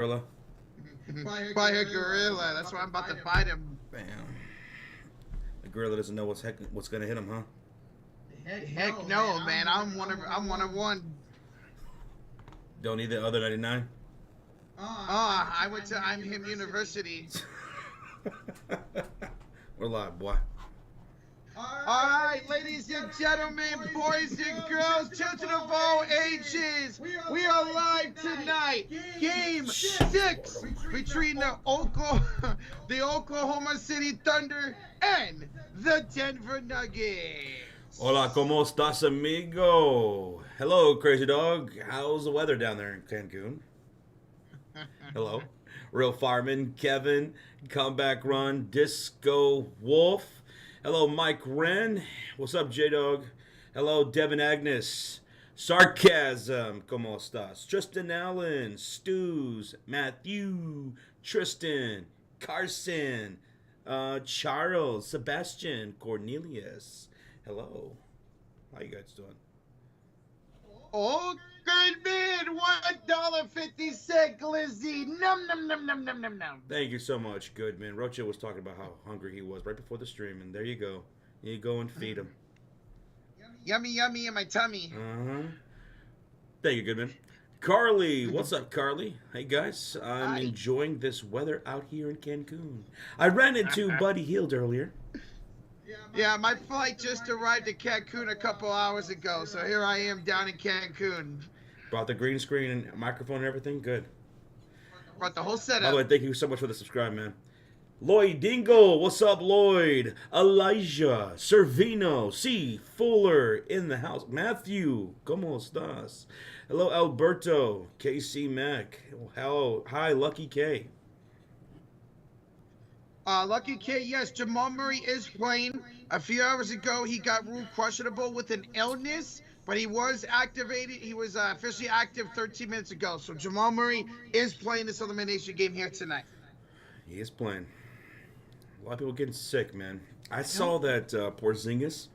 Gorilla. By a gorilla. That's why I'm about to fight him. Bam. The gorilla doesn't know what's gonna hit him, huh? Heck no, man. I'm one of one. Don't need the other 99. I went to I'm Him University. We're live, boy. Alright, ladies and gentlemen, boys and girls, children of all ages, we are live tonight. Game 6 between the Oklahoma City Thunder and the Denver Nuggets. Hola, ¿cómo estás, amigo? Hello, crazy dog. How's the weather down there in Cancun? Hello. Real Fireman, Kevin, Comeback Run, Disco Wolf. Hello, Mike Wren. What's up, J-Dog? Hello, Devin Agnes. Sarcasm, ¿cómo estás? Tristan Allen, Stews, Matthew, Tristan, Carson, Charles, Sebastian, Cornelius. Hello. How you guys doing? Oh, good man, $1.50 Lizzie. Num num num num num num num. Thank you so much, Goodman. Rocha was talking about how hungry he was right before the stream, and there you go. You go and feed him. Yummy, yummy in my tummy. Uh-huh. Thank you, Goodman. Carly, what's up, Carly? Hey, guys. I'm enjoying this weather out here in Cancun. I ran into Buddy Hield earlier. Yeah, my flight just arrived at Cancun a couple hours ago, so here I am down in Cancun. Brought the green screen and microphone and everything? Good. Brought the whole By setup. the way, thank you so much for the subscribe, man. Lloyd Dingle, what's up, Lloyd? Elijah, Servino, C. Fuller in the house. Matthew, ¿cómo estás? Hello, Alberto, KC Mac. Hello, hi, Lucky K. Lucky K, yes, Jamal Murray is playing. A few hours ago, he got ruled questionable with an illness, but he was activated. He was officially active 13 minutes ago. So Jamal Murray is playing this elimination game here tonight. He is playing. A lot of people getting sick, man. I saw that Porzingis,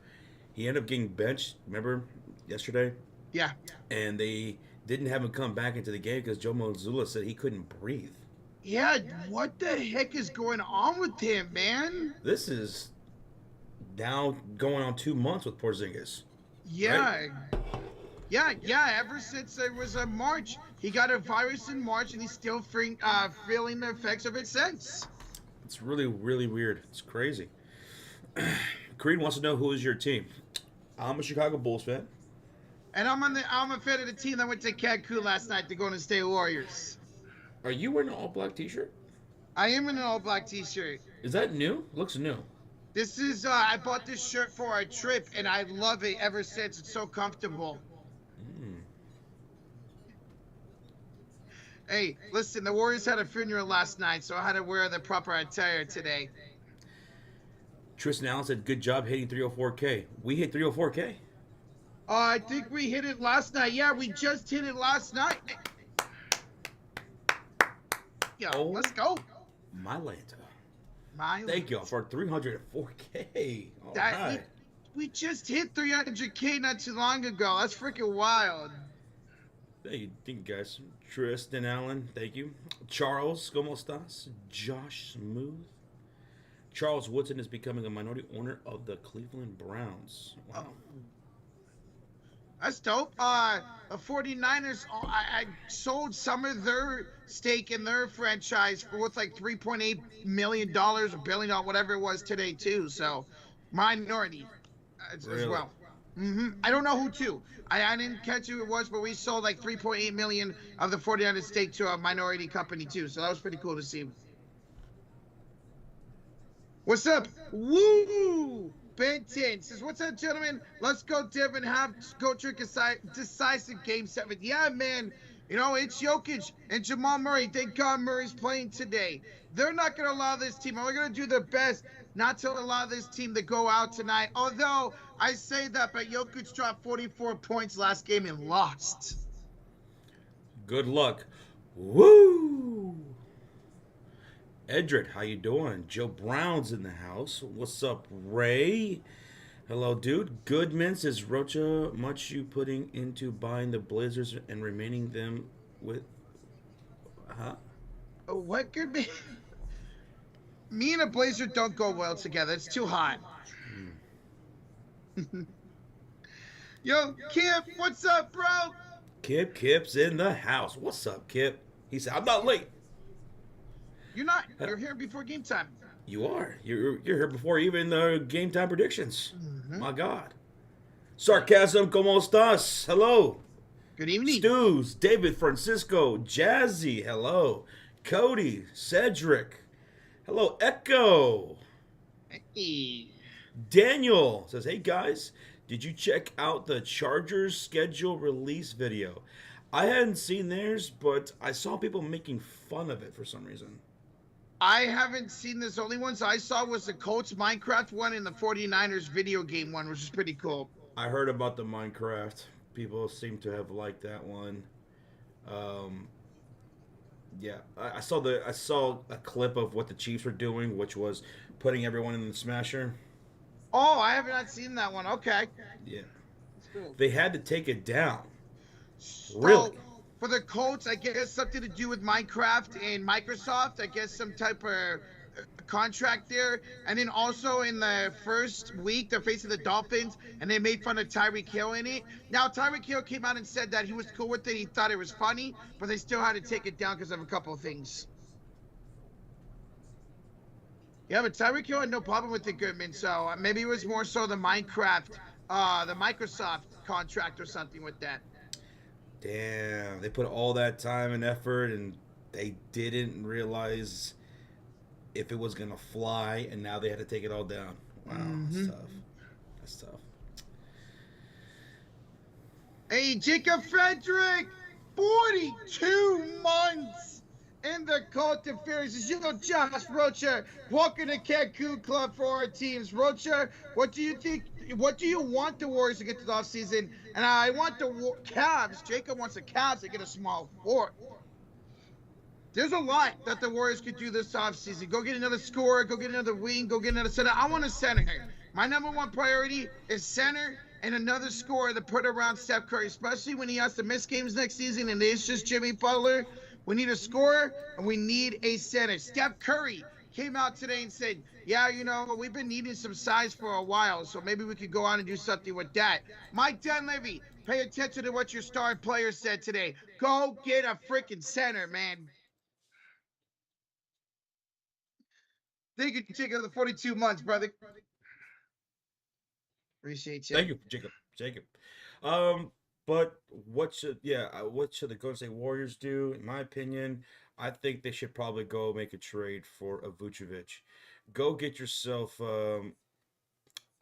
he ended up getting benched, remember, yesterday? Yeah. And they didn't have him come back into the game because Joe Mazzulla said he couldn't breathe. Yeah, what the heck is going on with him, man? This is now going on 2 months with Porzingis. Yeah. Right? Yeah. Ever since it was March, he got a virus in March, and he's still feeling the effects of it since. It's really, really weird. It's crazy. Creed wants to know who is your team. I'm a Chicago Bulls fan. And I'm a fan of the team that went to Cancun last night, the Golden State Warriors. Are you wearing an all-black t-shirt? I am in an all-black t-shirt. Is that new? Looks new. This is, I bought this shirt for a trip, and I love it ever since. It's so comfortable. Hey, listen, the Warriors had a funeral last night, so I had to wear the proper attire today. Tristan Allen said, good job hitting 304K. We hit 304K? I think we hit it last night. Yeah, we just hit it last night. Yeah, let's go. My Lanta. Thank y'all for 304K. All right. We just hit 300K not too long ago. That's freaking wild. Thank you guys. Tristan Allen, thank you. Charles, ¿cómo estás? Josh Smooth. Charles Woodson is becoming a minority owner of the Cleveland Browns. Wow. That's dope. The 49ers, I sold some of their stake in their franchise for worth like $3.8 million or billion, whatever it was today too. So, minority as well. I don't know who to. I didn't catch who it was, but we sold like $3.8 million of the 49ers stake to a minority company too. So that was pretty cool to see. What's up? Woo! Benton says, what's up, gentlemen? Let's go, Devin. Go trick a decisive game 7. Yeah, man. You know, it's Jokic and Jamal Murray. Thank God Murray's playing today. They're not going to allow this team. They're going to do their best not to allow this team to go out tonight. Although, I say that, but Jokic dropped 44 points last game and lost. Good luck. Woo! Edred, how you doing? Joe Brown's in the house. What's up, Ray? Hello, dude. Goodman says, Rocha, much you putting into buying the Blazers and remaining them with... Huh? what could be? Me and a Blazer don't go well together. It's too hot. Yo, Kip, what's up, bro? Kip's in the house. What's up, Kip? He said, I'm not late. You're not. Uh, You're here before game time. You are. You're here before even the game time predictions. Mm-hmm. My God. Sarcasm, ¿cómo estás? Hello. Good evening. Stews, David Francisco, Jazzy, hello. Cody, Cedric, hello. Echo. Hey. Daniel says, hey guys, did you check out the Chargers schedule release video? I hadn't seen theirs, but I saw people making fun of it for some reason. I haven't seen this. Only ones I saw was the Colts Minecraft one and the 49ers video game one, which is pretty cool. I heard about the Minecraft. People seem to have liked that one. Um, yeah, I saw a clip of what the Chiefs were doing, which was putting everyone in the smasher. Oh, I have not seen that one. Okay. Yeah, That's cool. they had to take it down. Really? So for the Colts, I guess something to do with Minecraft and Microsoft. I guess some type of contract there. And then also in the first week, they're facing the Dolphins, and they made fun of Tyreek Hill in it. Now Tyreek Hill came out and said that he was cool with it. He thought it was funny, but they still had to take it down because of a couple of things. Yeah, but Tyreek Hill had no problem with it, Goodman. So maybe it was more so the Minecraft, the Microsoft contract or something with that. Damn, they put all that time and effort, and they didn't realize if it was gonna fly, and now they had to take it all down. Wow, that's tough. That's tough. Hey, Jacob Frederick, 42 months in the cult of fears. You know, Josh Rocha, welcome to Cancun Club for our teams. Rocha, what do you think? What do you want the Warriors to get to the offseason? And I want the Cavs. Jacob wants the Cavs to get a small four. There's a lot that the Warriors could do this offseason. Go get another scorer, go get another wing, go get another center. I want a center. My number one priority is center and another scorer to put around Steph Curry, especially when he has to miss games next season and it's just Jimmy Butler. We need a scorer and we need a center. Steph Curry came out today and said, yeah, you know, we've been needing some size for a while, so maybe we could go out and do something with that. Mike Dunleavy, pay attention to what your star player said today. Go get a freaking center, man. Thank you, Jacob, the 42 months, brother. Appreciate you. Thank you, Jacob. Jacob. But what should the Golden State Warriors do? In my opinion, I think they should probably go make a trade for a Vucevic. Go get yourself the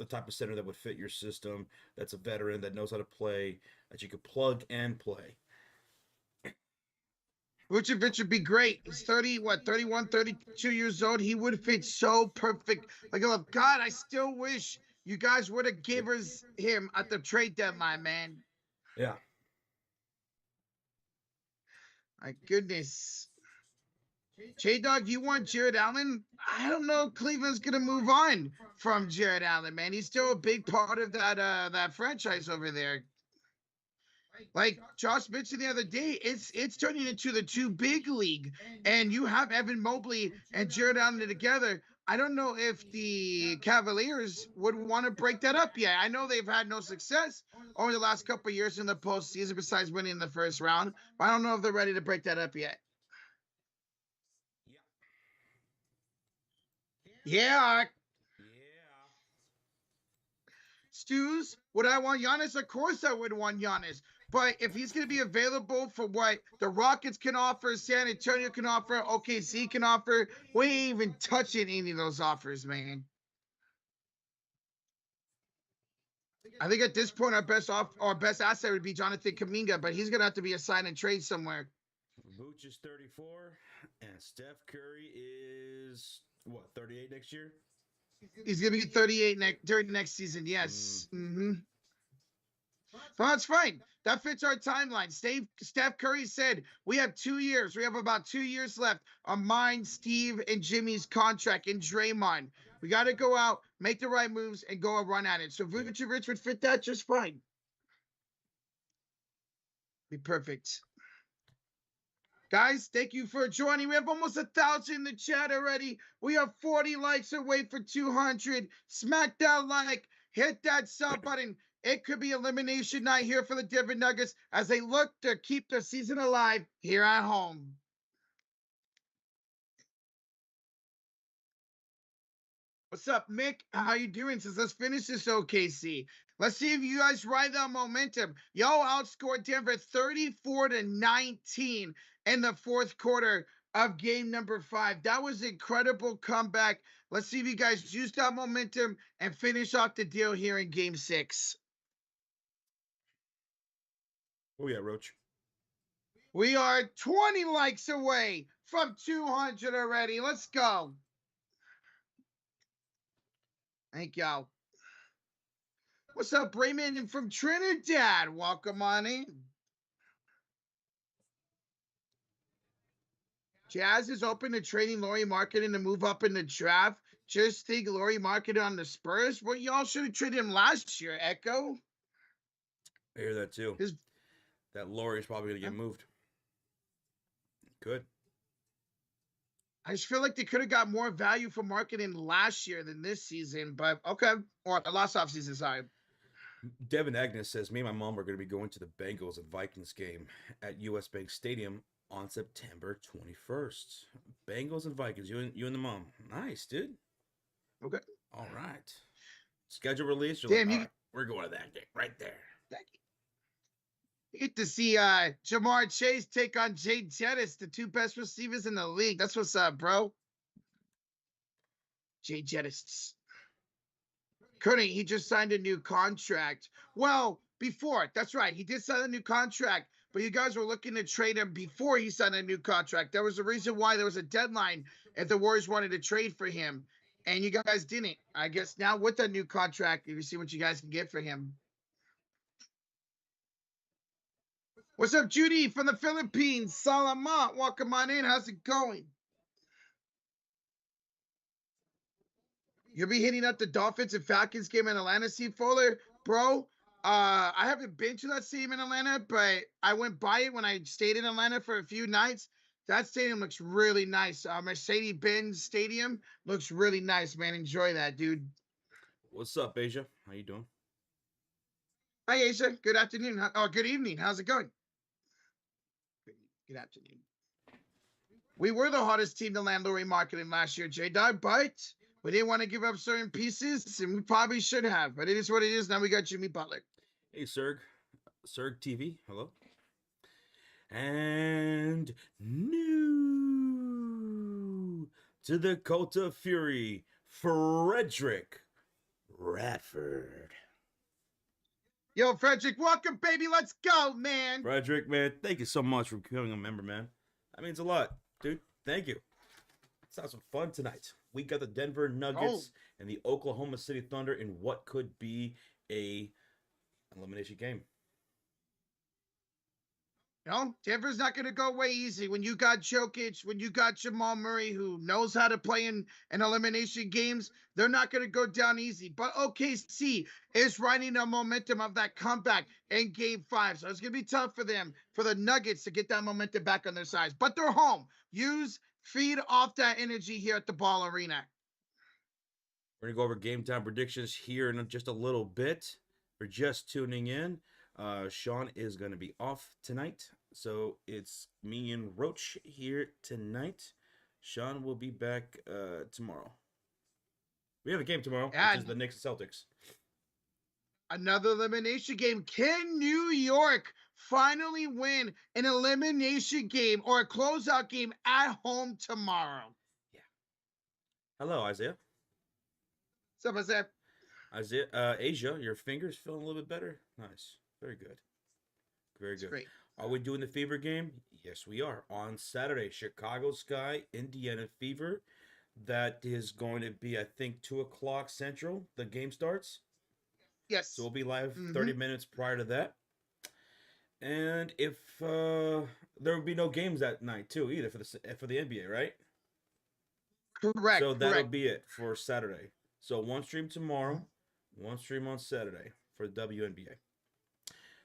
type of center that would fit your system. That's a veteran that knows how to play, that you could plug and play. Vucevic would be great. He's 31, 32 years old. He would fit so perfect. Like, oh, God, I still wish you guys would have gave us him at the trade deadline, man. Yeah. My goodness. J-Dog, you want Jared Allen? I don't know if Cleveland's going to move on from Jared Allen, man. He's still a big part of that franchise over there. Like Josh mentioned the other day, it's turning into the two big league, and you have Evan Mobley and Jared Allen together. I don't know if the Cavaliers would want to break that up yet. I know they've had no success over the last couple of years in the postseason besides winning the first round, but I don't know if they're ready to break that up yet. Yeah. Stews, would I want Giannis? Of course I would want Giannis. But if he's going to be available for what the Rockets can offer, San Antonio can offer, OKC can offer, we ain't even touching any of those offers, man. I think at this point our best asset would be Jonathan Kuminga, but he's going to have to be a sign and trade somewhere. Vooch is 34, and Steph Curry is, 38 next year? He's going to be 38 during the next season, yes. Mm-hmm. Well, that's fine. That fits our timeline. Steph Curry said, we have 2 years. We have about 2 years left on mine, Steve, and Jimmy's contract, and Draymond. We got to go out, make the right moves, and go and run at it. So Vucevic would fit that just fine. Be perfect. Guys, thank you for joining. We have almost 1,000 in the chat already. We are 40 likes away for 200. Smack that like, hit that sub button. It could be elimination night here for the Denver Nuggets as they look to keep their season alive here at home. What's up, Mick? How you doing? Since let's finish this OKC. Let's see if you guys ride that momentum. Y'all outscored Denver 34-19 in the fourth quarter of game number 5. That was an incredible comeback. Let's see if you guys juice that momentum and finish off the deal here in game 6. Oh yeah, Roach. We are 20 likes away from 200 already. Let's go. Thank y'all. What's up, Raymond from Trinidad? Welcome on in. Jazz is open to trading Lauri Markkanen to move up in the draft. Just think Lauri Markkanen on the Spurs. Well, y'all should have traded him last year, Echo. I hear that too. That Lauri is probably going to get moved. Good. I just feel like they could have got more value for Markkanen last year than this season, but okay. Or the last offseason, sorry. Devin Agnes says, me and my mom are going to be going to the Bengals and Vikings game at US Bank Stadium on September 21st. Bengals and Vikings, you and the mom. Nice, dude. Okay. All right. Schedule release. Damn, like, all right, we're going to that game right there. You get to see Jamar Chase take on Jay Jettis, the two best receivers in the league. That's what's up, bro. Jay Jettis. Couldn't he just signed a new contract? Well, before, that's right. He did sign a new contract, but you guys were looking to trade him before he signed a new contract. There was a reason why there was a deadline if the Warriors wanted to trade for him, and you guys didn't. I guess now with that new contract, you see what you guys can get for him. What's up, Judy from the Philippines? Salamat, welcome on in. How's it going? You'll be hitting up the Dolphins and Falcons game in Atlanta, Steve Fuller. Bro, I haven't been to that stadium in Atlanta, but I went by it when I stayed in Atlanta for a few nights. That stadium looks really nice. Mercedes-Benz Stadium looks really nice, man. Enjoy that, dude. What's up, Asia? How you doing? Hi, Asia. Good afternoon. Oh, good evening. How's it going? Good afternoon. We were the hottest team to land Lauri Markkanen last year, J-Dog, but we didn't want to give up certain pieces, and we probably should have. But it is what it is. Now we got Jimmy Butler. Hey, Serg. Serg TV. Hello. And new to the Cult of Fury, Frederick Radford. Yo, Frederick, welcome, baby. Let's go, man. Frederick, man, thank you so much for becoming a member, man. That means a lot, dude. Thank you. Let's have some fun tonight. We got the Denver Nuggets and the Oklahoma City Thunder in what could be an elimination game. No, Denver's not going to go away easy. When you got Jokic, when you got Jamal Murray, who knows how to play in elimination games, they're not going to go down easy. But OKC is riding the momentum of that comeback in Game 5. So it's going to be tough for them, for the Nuggets, to get that momentum back on their sides. But they're home. Feed off that energy here at the Ball Arena. We're going to go over game time predictions here in just a little bit. For just tuning in, Sean is going to be off tonight, so it's me and Roach here tonight. Sean will be back tomorrow. We have a game tomorrow, which is the Knicks and Celtics. Another elimination game. Can New York finally win an elimination game or a closeout game at home tomorrow? Yeah. Hello, Isaiah. What's up, Isaiah? Isaiah, Asia, your fingers feeling a little bit better? Nice. Very good. Very good. Great. Are we doing the Fever game? Yes, we are. On Saturday, Chicago Sky, Indiana Fever. That is going to be, I think, 2 o'clock Central. The game starts. Yes. So we'll be live 30 minutes prior to that. And if there will be no games that night, too, either, for the NBA, right? Correct. So that'll be it for Saturday. So one stream tomorrow. One stream on Saturday for the WNBA.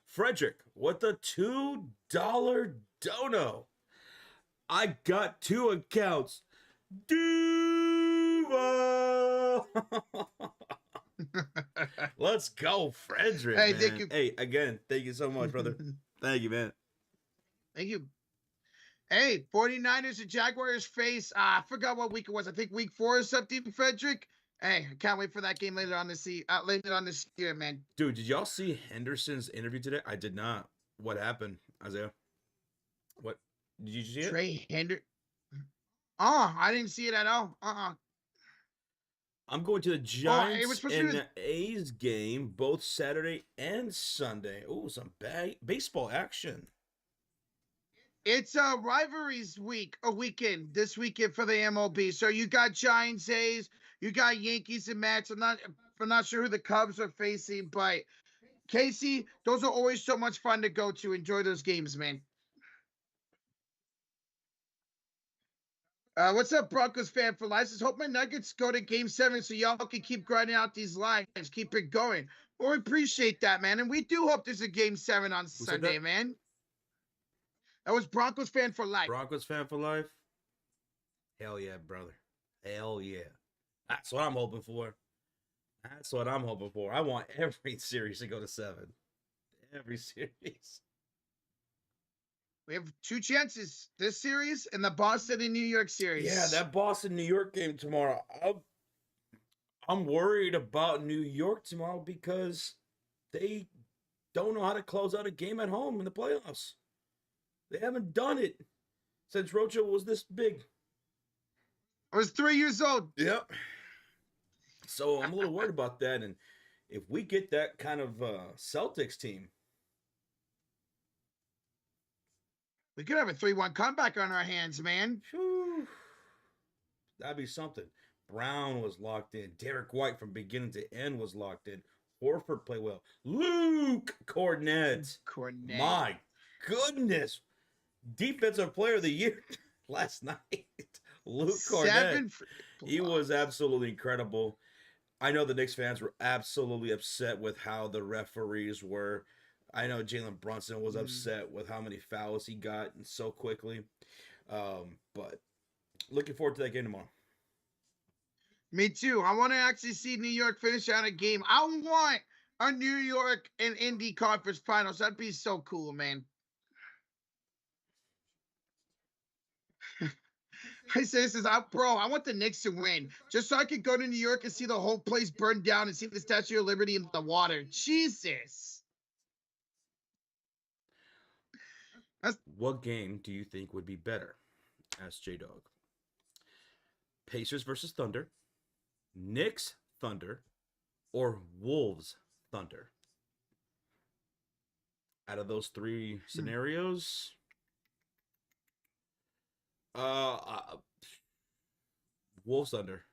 Frederick, what the $2 dono? I got 2 accounts. Duval. Let's go, Frederick, Hey, thank man. you. Hey, again, thank you so much, brother. Thank you, man. Thank you. Hey, 49ers and Jaguars face, I forgot what week it was. I think week 4 or something, Frederick. Hey, I can't wait for that game later on this year, man. Dude, did y'all see Henderson's interview today? I did not. What happened, Isaiah? What? Did you see it? Trey Hender. Oh, I didn't see it at all. I'm going to the Oh, it was Giants supposed to and be. the A's game both Saturday and Sunday. Oh, some baseball action. It's a rivalries week, a weekend this weekend for the MLB. So you got Giants, A's, you got Yankees and Mets. I'm not sure who the Cubs are facing, but Casey, those are always so much fun to go to. Enjoy those games, man. What's up, Broncos fan for life? Says, hope my Nuggets go to Game 7 so y'all can keep grinding out these lines, keep it going. Well, we appreciate that, man, and we do hope there's a Game 7 on Who said Sunday, that? man. That was Broncos fan for life. Broncos fan for life? Hell yeah, brother. Hell yeah. That's what I'm hoping for. That's what I'm hoping for. I want every series to go to 7. Every series. We have 2 chances this series and the Boston and New York series. Yeah, that Boston New York game tomorrow. I'm worried about New York tomorrow because they don't know how to close out a game at home in the playoffs. They haven't done it since Rocho was this big. I was 3 years old. Yep. So I'm a little worried about that. And if we get that kind of Celtics team, We could have a 3-1 comeback on our hands, man. whew, that'd be something. Brown was locked in. Derek White from beginning to end was locked in. Horford played well. Luke Cornett. My goodness. Defensive player of the year last night. Luke Cornett. He was absolutely incredible. I know the Knicks fans were absolutely upset with how the referees were. I know Jalen Brunson was upset with how many fouls he got and so quickly. But looking forward to that game tomorrow. Me too. I want to actually see New York finish out a game. I want a New York and Indy conference finals. That'd be so cool, man. I say this is out, bro. I want the Knicks to win just so I could go to New York and see the whole place burn down and see the Statue of Liberty in the water. Jesus. What game do you think would be better? Asked J Dog. Pacers versus Thunder, Knicks Thunder, or Wolves Thunder? Out of those 3 scenarios, Wolves Thunder.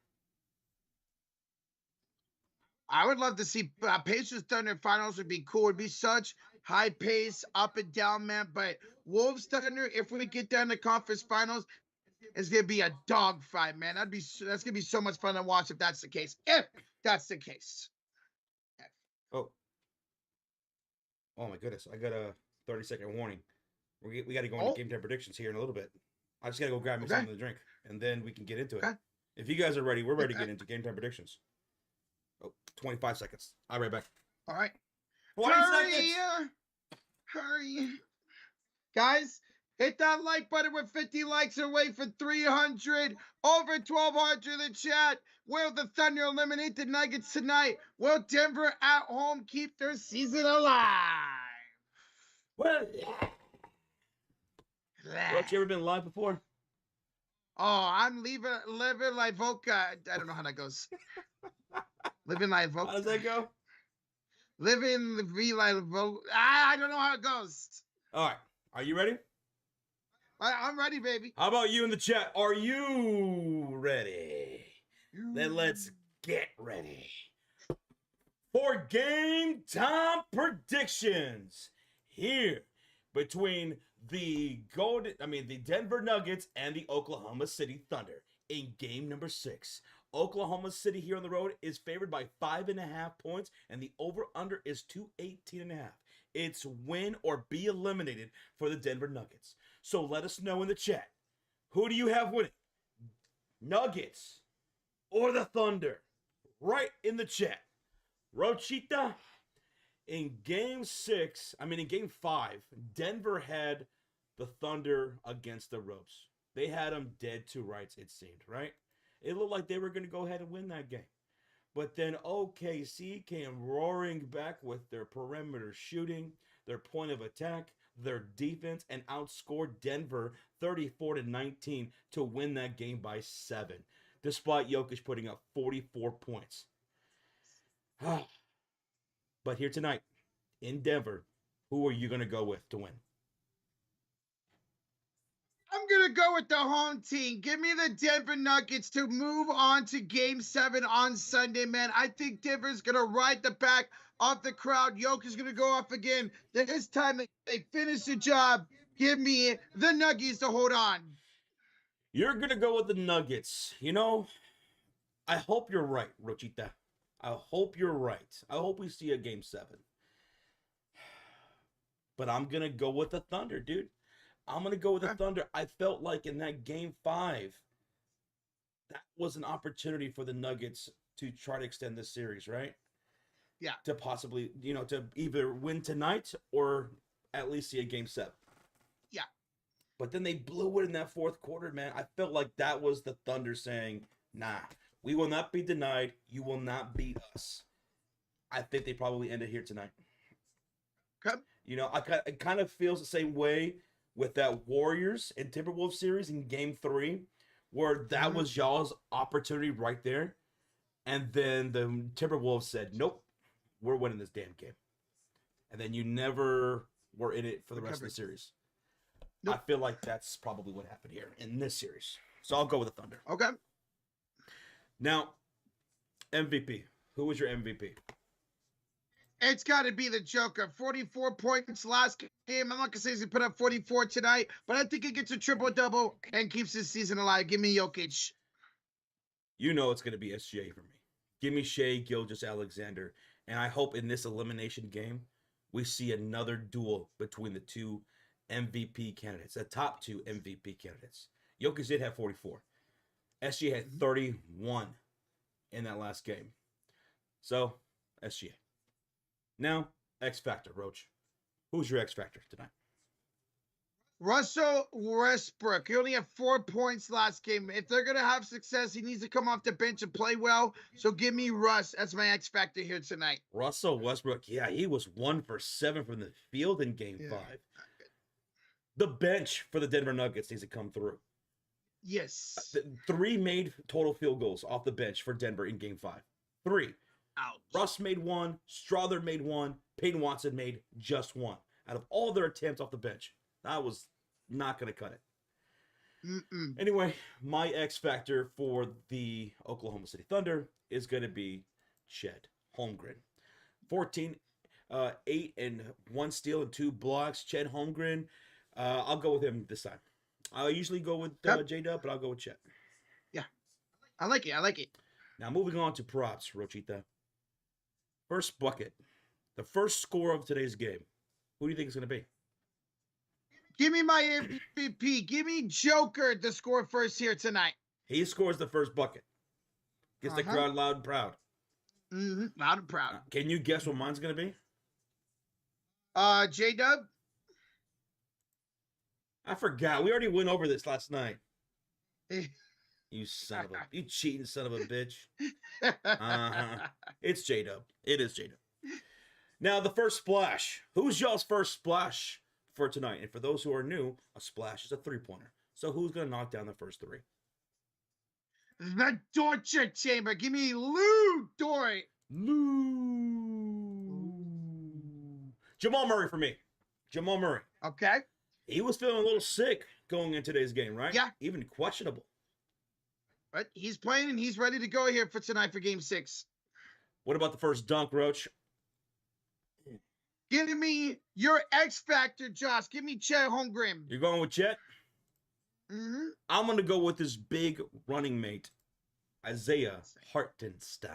I would love to see Pacers Thunder finals. Would be cool. It'd be such high pace, up and down, man. But Wolves Thunder, if we get down to conference finals, it's gonna be a dogfight, man. That's gonna be so much fun to watch if that's the case. If that's the case. Oh my goodness! I got a 30-second warning. We got to go into game time predictions here in a little bit. I just got to go grab me something to drink, and then we can get into it. If you guys are ready, we're ready to get into game time predictions. 25 seconds. I'll be right back. All right. 20 seconds. Hurry. Guys, hit that like button. We're 50 likes away for 300. Over 1,200 in the chat. Will the Thunder eliminate the Nuggets tonight? Will Denver at home keep their season alive? Well, Roach, you ever been live before? Oh, I'm living like Voca. I don't know how that goes. Living like Voca. How does that go? Living the V like Voca. I don't know how it goes. All right. Are you ready? I'm ready, baby. How about you in the chat? Are you ready? Then let's get ready for game time predictions here between the Denver Nuggets and the Oklahoma City Thunder in game number 6. Oklahoma City here on the road is favored by 5.5 points, and the over-under is 218.5. It's win or be eliminated for the Denver Nuggets. So let us know in the chat. Who do you have winning? Nuggets or the Thunder? Right in the chat. Rochita, in game 5, Denver had the Thunder against the ropes. They had them dead to rights, it seemed, right? It looked like they were going to go ahead and win that game. But then OKC came roaring back with their perimeter shooting, their point of attack, their defense, and outscored Denver 34-19 to win that game by 7, despite Jokic putting up 44 points. But here tonight, in Denver, who are you going to go with to win? I'm going to go with the home team. Give me the Denver Nuggets to move on to Game 7 on Sunday, man. I think Denver's going to ride the back of the crowd. Jokic is going to go off again. This time they finish the job. Give me the Nuggets to hold on. You're going to go with the Nuggets. You know, I hope you're right, Rochita. I hope you're right. I hope we see a Game 7. But I'm going to go with the Thunder, dude. I'm going to go with the Thunder. I felt like in that Game 5, that was an opportunity for the Nuggets to try to extend this series, right? Yeah. To possibly, to either win tonight or at least see a Game 7. Yeah. But then they blew it in that fourth quarter, man. I felt like that was the Thunder saying, nah, we will not be denied. You will not beat us. I think they probably end it here tonight. Okay. It kind of feels the same way with that Warriors and Timberwolves series in Game 3, where that was y'all's opportunity right there. And then the Timberwolves said, nope, we're winning this damn game. And then you never were in it for the rest of the series. Nope. I feel like that's probably what happened here in this series. So I'll go with the Thunder. Okay. Now, MVP. Who was your MVP? It's got to be the Joker. 44 points last game. I'm not going to say he's going to put up 44 tonight, but I think he gets a triple-double and keeps his season alive. Give me Jokic. You know it's going to be SGA for me. Give me Shai Gilgeous-Alexander. And I hope in this elimination game, we see another duel between the two MVP candidates, the top two MVP candidates. Jokic did have 44. SGA had 31 in that last game. So, SGA. Now, X Factor, Roach. Who's your X Factor tonight? Russell Westbrook. He only had 4 points last game. If they're going to have success, he needs to come off the bench and play well. So give me Russ as my X Factor here tonight. Russell Westbrook, yeah, he was 1 for 7 from the field in Game 5. The bench for the Denver Nuggets needs to come through. Yes. 3 made total field goals off the bench for Denver in Game 5. 3. Ouch. Russ made 1. Strother made 1. Peyton Watson made just 1. Out of all their attempts off the bench. That was not going to cut it. Anyway, my X Factor for the Oklahoma City Thunder is going to be Chet Holmgren. 14, 8 and 1 steal and 2 blocks. Chet Holmgren. I'll go with him this time. I usually go with J-Dub, but I'll go with Chet. Yeah. I like it. Now, moving on to props, Rochita. First bucket. The first score of today's game. Who do you think it's going to be? Give me my MVP. Give me Joker to score first here tonight. He scores the first bucket. Gets the crowd loud and proud. Loud and proud. Can you guess what mine's going to be? J-Dub? I forgot. We already went over this last night. You cheating son of a bitch. It's J-Dub. It is J-Dub. Now, the first splash. Who's y'all's first splash for tonight? And for those who are new, a splash is a 3-pointer. So who's going to knock down the first 3? The torture chamber. Give me Lou Dort. Jamal Murray for me. Jamal Murray. Okay. He was feeling a little sick going into today's game, right? Yeah. Even questionable. But he's playing and he's ready to go here for tonight for Game 6. What about the first dunk, Roach? Give me your X Factor, Josh. Give me Chet Holmgren. You're going with Chet? I'm going to go with his big running mate, Isaiah Hartenstein,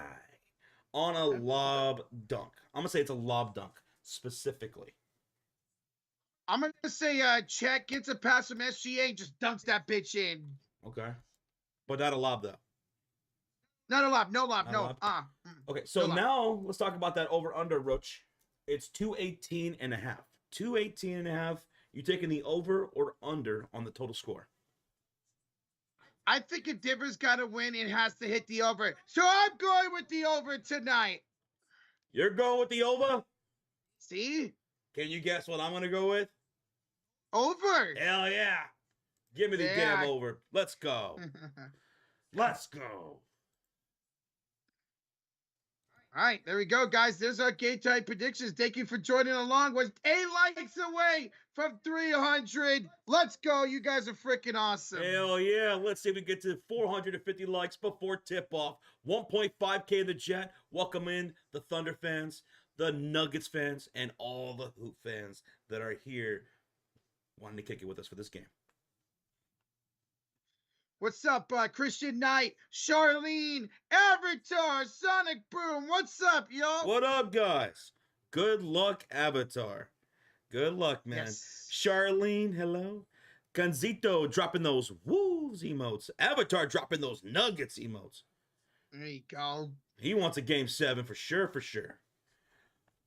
on a lob dunk. I'm going to say it's a lob dunk, specifically. I'm gonna say Chet gets a pass from SGA and just dunks that bitch in. Okay. But not a lob, though. Not a lob, no lob, Not a no. lob. Okay, so No lob. now let's talk about that over-under, Roach. It's 218 and a half. 218 and a half. You taking the over or under on the total score? I think if Denver's got to win, it has to hit the over. So I'm going with the over tonight. You're going with the over? See? Can you guess what I'm going to go with? Over. Hell yeah. Give me the damn over. Let's go. Let's go. All right, there we go, guys. There's our game time predictions. Thank you for joining along. Was 8 likes away from 300. Let's go. You guys are freaking awesome. Hell yeah. Let's see if we get to 450 likes before tip-off. 1.5K in the chat. Welcome in the Thunder fans, the Nuggets fans, and all the Hoop fans that are here wanting to kick it with us for this game. What's up, Christian Knight, Charlene, Avatar, Sonic Boom? What's up, yo? What up, guys? Good luck, Avatar. Good luck, man. Yes. Charlene, hello. Gonzito dropping those Wolves emotes. Avatar dropping those Nuggets emotes. There you go. He wants a game 7 for sure, for sure.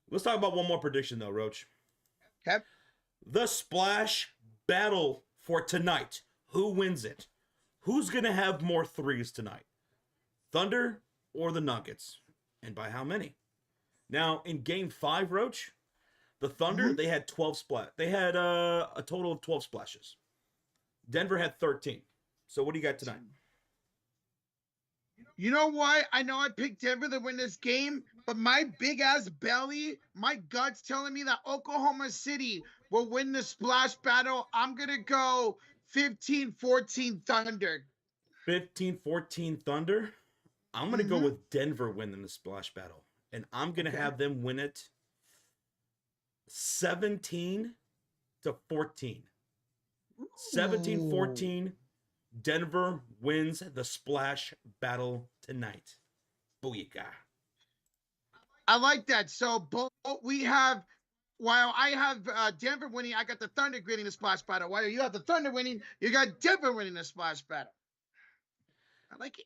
Let's talk about one more prediction, though, Roach. Okay. The splash battle for tonight. Who wins it? Who's going to have more threes tonight? Thunder or the Nuggets? And by how many? Now, in game 5, Roach, the Thunder, they had 12 splash. They had a total of 12 splashes. Denver had 13. So what do you got tonight? You know what? I know I picked Denver to win this game, but my big ass belly, my gut's telling me that Oklahoma City will win the splash battle. I'm going to go 15-14 Thunder. 15-14 Thunder. I'm going to go with Denver winning the splash battle. And I'm going to have them win it 17-14. 17-14. Denver wins the splash battle tonight. Booyaka. I like that. So both we have, while I have Denver winning, I got the Thunder winning the splash battle. While you have the Thunder winning, you got Denver winning the splash battle. I like it.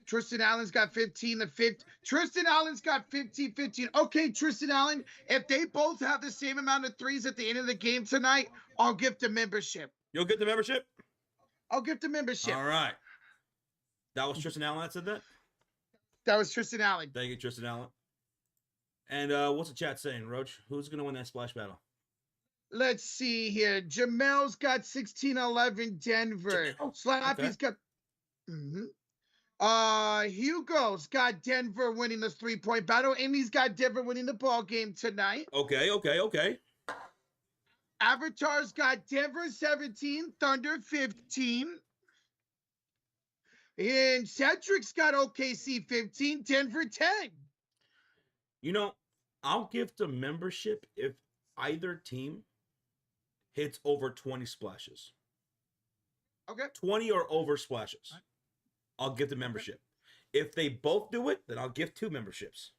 Tristan Allen's got 15-15. Tristan Allen's got 15-15. Okay, Tristan Allen, if they both have the same amount of threes at the end of the game tonight, I'll give the membership. You'll get the membership? I'll give the membership. All right. That was Tristan Allen that said that? That was Tristan Allen. Thank you, Tristan Allen. And what's the chat saying, Roach? Who's going to win that splash battle? Let's see here. Jamel's got 16-11 Denver. Slappy's got... Hugo's got Denver winning this 3-point battle, and he's got Denver winning the ball game tonight. Okay. Avatar's got Denver 17, Thunder 15. And Cedric's got OKC 15, Denver 10. You know, I'll give the membership if either team hits over 20 splashes. Okay. 20 or over splashes. I'll give the membership. If they both do it, then I'll give 2 memberships.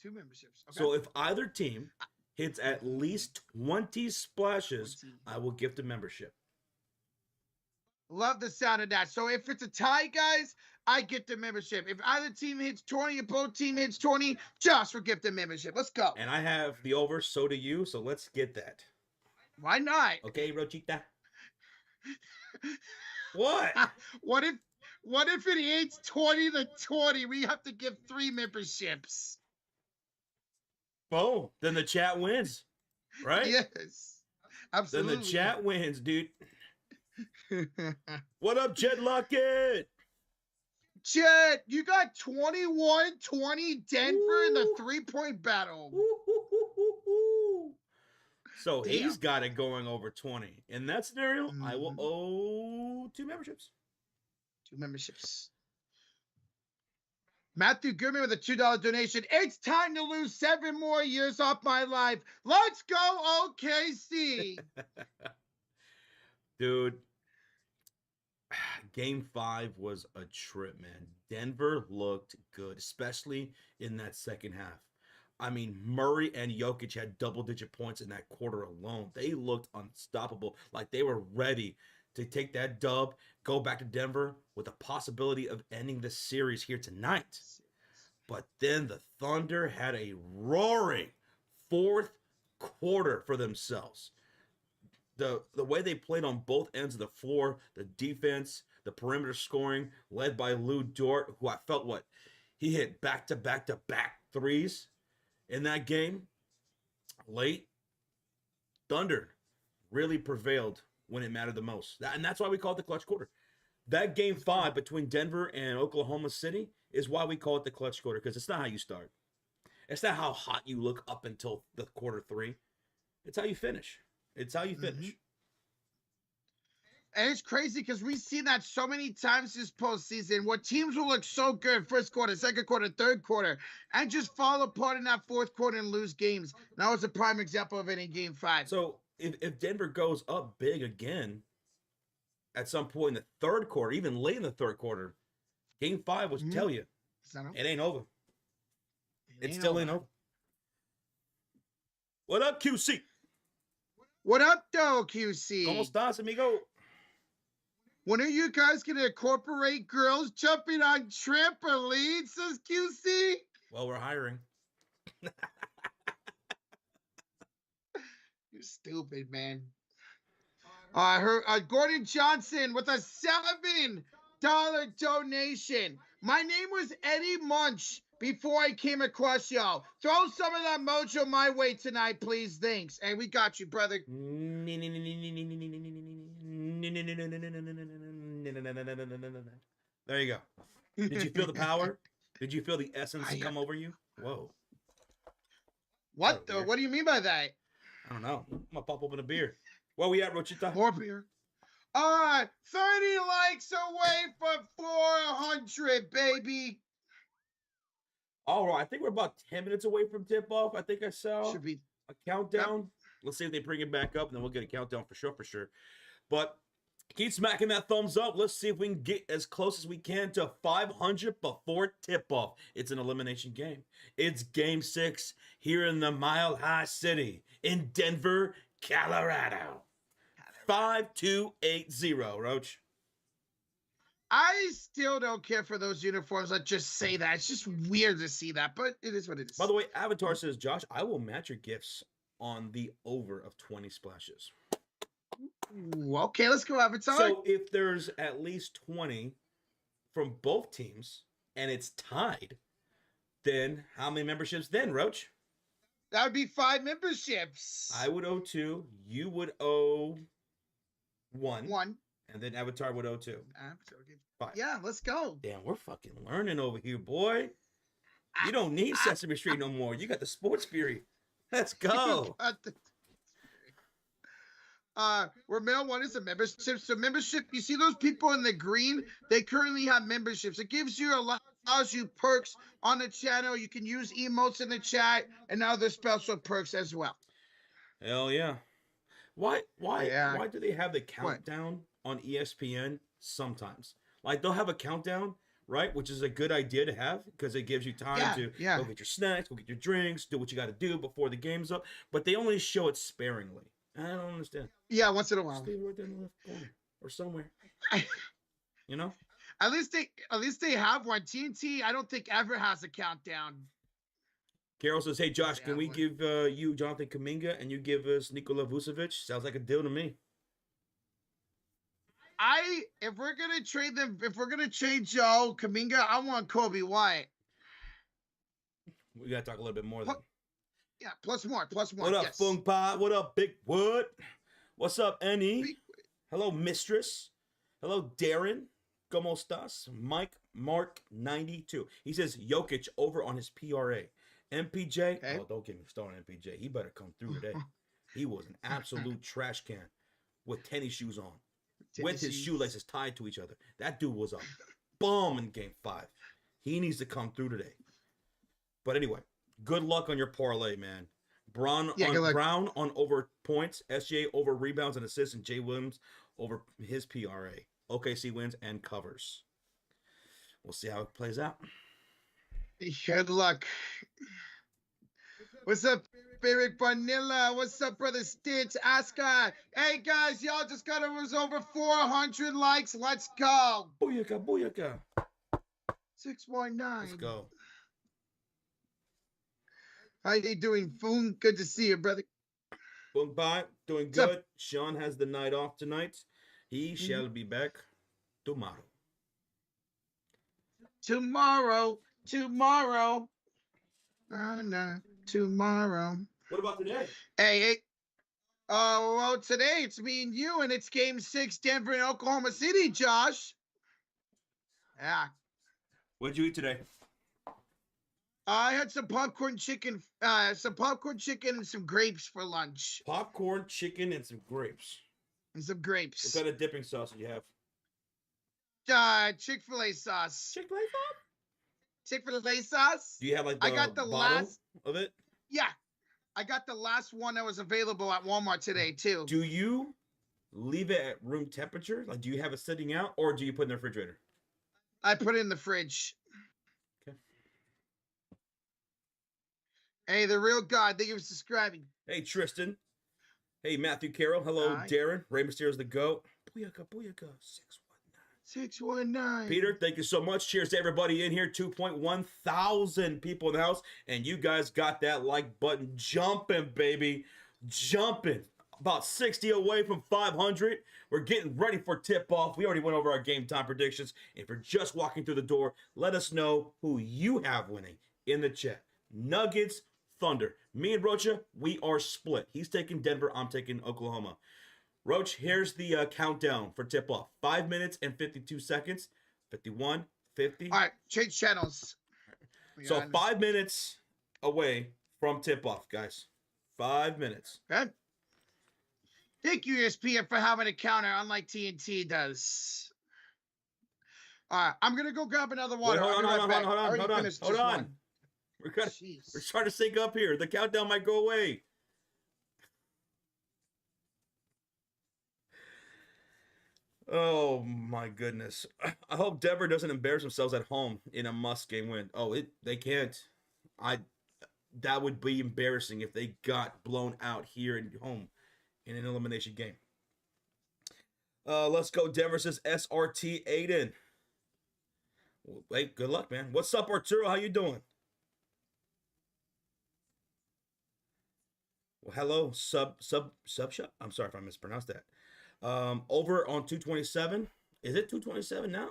2 memberships. Okay. So if either team hits at least 20 splashes, 20. I will give the membership. Love the sound of that. So if it's a tie, guys, I get the membership. If either team hits 20 or both team hits 20, Josh will give the membership. Let's go. And I have the over, so do you, so let's get that. Why not? Okay, Rochita? What? What if it hits 20-20? We have to give 3 memberships. Boom. Then the chat wins. Right? Yes. Absolutely. Then the chat wins, dude. What up, Jed Lockett? Jed, you got 21-20 Denver in the 3-point battle. So he's got it going over 20. In that scenario, I will owe 2 memberships. 2 memberships. Matthew Goodman with a $2 donation. It's time to lose 7 more years off my life. Let's go, OKC. Dude, game 5 was a trip, man. Denver looked good, especially in that second half. I mean, Murray and Jokic had double-digit points in that quarter alone. They looked unstoppable, like they were ready to take that dub, go back to Denver with a possibility of ending the series here tonight. But then the Thunder had a roaring fourth quarter for themselves. The way they played on both ends of the floor, the defense, the perimeter scoring, led by Lou Dort, who I felt he hit back-to-back-to-back threes in that game late. Thunder really prevailed when it mattered the most. And that's why we call it the clutch quarter. That game 5 between Denver and Oklahoma City is why we call it the clutch quarter, because it's not how you start. It's not how hot you look up until the quarter 3. It's how you finish. It's how you finish. And it's crazy because we've seen that so many times this postseason where teams will look so good first quarter, second quarter, third quarter, and just fall apart in that fourth quarter and lose games. That was a prime example of it in game 5. So if Denver goes up big again at some point in the third quarter, even late in the third quarter, game 5 will tell you it ain't over. It still ain't over. What up, QC? What up, though, QC? ¿Cómo estás, amigo? When are you guys going to incorporate girls jumping on trampolines, says QC? Well, we're hiring. You're stupid, man. I heard Gordon Johnson with a $7 donation. My name was Eddie Munch before I came across y'all. Throw some of that mojo my way tonight, please. Thanks. And we got you, brother. There you go. Did you feel the power? Did you feel the essence come over you? Whoa. What the? What do you mean by that? I don't know. I'm gonna pop open a beer. Where we at, Rochita? More beer. 30 likes away from 400, baby. All right, I think we're about 10 minutes away from tip-off. I think I saw Should be a countdown. Let's see if they bring it back up, and then we'll get a countdown for sure. But keep smacking that thumbs up. Let's see if we can get as close as we can to 500 before tip-off. It's an elimination game. It's Game 6 here in the Mile High City in Denver, Colorado. 5280, Roach. I still don't care for those uniforms. I just say that. It's just weird to see that, but it is what it is. By the way, Avatar says, Josh, I will match your gifts on the over of 20 splashes. Ooh, okay, let's go, Avatar. So if there's at least 20 from both teams and it's tied, then how many memberships then, Roach? That would be 5 memberships. I would owe 2. You would owe 1. And then Avatar would owe 2. Fine. Yeah, let's go. Damn, we're fucking learning over here, boy. You don't need Sesame Street no more. You got the sports theory. Let's go. Where mail one is a membership. So membership, you see those people in the green? They currently have memberships. It gives you allows you perks on the channel. You can use emotes in the chat and other special perks as well. Hell yeah. Why do they have the countdown on ESPN sometimes? Like they'll have a countdown, right? Which is a good idea to have because it gives you time to go get your snacks, go get your drinks, do what you got to do before the game's up. But they only show it sparingly. I don't understand. Yeah, once in a while. Stay right there in the left corner or somewhere. You know? At least they have one. TNT, I don't think ever has a countdown. Carol says, "Hey Josh, can we give you Jonathan Kuminga and you give us Nikola Vucevic? Sounds like a deal to me." If we're gonna trade Joe Kuminga, I want Kobe White. We gotta talk a little bit more then. Yeah, plus more. What up, Fung Pa? What up, Big Wood? What's up, Annie? Hello, Mistress. Hello, Darren. ¿Cómo estás? Mike Mark 92. He says Jokic over on his PRA. MPJ. Okay. Oh, don't get me started on MPJ. He better come through today. He was an absolute trash can with tennis shoes on. With his shoelaces tied to each other. That dude was a bum in Game 5. He needs to come through today. But anyway, good luck on your parlay, man. Brown on over points, SGA over rebounds and assists, and Jay Williams over his PRA. OKC wins and covers. We'll see how it plays out. Good luck. What's up, Eric Vanilla? What's up, brother Stitch? Aska. Hey guys, y'all just got over 400 likes. Let's go. Booyaka, booyaka. 619. Let's go. How you doing, Foon? Good to see you, brother. Boom, bye. Doing What's up? good. Sean has the night off tonight. He shall be back tomorrow. Tomorrow. Oh, no. Tomorrow. What about today? Hey. Well, today it's me and you, and it's Game 6, Denver and Oklahoma City, Josh. Yeah. What'd you eat today? I had some popcorn chicken, and some grapes for lunch. Popcorn, chicken, and some grapes. And some grapes. What kind of dipping sauce did you have? Chick-fil-A sauce. Chick-fil-A sauce? Chick-fil-A sauce? Do you have like I got the last of it? Yeah. I got the last one that was available at Walmart today, too. Do you leave it at room temperature? Like, do you have it sitting out, or do you put it in the refrigerator? I put it in the fridge. Okay. Hey, the real God, thank you for subscribing. Hey, Tristan. Hey, Matthew Carroll. Hello, Hi. Darren. Rey Mysterio's the GOAT. Booyaka, booyaka. 619. Peter, thank you so much. Cheers to everybody in here. 2.1 thousand people in the house. And you guys got that like button jumping, baby. Jumping. About 60 away from 500. We're getting ready for tip-off. We already went over our game time predictions. If you're just walking through the door, let us know who you have winning in the chat. Nuggets, Thunder. Me and Rocha, we are split. He's taking Denver. I'm taking Oklahoma. Roach, here's the countdown for tip-off. 5 minutes and 52 seconds. 51, 50. All right, change channels. So 5 minutes away from tip-off, guys. 5 minutes. Okay. Thank you, ESPN, for having a counter, unlike TNT does. All right, I'm going to go grab another water. Wait, hold on. One. We're trying to sync up here. The countdown might go away. Oh my goodness! I hope Denver doesn't embarrass themselves at home in a must-game win. They can't. That would be embarrassing if they got blown out here at home in an elimination game. Let's go. Denver says SRT Aiden. Wait, good luck, man. What's up, Arturo? How you doing? Well, hello, sub shop. I'm sorry if I mispronounced that. Over on 227. Is it 227 now?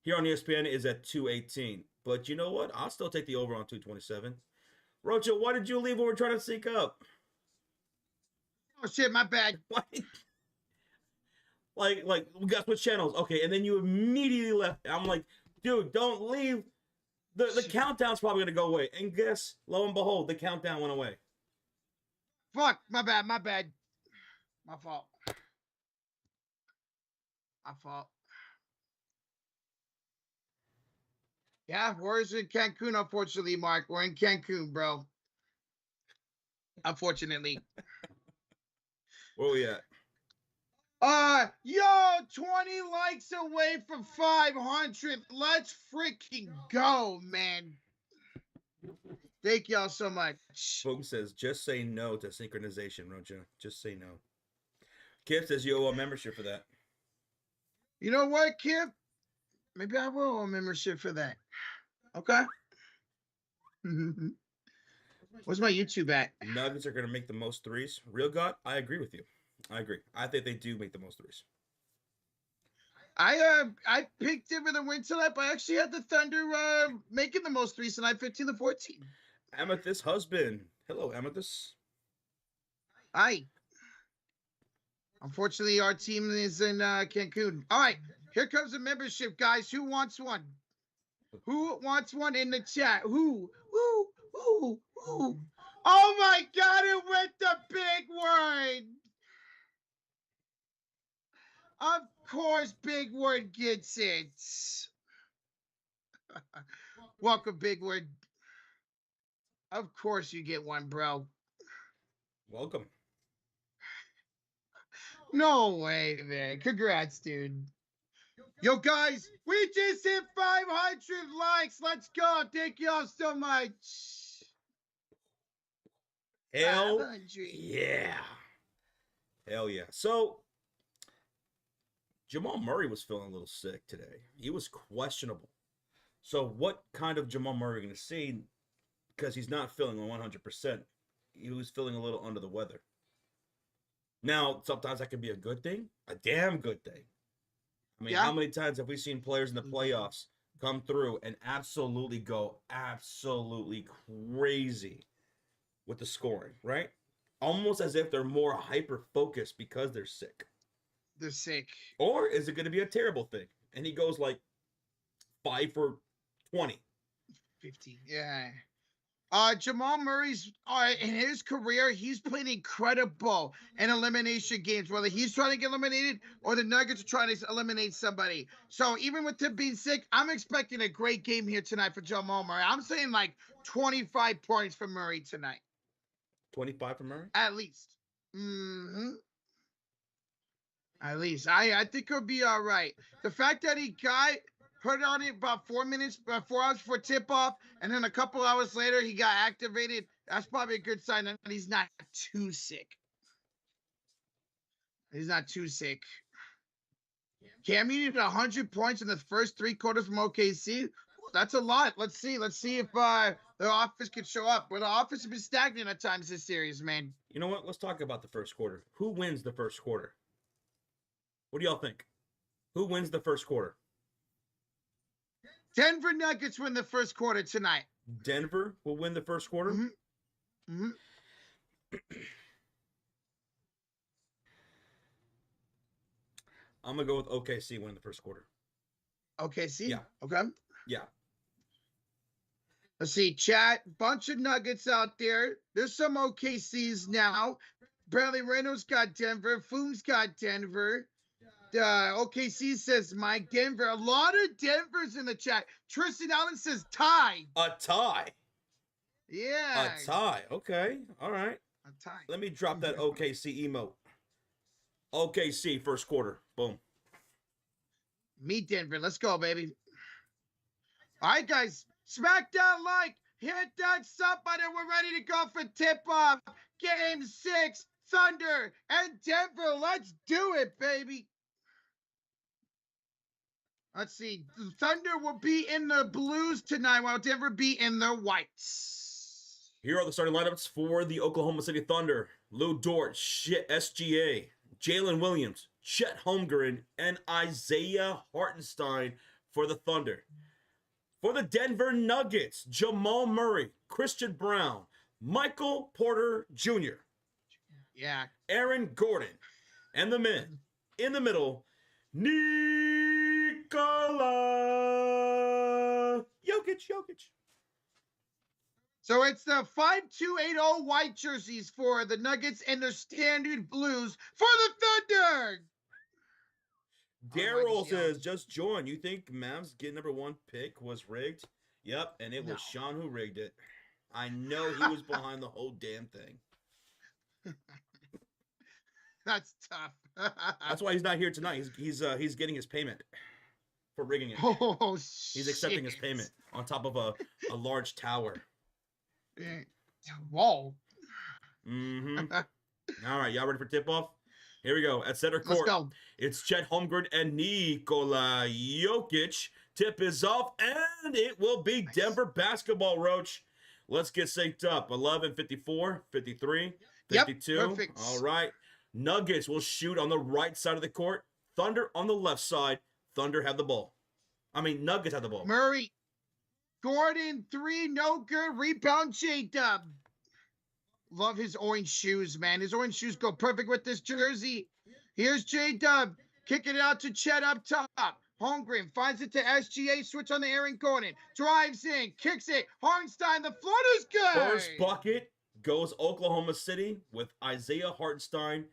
Here on ESPN is at 218. But you know what? I'll still take the over on 227. Rocha, why did you leave when we're trying to sync up? Oh shit, my bad. like we got switch channels. Okay, and then you immediately left. I'm like, dude, don't leave. The countdown's probably gonna go away. And guess, lo and behold, the countdown went away. Fuck, my bad. My fault. Yeah, Warriors in Cancun, unfortunately, Mark. We're in Cancun, bro. Unfortunately. Where we at? 20 likes away from 500. Let's freaking go, man. Thank y'all so much. Boom says, just say no to synchronization, Rocha. Just say no. Kip says you owe a membership for that. You know what, Kip? Maybe I will owe a membership for that. Okay. Where's my YouTube at? Nuggets are going to make the most threes. Real God, I agree with you. I agree. I think they do make the most threes. I picked Denver to win tonight, but I actually had the Thunder making the most threes tonight, 15-14. Amethyst husband. Hello, Amethyst. Hi. Unfortunately, our team is in Cancun. All right, here comes a membership, guys. Who wants one? Who wants one in the chat? Who? Oh my God, it went the big word. Of course, Big Word gets it. Welcome, Big Word. Of course you get one, bro. Welcome. No way, man. Congrats, dude. Yo, guys, we just hit 500 likes. Let's go. Thank y'all so much. Hell 500. yeah. Hell yeah. So, Jamal Murray was feeling a little sick today. He was questionable. So, what kind of Jamal Murray are we going to see? Because he's not feeling 100%. He was feeling a little under the weather. Now, sometimes that can be a good thing, a damn good thing. I mean, Yeah. how many times have we seen players in the playoffs come through and absolutely go absolutely crazy with the scoring, right? Almost as if they're more hyper focused because they're sick. They're sick. Or is it going to be a terrible thing? And he goes like 5 for 20. 15. Yeah. Jamal Murray's in his career, he's played incredible in elimination games, whether he's trying to get eliminated or the Nuggets are trying to eliminate somebody. So even with him being sick, I'm expecting a great game here tonight for Jamal Murray. I'm saying like 25 points for Murray tonight. 25 for Murray? At least. Mm-hmm. At least. I think he'll be all right. The fact that he got put on it about 4 hours before tip off, and then a couple hours later he got activated. That's probably a good sign that he's not too sick. He's not too sick. Cam needed 100 points in the first 3 quarters from OKC. That's a lot. Let's see if the offense could show up. But the offense has been stagnant at times this series, man. You know what? Let's talk about the first quarter. Who wins the first quarter? What do y'all think? Who wins the first quarter? Denver Nuggets win the first quarter tonight. Denver will win the first quarter? Mm-hmm. Mm-hmm. I'm going to go with OKC winning the first quarter. OKC? Yeah. Okay. Yeah. Let's see, chat. Bunch of Nuggets out there. There's some OKCs now. Bradley Reynolds got Denver. Foom's got Denver. OKC says Mike Denver. A lot of Denvers in the chat. Tristan Allen says tie. A tie. Yeah. A tie. Okay. All right. A tie. Let me drop that OKC emote. OKC first quarter. Boom. Meet Denver. Let's go, baby. All right, guys. Smack that like. Hit that sub button. We're ready to go for tip-off. Game 6. Thunder and Denver. Let's do it, baby. Let's see. Thunder will be in the blues tonight while Denver be in the whites. Here are the starting lineups for the Oklahoma City Thunder. Lou Dort, SGA, Jalen Williams, Chet Holmgren, and Isaiah Hartenstein for the Thunder. For the Denver Nuggets, Jamal Murray, Christian Brown, Michael Porter Jr., Yeah. Aaron Gordon, and the men in the middle, Nikola Jokic. So it's the 5280 white jerseys for the Nuggets and their standard blues for the Thunder. Daryl says, just join. You think Mavs getting number 1 pick was rigged? Yep, and it was Sean who rigged it. I know he was behind the whole damn thing. That's tough. That's why he's not here tonight. He's getting his payment for rigging it. Oh, he's accepting his payment on top of a large tower. Whoa. Mm-hmm. All right, y'all ready for tip-off? Here we go. At center court, let's go. It's Chet Holmgren and Nikola Jokic. Tip is off, and it will be Denver basketball, Roach. Let's get synced up. 11, 54, 53, 52. Yep, perfect. All right. Nuggets will shoot on the right side of the court. Thunder on the left side. Thunder have the ball. Nuggets have the ball. Murray. Gordon, 3, no good. Rebound, J-Dub. Love his orange shoes, man. His orange shoes go perfect with this jersey. Here's J-Dub. Kicking it out to Chet up top. Holmgren finds it to SGA. Switch on the Aaron Gordon. Drives in. Kicks it. Hartenstein. The floater's good. First bucket goes Oklahoma City with Isaiah Hartenstein.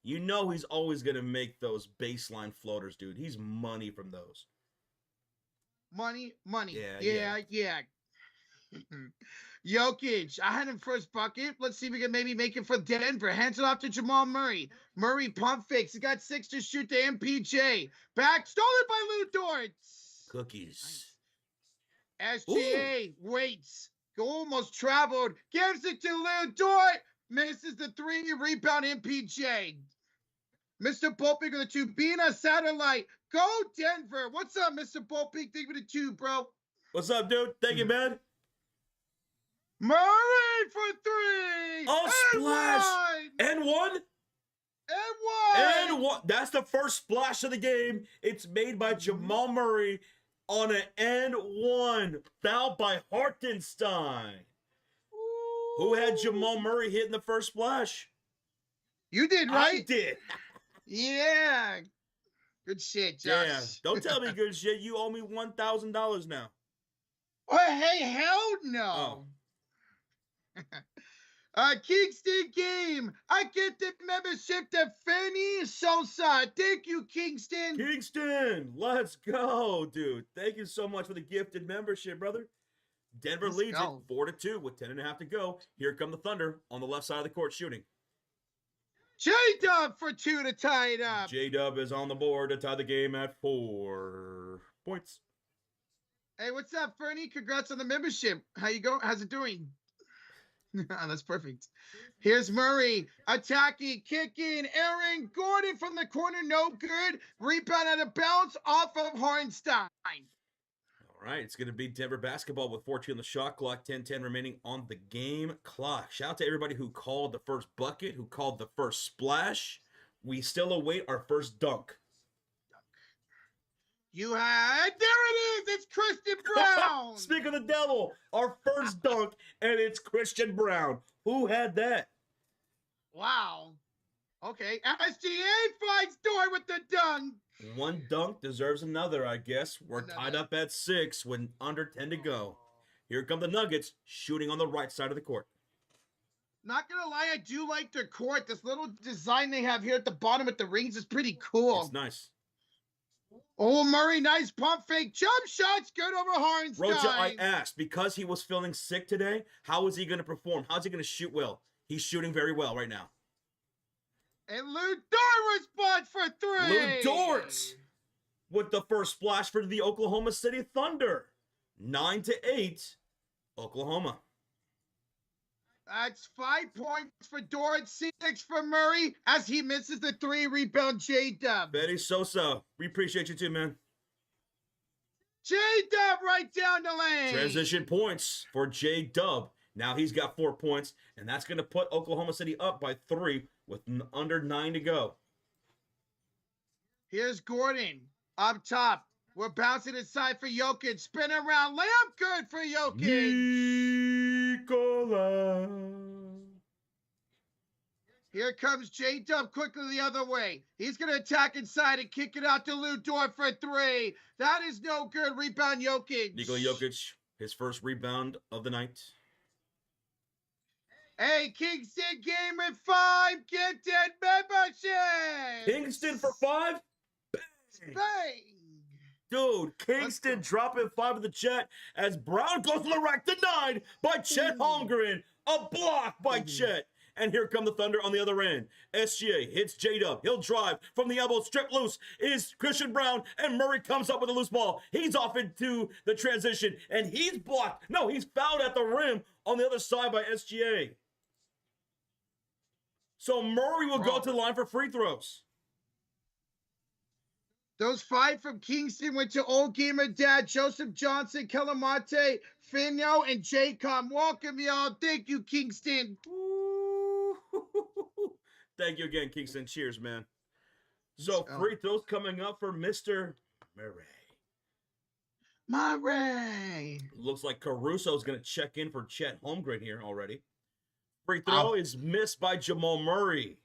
You know he's always going to make those baseline floaters, dude. He's money from those. Money. Yeah. Jokic, I had him first bucket. Let's see if we can maybe make it for Denver. Hands it off to Jamal Murray. Murray pump fakes. He got 6 to shoot to MPJ. Back, stolen by Lou Dort. Cookies. SGA waits. Almost traveled. Gives it to Lou Dort. Misses the 3. Rebound MPJ. Mr. Bolpig with the 2. Being a satellite. Go Denver. What's up, Mr. Bolpig? Thank you for the 2, bro. What's up, dude? Thank you, man. Murray for 3. Oh, splash. And one. And one. That's the first splash of the game. It's made by Jamal Murray on an and one. Fouled by Hartenstein. Who had Jamal Murray hitting the first splash? You did, right? I did. Yeah. Good shit, Josh. Yeah. Don't tell me good shit. You owe me $1,000 now. Oh, hey, hell no. Kingston game. I get the membership to Fanny Sosa. Thank you, Kingston. Kingston, let's go, dude. Thank you so much for the gifted membership, brother. Denver leads it 4-2 with 10.5 to go. Here come the Thunder on the left side of the court shooting. J-Dub for 2 to tie it up. J-Dub is on the board to tie the game at 4 points. Hey, what's up, Fernie? Congrats on the membership. How you go? How's it doing? That's perfect. Here's Murray attacking, kicking. Aaron Gordon from the corner, no good. Rebound out of bounds off of Hartenstein. All right, it's going to be Denver basketball with 14 on the shot clock, 10-10 remaining on the game clock. Shout out to everybody who called the first bucket, who called the first splash. We still await our first dunk. You had, there it is, it's Christian Brown. Speak of the devil, our first dunk, and it's Christian Brown. Who had that? Wow. Okay, SGA finds Dort with the dunk. One dunk deserves another, I guess. We're tied up at 6 with under 10 to go. Here come the Nuggets shooting on the right side of the court. Not gonna lie, I do like their court. This little design they have here at the bottom with the rings is pretty cool. It's nice. Oh, Murray, nice pump fake. Jump shots, good over Hartenstein. Roja, I asked, because he was feeling sick today, how is he going to perform? How's he going to shoot well? He's shooting very well right now. And Lou Dort responds for 3. Lou Dort with the first splash for the Oklahoma City Thunder. 9-8, Oklahoma. That's 5 points for Dort, 6 for Murray as he misses the 3. Rebound J-Dub. Betty Sosa, we appreciate you too, man. J-Dub right down the lane. Transition points for J-Dub. Now he's got 4 points, and that's going to put Oklahoma City up by 3 with under 9 to go. Here's Gordon up top. We're bouncing inside for Jokic. Spin around. Layup good for Jokic. Nikola. Here comes J-Dub quickly the other way. He's going to attack inside and kick it out to Lou Dort for 3. That is no good. Rebound Jokic. Nikola Jokic, his first rebound of the night. Hey, Kingston game with 5 gifted memberships. Kingston for 5? Bang. Dude, Kingston dropping 5 in the chat as Brown goes to the rack, denied by Chet Holmgren. A block by Chet. And here come the Thunder on the other end. SGA hits J-Dub. He'll drive from the elbow. Strip loose is Christian Brown. And Murray comes up with a loose ball. He's off into the transition. And he's blocked. No, he's fouled at the rim on the other side by SGA. So Murray will go to the line for free throws. Those 5 from Kingston went to Old Gamer Dad, Joseph Johnson, Kelamante, Finno, and J-Com. Welcome, y'all. Thank you, Kingston. Thank you again, Kingston. Cheers, man. So, free throws coming up for Mr. Murray. Looks like Caruso's going to check in for Chet Holmgren here already. Free throw is missed by Jamal Murray.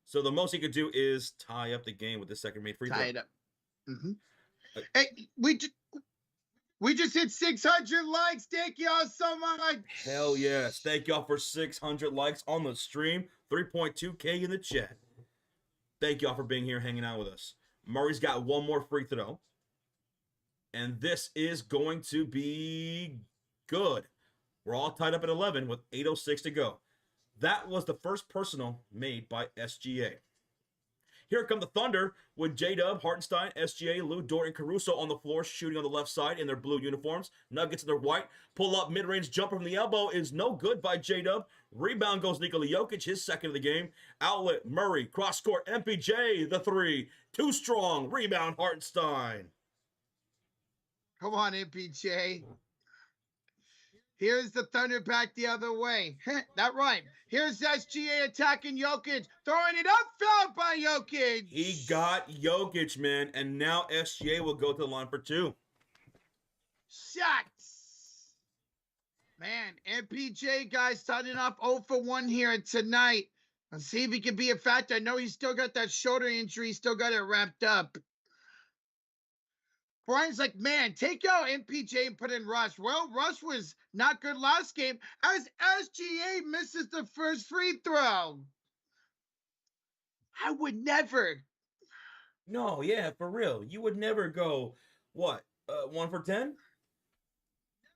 So the most he could do is tie up the game with the second made free throw. Tie it up. Hey, we just hit 600 likes. Thank y'all so much. Hell yes. Thank y'all for 600 likes on the stream. 3.2K in the chat. Thank y'all for being here hanging out with us. Murray's got one more free throw. And this is going to be good. We're all tied up at 11 with 8:06 to go. That was the first personal made by SGA. Here come the Thunder with J-Dub, Hartenstein, SGA, Lou Dort, and Caruso on the floor shooting on the left side in their blue uniforms. Nuggets in their white. Pull up mid-range jumper from the elbow is no good by J-Dub. Rebound goes Nikola Jokic, his second of the game. Outlet, Murray, cross court, MPJ, the three. Too strong. Rebound, Hartenstein. Come on, MPJ. Here's the Thunder back the other way. That right. Here's SGA attacking Jokic, throwing it up, fouled by Jokic. He got Jokic, man, and now SGA will go to the line for two. Shots. Man, MPJ, guys, starting off 0 for 1 here tonight. Let's see if he can be a factor. I know he's still got that shoulder injury, still got it wrapped up. Brian's like, man, take out MPJ and put in Russ. Well, Russ was not good last game as SGA misses the first free throw. I would never. No, yeah, for real. You would never go, what, 1 for 10?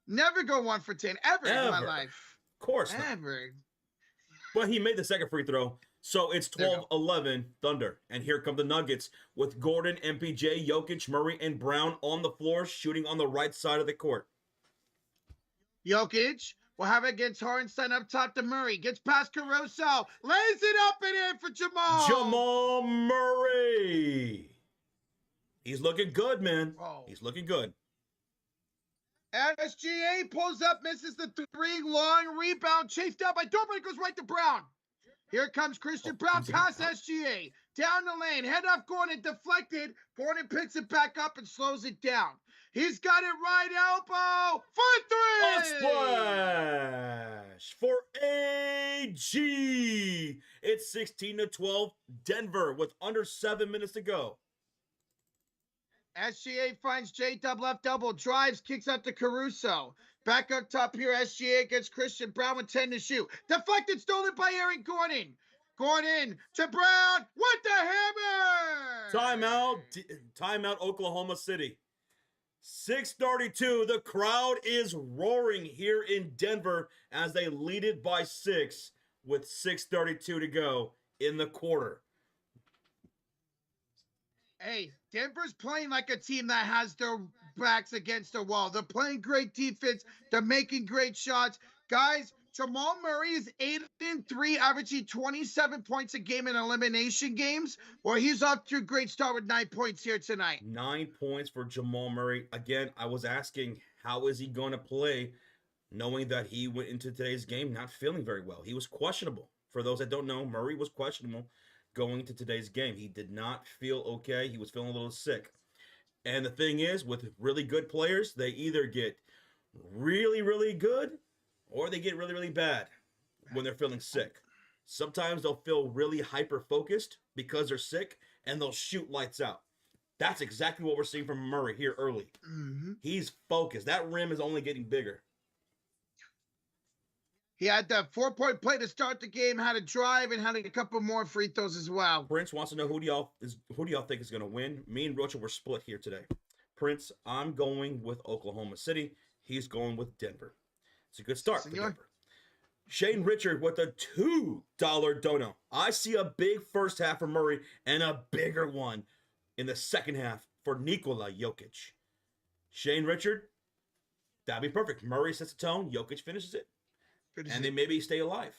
Never go 1 for 10 ever in my life. Of course not. Ever. But he made the second free throw. So it's 12-11 Thunder. And here come the Nuggets with Gordon, MPJ, Jokic, Murray, and Brown on the floor shooting on the right side of the court. Jokic will have it against Hartenstein up top to Murray. Gets past Caruso. Lays it up and in for Jamal. Jamal Murray. He's looking good, man. Whoa. He's looking good. SGA pulls up, misses the three, long rebound, chased out by Dortmund, goes right to Brown. Here comes Christian Brown, past SGA, down the lane, head off Gordon, deflected. Gordon picks it back up and slows it down. He's got it right elbow for three. A splash for AG. It's 16-12 Denver with under 7 minutes to go. SGA finds J-Dub left double, drives, kicks out to Caruso. Back up top here, SGA against Christian Brown with 10 to shoot. Deflected, stolen by Aaron Gordon. Gordon to Brown with the hammer. Timeout, Oklahoma City. 6:32. The crowd is roaring here in Denver as they lead it by 6 with 6:32 to go in the quarter. Hey, Denver's playing like a team that has their backs against the wall. They're playing great defense. They're making great shots. Guys, Jamal Murray is 8-3, averaging 27 points a game in elimination games. Well, he's off to a great start with 9 points here tonight. 9 points for Jamal Murray. Again, I was asking, how is he going to play, knowing that he went into today's game not feeling very well. He was questionable. For those that don't know, Murray was questionable going into today's game. He did not feel okay. He was feeling a little sick. And the thing is, with really good players, they either get really, really good or they get really, really bad when they're feeling sick. Sometimes they'll feel really hyper-focused because they're sick, and they'll shoot lights out. That's exactly what we're seeing from Murray here early. Mm-hmm. He's focused. That rim is only getting bigger. He had that 4-point play to start the game, had a drive, and had a couple more free throws as well. Prince wants to know who do y'all think is going to win? Me and Rocha were split here today. Prince, I'm going with Oklahoma City. He's going with Denver. It's a good start for Denver. Shane Richard with a $2 dono. I see a big first half for Murray and a bigger one in the second half for Nikola Jokic. Shane Richard, that'd be perfect. Murray sets the tone. Jokic finishes it. And they maybe stay alive.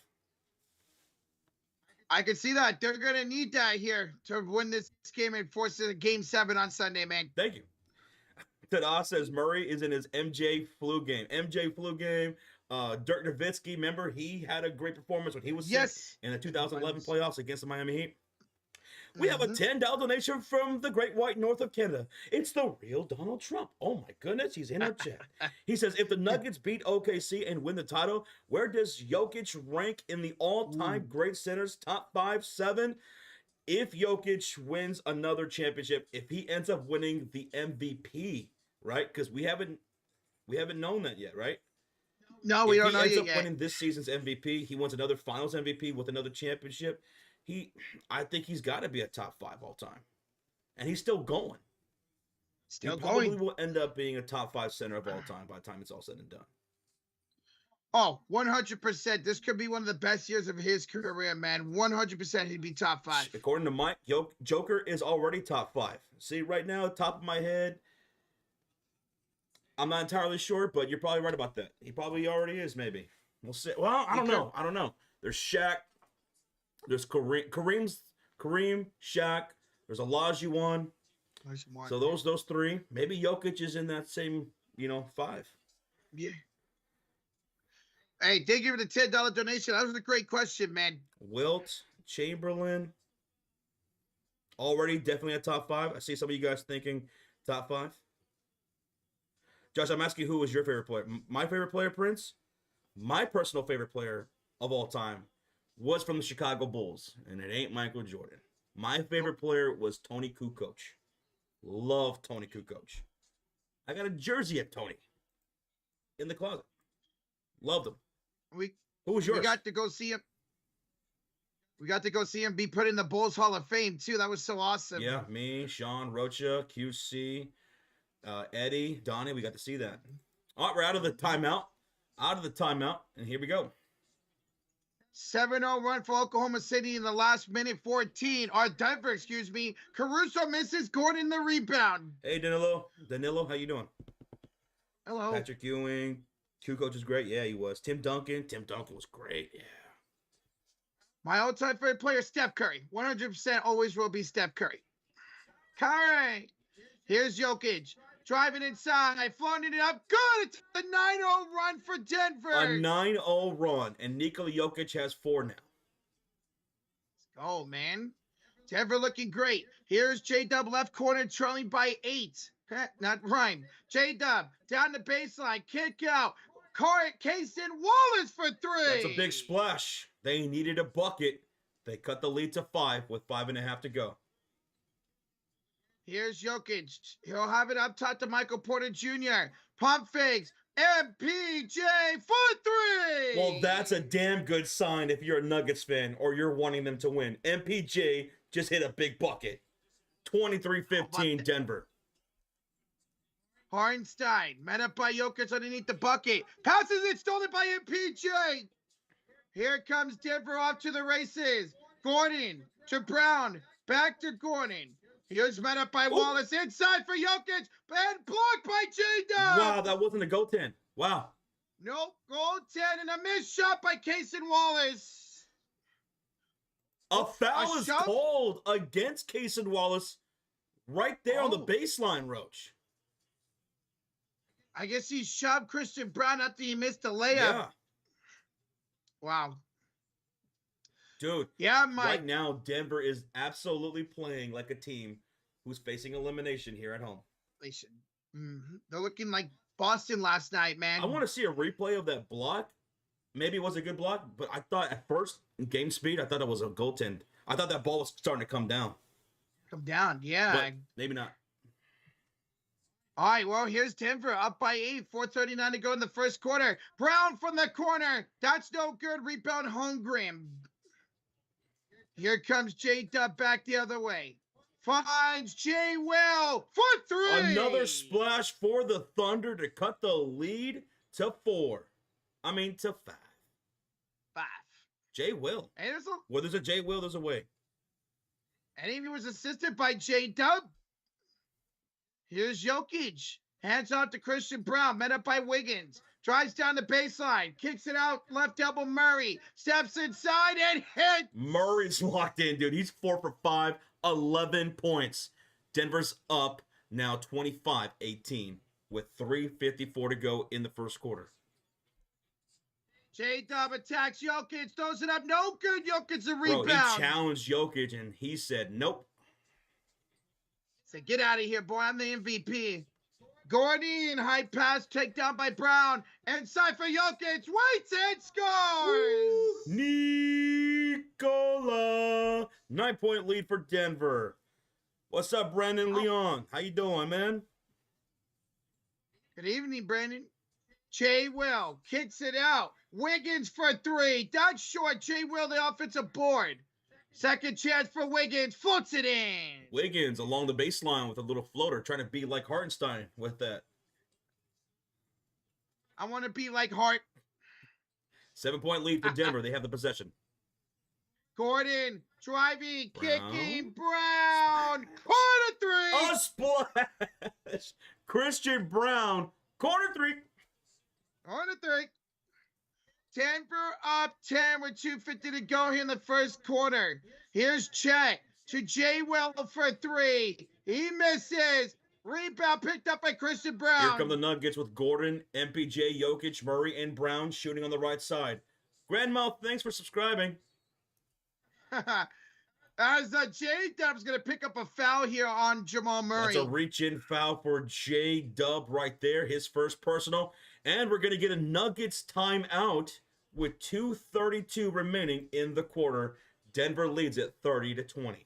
I can see that. They're going to need that here to win this game and force it a game 7 on Sunday, man. Thank you. Tada says Murray is in his MJ flu game. MJ flu game. Dirk Nowitzki, remember, he had a great performance when he was sick in the 2011 playoffs against the Miami Heat. We have a $10 donation from the Great White North of Canada. It's the real Donald Trump. Oh, my goodness. He's in our chat. He says, if the Nuggets beat OKC and win the title, where does Jokic rank in the all-time great centers, top 5, 7? If Jokic wins another championship, if he ends up winning the MVP, right? Because we haven't known that yet, right? No, we don't know yet. If he ends up winning this season's MVP, he wins another Finals MVP with another championship. I think he's got to be a top 5 all time, and he's still going. He probably will end up being a top 5 center of all time by the time it's all said and done. Oh, 100%. This could be one of the best years of his career, man. 100% he'd be top 5. According to Mike, Joker is already top 5. See, right now, top of my head, I'm not entirely sure, but you're probably right about that. He probably already is, maybe. We'll see. Well, I don't know. I don't know. There's Shaq. There's Kareem, Shaq. There's Olajuwon. So those three. Maybe Jokic is in that same, 5. Yeah. Hey, thank you for the $10 donation. That was a great question, man. Wilt, Chamberlain. Already definitely a top 5. I see some of you guys thinking top 5. Josh, I'm asking who was your favorite player. My favorite player, Prince? My personal favorite player of all time was from the Chicago Bulls, and it ain't Michael Jordan. My favorite player was Tony Kukoc. Love Tony Kukoc. I got a jersey of Tony in the closet. Loved him. Who was yours? We got to go see him. We got to go see him be put in the Bulls Hall of Fame, too. That was so awesome. Yeah, me, Sean, Rocha, QC, Eddie, Donnie, we got to see that. All right, we're out of the timeout. And here we go. 7-0 run for Oklahoma City in the last minute 14. Or Denver, excuse me. Caruso misses, Gordon the rebound. Hey, Danilo, how you doing? Hello. Patrick Ewing. Kukoc was great. Yeah, he was. Tim Duncan was great. Yeah. My all-time favorite player, Steph Curry. 100% always will be Steph Curry. Curry. Here's Jokic. Driving inside, floating it up. Good. It's the 9-0 run for Denver. A 9-0 run, and Nikola Jokic has 4 now. Let's go, man. Denver looking great. Here's J-Dub left corner, trailing by 8. Not rhyme. J-Dub down the baseline, kick out. Casey Wallace for 3. That's a big splash. They needed a bucket. They cut the lead to 5 with 5.5 to go. Here's Jokic. He'll have it up top to Michael Porter Jr. Pump fakes. MPJ for 3. Well, that's a damn good sign if you're a Nuggets fan or you're wanting them to win. MPJ just hit a big bucket. 23-15 Denver. Hartenstein, met up by Jokic underneath the bucket. Passes it, stolen by MPJ. Here comes Denver off to the races. Gordon to Brown, back to Gordon. Here's met up by Wallace, inside for Jokic, and blocked by J-Dub. Wow, that wasn't a goaltend. Wow. Nope, goaltend and a missed shot by Casey Wallace. A foul is called against Casey Wallace right there on the baseline, Roach. I guess he shoved Christian Brown after he missed a layup. Yeah. Wow. Dude, yeah, Mike. Right now, Denver is absolutely playing like a team who's facing elimination here at home. They're looking like Boston last night, man. I want to see a replay of that block. Maybe it was a good block, but I thought at first, in game speed, I thought it was a goaltend. I thought that ball was starting to come down. Yeah. But maybe not. All right, well, here's Denver up by 8, 4:39 to go in the first quarter. Brown from the corner. That's no good. Rebound Holmgren. Here comes J-Dub back the other way. Finds J. Will for 3. Another splash for the Thunder to cut the lead to 5. 5. J. Will. And Where there's a J. Will, there's a way. And he was assisted by J-Dub. Here's Jokic. Hands out to Christian Brown. Met up by Wiggins. Drives down the baseline. Kicks it out. Left elbow Murray. Steps inside and hits. Murray's locked in, dude. He's 4 for 5. 11 points. Denver's up now 25-18 with 3:54 to go in the first quarter. J-Dub attacks Jokic. Throws it up. No good. Jokic a rebound. Bro, he challenged Jokic and he said, nope. Said, get out of here, boy. I'm the MVP. Gordon, high pass, takedown by Brown. Inside for Jokic. Waits and scores. Nikola. 9-point lead for Denver. What's up, Brandon Leon? How you doing, man? Good evening, Brandon. J. Will kicks it out. Wiggins for 3. That's short. J. Will, the offensive board. Second chance for Wiggins. Floats it in. Wiggins along the baseline with a little floater, trying to be like Hartenstein with that. I want to be like Hart. 7-point lead for Denver. They have the possession. Gordon driving, Brown. kicking, Brown, corner three. A splash. Christian Brown, corner three. Corner three. Denver up 10 with 2:50 to go here in the first quarter. Here's Chet to Jay Well for three. He misses. Rebound picked up by Christian Brown. Here come the Nuggets with Gordon, MPJ, Jokic, Murray, and Brown shooting on the right side. Grandmouth, thanks for subscribing. As J-Dub's going to pick up a foul here on Jamal Murray. That's a reach-in foul for J-Dub right there, his first personal. And we're going to get a Nuggets timeout with 2:32 remaining in the quarter. Denver leads it 30-20.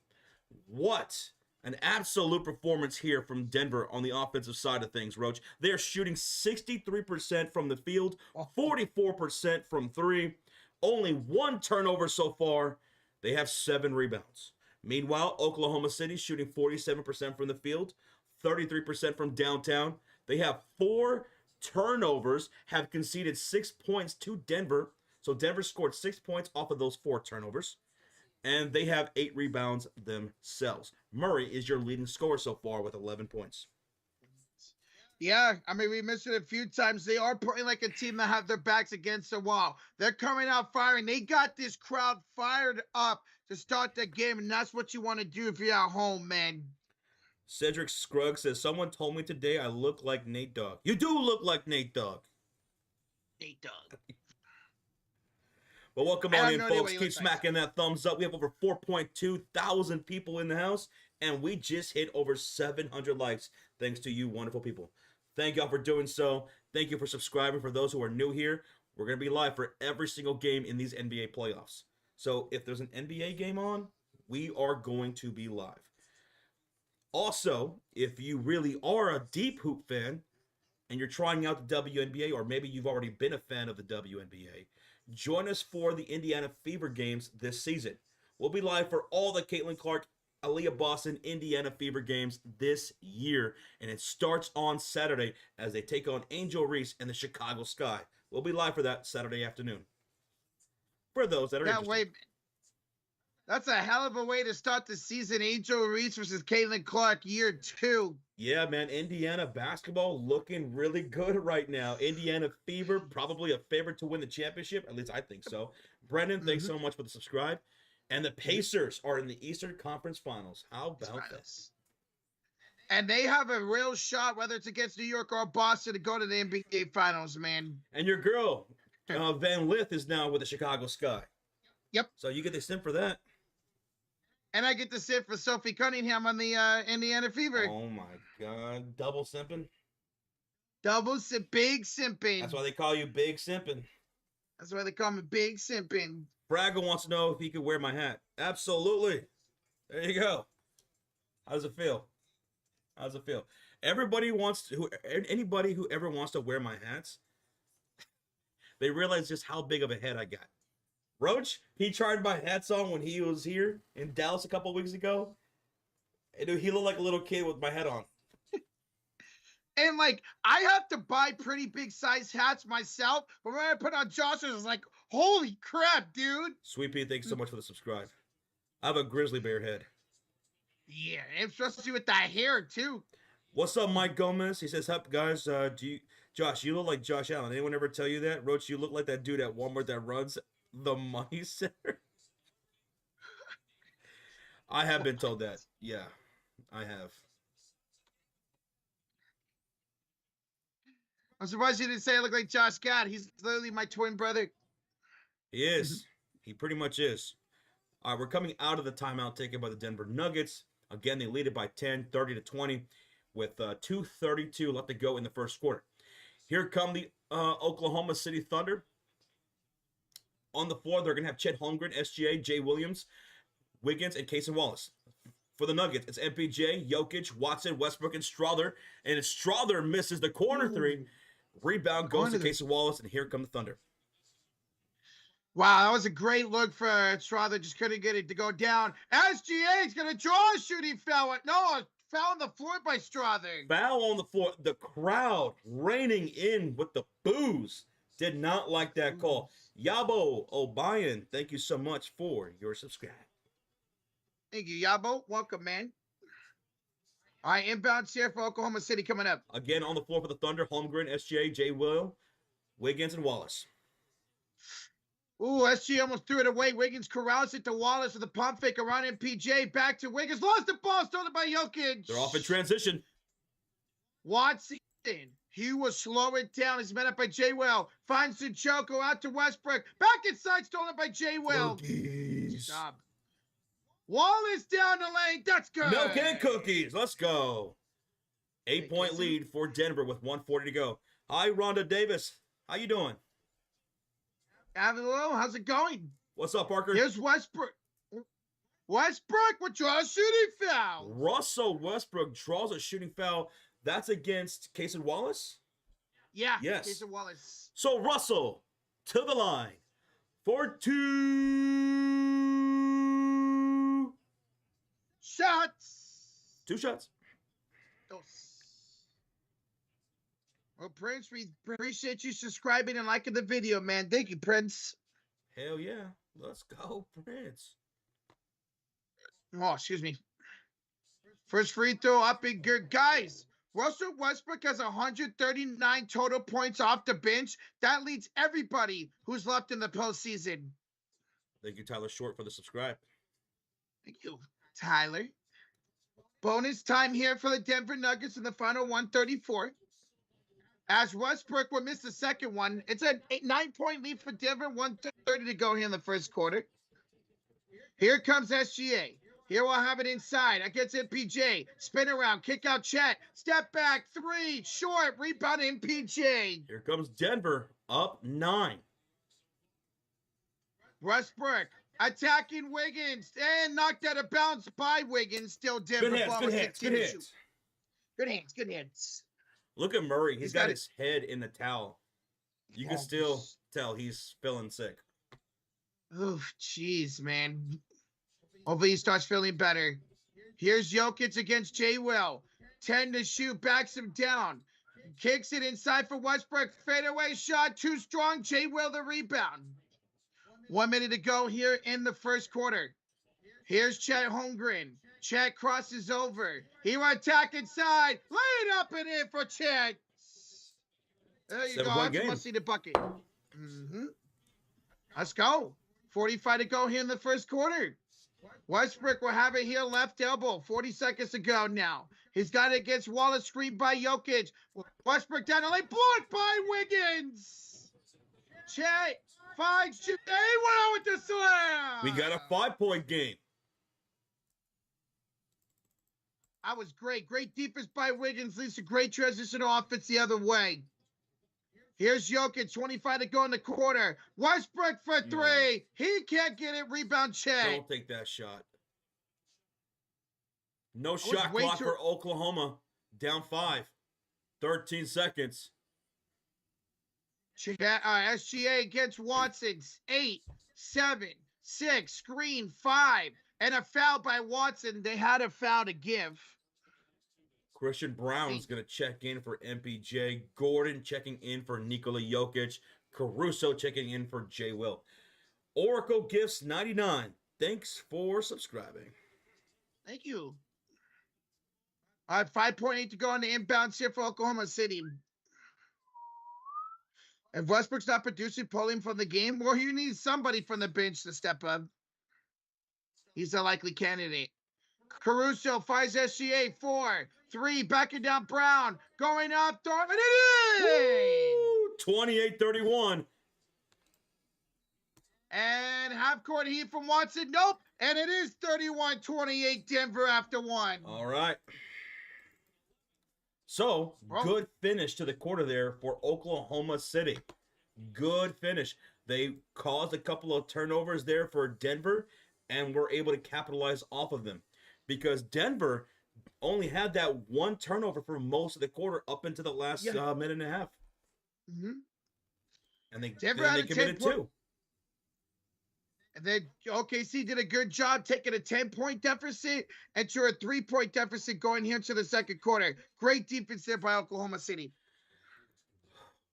What an absolute performance here from Denver on the offensive side of things, Roach. They're shooting 63% from the field, 44% from three. Only one turnover so far. They have 7 rebounds. Meanwhile, Oklahoma City shooting 47% from the field, 33% from downtown. They have 4 turnovers, have conceded 6 points to Denver. So Denver scored 6 points off of those 4 turnovers. And they have 8 rebounds themselves. Murray is your leading scorer so far with 11 points. Yeah, I mean, we missed it a few times. They are playing like a team that have their backs against the wall. They're coming out firing. They got this crowd fired up to start the game, and that's what you want to do if you're at home, man. Cedric Scruggs says, someone told me today I look like Nate Dogg. You do look like Nate Dogg. Nate Dogg. Well, welcome on in, folks. Keep smacking that thumbs up. We have over 4.2 thousand people in the house, and we just hit over 700 likes, thanks to you wonderful people. Thank y'all for doing so. Thank you for subscribing. For those who are new here, we're going to be live for every single game in these NBA playoffs. So if there's an NBA game on, we are going to be live. Also, if you really are a deep hoop fan, and you're trying out the WNBA, or maybe you've already been a fan of the WNBA, join us for the Indiana Fever games this season. We'll be live for all the Caitlin Clark, Aaliyah Boston, Indiana Fever games this year, and it starts on Saturday as they take on Angel Reese and the Chicago Sky. We'll be live for that Saturday afternoon. For those that are interested. That's a hell of a way to start the season. Angel Reese versus Caitlin Clark, year 2. Yeah, man, Indiana basketball looking really good right now. Indiana Fever, probably a favorite to win the championship. At least I think so. Brendan, thanks so much for the subscribe. And the Pacers are in the Eastern Conference Finals. How about this? And they have a real shot, whether it's against New York or Boston, to go to the NBA Finals, man. And your girl, Van Lith, is now with the Chicago Sky. Yep. So you get the simp for that. And I get to sit for Sophie Cunningham on the Indiana Fever. Oh, my God. Double simping? Big simping. That's why they call you Big Simping. That's why they call me Big Simping. Braga wants to know if he could wear my hat. Absolutely. There you go. How does it feel? How does it feel? Anybody who ever wants to wear my hats, they realize just how big of a head I got. Roach, he tried my hats on when he was here in Dallas a couple weeks ago. And he looked like a little kid with my head on. And, like, I have to buy pretty big size hats myself. But when I put on Josh's, it's like, holy crap, dude. Sweet Pea, thanks so much for the subscribe. I have a grizzly bear head. Yeah, especially with that hair, too. What's up, Mike Gomez? He says, "Hup, guys. Josh, you look like Josh Allen. Anyone ever tell you that? Roach, you look like that dude at Walmart that runs the Money Center." I have been told that. Yeah, I have. I'm surprised you didn't say I look like Josh Gad. He's literally my twin brother. He is. He pretty much is. All right, we're coming out of the timeout taken by the Denver Nuggets. Again, they lead it by 10, 30-20, with 2:32 left to go in the first quarter. Here come the Oklahoma City Thunder. On the floor, they're going to have Chet Holmgren, SGA, Jay Williams, Wiggins, and Casey Wallace. For the Nuggets, it's MPJ, Jokic, Watson, Westbrook, and Strother. And Strother misses the corner three. Rebound goes to Casey Wallace, and here come the Thunder. Wow, that was a great look for Strother. Just couldn't get it to go down. SGA is going to draw a shooting foul. No, foul on the floor by Strother. Foul on the floor. The crowd raining in with the boos. Did not like that call. Yabo O'Brien, thank you so much for your subscribe. Thank you, Yabo. Welcome, man. All right, inbounds here for Oklahoma City coming up. Again on the floor for the Thunder, Holmgren, SGA, J. Will, Wiggins, and Wallace. Ooh, SG almost threw it away. Wiggins corrals it to Wallace with the pump fake around MPJ. Back to Wiggins. Lost the ball. Stolen by Jokic. They're off in transition. Watson. He will slow it down. He's met up by J. Will. Finds Sinchoko out to Westbrook. Back inside. Stolen by J. Will. Stop. Wallace down the lane. That's good. Milk and cookies. Let's go. 8-point lead for Denver with 1:40 to go. Hi, Rhonda Davis. How you doing? Hello, how's it going? What's up, Parker? Here's Westbrook. Westbrook will draw a shooting foul. Russell Westbrook draws a shooting foul. That's against Casey Wallace? Yeah. Yes. Casey Wallace. So Russell to the line for 2 shots. 2 shots. Well, Prince, we appreciate you subscribing and liking the video, man. Thank you, Prince. Hell yeah. Let's go, Prince. Oh, excuse me. First free throw up and good. Guys, Russell Westbrook has 139 total points off the bench. That leads everybody who's left in the postseason. Thank you, Tyler Short, for the subscribe. Thank you, Tyler. Bonus time here for the Denver Nuggets in the final 134. As Westbrook will miss the second one, it's a 9-point lead for Denver, 1:30 to go here in the first quarter. Here comes SGA. Here we'll have it inside against MPJ. Spin around, kick out Chet. Step back, 3, short, rebound MPJ. Here comes Denver, up 9. Westbrook attacking Wiggins and knocked out of bounds by Wiggins. Still Denver. Good hits. Good hands. Look at Murray. He's got his head in the towel. You can still tell he's feeling sick. Oh, jeez, man. Hopefully he starts feeling better. Here's Jokic against J. Will. 10 to shoot, backs him down. Kicks it inside for Westbrook. Fadeaway shot, too strong. J. Will the rebound. 1 minute to go here in the first quarter. Here's Chet Holmgren. Chet crosses over. He will attack inside. Lay it up and in for Chet. There you go. I must see the bucket. Let's go. 45 to go here in the first quarter. Westbrook will have it here, left elbow. 40 seconds to go now. He's got it against Wallace, screened by Jokic. Westbrook down the lane, blocked by Wiggins. Chet finds Jay Will with the slam. We got a 5-point game. That was great. Great defense by Wiggins. Leads to great transitional offense the other way. Here's Jokic, 25 to go in the quarter. Westbrook for 3. No. He can't get it. Rebound Chet. Don't take that shot. No shot clock for Oklahoma. Down 5. 13 seconds. SGA against Watson. 8, 7, 6. Screen 5. And a foul by Watson. They had a foul to give. Christian Brown's going to check in for MPJ. Gordon checking in for Nikola Jokic. Caruso checking in for J. Will. Oracle Gifts 99. Thanks for subscribing. Thank you. All right, 5.8 to go on the inbounds here for Oklahoma City. If Westbrook's not producing, pull him from the game, or you need somebody from the bench to step up. He's a likely candidate. Caruso finds SGA 4, 3, backing down Brown, going up, throwing it in! 28-31. And half-court heat from Watson, nope. And it is 31-28 Denver after 1. All right. So, good finish to the quarter there for Oklahoma City. Good finish. They caused a couple of turnovers there for Denver, and were able to capitalize off of them. Because Denver only had that one turnover for most of the quarter up into the last minute and a half. And they committed 2. And then OKC did a good job taking a 10-point deficit and to a 3-point deficit going here into the second quarter. Great defense there by Oklahoma City.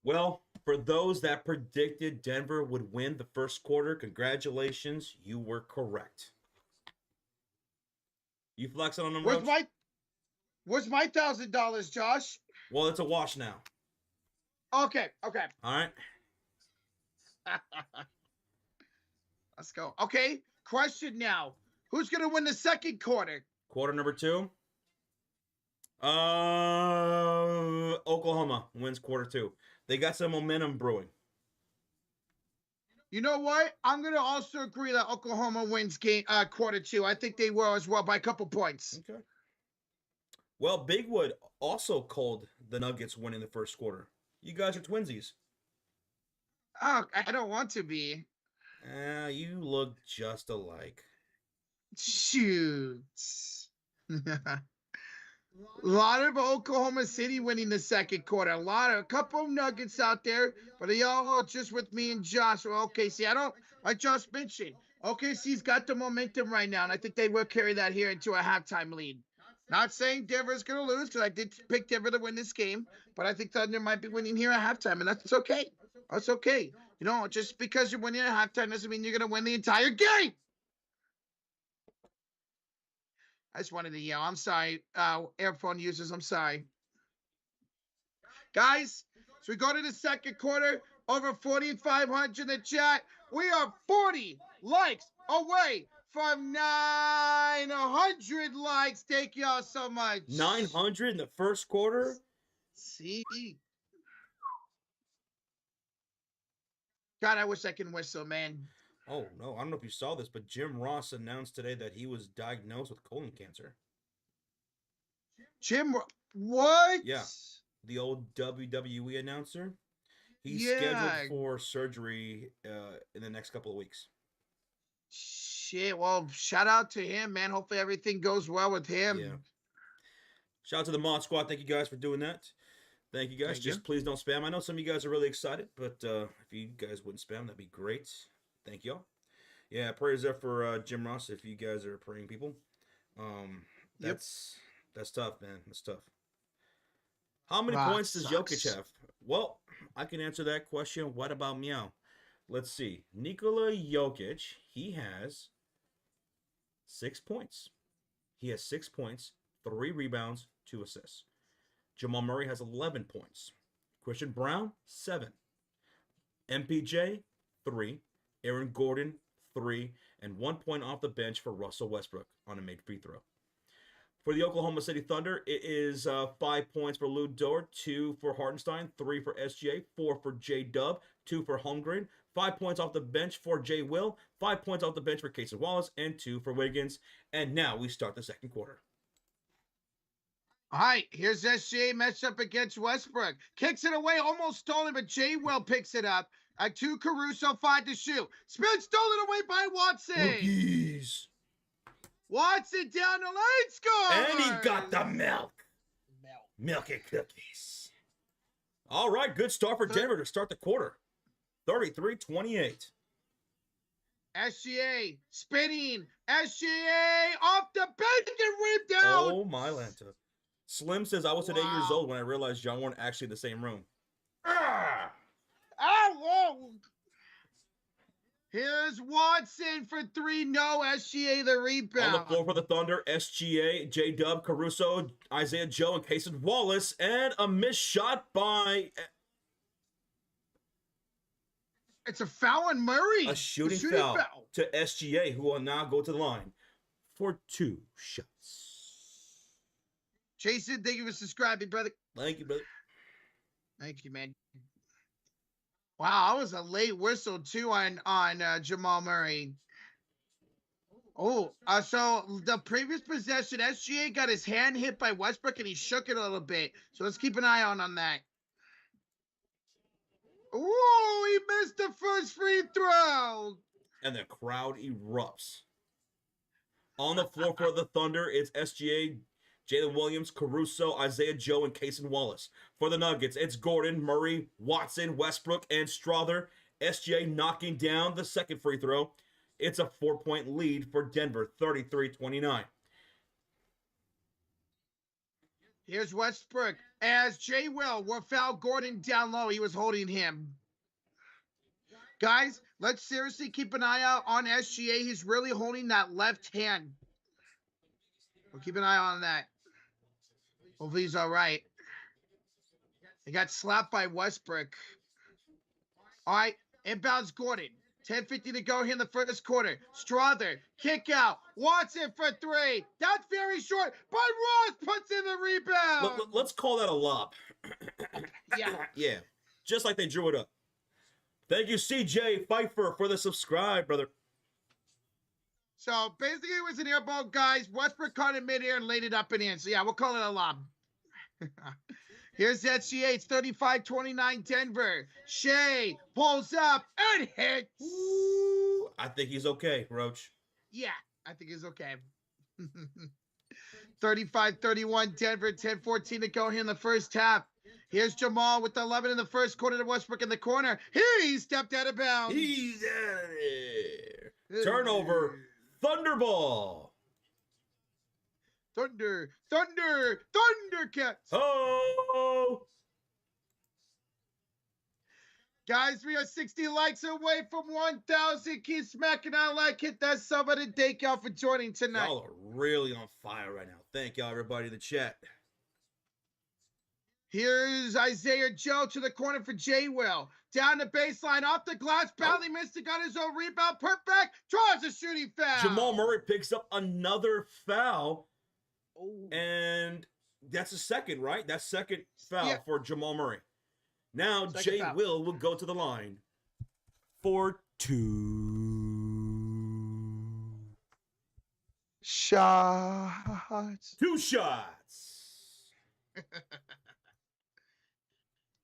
Well, for those that predicted Denver would win the first quarter, congratulations, you were correct. You flexing on them, Where's Roach? my Where's my $1,000, Josh? Well, it's a wash now. Okay, okay. All right. Let's go. Okay, question now. Who's gonna win the second quarter? Quarter number 2. Oklahoma wins quarter 2. They got some momentum brewing. You know what? I'm gonna also agree that Oklahoma wins game quarter 2. I think they will as well by a couple points. Okay. Well, Bigwood also called the Nuggets winning the first quarter. You guys are twinsies. Oh, I don't want to be. You look just alike. Shoot. A lot of Oklahoma City winning the second quarter. A couple of Nuggets out there, but they all are just with me and Josh. Well, OKC, I don't, like Josh mentioned, OKC's got the momentum right now, and I think they will carry that here into a halftime lead. Not saying Denver's going to lose, because I did pick Denver to win this game, but I think Thunder might be winning here at halftime, and that's okay. That's okay. You know, just because you're winning at halftime doesn't mean you're going to win the entire game. I just wanted to yell. I'm sorry, earphone users. I'm sorry. Guys, so we go to the second quarter. Over 4,500 in the chat. We are 40 likes away from 900 likes. Thank y'all so much. 900 in the first quarter? See? God, I wish I can whistle, man. Oh, no. I don't know if you saw this, but Jim Ross announced today that he was diagnosed with colon cancer. Jim, what? Yeah. The old WWE announcer. He's scheduled for surgery in the next couple of weeks. Shit. Well, shout out to him, man. Hopefully everything goes well with him. Yeah. Shout out to the Mod Squad. Thank you guys for doing that. Thank you guys. Just please don't spam. I know some of you guys are really excited, but if you guys wouldn't spam, that'd be great. Thank y'all. Yeah, prayers up for Jim Ross if you guys are praying people. That's tough, man. That's tough. How many points does Jokic have? Well, I can answer that question. What about Meow? Let's see. Nikola Jokic, he has 6 points. He has 6 points, 3 rebounds, 2 assists. Jamal Murray has 11 points. Christian Brown, 7. MPJ, 3. Aaron Gordon, 3. And 1 point off the bench for Russell Westbrook on a made free throw. For the Oklahoma City Thunder, it is 5 points for Lou Dort, 2 for Hartenstein, 3 for SGA, 4 for J-Dub, 2 for Holmgren, 5 points off the bench for J. Will, 5 points off the bench for Casey Wallace, and 2 for Wiggins. And now we start the second quarter. All right, here's SGA matched up against Westbrook. Kicks it away, almost stolen, but J. Will picks it up. 2 Caruso, 5 to shoot. Spin stolen away by Watson. Rookies. Watson down the lane, score! And he got the milk. Milk and cookies. All right, good start for Denver to start the quarter. 33-28. SGA spinning. SGA off the bench and rebound. Oh, my Lanta. Slim says, I was 8 years old when I realized y'all weren't actually in the same room. Whoa. Here's Watson for 3. No, SGA the rebound. On the floor for the Thunder, SGA, J-Dub, Caruso, Isaiah Joe, and Casey Wallace. And a missed shot by... It's a foul on Murray. A shooting foul to SGA, who will now go to the line for 2 shots. Jason, thank you for subscribing, brother. Thank you, brother. Thank you, man. Wow, that was a late whistle, too, on Jamal Murray. Oh, so the previous possession, SGA got his hand hit by Westbrook, and he shook it a little bit. So let's keep an eye on that. Whoa, he missed the first free throw. And the crowd erupts. On the floor for the Thunder, it's SGA, Jalen Williams, Caruso, Isaiah Joe, and Casey Wallace. For the Nuggets, it's Gordon, Murray, Watson, Westbrook, and Strother. SGA knocking down the second free throw. It's a 4-point lead for Denver, 33-29. Here's Westbrook as Jay Will will foul Gordon down low. He was holding him. Guys, let's seriously keep an eye out on SGA. He's really holding that left hand. We'll keep an eye on that. Hopefully he's all right. He got slapped by Westbrook. All right, inbounds Gordon. 10:50 to go here in the first quarter. Strother, kick out. Watson for three. That's very short, but Ross puts in the rebound. Let's call that a lob. Yeah. Yeah, just like they drew it up. Thank you, CJ Pfeiffer, for the subscribe, brother. So basically, it was an air ball, guys. Westbrook caught it midair and laid it up and in. So yeah, we'll call it a lob. Here's SGA. It's 35-29 Denver. Shea pulls up and hits. Ooh, I think he's okay, Roach. Yeah, I think he's okay. 35-31 Denver. 10:14 to go here in the first half. Here's Jamal with 11 in the first quarter to Westbrook in the corner. He stepped out of bounds. He's out of there. Turnover. Thunderball. Thundercats. Oh! Guys, we are 60 likes away from 1,000. Keep smacking out like hit that sub of the day. Thank y'all for joining tonight. Y'all are really on fire right now. Thank y'all, everybody in the chat. Here's Isaiah Joe to the corner for Jay Will. Down the baseline, off the glass, badly missed it, got his own rebound, perfect, draws a shooting foul. Jamal Murray picks up another foul, Oh. and that's a second, right? That's second foul for Jamal Murray. Now Second Jay foul. will go to the line for 2 shots. 2 shots.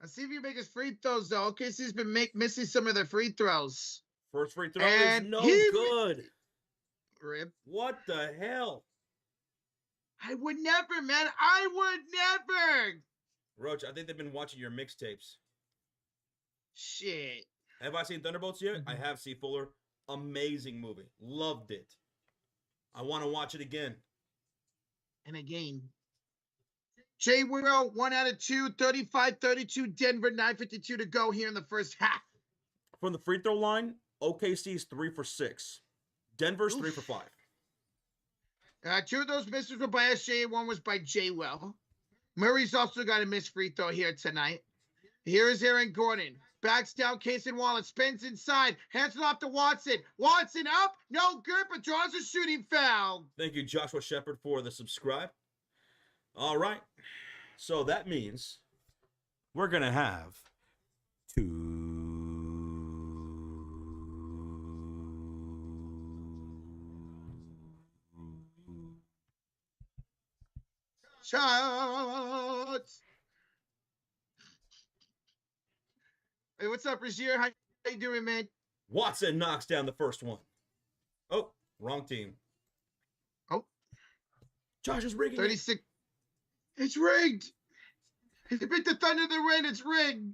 Let's see if he makes his free throws, though. OKC's been missing some of their free throws. First free throw And is no good. Rip. What the hell? I would never, man. I would never. Roach, I think they've been watching your mixtapes. Shit. Have I seen Thunderbolts yet? I have, C. Fuller. Amazing movie. Loved it. I want to watch it again. And again. Jay Will, 1 out of 2, 35-32 Denver, 9:52 to go here in the first half. From the free throw line, OKC's 3 for 6. Denver's 3 for 5. 2 of those misses were by SJ, 1 was by Jay Will. Murray's also got a missed free throw here tonight. Here's Aaron Gordon. Backs down Casey Wallace, spins inside, hands it off to Watson. Watson up, no good, but draws a shooting foul. Thank you, Joshua Shepard, for the subscribe. All right. So that means we're going to have 2 shots. Hey, what's up, Rasheer? How you doing, man? Watson knocks down the first one. Oh, wrong team. Oh. Josh is rigging 36. It's rigged. If you beat the Thunder the rain, it's rigged.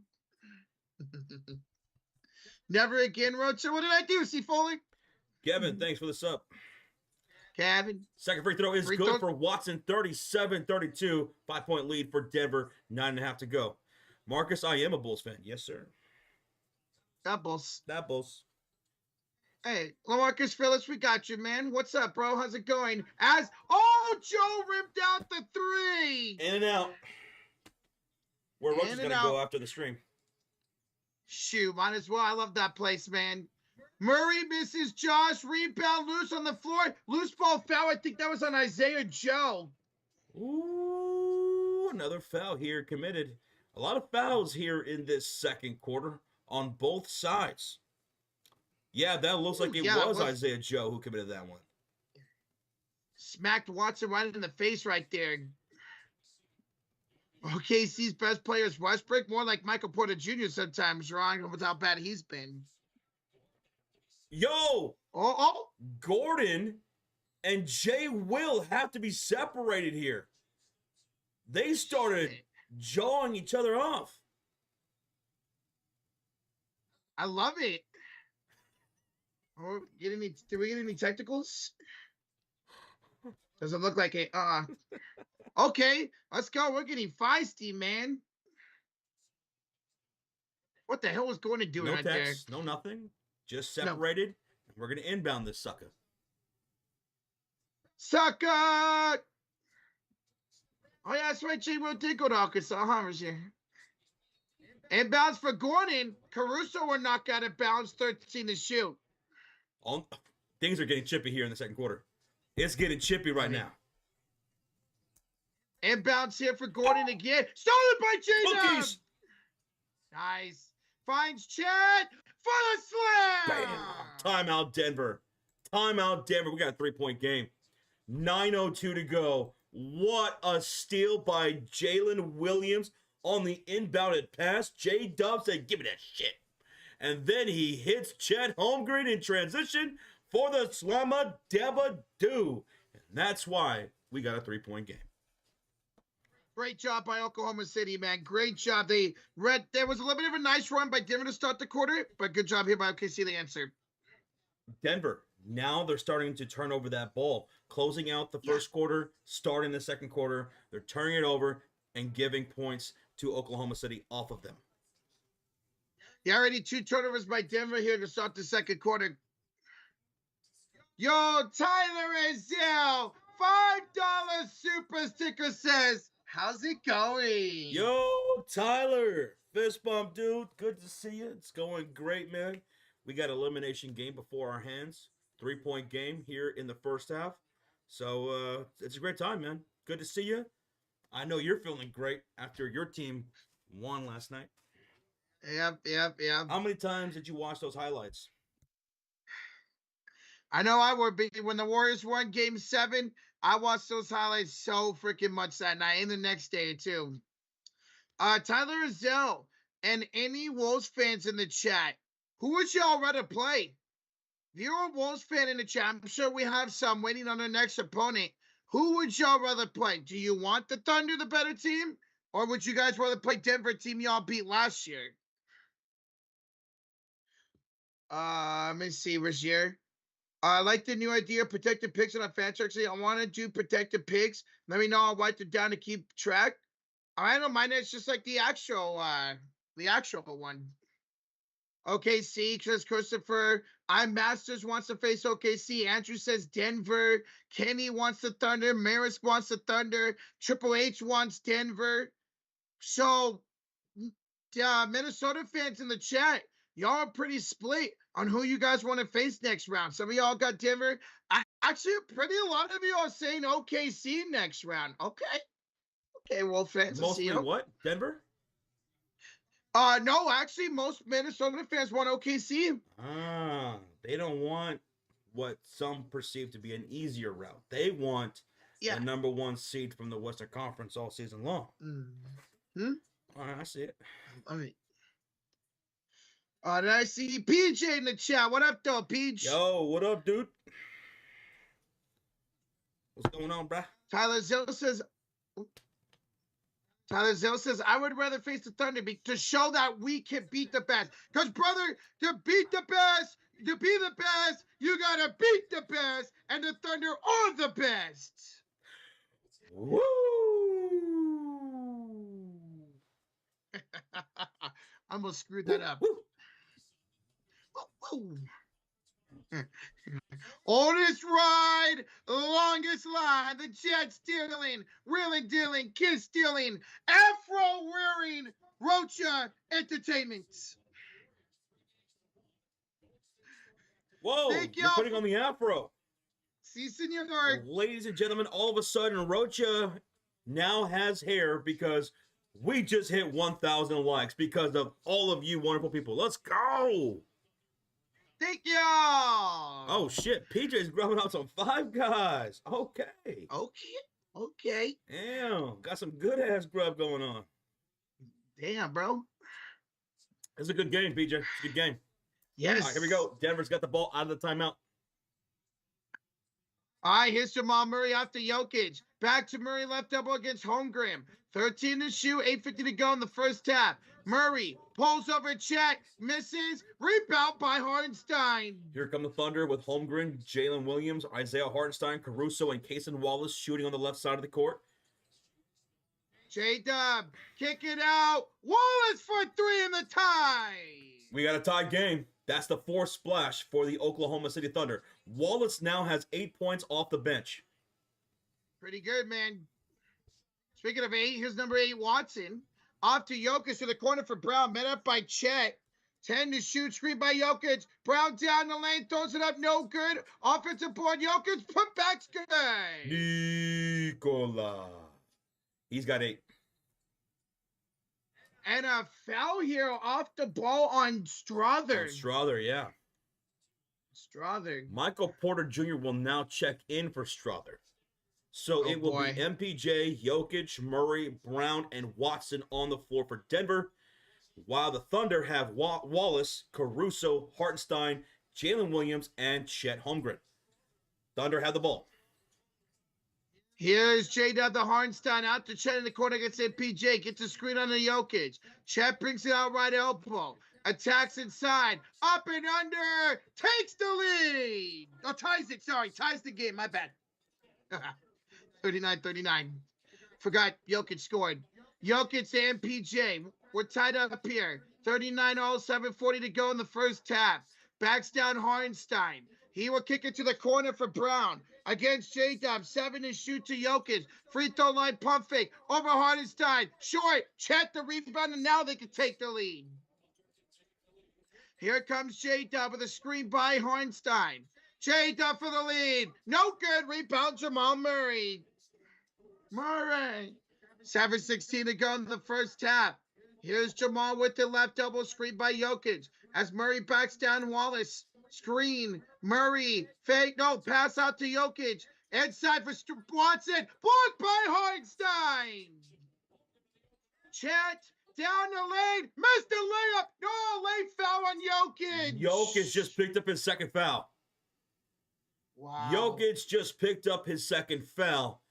Never again, Rocha. What did I do, C. Foley? Kevin, thanks for the sub. Kevin. Second free throw is good for Watson. 37-32. 5-point lead for Denver. 9.5 to go. Marcus, I am a Bulls fan. Yes, sir. Doubles. That Bulls. Hey, Lamarcus Phillips, we got you, man. What's up, bro? How's it going? Joe ripped out the 3. In and out. Where Roach is going to go after the stream. Shoot, might as well. I love that place, man. Murray misses Josh. Rebound loose on the floor. Loose ball foul. I think that was on Isaiah Joe. Ooh, another foul here committed. A lot of fouls here in this second quarter on both sides. Yeah, that looks like it was Isaiah Joe who committed that one. Smacked Watson right in the face right there. OKC's best player is Westbrook. More like Michael Porter Jr. sometimes, Ron, with how bad he's been. Yo! Oh! Gordon and Jay Will have to be separated here. They started jawing each other off. I love it. Oh, do we get any technicals? Doesn't look like it. Okay, let's go. We're getting feisty, man. What the hell was going to do No right there? text, no nothing. Just No. separated. And we're going to inbound this sucker. Sucker! Oh, yeah, that's right. Jay Will did go to Arkansas, huh, Rozier? Inbounds for Gordon. Caruso will knock out of bounds, 13 to shoot. Things are getting chippy here in the second quarter. It's getting chippy right now. Inbounds here for Gordon again. Stolen by J-Dub. Nice. Finds Chad for the slam. Bam. Timeout, Denver. Timeout, Denver. We got a 3-point game. 9:02 to go. What a steal by Jalen Williams on the inbounded pass. J-Dub said, give me that shit. And then he hits Chet Holmgren in transition for the slamma dabba do. And that's why we got a 3-point game. Great job by Oklahoma City, man. Great job. There was a little bit of a nice run by Denver to start the quarter, but good job here by OKC to answer. Denver, now they're starting to turn over that ball. Closing out the first quarter, starting the second quarter. They're turning it over and giving points to Oklahoma City off of them. Yeah, already 2 turnovers by Denver here to start the second quarter. Yo, Tyler Azell, $5 super sticker says, how's it going? Yo, Tyler. Fist bump, dude. Good to see you. It's going great, man. We got an elimination game before our hands. 3-point game here in the first half. So it's a great time, man. Good to see you. I know you're feeling great after your team won last night. Yep. How many times did you watch those highlights? I know I would be. When the Warriors won Game 7, I watched those highlights so freaking much that night and the next day, too. Tyler Azell and any Wolves fans in the chat, who would y'all rather play? If you're a Wolves fan in the chat, I'm sure we have some waiting on the next opponent. Who would y'all rather play? Do you want the Thunder, the better team? Or would you guys rather play Denver, team y'all beat last year? Let me see, Rozier. I like the new idea of protected picks on a fan actually. I want to do protected picks. Let me know. I'll write them down to keep track. I don't mind. It's just like the actual one. OKC, says Christopher. I'm Masters wants to face OKC. Andrew says Denver. Kenny wants the Thunder. Maris wants the Thunder. Triple H wants Denver. So, Minnesota fans in the chat, y'all are pretty split on who you guys want to face next round. Some of y'all got Denver. Actually, a lot of you are saying OKC next round. Okay, Wolf fans. Mostly what? Denver? No, actually, most Minnesota fans want OKC. They don't want what some perceive to be an easier route. They want the number 1 seed from the Western Conference all season long. Mm-hmm. All right, I see it. All right. Did I see PJ in the chat? What up, though, PJ? Yo, what up, dude? What's going on, bruh? Tyler Zill says, I would rather face the Thunder to show that we can beat the best. Because, brother, to beat the best, to be the best, you got to beat the best. And the Thunder are the best. Woo! I almost screwed that up. Oldest ride, longest line, the jet stealing, reeling dealing, kiss stealing, afro wearing, Rocha Entertainment. Whoa, you're putting on the afro. Si, senor. Ladies and gentlemen, all of a sudden, Rocha now has hair because we just hit 1,000 likes because of all of you wonderful people. Let's go! Thank you. Oh shit, PJ's grubbing out some Five Guys. Okay. Damn, got some good ass grub going on. Damn, bro. It's a good game, PJ. It's a good game. Yes. All right, here we go. Denver's got the ball out of the timeout. All right, here's Jamal Murray after Jokic. Back to Murray, left double against Holmgren. 13 to shoot, 8:50 to go in the first half. Murray pulls over Chet, misses, rebound by Hartenstein. Here come the Thunder with Holmgren, Jalen Williams, Isaiah Hartenstein, Caruso, and Cason Wallace shooting on the left side of the court. J-Dub, kick it out. Wallace for 3 in the tie. We got a tie game. That's the fourth splash for the Oklahoma City Thunder. Wallace now has 8 points off the bench. Pretty good, man. Speaking of 8, here's number 8, Watson. Off to Jokic to the corner for Brown. Met up by Chet. 10 to shoot. Screen by Jokic. Brown down the lane. Throws it up. No good. Offensive board. Jokic. Put back's good. Nikola. He's got 8. And a foul here off the ball on Strother. Strother, yeah. Strother. Michael Porter Jr. will now check in for Strother. So it will be MPJ, Jokic, Murray, Brown, and Watson on the floor for Denver, while the Thunder have Wallace, Caruso, Hartenstein, Jalen Williams, and Chet Holmgren. Thunder have the ball. Here's J-Dub, the Hartenstein, out to Chet in the corner against MPJ. Gets a screen on the Jokic. Chet brings it out right elbow. Attacks inside. Up and under. Takes the lead. Oh, ties it. Sorry. Ties the game. My bad. 39-39. Forgot Jokic scored. Jokic and MPJ. We're tied up here. 39-all, 7:40 to go in the first half. Backs down Hartenstein. He will kick it to the corner for Brown. Against J-Dub. 7 to shoot to Jokic. Free throw line pump fake. Over Hartenstein. Short. Chet the rebound, and now they can take the lead. Here comes J-Dub with a screen by Hartenstein. J-Dub for the lead. No good. Rebound Jamal Murray. 7:16 to go in the first half. Here's Jamal with the left elbow, screen by Jokic. As Murray backs down Wallace. Screen. Murray. Fake. No. Pass out to Jokic. Inside for Watson. Blocked by Hartenstein. Chet. Down the lane. Missed the layup. No. Late foul on Jokic. Jokic just picked up his second foul. Wow. Jokic just picked up his second foul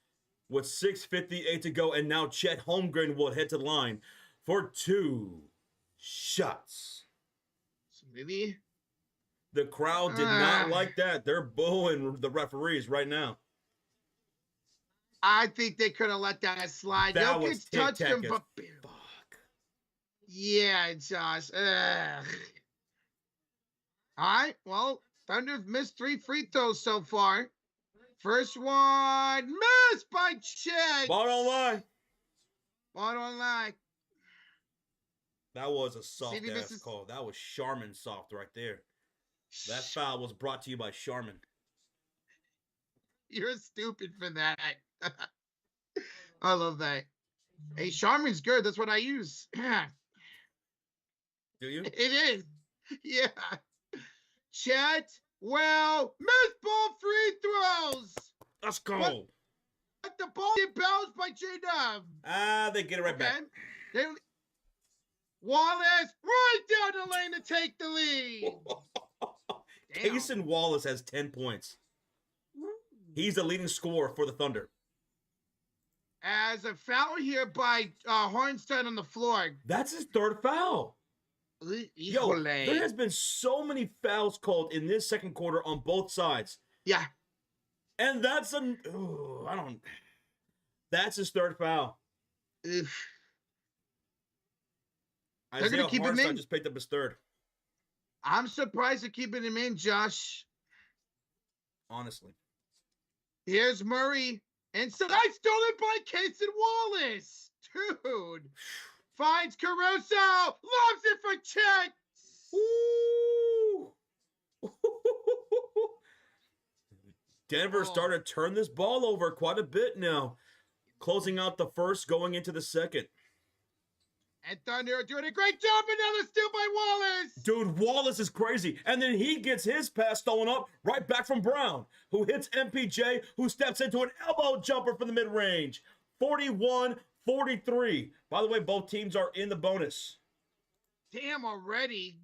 with 6:58 to go, and now Chet Holmgren will head to the line for 2 shots. Really? The crowd did not like that. They're booing the referees right now. I think they could have let that slide. That Jokic was touched him, tic-tac but fuck. Yeah, Josh. Ugh. All right. Well, Thunder's missed 3 free throws so far. First one missed by Chet. Ball line. Bottom line. That was a soft ass misses. call. That was Charmin soft right there. That foul was brought to you by Charmin. You're stupid for that. I love that. Hey, Charmin's good. That's what I use. Do you? It is. Yeah. Chet, well, missed ball free throws. Let's go. But the ball get bounced by J-Dub. They get it right back. Wallace right down the lane to take the lead. Cason Wallace has 10 points. He's the leading scorer for the Thunder. As a foul here by Hartenstein on the floor. That's his third foul. Yo, Híjole. there has been so many fouls called in this second quarter on both sides. Yeah. And that's that's his third foul. Oof. Isaiah gonna keep him Hartenstein in. just picked up his third. I'm surprised they're keeping him in, Josh. Honestly. Here's Murray. Inside, stolen by Cason Wallace. Dude. Finds Caruso. Loves it for Chet. Ooh. Denver started to turn this ball over quite a bit now. Closing out the first, going into the second. And Thunder are doing a great job. Another steal by Wallace. Dude, Wallace is crazy. And then he gets his pass stolen up right back from Brown, who hits MPJ, who steps into an elbow jumper from the mid-range. 41-43. By the way, both teams are in the bonus. Damn, already.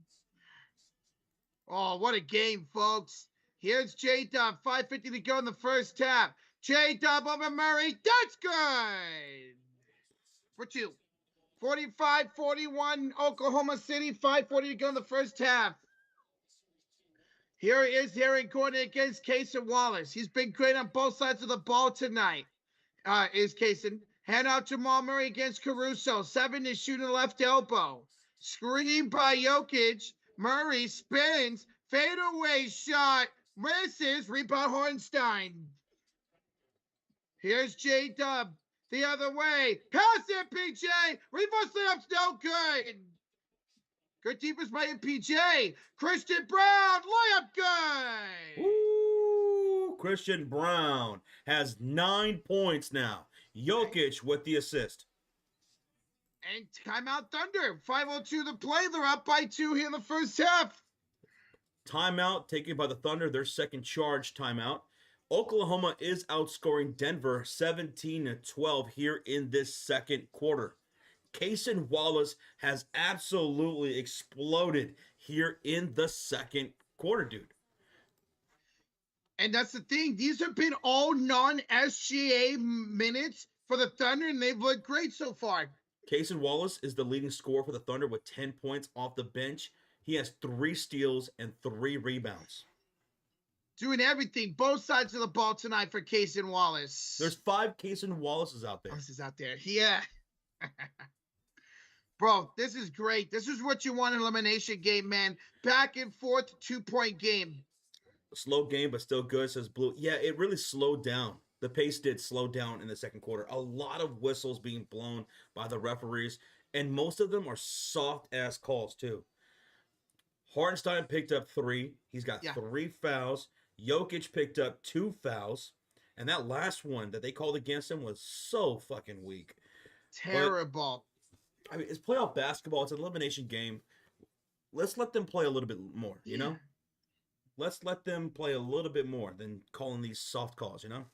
Oh, what a game, folks. Here's J-Dub. 5:50 to go in the first half. J-Dub over Murray. That's good. For 2. 45-41, Oklahoma City. 5:40 to go in the first half. Here he is here in corner against Cason Wallace. He's been great on both sides of the ball tonight. Is Cason. Hand out Jamal Murray against Caruso. 7 is shooting left elbow. Screen by Jokic. Murray spins. Fadeaway shot. Misses. Rebound Hornstein. Here's J-Dub. The other way. Pass it, PJ. Reverse layup's no good. Good defense by MPJ. Christian Brown. Layup good. Ooh, Christian Brown has 9 points now. Jokic with the assist. And timeout Thunder. 5:02 to play. They're up by 2 here in the first half. Timeout taken by the Thunder, their second charge timeout. Oklahoma is outscoring Denver 17-12 here in this second quarter. Cason Wallace has absolutely exploded here in the second quarter, dude. And that's the thing. These have been all non-SGA minutes for the Thunder, and they've looked great so far. Cason Wallace is the leading scorer for the Thunder with 10 points off the bench. He has 3 steals and 3 rebounds. Doing everything, both sides of the ball tonight for Cason Wallace. There's 5 Cason Wallaces out there. Wallace is out there. Yeah. Bro, this is great. This is what you want in an elimination game, man. Back and forth, 2-point game. A slow game, but still good, says Blue. Yeah, it really slowed down. The pace did slow down in the second quarter. A lot of whistles being blown by the referees, and most of them are soft-ass calls, too. Hartenstein picked up 3. He's got 3 fouls. Jokic picked up 2 fouls. And that last one that they called against him was so fucking weak. Terrible. But, I mean, it's playoff basketball. It's an elimination game. Let's let them play a little bit more, you know? Let's let them play a little bit more than calling these soft calls, you know?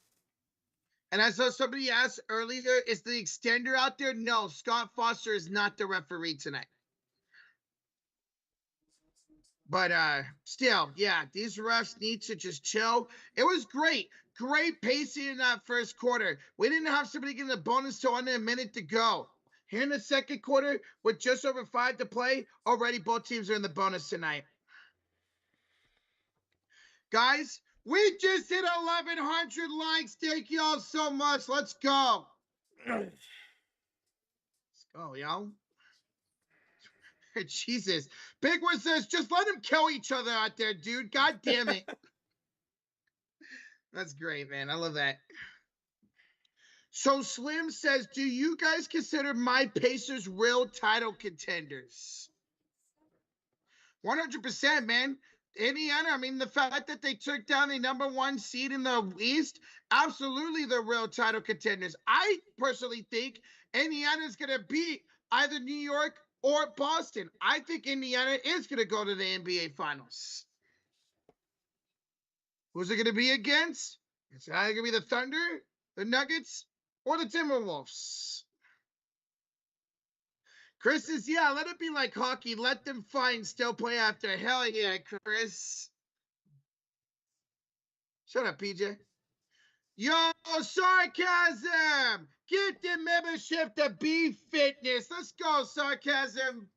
And I saw somebody ask earlier, is the extender out there? No, Scott Foster is not the referee tonight. But still, yeah, these refs need to just chill. It was great. Great pacing in that first quarter. We didn't have somebody getting a bonus till under a minute to go. Here in the second quarter, with just over 5 to play, already both teams are in the bonus tonight. Guys, we just hit 1,100 likes. Thank you all so much. Let's go. Let's go, y'all. Jesus. Big One says, just let them kill each other out there, dude. God damn it. That's great, man. I love that. So Slim says, do you guys consider my Pacers real title contenders? 100%, man. Indiana, I mean, the fact that they took down the number 1 seed in the East, absolutely they're real title contenders. I personally think Indiana's going to beat either New York or Boston. I think Indiana is going to go to the NBA Finals. Who's it going to be against? It's either going to be the Thunder, the Nuggets, or the Timberwolves. Chris says, yeah, let it be like hockey. Let them fight and still play after. Hell yeah, Chris. Shut up, PJ. Yo, Sarcasm. Get the membership to B Fitness. Let's go, Sarcasm.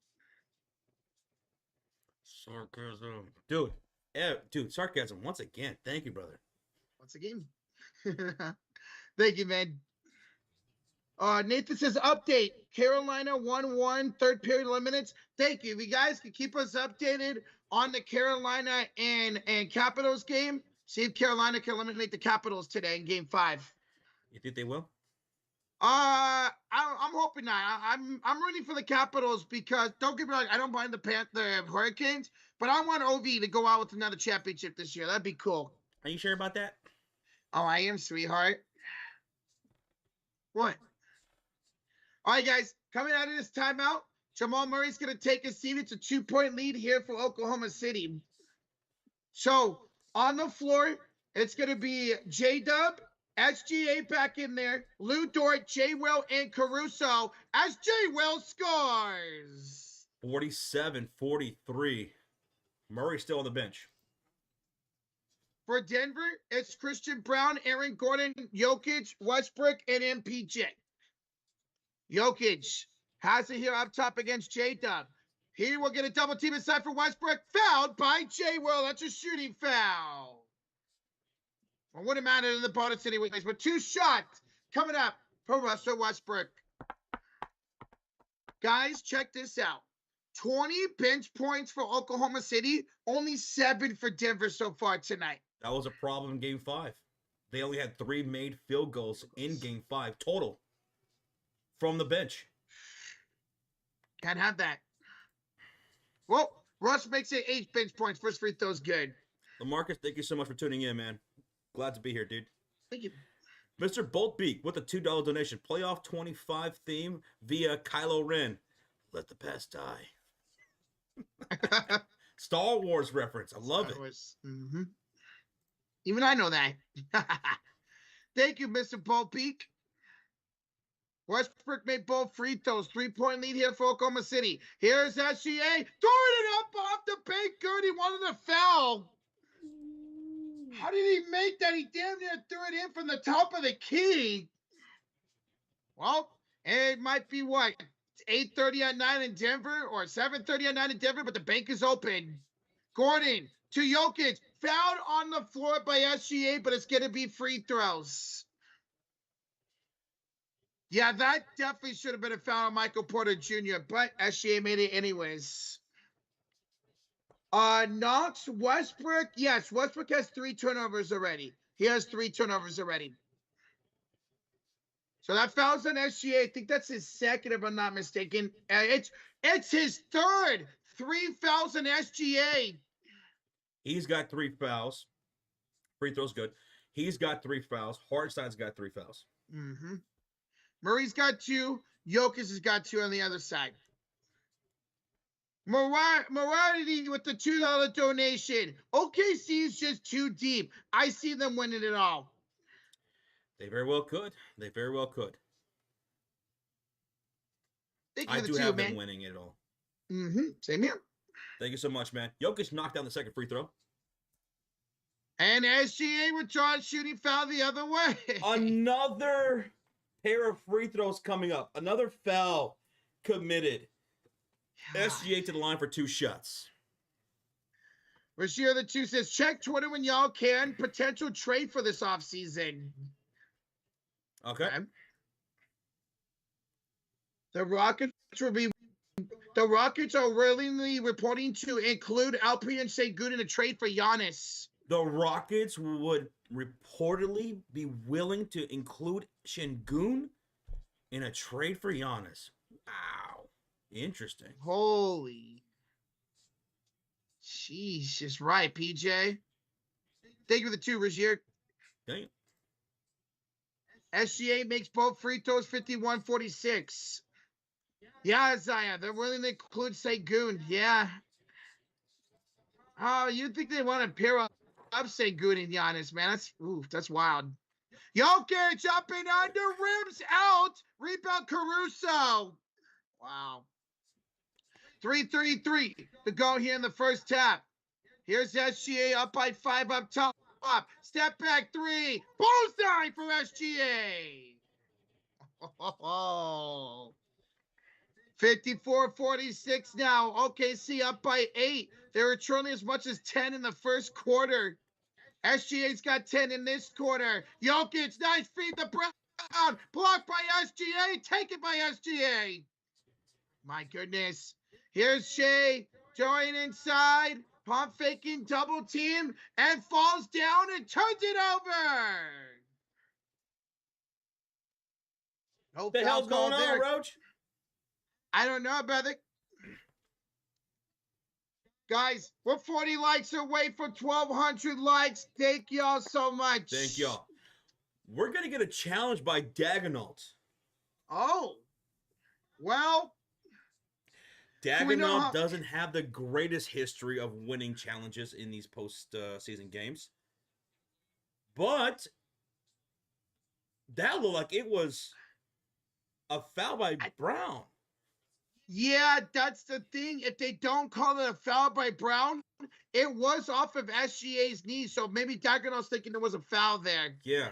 Sarcasm. Dude, Sarcasm, once again. Thank you, brother. Once again. Thank you, man. Nathan says, update. Carolina 1-1, third period eliminates. Thank you. If you guys can keep us updated on the Carolina and Capitals game, see if Carolina can eliminate the Capitals today in game 5. You think they will? I'm hoping not. I'm rooting for the Capitals because, don't get me wrong, I don't mind the Hurricanes, but I want OV to go out with another championship this year. That'd be cool. Are you sure about that? Oh, I am, sweetheart. What? All right, guys, coming out of this timeout, Jamal Murray's going to take a seat. It's a 2-point lead here for Oklahoma City. So, on the floor, it's going to be J-Dub, SGA back in there, Lou Dort, J-Will, and Caruso as J-Will scores. 47-43. Murray still on the bench. For Denver, it's Christian Brown, Aaron Gordon, Jokic, Westbrook, and MPJ. Jokic has it here up top against J-Dub. He will get a double team inside for Westbrook. Fouled by J-Will. That's a shooting foul. Well, wouldn't matter in the bonus anyways, but 2 shots coming up for Russell Westbrook. Guys, check this out. 20 bench points for Oklahoma City, only 7 for Denver so far tonight. That was a problem in Game 5. They only had 3 made field goals in Game 5 total from the bench. Can't have that. Well, Russ makes it 8 bench points. First free throw's good. LaMarcus, thank you so much for tuning in, man. Glad to be here, dude. Thank you. Mr. Boltbeak with a $2 donation. Playoff 25 theme via Kylo Ren. Let the past die. Star Wars reference. I love it. Mm-hmm. Even I know that. Thank you, Mr. Boltbeak. Westbrook made both free throws. 3-point lead here for Oklahoma City. Here's SGA. Throwing it up off the bank. Good. He wanted a foul. How did he make that? He damn near threw it in from the top of the key. Well, it might be what? 8:30 at night in Denver or 7:30 at night in Denver, but the bank is open. Gordon to Jokic. Fouled on the floor by SGA, but it's going to be free throws. Yeah, that definitely should have been a foul on Michael Porter Jr., but SGA made it anyways. Knox, Westbrook. Yes, Westbrook has 3 turnovers already. He has 3 turnovers already. So that foul's on SGA. I think that's his second, if I'm not mistaken. It's his third. 3 fouls on SGA. He's got 3 fouls. Free throw's good. He's got 3 fouls. Hartside's got 3 fouls. Mm-hmm. Murray's got 2. Jokic has got 2 on the other side. Morality with the $2 donation. OKC is just too deep. I see them winning it all. They very well could. They very well could. I do have them winning it all. Mm-hmm. Same here. Thank you so much, man. Jokic knocked down the second free throw. And SGA withdraws shooting foul the other way. Another pair of free throws coming up. Another foul committed. God. SGA to the line for 2 shots. Rashir the 2 says, check Twitter when y'all can. Potential trade for this offseason. Okay. The Rockets are willingly reporting to include Alperen Sengun in a trade for Giannis. The Rockets would reportedly be willing to include Sengun in a trade for Giannis. Wow. Interesting. Holy. Jesus, right, PJ. Thank you for the 2, Rashir. Dang it. SGA makes both free throws 51-46. Yeah, Isaiah, they're willing to include Sengun. Yeah. Oh, you think they want to pair up Sengun and Giannis, man? That's wild. Jokic up and under, rims out. Rebound Caruso. Wow. 3:33 to go here in the first half. Here's SGA up by 5 up top. Step back 3. Bullseye for SGA. 54-46 now. OKC up by 8. They were trailing as much as 10 in the first quarter. SGA's got 10 in this quarter. Jokic, nice feed the Brown. Blocked by SGA. Taken by SGA. My goodness. Here's Shea. Join inside. Pump faking double team. And falls down and turns it over. What the hell's going on, Roach? I don't know, brother. Guys, we're 40 likes away from 1,200 likes. Thank y'all so much. Thank y'all. We're going to get a challenge by Dagonaut. Oh. Well. Dagonaut doesn't have the greatest history of winning challenges in these post-season games. But that looked like it was a foul by Brown. Yeah, that's the thing. If they don't call it a foul by Brown, it was off of SGA's knee. So maybe Dagonaut's thinking there was a foul there. Yeah.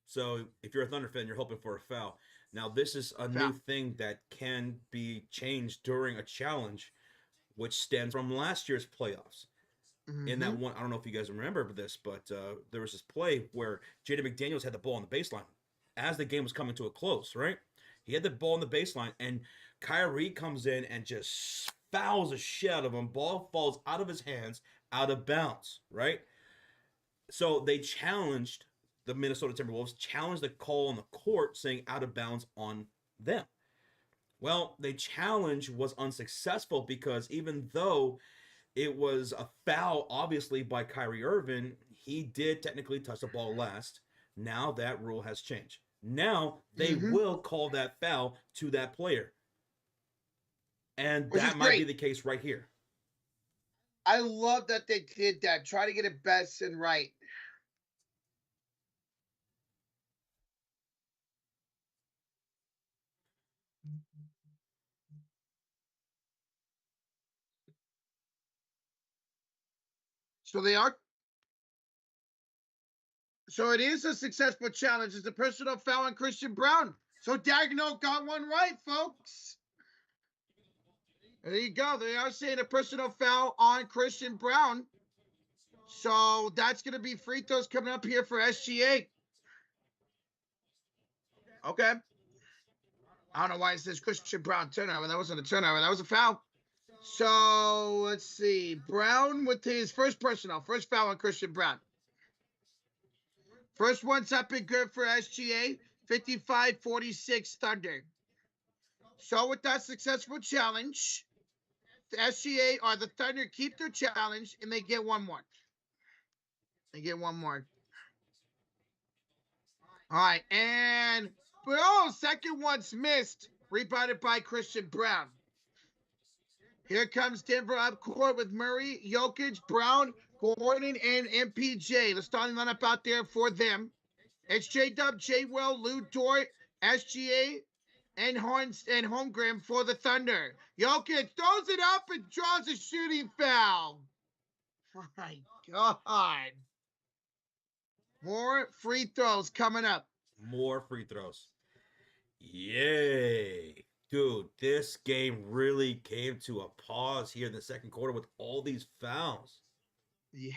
So if you're a Thunder fan, you're hoping for a foul. Now, this is a new thing that can be changed during a challenge, which stems from last year's playoffs. Mm-hmm. In that one, I don't know if you guys remember this, but there was this play where Jaden McDaniels had the ball on the baseline. as the game was coming to a close, right? He had the ball on the baseline, and Kyrie comes in and just fouls the shit out of him. Ball falls out of his hands, out of bounds, right? So they challenged the Minnesota Timberwolves, challenged the call on the court saying out of bounds on them. Well, the challenge was unsuccessful because even though it was a foul, obviously, by Kyrie Irving, he did technically touch the ball last. Now that rule has changed. Now they will call that foul to that player. And Which is that might be great. the case right here. I love that they did that. Try to get it best and right. So they are. So it is a successful challenge. It's a personal foul on Christian Braun. So Dagnall got one right, folks. There you go. They are saying a personal foul on Christian Braun. So that's going to be free throws coming up here for SGA. Okay. I don't know why it says Christian Braun turnover. That wasn't a turnover. That was a foul. So let's see. Brown with his first personal. First foul on Christian Braun. First one's up and good for SGA. 55-46 Thunder. So with that successful challenge, the SGA or the Thunder keep their challenge and they get one more. They get one more. All right, and second one's missed. Rebounded by Christian Braun. Here comes Denver up court with Murray, Jokic, Brown, Gordon, and MPJ. The starting lineup out there for them. It's J-Dub, J-Will, Lou Dort, SGA, and Holmgren for the Thunder. Jokic throws it up and draws a shooting foul. My God. More free throws coming up. More free throws. Yay. Dude, this game really came to a pause here in the second quarter with all these fouls. Yeah.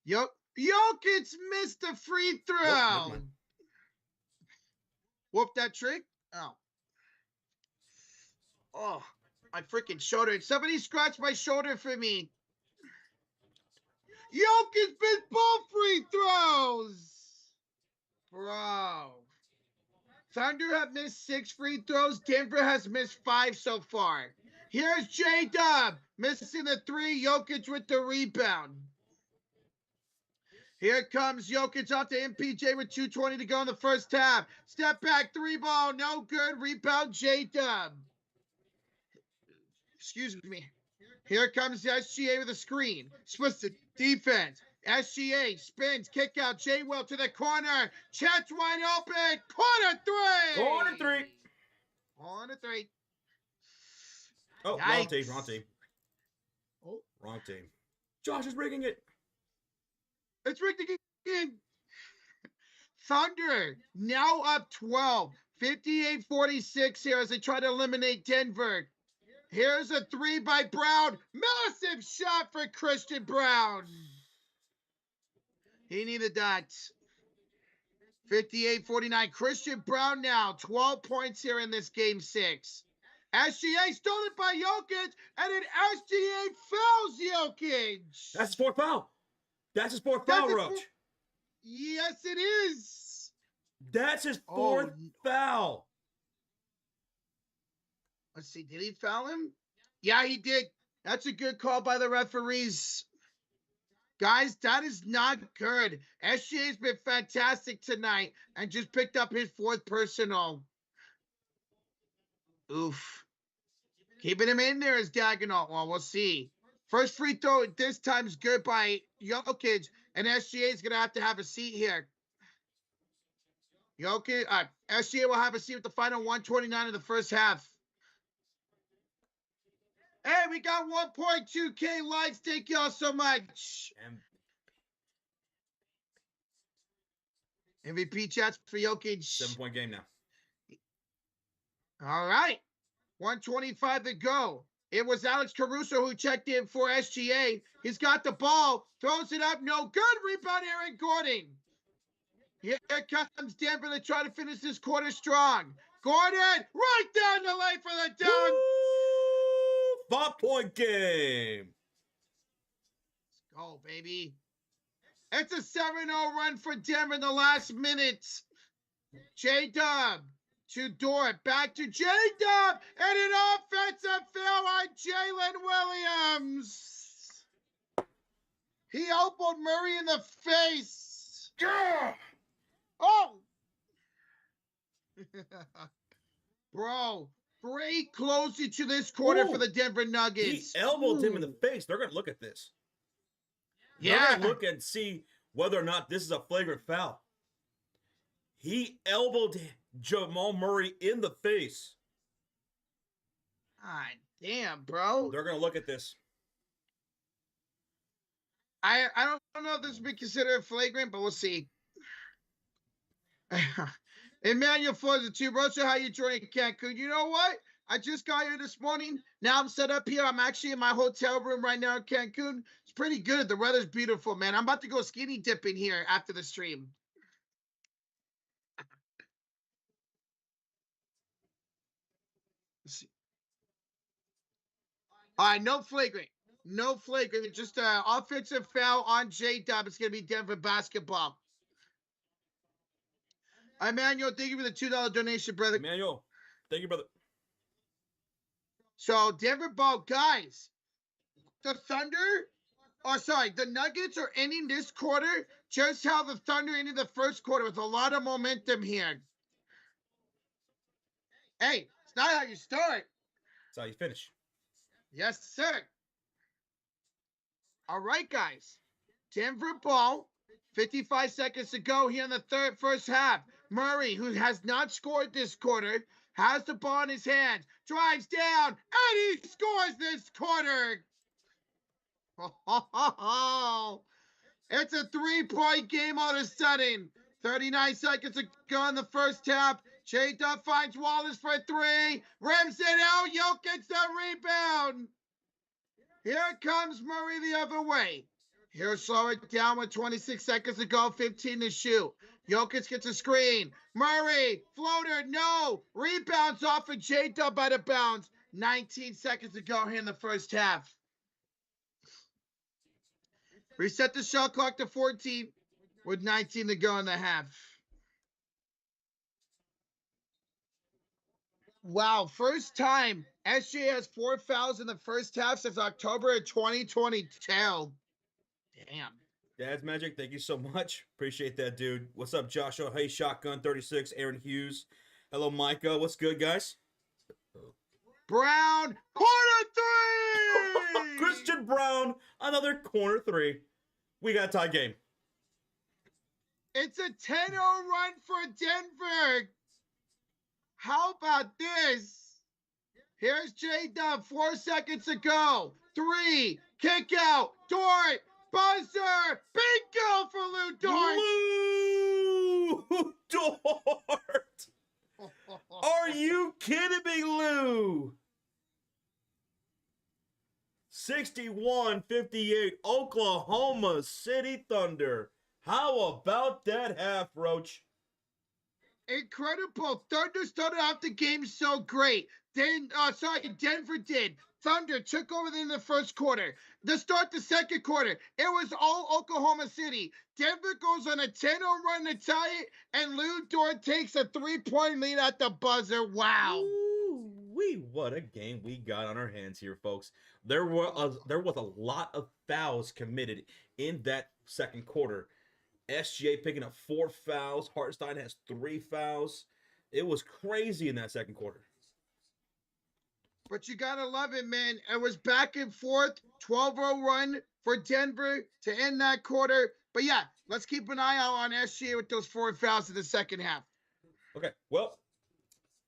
Jokic missed a free throw. Whoop that trick. Oh, my freaking shoulder. Somebody scratch my shoulder for me. Jokic missed both free throws. Bro. Thunder have missed 6 free throws. Denver has missed 5 so far. Here's J-Dub missing the 3. Jokic with the rebound. Here comes Jokic off to MPJ with 2:20 to go in the first half. Step back 3 ball. No good. Rebound J-Dub. Excuse me. Here comes SGA with a screen. Splits the defense. SGA spins, kick out. J-Will to the corner. Chet's wide open. Corner 3. Corner 3. Corner 3. Oh, Yikes. wrong team. Oh. Wrong team. Josh is rigging it. It's rigged again. Thunder now up 12. 58-46 here as they try to eliminate Denver. Here's a 3 by Brown. Massive shot for Christian Braun. He needed that. 58-49. Christian Braun now 12 points here in this game 6. SGA stolen by Jokic, and then SGA fouls Jokic. That's his 4th foul. That's his 4th foul, Roach. Yes, it is. That's his 4th foul. Let's see. Did he foul him? Yeah, he did. That's a good call by the referees. Guys, that is not good. SGA's been fantastic tonight and just picked up his 4th personal. Oof. Keeping him in there is Dagnall. Well, we'll see. First free throw this time is good by Jokic, and SGA is going to have a seat here. Jokic, SGA will have a seat with the final 129 of the first half. Hey, we got 1.2K likes. Thank y'all so much. MVP chats for Jokic. 7-point game now. All right. 125 to go. It was Alex Caruso who checked in for SGA. He's got the ball. Throws it up. No good. Rebound Aaron Gordon. Here comes Denver to try to finish this quarter strong. Gordon, right down the lane for the dunk. Woo! 5-point game. Let's go, baby. It's a 7-0 run for Denver in the last minutes. J-Dub to Dort, back to J-Dub, and an offensive foul on Jalen Williams. He elbowed Murray in the face. Yeah. Oh! Bro, great closing to this quarter for the Denver Nuggets. He elbowed him in the face. They're going to look at this. They're going to look and see whether or not this is a flagrant foul. He elbowed Jamal Murray in the face. God damn, bro. They're going to look at this. I don't know if this would be considered flagrant, but we'll see. Emmanuel Flores, the two bros. So how you joining Cancun? You know what? I just got here this morning. Now I'm set up here. I'm actually in my hotel room right now in Cancun. It's pretty good. The weather's beautiful, man. I'm about to go skinny dipping here after the stream. Let's see. All right, no flagrant. No flagrant. Just an offensive foul on J-Dub. It's going to be Denver basketball. Emmanuel, thank you for the $2 donation, brother. Emmanuel, thank you, brother. So, Denver ball, guys, the Nuggets are ending this quarter just how the Thunder ended the first quarter with a lot of momentum here. Hey, it's not how you start. It's how you finish. Yes, sir. All right, guys. Denver ball. 55 seconds to go here in the first half. Murray, who has not scored this quarter, has the ball in his hands, drives down, and he scores this quarter. It's a 3-point game all of a sudden. 39 seconds to go in the first half. J-Dub finds Wallace for 3. Rims it out. Jokic the rebound. Here comes Murray the other way. He'll slow it down with 26 seconds to go, 15 to shoot. Jokic gets a screen. Murray, floater, no. Rebounds off of J-Dub out of bounds. 19 seconds to go here in the first half. Reset the shot clock to 14 with 19 to go in the half. Wow, first time SJ has 4 fouls in the first half since October of 2022. Damn. Dad's Magic, thank you so much. Appreciate that, dude. What's up, Joshua? Hey, Shotgun 36, Aaron Hughes. Hello, Micah. What's good, guys? Brown, corner 3! Christian Brown, another corner 3. We got a tie game. It's a 10-0 run for Denver. How about this? Here's J-Dub, 4 seconds to go. 3, kick out, Dort, buzzer, bingo for Lou Dort. Lou Dort. Are you kidding me, Lou? 61-58, Oklahoma City Thunder. How about that half, Roach? Incredible. Thunder started off the game so great. Denver did. Thunder took over in the first quarter. To start the second quarter, it was all Oklahoma City. Denver goes on a 10-0 run to tie it, and Lou Dort takes a 3-point lead at the buzzer. Wow. What a game we got on our hands here, folks. There was a lot of fouls committed in that second quarter. SGA picking up 4 fouls. Hartenstein has 3 fouls. It was crazy in that second quarter. But you got to love it, man. It was back and forth. 12-0 run for Denver to end that quarter. But yeah, let's keep an eye out on SGA with those 4 fouls in the second half. Okay, well,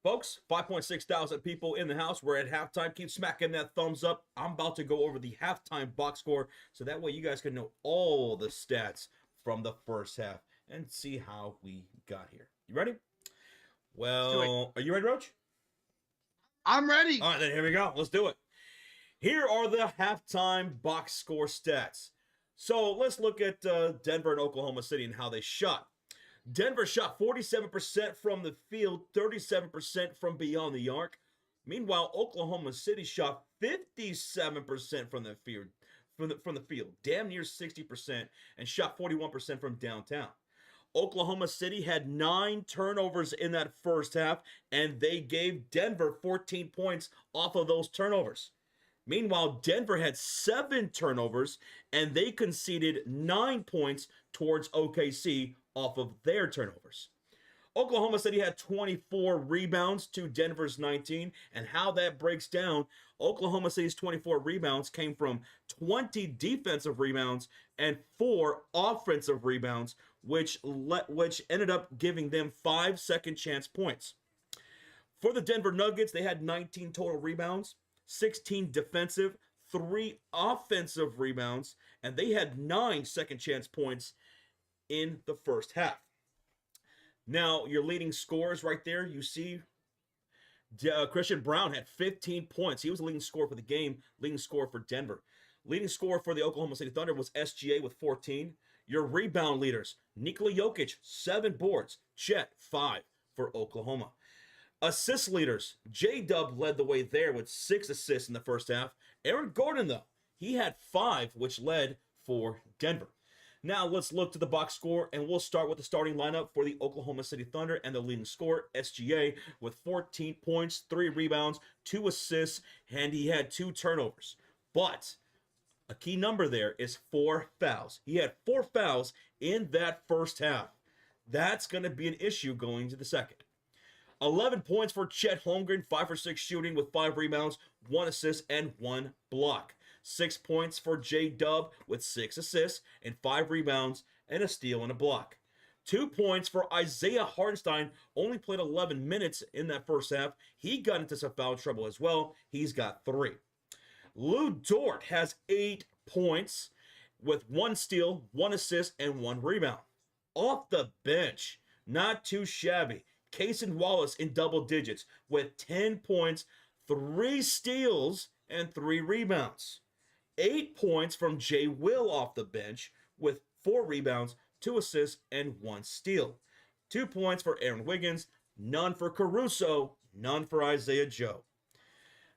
folks, 5.6 thousand people in the house. We're at halftime. Keep smacking that thumbs up. I'm about to go over the halftime box score so that way you guys can know all the stats from the first half and see how we got here. You ready? Well, are you ready, Roach? I'm ready. All right, then here we go. Let's do it. Here are the halftime box score stats. So let's look at Denver and Oklahoma City and how they shot. Denver shot 47% from the field, 37% from beyond the arc. Meanwhile, Oklahoma City shot 57% from the field, from the field, damn near 60%, and shot 41% from downtown. Oklahoma City had 9 turnovers in that first half, and they gave Denver 14 points off of those turnovers. Meanwhile, Denver had 7 turnovers, and they conceded 9 points towards OKC off of their turnovers. Oklahoma City had 24 rebounds to Denver's 19, and how that breaks down, Oklahoma City's 24 rebounds came from 20 defensive rebounds and 4 offensive rebounds, which ended up giving them 5 second chance points. For the Denver Nuggets, they had 19 total rebounds, 16 defensive, 3 offensive rebounds, and they had 9 second chance points in the first half. Now, your leading scorers right there, you see Christian Brown had 15 points. He was the leading scorer for the game, leading scorer for Denver. Leading scorer for the Oklahoma City Thunder was SGA with 14. Your rebound leaders, Nikola Jokic, 7 boards. Chet, 5 for Oklahoma. Assist leaders, J-Dub led the way there with 6 assists in the first half. Aaron Gordon, though, he had 5, which led for Denver. Now let's look to the box score, and we'll start with the starting lineup for the Oklahoma City Thunder and the leading scorer, SGA, with 14 points, 3 rebounds, 2 assists, and he had 2 turnovers. But a key number there is 4 fouls. He had 4 fouls in that first half. That's going to be an issue going to the second. 11 points for Chet Holmgren, 5 for 6 shooting with 5 rebounds, 1 assist, and 1 block. 6 points for J-Dub with 6 assists and 5 rebounds and a steal and a block. 2 points for Isaiah Hartenstein, only played 11 minutes in that first half. He got into some foul trouble as well. He's got 3. Lou Dort has 8 points with 1 steal, 1 assist, and 1 rebound. Off the bench, not too shabby. Cason Wallace in double digits with 10 points, 3 steals, and 3 rebounds. 8 points from Jay Will off the bench with 4 rebounds, 2 assists, and 1 steal. 2 points for Aaron Wiggins, none for Caruso, none for Isaiah Joe.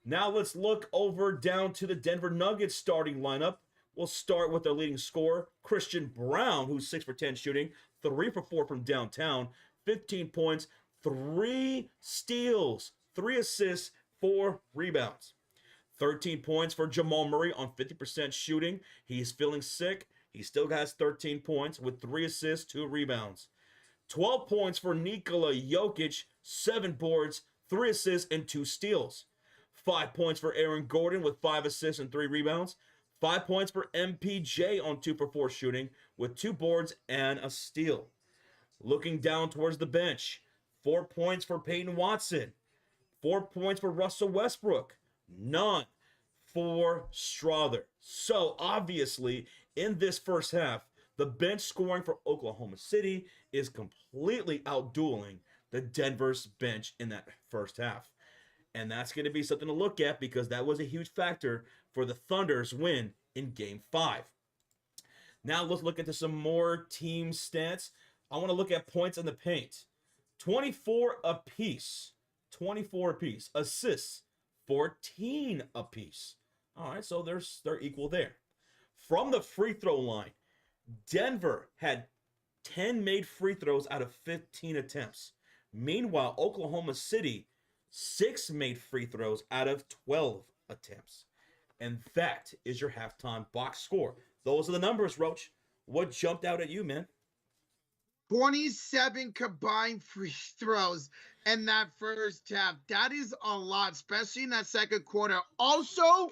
Now let's look over down to the Denver Nuggets starting lineup. We'll start with their leading scorer, Christian Brown, who's 6 for 10 shooting, 3 for 4 from downtown, 15 points, 3 steals, 3 assists, 4 rebounds. 13 points for Jamal Murray on 50% shooting. He's feeling sick. He still has 13 points with 3 assists, 2 rebounds. 12 points for Nikola Jokic, 7 boards, 3 assists, and 2 steals. 5 points for Aaron Gordon with 5 assists and 3 rebounds. 5 points for MPJ on 2 for 4 shooting with 2 boards and a steal. Looking down towards the bench, 4 points for Peyton Watson. 4 points for Russell Westbrook. None for Strother. So, obviously, in this first half, the bench scoring for Oklahoma City is completely outdueling the Denver's bench in that first half. And that's going to be something to look at because that was a huge factor for the Thunder's win in Game 5. Now let's look into some more team stats. I want to look at points in the paint. 24 apiece. 24 apiece. Assists, 14 apiece. All right, so they're equal there. From the free throw line, Denver had 10 made free throws out of 15 attempts. Meanwhile, Oklahoma City, 6 made free throws out of 12 attempts. And that is your halftime box score. Those are the numbers, Roach. What jumped out at you, man? 27 combined free throws in that first half. That is a lot, especially in that second quarter. Also,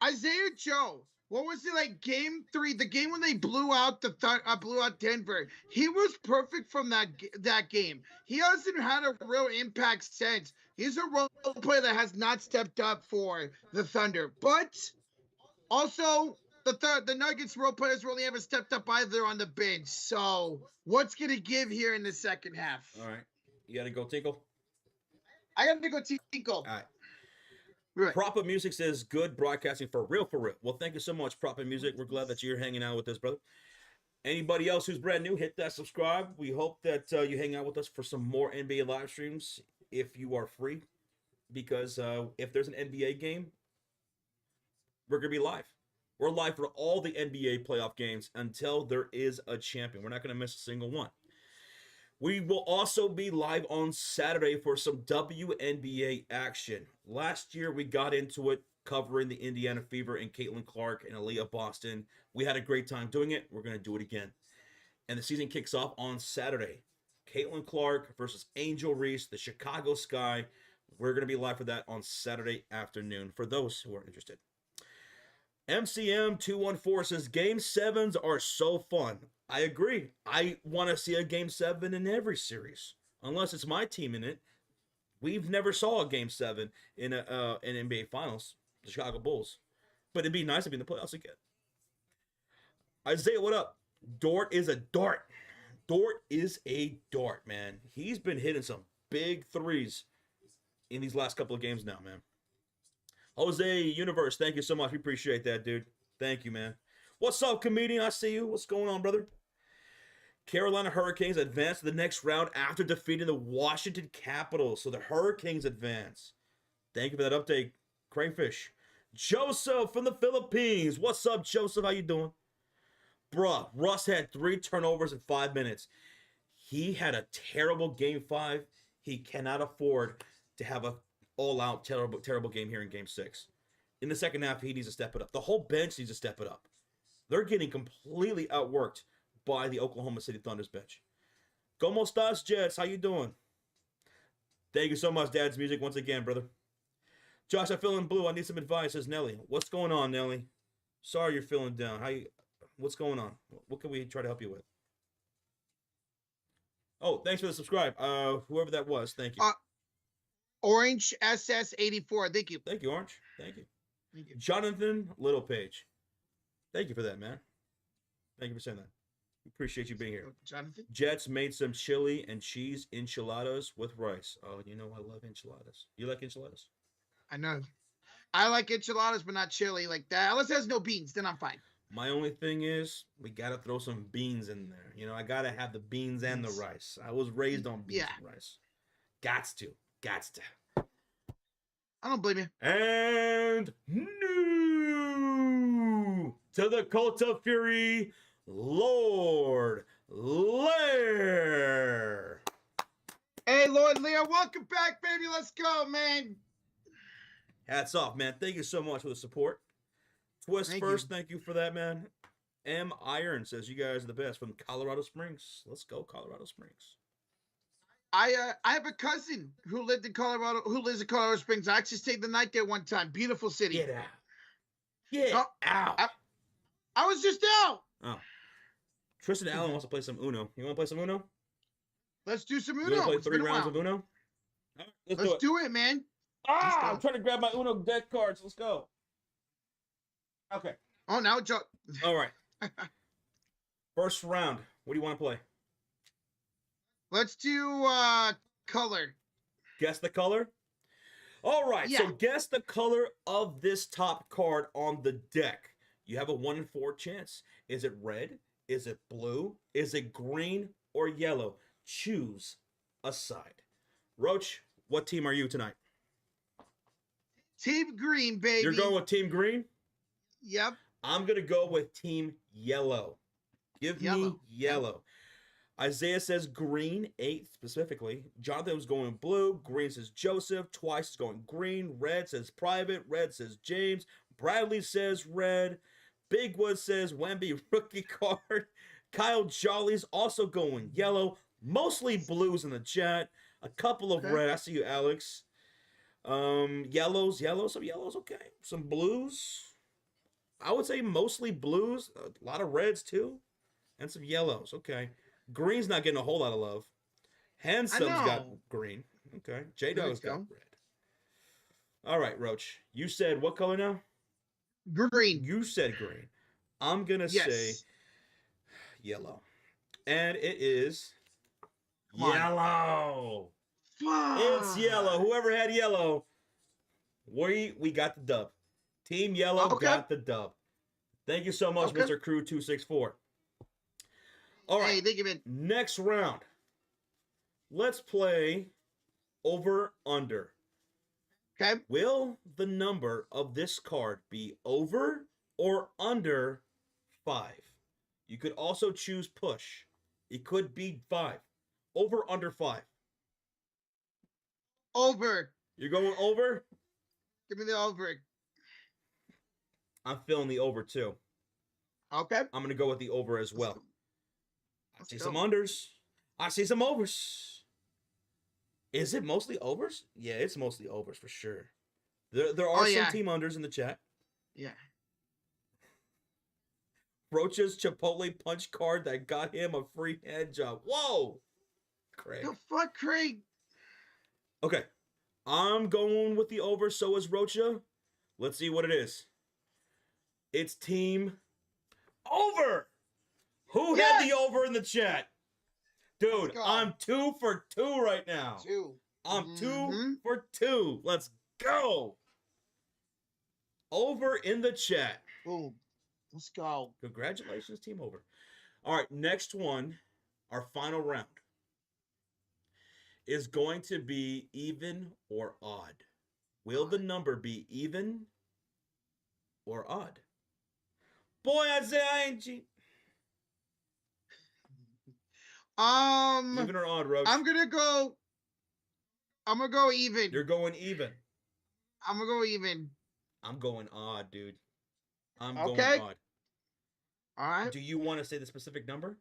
Isaiah Joe, what was it like? Game 3, the game when they blew out Denver. He was perfect from that game. He hasn't had a real impact since. He's a role player that has not stepped up for the Thunder, but also the Nuggets role players really haven't stepped up either on the bench. So what's gonna give here in the second half? All right, you got to go, Tinkle. I got to go Tinkle. All right. Right. Propa Music says, good broadcasting for real, for real. Well, thank you so much, Propa Music. We're glad that you're hanging out with us, brother. Anybody else who's brand new, hit that subscribe. We hope that you hang out with us for some more NBA live streams if you are free. Because if there's an NBA game, we're going to be live. We're live for all the NBA playoff games until there is a champion. We're not going to miss a single one. We will also be live on Saturday for some WNBA action. Last year, we got into it covering the Indiana Fever and Caitlin Clark and Aaliyah Boston. We had a great time doing it. We're going to do it again. And the season kicks off on Saturday. Caitlin Clark versus Angel Reese, the Chicago Sky. We're going to be live for that on Saturday afternoon for those who are interested. MCM214 says, Game 7s are so fun. I agree. I want to see a Game 7 in every series. Unless it's my team in it. We've never saw a Game 7 in an NBA Finals. The Chicago Bulls. But it'd be nice to be in the playoffs again. Isaiah, what up? Dort is a dart. Dort is a dart, man. He's been hitting some big threes in these last couple of games now, man. Jose Universe, thank you so much. We appreciate that, dude. Thank you, man. What's up, comedian? I see you. What's going on, brother? Carolina Hurricanes advance to the next round after defeating the Washington Capitals. So the Hurricanes advance. Thank you for that update, Crayfish. Joseph from the Philippines. What's up, Joseph? How you doing? Bruh, Russ had 3 turnovers in 5 minutes. He had a terrible Game 5. He cannot afford to have a all-out terrible game here in Game 6. In the second half, he needs to step it up. The whole bench needs to step it up. They're getting completely outworked by the Oklahoma City Thunder's bench. Como estas, Jets? How you doing? Thank you so much, Dad's Music, once again, brother. Josh, I'm feeling blue. I need some advice, says Nelly. What's going on, Nelly? Sorry you're feeling down. What's going on? What can we try to help you with? Oh, thanks for the subscribe. Whoever that was, thank you. Orange SS84. Thank you. Thank you, Orange. Thank you. Jonathan Littlepage. Thank you for that, man. Thank you for saying that. Appreciate you being here. Jonathan? Jets made some chili and cheese enchiladas with rice. Oh, you know I love enchiladas. You like enchiladas? I know. I like enchiladas, but not chili like that. Unless it has no beans, then I'm fine. My only thing is, we got to throw some beans in there. You know, I got to have the beans and the rice. I was raised on beans and rice. Gots to. I don't blame you. And new to the Cult of Fury, Lord Lair. Hey, Lord Lair, welcome back, baby. Let's go, man. Hats off, man. Thank you so much for the support. Twist thank you for that, man. M. Iron says you guys are the best from Colorado Springs. Let's go, Colorado Springs. I have a cousin who lives in Colorado Springs. I actually stayed the night there one time. Beautiful city. Get out. Get out. I was just out. Oh. Tristan Allen wants to play some Uno. You want to play some Uno? Let's do some Uno. You want to play 3 rounds of Uno? Right, let's do it, man. I'm trying to grab my Uno deck cards. Let's go. Okay. Oh, now Joe. All right. First round. What do you want to play? Let's do color. Guess the color? All right. Yeah. So guess the color of this top card on the deck. You have a 1 in 4 chance. Is it red? Is it blue? Is it green or yellow? Choose a side. Roach, what team are you tonight? Team green, baby. You're going with team green? Yep. I'm going to go with team yellow. Give me yellow. Isaiah says green, 8 specifically. Jonathan was going blue. Green says Joseph. Twice is going green. Red says Private. Red says James. Bradley says red. Bigwood says Wemby rookie card. Kyle Jolly's also going yellow. Mostly blues in the chat. A couple of red. I see you, Alex. Yellows. Some yellows, okay. Some blues. I would say mostly blues. A lot of reds, too. And some yellows, okay. Green's not getting a whole lot of love. Handsome's got green. Okay. J-Dog's got red. All right, Roach. You said what color now? Green. You said green. I'm going to say yellow. And it is yellow. It's yellow. Whoever had yellow, we got the dub. Team Yellow got the dub. Thank you so much, Mr. Crew 264. All right. Hey, thank you, man. Next round. Let's play over under. Okay. Will the number of this card be over or under 5? You could also choose push. It could be 5. Over, under 5. Over. You're going over? Give me the over. I'm feeling the over too. Okay. I'm going to go with the over as well. I see some go. unders. I see some overs. Is it mostly overs? Yeah, it's mostly overs for sure. There are some team unders in the chat. Yeah. Rocha's Chipotle punch card that got him a free hand job. Whoa! Craig. The fuck, Craig? Okay. I'm going with the over, so is Rocha. Let's see what it is. It's team over. Who had the over in the chat? Dude, I'm 2 for 2 right now. 2. I'm 2 for 2. Let's go. Over in the chat. Boom. Let's go. Congratulations, team over. All right, next one, our final round, is going to be even or odd. Will the number be even or odd? Boy, I say I ain't cheap. Even or odd, Roach? I'm gonna go even. You're going even. I'm gonna go even. I'm going odd, dude. I'm going odd. All right. Do you want to say the specific number?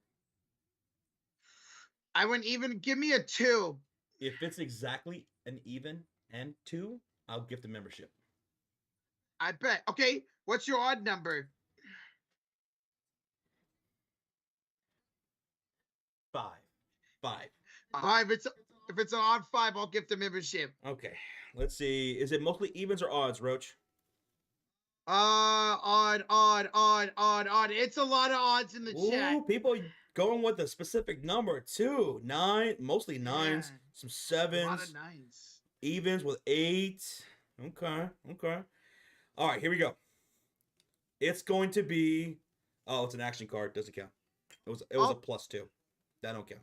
I went even. Give me a 2. If it's exactly an even and 2, I'll gift the membership. I bet. Okay, what's your odd number? 5. If it's an odd 5, I'll gift the membership. Okay, let's see. Is it mostly evens or odds, Roach? Odd. It's a lot of odds in the chat. People going with a specific number too. 9, mostly 9s, some 7s. A lot of 9s. Evens with 8. Okay. All right, here we go. It's going to be. Oh, it's an action card. Doesn't count. It was a +2. That don't count.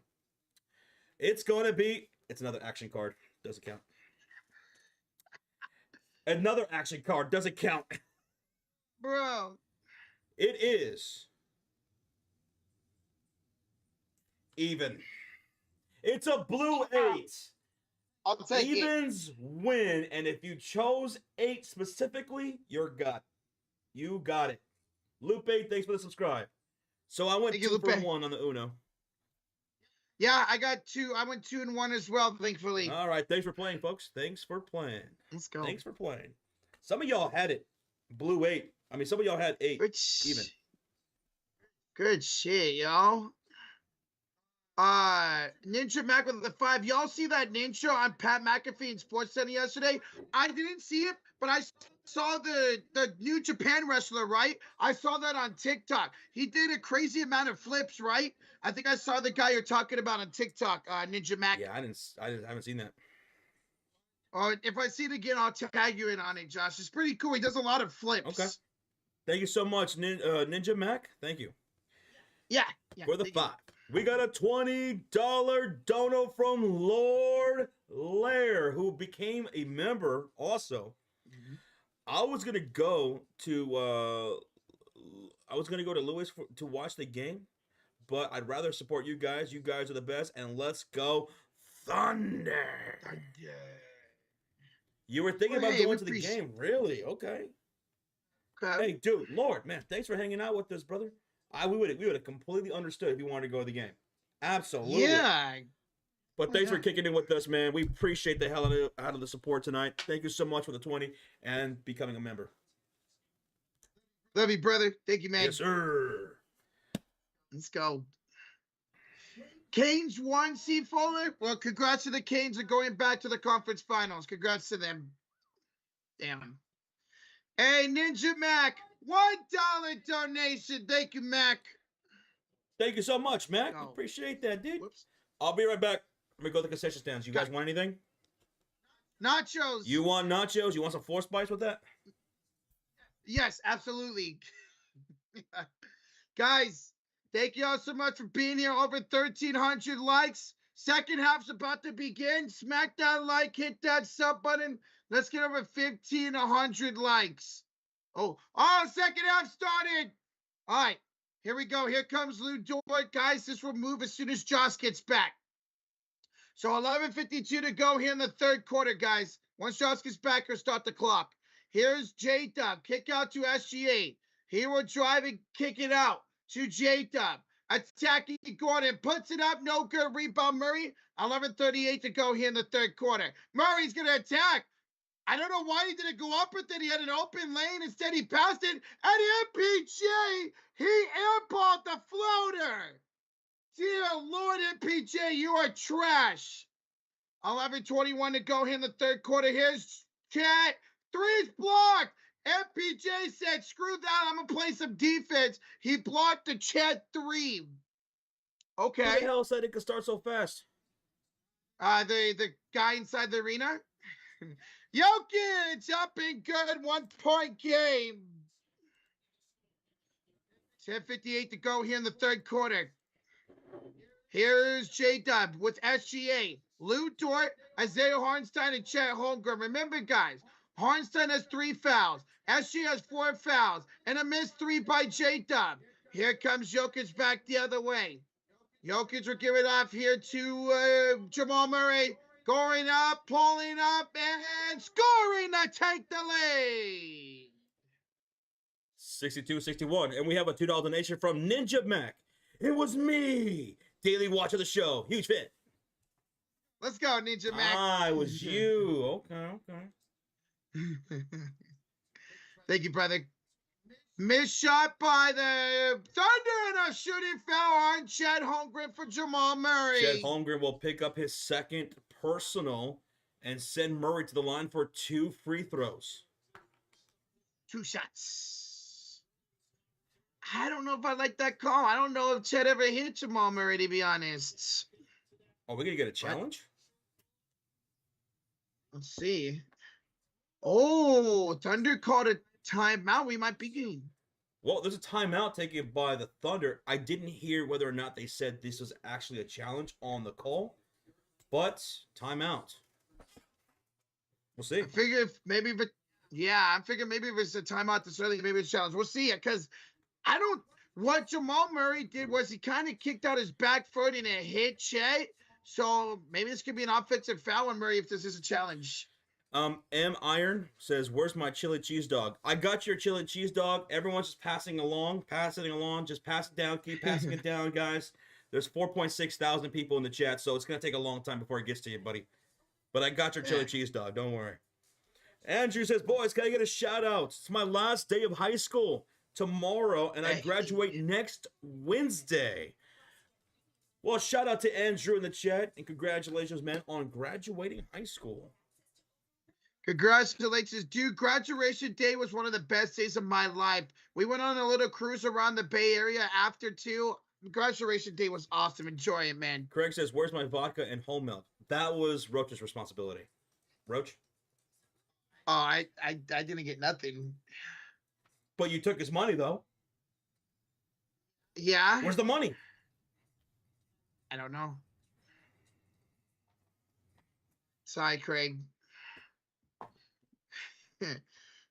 It's going to be. It's another action card. Doesn't count. Another action card. Doesn't count. Bro. It is even. It's a blue 8. I'll take Evens win, and if you chose 8 specifically, you're got. You got it. Lupe, thanks for the subscribe. So I went 2 for 1 on the Uno. Yeah, I got 2. I went 2 and 1 as well, thankfully. All right, thanks for playing, folks. Thanks for playing. Let's go. Thanks for playing. Some of y'all had it. Blue 8. I mean, some of y'all had 8. Even. Good shit, y'all. Ninja Mac with the 5. Y'all see that ninja on Pat McAfee in Sports Center yesterday? I didn't see it, but I saw the New Japan wrestler, right? I saw that on TikTok. He did a crazy amount of flips, right? I think I saw the guy you're talking about on TikTok, Ninja Mac. Yeah, I haven't seen that. If I see it again, I'll tag you in on it, Josh. It's pretty cool. He does a lot of flips. Okay. Thank you so much, Ninja Mac. Thank you. Yeah. For the 5. We got a $20 dono from Lord Lair, who became a member also. I was gonna go to Lewis to watch the game, but I'd rather support you guys. You guys are the best, and let's go Thunder. You were thinking about going to the game, really? Okay. Hey, dude, Lord, man, thanks for hanging out with us, brother. We would have completely understood if you wanted to go to the game. Absolutely. Yeah. But thanks for kicking in with us, man. We appreciate the hell out of the support tonight. Thank you so much for the 20 and becoming a member. Love you, brother. Thank you, man. Yes, sir. Let's go. Canes won, Fuller. Well, congrats to the Canes and going back to the conference finals. Congrats to them. Damn. Hey, Ninja Mac, $1 donation. Thank you, Mac. Thank you so much, Mac. Appreciate that, dude. Whoops. I'll be right back. Let me go to the concession stands. You guys want anything? Nachos. You want nachos? You want some Force Bites with that? Yes, absolutely. Guys, Thank you all so much for being here. Over 1,300 likes. Second half's about to begin. Smack that like, hit that sub button. Let's get over 1,500 likes. Oh, second half started. All right, here we go. Here comes Lou Dort. Guys, this will move as soon as Josh gets back. So 11:52 to go here in the third quarter, guys. Once Josh gets back, he'll start the clock. Here's J-Dub. Kick out to SGA. He will drive and kick it out to J-Dub. Attacking Gordon. Puts it up. No good. Rebound Murray. 11:38 to go here in the third quarter. Murray's going to attack. I don't know why he didn't go up with it. He had an open lane. Instead, he passed it. And MPJ, he airballed the floater. Dear Lord, MPJ, you are trash. 11:21 to go here in the third quarter. Here's Chat. Three's blocked. MPJ said, screw that. I'm going to play some defense. He blocked the Chat three. Okay. Who the hell said it could start so fast? The guy inside the arena. Jokic up and good. 1 point game. 10:58 to go here in the third quarter. Here's J-Dub with SGA. Lou Dort, Isaiah Hartenstein, and Chet Holmgren. Remember, guys, Hartenstein has 3 fouls. SGA has 4 fouls. And a missed 3 by J-Dub. Here comes Jokic back the other way. Jokic will give it off here to Jamal Murray. Going up, pulling up, and scoring to take the lead. 62-61. And we have a $2 donation from Ninja Mac. It was me. Daily watch of the show. Huge fan. Let's go, Ninja Mac. It was you. Okay. Thank you, brother. Missed shot by the Thunder and a shooting foul on Chet Holmgren for Jamal Murray. Chet Holmgren will pick up his second personal and send Murray to the line for 2 free throws. 2 shots. I don't know if I like that call. I don't know if Chet ever hit Jamal Murray, to be honest. Are we going to get a challenge? Let's see. Oh, Thunder called a timeout. We might be good. Well, there's a timeout taken by the Thunder. I didn't hear whether or not they said this was actually a challenge on the call, but timeout. We'll see. I figure if maybe, but yeah, I figure maybe if it's a timeout this early, maybe it's a challenge. We'll see it because I don't. What Jamal Murray did was he kind of kicked out his back foot and it hit Chet. So maybe this could be an offensive foul on Murray if this is a challenge. M Iron says, "Where's my chili cheese dog?" I got your chili cheese dog. Everyone's just passing along. Just pass it down. Keep passing it down, guys. There's 4.6 thousand people in the chat, so it's gonna take a long time before it gets to you, buddy. But I got your chili cheese dog. Don't worry. Andrew says, "Boys, can I get a shout out? It's my last day of high school tomorrow, and I graduate next Wednesday." Well, shout out to Andrew in the chat, and congratulations, man, on graduating high school. Congratulations, dude. Graduation day was one of the best days of my life. We went on a little cruise around the Bay Area after too. Graduation day was awesome. Enjoy it, man. Craig says, "Where's my vodka and whole milk?" That was Roach's responsibility. Roach? Oh, I didn't get nothing. But you took his money, though. Yeah. Where's the money? I don't know. Sorry, Craig.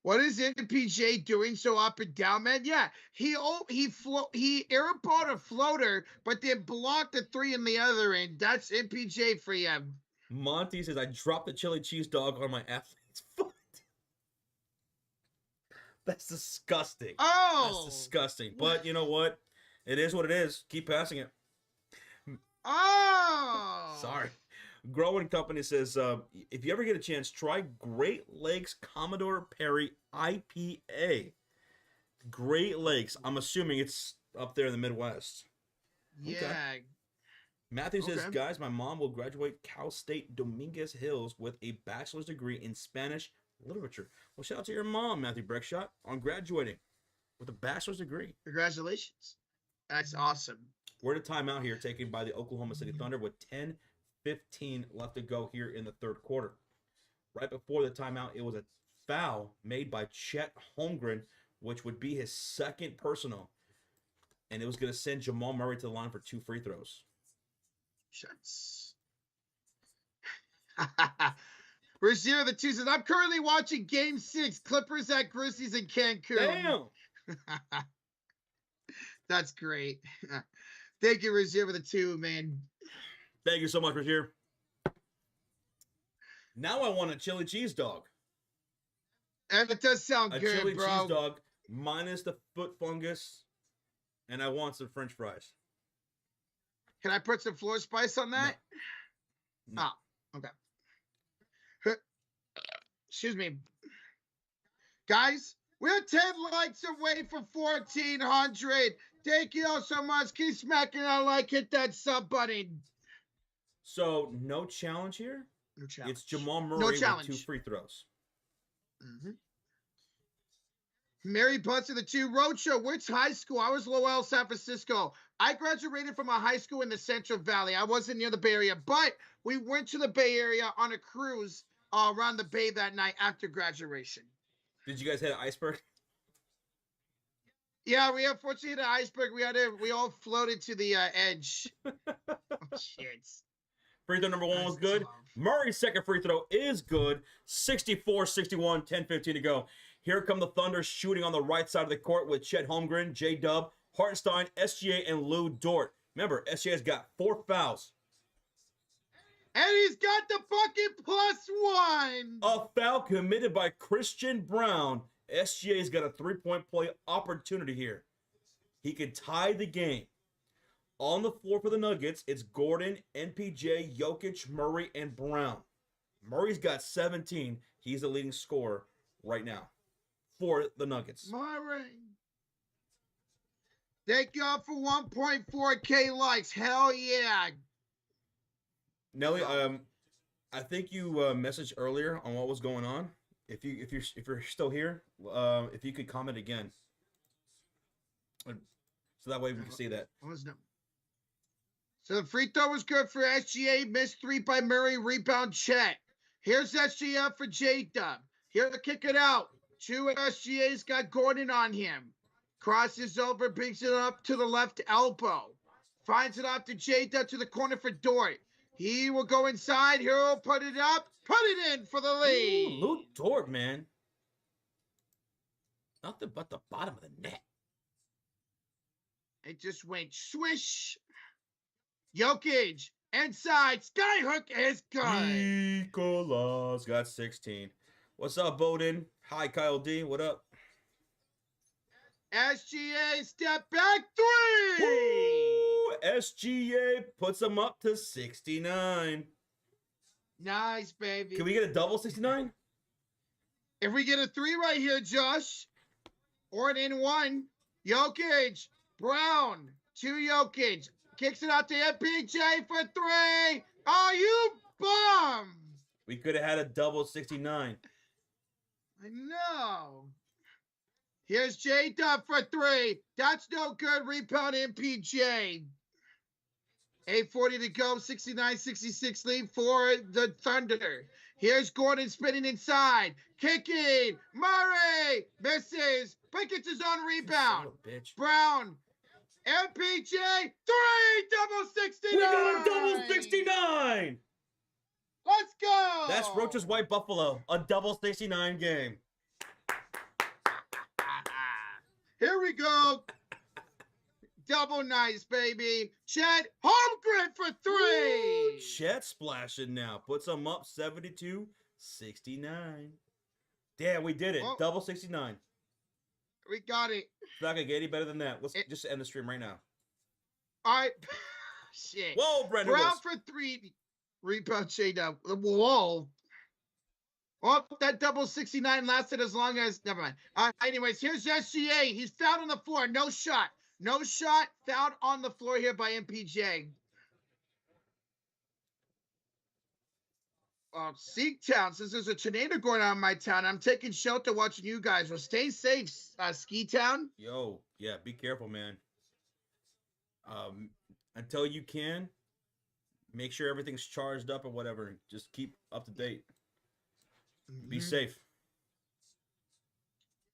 What is MPJ doing so up and down, man? Yeah, he airballed a floater, but then blocked the 3 in the other end. That's MPJ for you. Monty says, "I dropped the chili cheese dog on my athlete's foot." That's disgusting. Oh, that's disgusting. But you know what? It is what it is. Keep passing it. Oh, sorry. Growing Company says, if you ever get a chance, try Great Lakes Commodore Perry IPA. Great Lakes. I'm assuming it's up there in the Midwest. Yeah. Okay. Matthew says, "Guys, my mom will graduate Cal State Dominguez Hills with a bachelor's degree in Spanish literature." Well, shout out to your mom, Matthew Breckshot, on graduating with a bachelor's degree. Congratulations. That's awesome. We're at a timeout here taken by the Oklahoma City Thunder with 10:15 left to go here in the third quarter. Right before the timeout, it was a foul made by Chet Holmgren, which would be his second personal. and it was going to send Jamal Murray to the line for 2 free throws. Shuts. Rashir of the two says, I'm currently watching Game 6, Clippers at Grizzlies in Cancun. Damn! That's great. Thank you, Rashir, for the 2, man. Thank you so much, Rashir. Now I want a chili cheese dog. And it does sound a good, chili bro. cheese dog minus the foot fungus, and I want some French fries. Can I put some floor spice on that? No. Oh, okay. Excuse me. Guys, we're 10 likes away from 1,400. Thank you all so much. Keep smacking that like, hit that sub button. So, no challenge here? No challenge. It's Jamal Murray with 2 free throws. Mm-hmm. Mary Butts of the 2. Roadshow, which high school? I was Lowell, San Francisco. I graduated from a high school in the Central Valley. I wasn't near the Bay Area, but we went to the Bay Area on a cruise around the Bay that night after graduation. Did you guys hit an iceberg? Yeah, we unfortunately hit an iceberg. We all floated to the edge. Oh, shit. Free throw number 1 was good. Tough. Murray's second free throw is good. 64-61, 10-15 to go. Here come the Thunder shooting on the right side of the court with Chet Holmgren, J-Dub, Hartenstein, SGA, and Lou Dort. Remember, SGA's got 4 fouls. And he's got the fucking +1. A foul committed by Christian Brown. SGA's got a 3-point play opportunity here. He could tie the game. On the floor for the Nuggets, it's Gordon, MPJ, Jokic, Murray, and Brown. Murray's got 17. He's the leading scorer right now for the Nuggets. Murray. Thank y'all for 1.4K likes. Hell yeah. Nelly, I think you messaged earlier on what was going on. If you're still here, if you could comment again, so that way we can see that. So the free throw was good for SGA. Missed 3 by Murray. Rebound Chet. Here's SGA for J-Dub. Here to kick it out. 2 SGA's got Gordon on him. Crosses over, brings it up to the left elbow. Finds it off to J-Dub to the corner for Dort. He will go inside. He'll put it up. Put it in for the lead. Ooh, Lou Dort, man. Nothing but the bottom of the net. It just went swish. Jokic inside. Skyhook is good. Nicolas got 16. What's up, Bowden? Hi, Kyle D. What up? SGA step back 3. Woo! SGA puts him up to 69. Nice, baby. Can we get a double 69? If we get a 3 right here, Josh, or an in-1, Jokic, Brown, 2 Jokic, kicks it out to MPJ for 3. Oh, you bum! We could have had a double 69. I know. Here's J-Dub for 3. That's no good. Rebound MPJ. 8:40 to go. 69-66 lead for the Thunder. Here's Gordon spinning inside. Kicking. Murray misses. But gets his own rebound. Brown. MPJ. 3. Double 69. We got a double 69. Let's go. That's Roach's White Buffalo. A double 69 game. Here we go. Double nice, baby. Chet Holmgren for 3. Ooh, Chet splashing now. Puts him up 72-69. Damn, we did it. Oh. Double 69. We got it. It's not going to get any better than that. Let's just end the stream right now. All right. Shit. Whoa, Brandon. Brown for 3. Rebound shade up. Whoa. Oh, that double 69 lasted as long as. Never mind. Anyways, here's SGA. He's fouled on the floor. No shot. No shot. Fouled on the floor here by MPJ. Seatown, since there's a tornado going on in my town, I'm taking shelter watching you guys. Well, stay safe, Ski Town. Yo, yeah, be careful, man. Until you can, make sure everything's charged up or whatever. Just keep up to date. Be safe.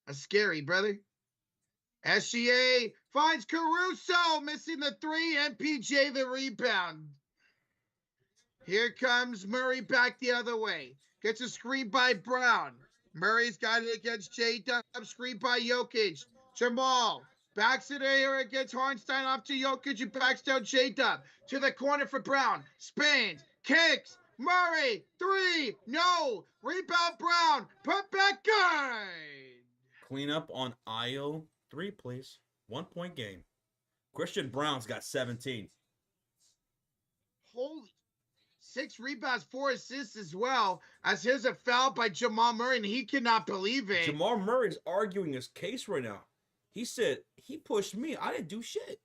That's scary, brother. SGA finds Caruso, missing the three. MPJ the rebound. Here comes Murray back the other way. Gets a screen by Brown. Murray's got it against J-Dub. Screen by Jokic. Jamal backs it here against Hartenstein off to Jokic, who backs down J-Dub. To the corner for Brown. Spins. Kicks. Murray. Three. No. Rebound Brown. Put back good. Clean up on aisle 3, please. 1-point game. Christian Brown's got 17. Holy. 6 rebounds, 4 assists as well. As here's a foul by Jamal Murray, and he cannot believe it. Jamal Murray's arguing his case right now. He said, he pushed me. I didn't do shit.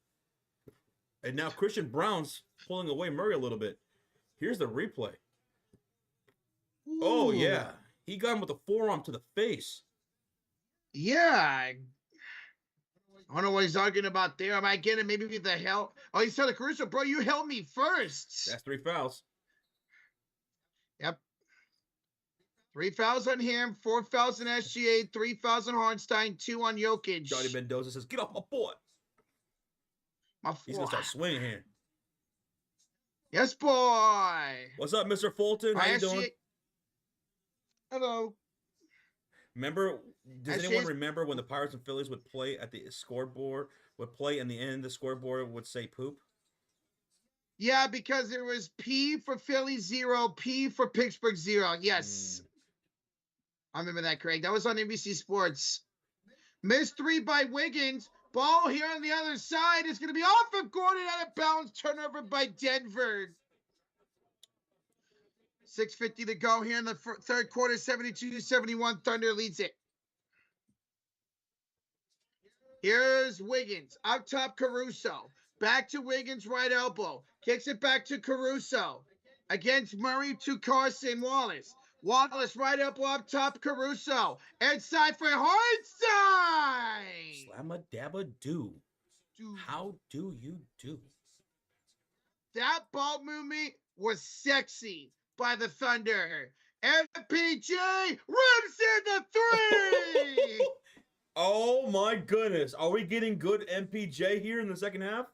And now Christian Brown's pulling away Murray a little bit. Here's the replay. Ooh. Oh, yeah. He got him with a forearm to the face. Yeah. I don't know what he's arguing about there. Am I getting maybe the hell? Oh, he said to Caruso, bro, you held me first. That's 3 fouls. Yep. 3 fouls on him, 4 fouls on SGA, 3 fouls on Hartenstein, 2 on Jokic. Johnny Mendoza says, get off my boy. He's going to start swinging here. Yes, boy. What's up, Mr. Fulton? How you doing? Hello. Remember, does anyone remember when the Pirates and Phillies would play at the scoreboard, would play and the end the scoreboard would say poop? Yeah, because it was P for Philly 0, P for Pittsburgh 0. Yes. I remember that, Craig. That was on NBC Sports. Missed 3 by Wiggins. Ball here on the other side is going to be off of Gordon, out of bounds. Turnover by Denver. 6:50 to go here in the third quarter. 72-71. Thunder leads it. Here's Wiggins. Up top, Caruso. Back to Wiggins, right elbow. Kicks it back to Caruso. Against Murray to Carson Wallace. Wallace, right elbow up top, Caruso. Inside for Hartenstein. Slamma dabba do. How do you do? That ball movement was sexy by the Thunder. MPJ rips in the three. Oh my goodness. Are we getting good MPJ here in the second half?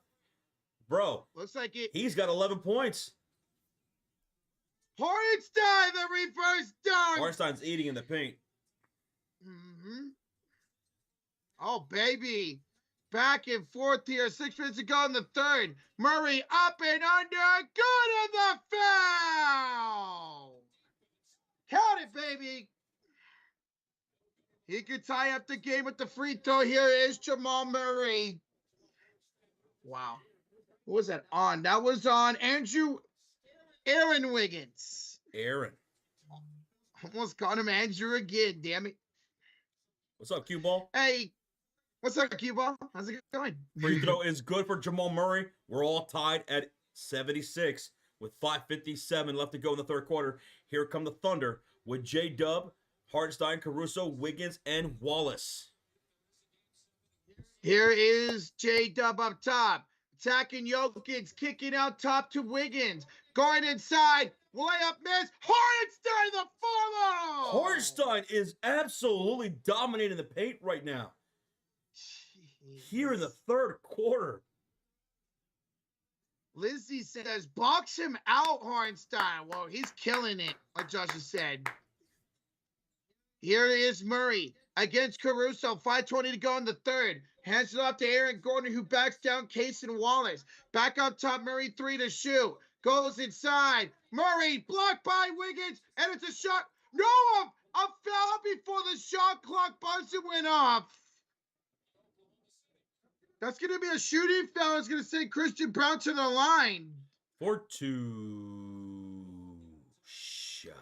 Bro, looks like it. He's got 11 points. Hartenstein, the reverse dunk. Hartenstein's eating in the paint. Mm-hmm. Oh, baby. Back and forth here. 6 minutes to go in the third. Murray up and under. Good in the foul. Count it, baby. He could tie up the game with the free throw. Here is Jamal Murray. Wow. What was that on? That was on Aaron Wiggins. Aaron. Almost called him Andrew again, damn it. What's up, Q-Ball? Hey, what's up, Q-Ball? How's it going? Free throw is good for Jamal Murray. We're all tied at 76 with 5:57 left to go in the third quarter. Here come the Thunder with J-Dub, Hartenstein, Caruso, Wiggins, and Wallace. Here is J-Dub up top. Attacking Jokic, kicking out top to Wiggins. Going inside. Layup miss. Hartenstein the follow. Hartenstein is absolutely dominating the paint right now. Jeez. Here in the third quarter. Lizzie says, box him out, Hartenstein. Well, he's killing it, like Josh has said. Here is Murray against Caruso. 5:20 to go in the third. Hands it off to Aaron Gordon, who backs down Case and Wallace. Back up top, Murray 3 to shoot. Goes inside. Murray blocked by Wiggins, and it's a shot. No, a foul before the shot clock buzzer went off. That's going to be a shooting foul. It's going to send Christian Brown to the line. For 2 shots.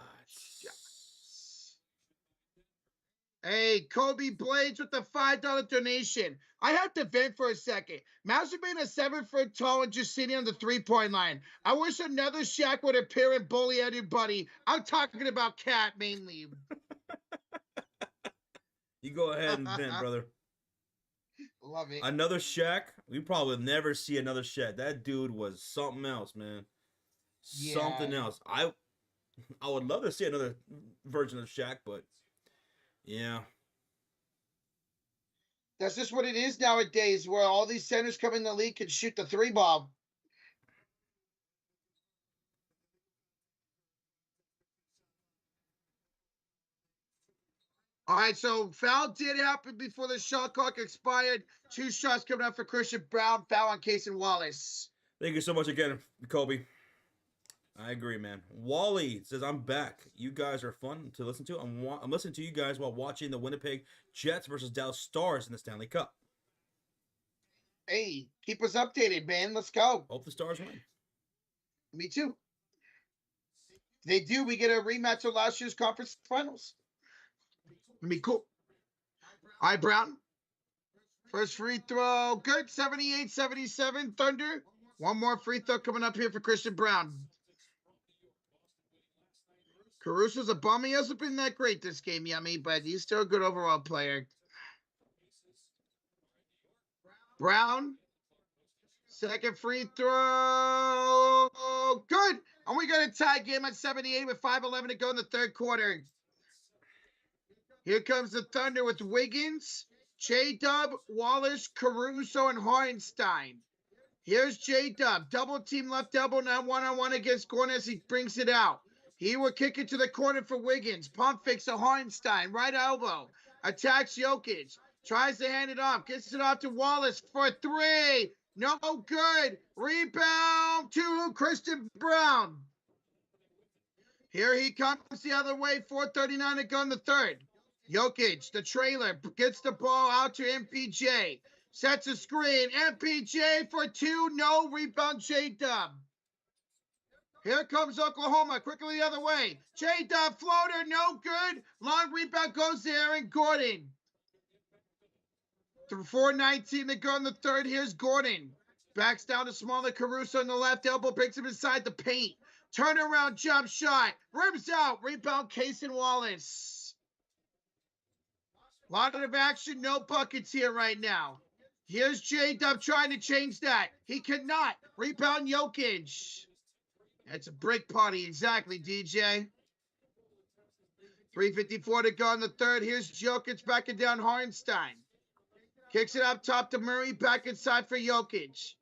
Hey, Kobe Blades with the $5 donation. I have to vent for a second. Mauser being a 7-foot tall and just sitting on the 3-point line. I wish another Shaq would appear and bully everybody. I'm talking about Cat mainly. You go ahead and vent, brother. Love it. Another Shaq? We probably never see another Shaq. That dude was something else, man. Yeah. Something else. I would love to see another version of Shaq, but yeah. That's just what it is nowadays, where all these centers come in the league and shoot the three ball. All right, so foul did happen before the shot clock expired. 2 shots coming up for Christian Brown. Foul on Casey Wallace. Thank you so much again, Kobe. I agree, man. Wally says, I'm back. You guys are fun to listen to. I'm listening to you guys while watching the Winnipeg Jets versus Dallas Stars in the Stanley Cup. Hey, keep us updated, man. Let's go. Hope the Stars win. Me too. If they do, we get a rematch of last year's conference finals. It'd be cool. All right, Brown. First free throw. Good. 78-77. Thunder. One more free throw coming up here for Christian Brown. Caruso's a bum. He hasn't been that great this game, Yummy, but he's still a good overall player. Brown. Second free throw. Good. And we got a tie game at 78 with 5:11 to go in the third quarter. Here comes the Thunder with Wiggins, J-Dub, Wallace, Caruso, and Hartenstein. Here's J-Dub. Double team left elbow, now one-on-one against Gordon as he brings it out. He will kick it to the corner for Wiggins. Pump fakes to Hartenstein. Right elbow. Attacks Jokic. Tries to hand it off. Gets it off to Wallace for 3. No good. Rebound to Christian Brown. Here he comes the other way. 4:39 to go in the third. Jokic, the trailer, gets the ball out to MPJ. Sets a screen. MPJ for 2. No rebound. J-Dub. Here comes Oklahoma. Quickly the other way. J-Dub floater. No good. Long rebound goes to Aaron Gordon. 4:19 to go in the third. Here's Gordon. Backs down to smaller Caruso on the left elbow. Brings him inside the paint. Turnaround jump shot. Rims out. Rebound Casey Wallace. Lot of action. No buckets here right now. Here's J-Dub trying to change that. He cannot. Rebound Jokic. That's a break party. Exactly, DJ. 3:54 to go in the third. Here's Jokic backing down Hartenstein. Kicks it up top to Murray. Back inside for Jokic.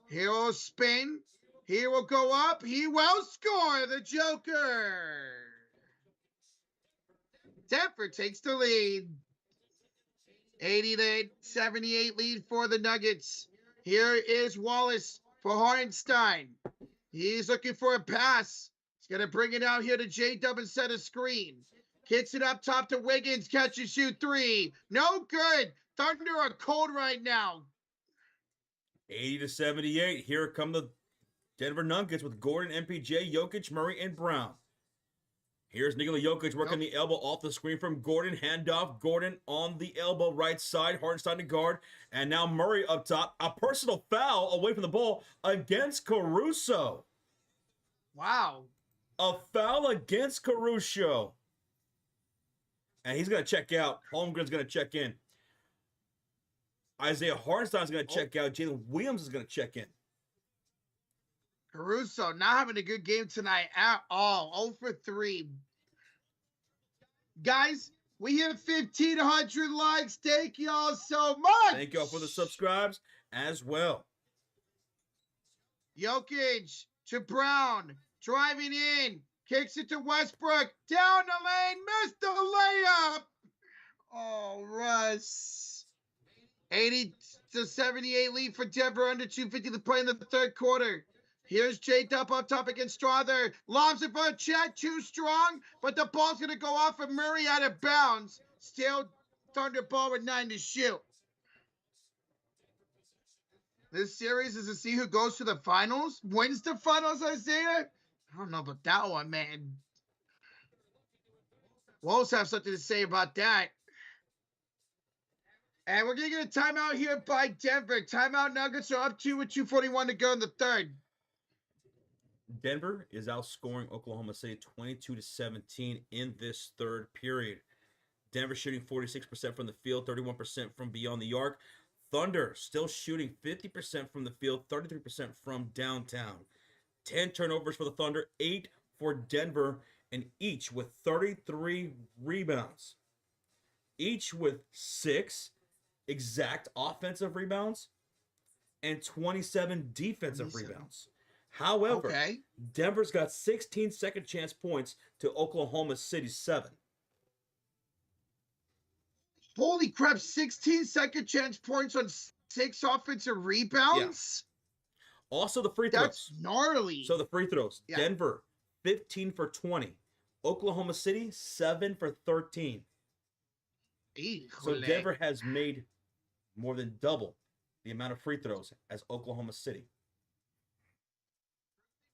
He will spin. He will go up. He will score. The Joker. Denver takes the lead. 80-78 lead for the Nuggets. Here is Wallace for Hartenstein. He's looking for a pass. He's going to bring it out here to J-Dub and set a screen. Kicks it up top to Wiggins. Catch and shoot 3. No good. Thunder are cold right now. 80-78. Here come the Denver Nuggets with Gordon, MPJ, Jokic, Murray, and Brown. Here's Nikola Jokic working the elbow off the screen from Gordon. Handoff. Gordon on the elbow right side. Hartenstein to guard. And now Murray up top. A personal foul away from the ball against Caruso. Wow. A foul against Caruso. And he's going to check out. Holmgren's going to check in. Isaiah Hartenstein's going to check out. Jalen Williams is going to check in. Caruso not having a good game tonight at all. 0 for 3. Guys, we hit 1,500 likes. Thank y'all so much. Thank y'all for the subscribes as well. Jokic to Brown. Driving in. Kicks it to Westbrook. Down the lane. Missed the layup. Oh, Russ. 80-78 lead for Denver. Under 2:50 to play in the third quarter. Here's J-Dub up top against Strother. Lobs it for Chet, too strong, but the ball's going to go off of Murray out of bounds. Still Thunder ball with 9 to shoot. This series is to see who goes to the finals. Wins the finals, Isaiah? I don't know about that one, man. Wolves have something to say about that. And we're going to get a timeout here by Denver. Timeout Nuggets are up 2 with 2:41 to go in the third. Denver is outscoring Oklahoma City 22-17 in this third period. Denver shooting 46% from the field, 31% from beyond the arc. Thunder still shooting 50% from the field, 33% from downtown. 10 turnovers for the Thunder, 8 for Denver, and each with 33 rebounds. Each with 6 exact offensive rebounds and 27 defensive 27. rebounds. However, Okay. Denver's got 16 second chance points to Oklahoma City's 7. Holy crap, 16 second chance points on 6 offensive rebounds? Yeah. Also the free That's throws. gnarly. So the free throws. Yeah. Denver, 15 for 20. Oklahoma City, 7 for 13. So Denver has made more than double the amount of free throws as Oklahoma City.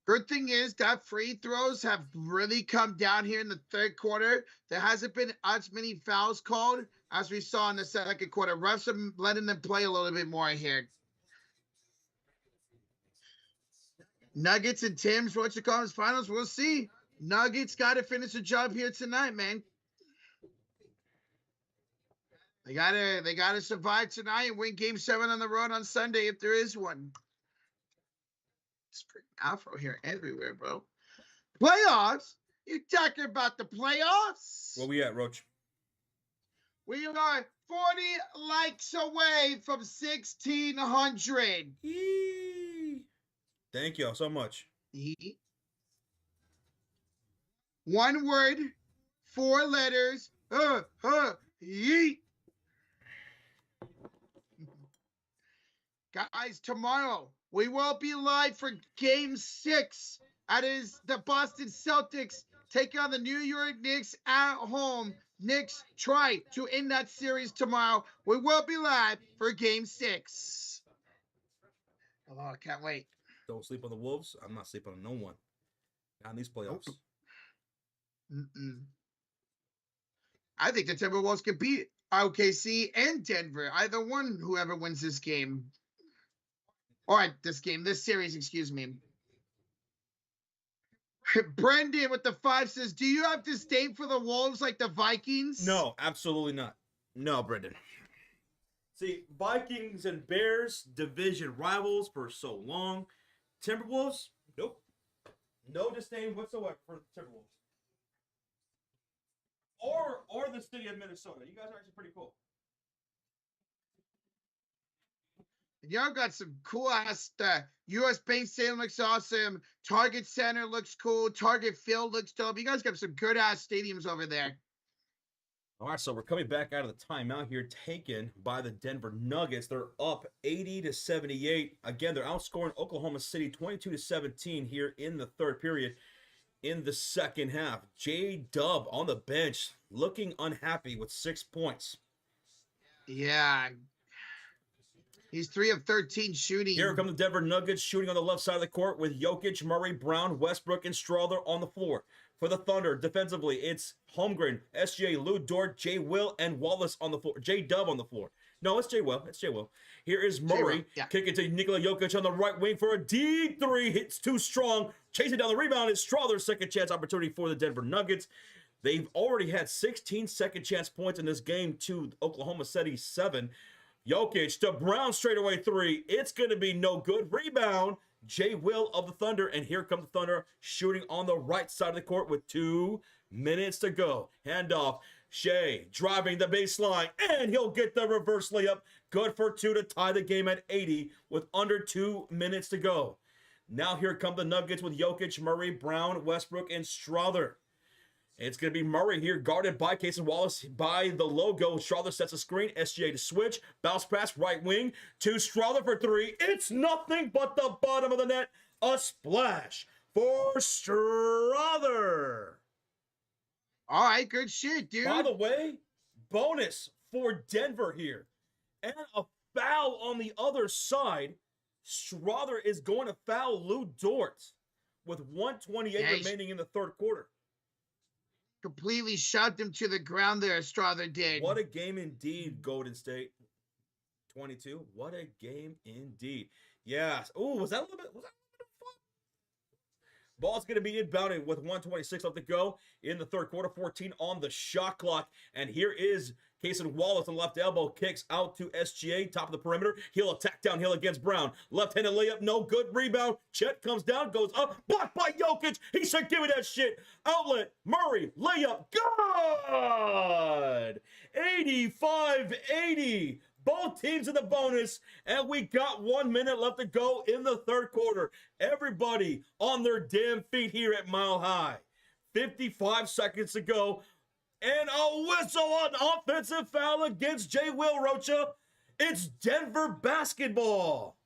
Good thing is that free throws have really come down here in the third quarter. There hasn't been as many fouls called as we saw in the second quarter. Refs are letting them play a little bit more here. Nuggets and Tim's Western Conference Finals. We'll see. Nuggets got to finish the job here tonight, man. They gotta survive tonight and win Game 7 on the road on Sunday if there is one. It's pretty afro here everywhere, bro. Playoffs? You talking about the playoffs? Where we at, Roach? We are 40 likes away from 1,600. Yee. Thank you all so much. One word, 4 letters. Yeet. Guys, tomorrow we will be live for Game 6. That is the Boston Celtics taking on the New York Knicks at home. Knicks try to end that series tomorrow. We will be live for Game 6. Oh, I can't wait. Don't sleep on the Wolves. I'm not sleeping on no one. Not in these playoffs. I think the Timberwolves can beat OKC and Denver. Either one, whoever wins this game. All right, this series, excuse me. Brendan with the 5 says, do you have disdain for the Wolves like the Vikings? No, absolutely not. No, Brendan. See, Vikings and Bears, division rivals for so long. Timberwolves, nope. No disdain whatsoever for the Timberwolves. Or the city of Minnesota. You guys are actually pretty cool. Y'all got some cool ass stuff. US Bank Stadium looks awesome. Target Center looks cool. Target Field looks dope. You guys got some good ass stadiums over there. All right, so we're coming back out of the timeout here, taken by the Denver Nuggets. They're up 80-78. Again, they're outscoring Oklahoma City 22-17 here in the third period. In the second half, J-Dub on the bench, looking unhappy with 6 points. Yeah. He's 3 of 13 shooting. Here come the Denver Nuggets shooting on the left side of the court with Jokic, Murray, Brown, Westbrook, and Strother on the floor. For the Thunder, defensively, it's Holmgren, SJ, Lou Dort, J. Will, and Wallace on the floor. J-Dub on the floor. No, it's J. Will. It's J. Will. Here is Murray, kicking to Nikola Jokic on the right wing for a deep 3. Hits too strong. Chasing down the rebound is Strother's second chance opportunity for the Denver Nuggets. They've already had 16 second chance points in this game to Oklahoma City 7. Jokic to Brown straightaway 3. It's going to be no good. Rebound, J. Will of the Thunder. And here come the Thunder shooting on the right side of the court with 2 minutes to go. Handoff. Shea driving the baseline. And he'll get the reverse layup. Good for 2 to tie the game at 80 with under 2 minutes to go. Now here come the Nuggets with Jokic, Murray, Brown, Westbrook, and Strother. It's going to be Murray here, guarded by Cason Wallace by the logo. Strother sets a screen. SGA to switch. Bounce pass, right wing to Strother for 3. It's nothing but the bottom of the net. A splash for Strother. All right, good shit, dude. By the way, bonus for Denver here. And a foul on the other side. Strother is going to foul Lou Dort with 1:28 remaining in the third quarter. Completely shot them to the ground there, Strother did. What a game indeed, Golden State. 22. What a game indeed. Yes. Oh, was that a little bit of fun? Ball's going to be inbounded with 1:26 left to go in the third quarter. 14 on the shot clock. And here is Cason Wallace on the left elbow. Kicks out to SGA, top of the perimeter. He'll attack downhill against Brown. Left-handed layup, no good. Rebound. Chet comes down, goes up. Blocked by Jokic. He said, give me that shit. Outlet. Murray. Layup. Good. 85-80. Both teams in the bonus, and we got 1 minute left to go in the third quarter. Everybody on their damn feet here at Mile High. 55 seconds to go, and a whistle on offensive foul against J. Will Rocha. It's Denver basketball.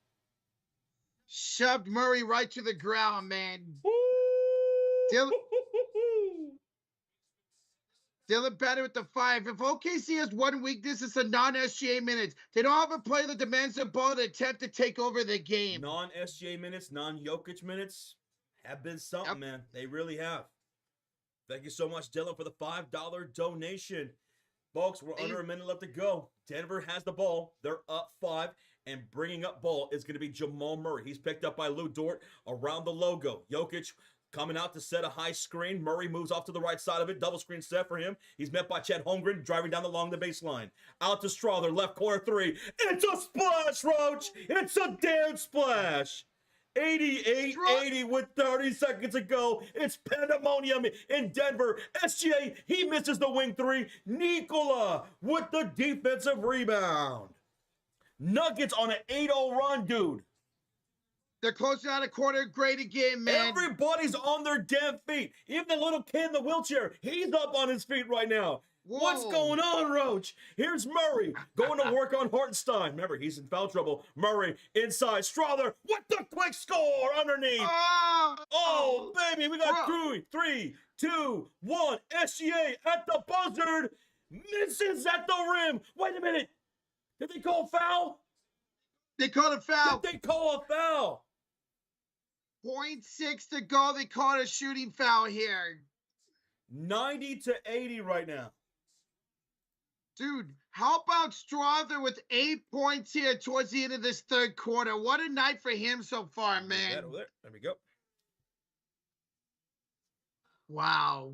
Shoved Murray right to the ground, man. Dylan Banter with the 5. If OKC has one weakness, it's the non-SGA minutes. They don't have a player that demands the ball to attempt to take over the game. Non-SGA minutes, non-Jokic minutes have been something, Yep. man. They really have. Thank you so much, Dylan, for the $5 donation. Folks, we're under a minute left to go. Denver has the ball. They're up 5, and bringing up ball is going to be Jamal Murray. He's picked up by Lou Dort around the logo. Jokic coming out to set a high screen. Murray moves off to the right side of it. Double screen set for him. He's met by Chet Holmgren driving down along the baseline. Out to Strother, left corner 3. It's a splash, Roach! It's a damn splash! 88-80 with 30 seconds to go. It's pandemonium in Denver. SGA, he misses the wing 3. Nikola with the defensive rebound. Nuggets on an 8-0 run, dude. They're closing out a quarter. Great again, man. Everybody's on their damn feet. Even the little kid in the wheelchair, he's up on his feet right now. Whoa. What's going on, Roach? Here's Murray going to work on Hartenstein. Remember, he's in foul trouble. Murray inside. Strother with the quick score underneath. Oh, baby, we got 3, 2, 1. SGA at the buzzard. Misses at the rim. Wait a minute. Did they call foul? They called a foul. Did they call a foul? 0.6 to go. They called a shooting foul here. 90-80 right now. Dude, how about Strother with 8 points here towards the end of this third quarter? What a night for him so far, man. There we go. Wow.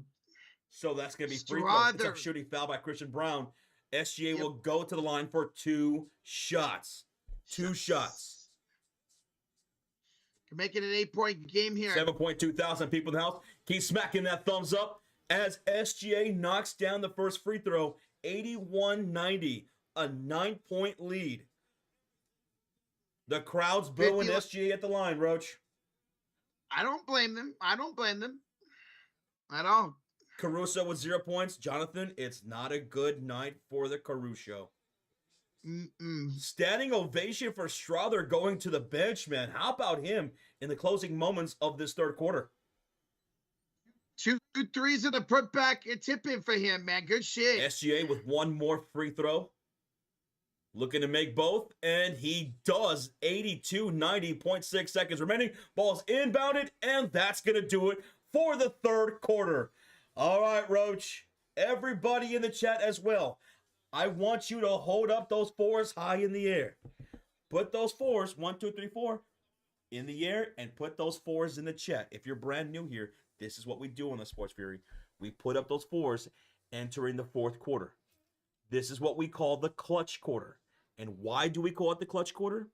So that's going to be free throw. It's a shooting foul by Christian Brown. SGA will go to the line for 2 shots. 2 shots. You're making an 8-point game here. 7.2 thousand people in the house. Keep smacking that thumbs up as SGA knocks down the first free throw. 81-90, a 9-point lead. The crowd's booing SGA at the line, Roach. I don't blame them. I don't blame them at all. Caruso with 0 points. Jonathan, it's not a good night for the Caruso. Standing ovation for Strother going to the bench, man. How about him in the closing moments of this third quarter? 2 threes in the putback and tip in for him, man. Good shit. SGA with 1 more free throw. Looking to make both, and he does. 82-90.6 seconds remaining. Ball's inbounded, and that's going to do it for the third quarter. All right, Roach. Everybody in the chat as well. I want you to hold up those 4s high in the air. Put those 4s, 1, 2, 3, 4, in the air, and put those 4s in the chat. If you're brand new here, this is what we do on the Sports Fury. We put up those 4s entering the fourth quarter. This is what we call the clutch quarter. And why do we call it the clutch quarter?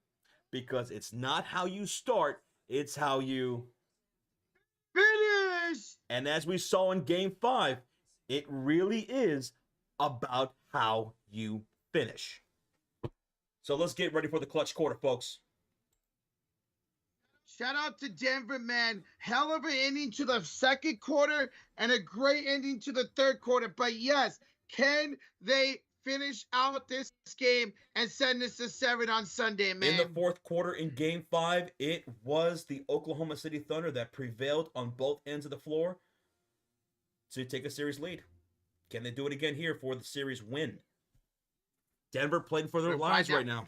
Because it's not how you start, it's how you finish. And as we saw in Game 5, it really is about how you finish. So let's get ready for the clutch quarter, folks. Shout out to Denver, man. Hell of an ending to the second quarter and a great ending to the third quarter. But yes, can they finish out this game and send this to 7 on Sunday, man? In the fourth quarter in Game 5, it was the Oklahoma City Thunder that prevailed on both ends of the floor to take a series lead. Can they do it again here for the series win? Denver playing for their lives right now.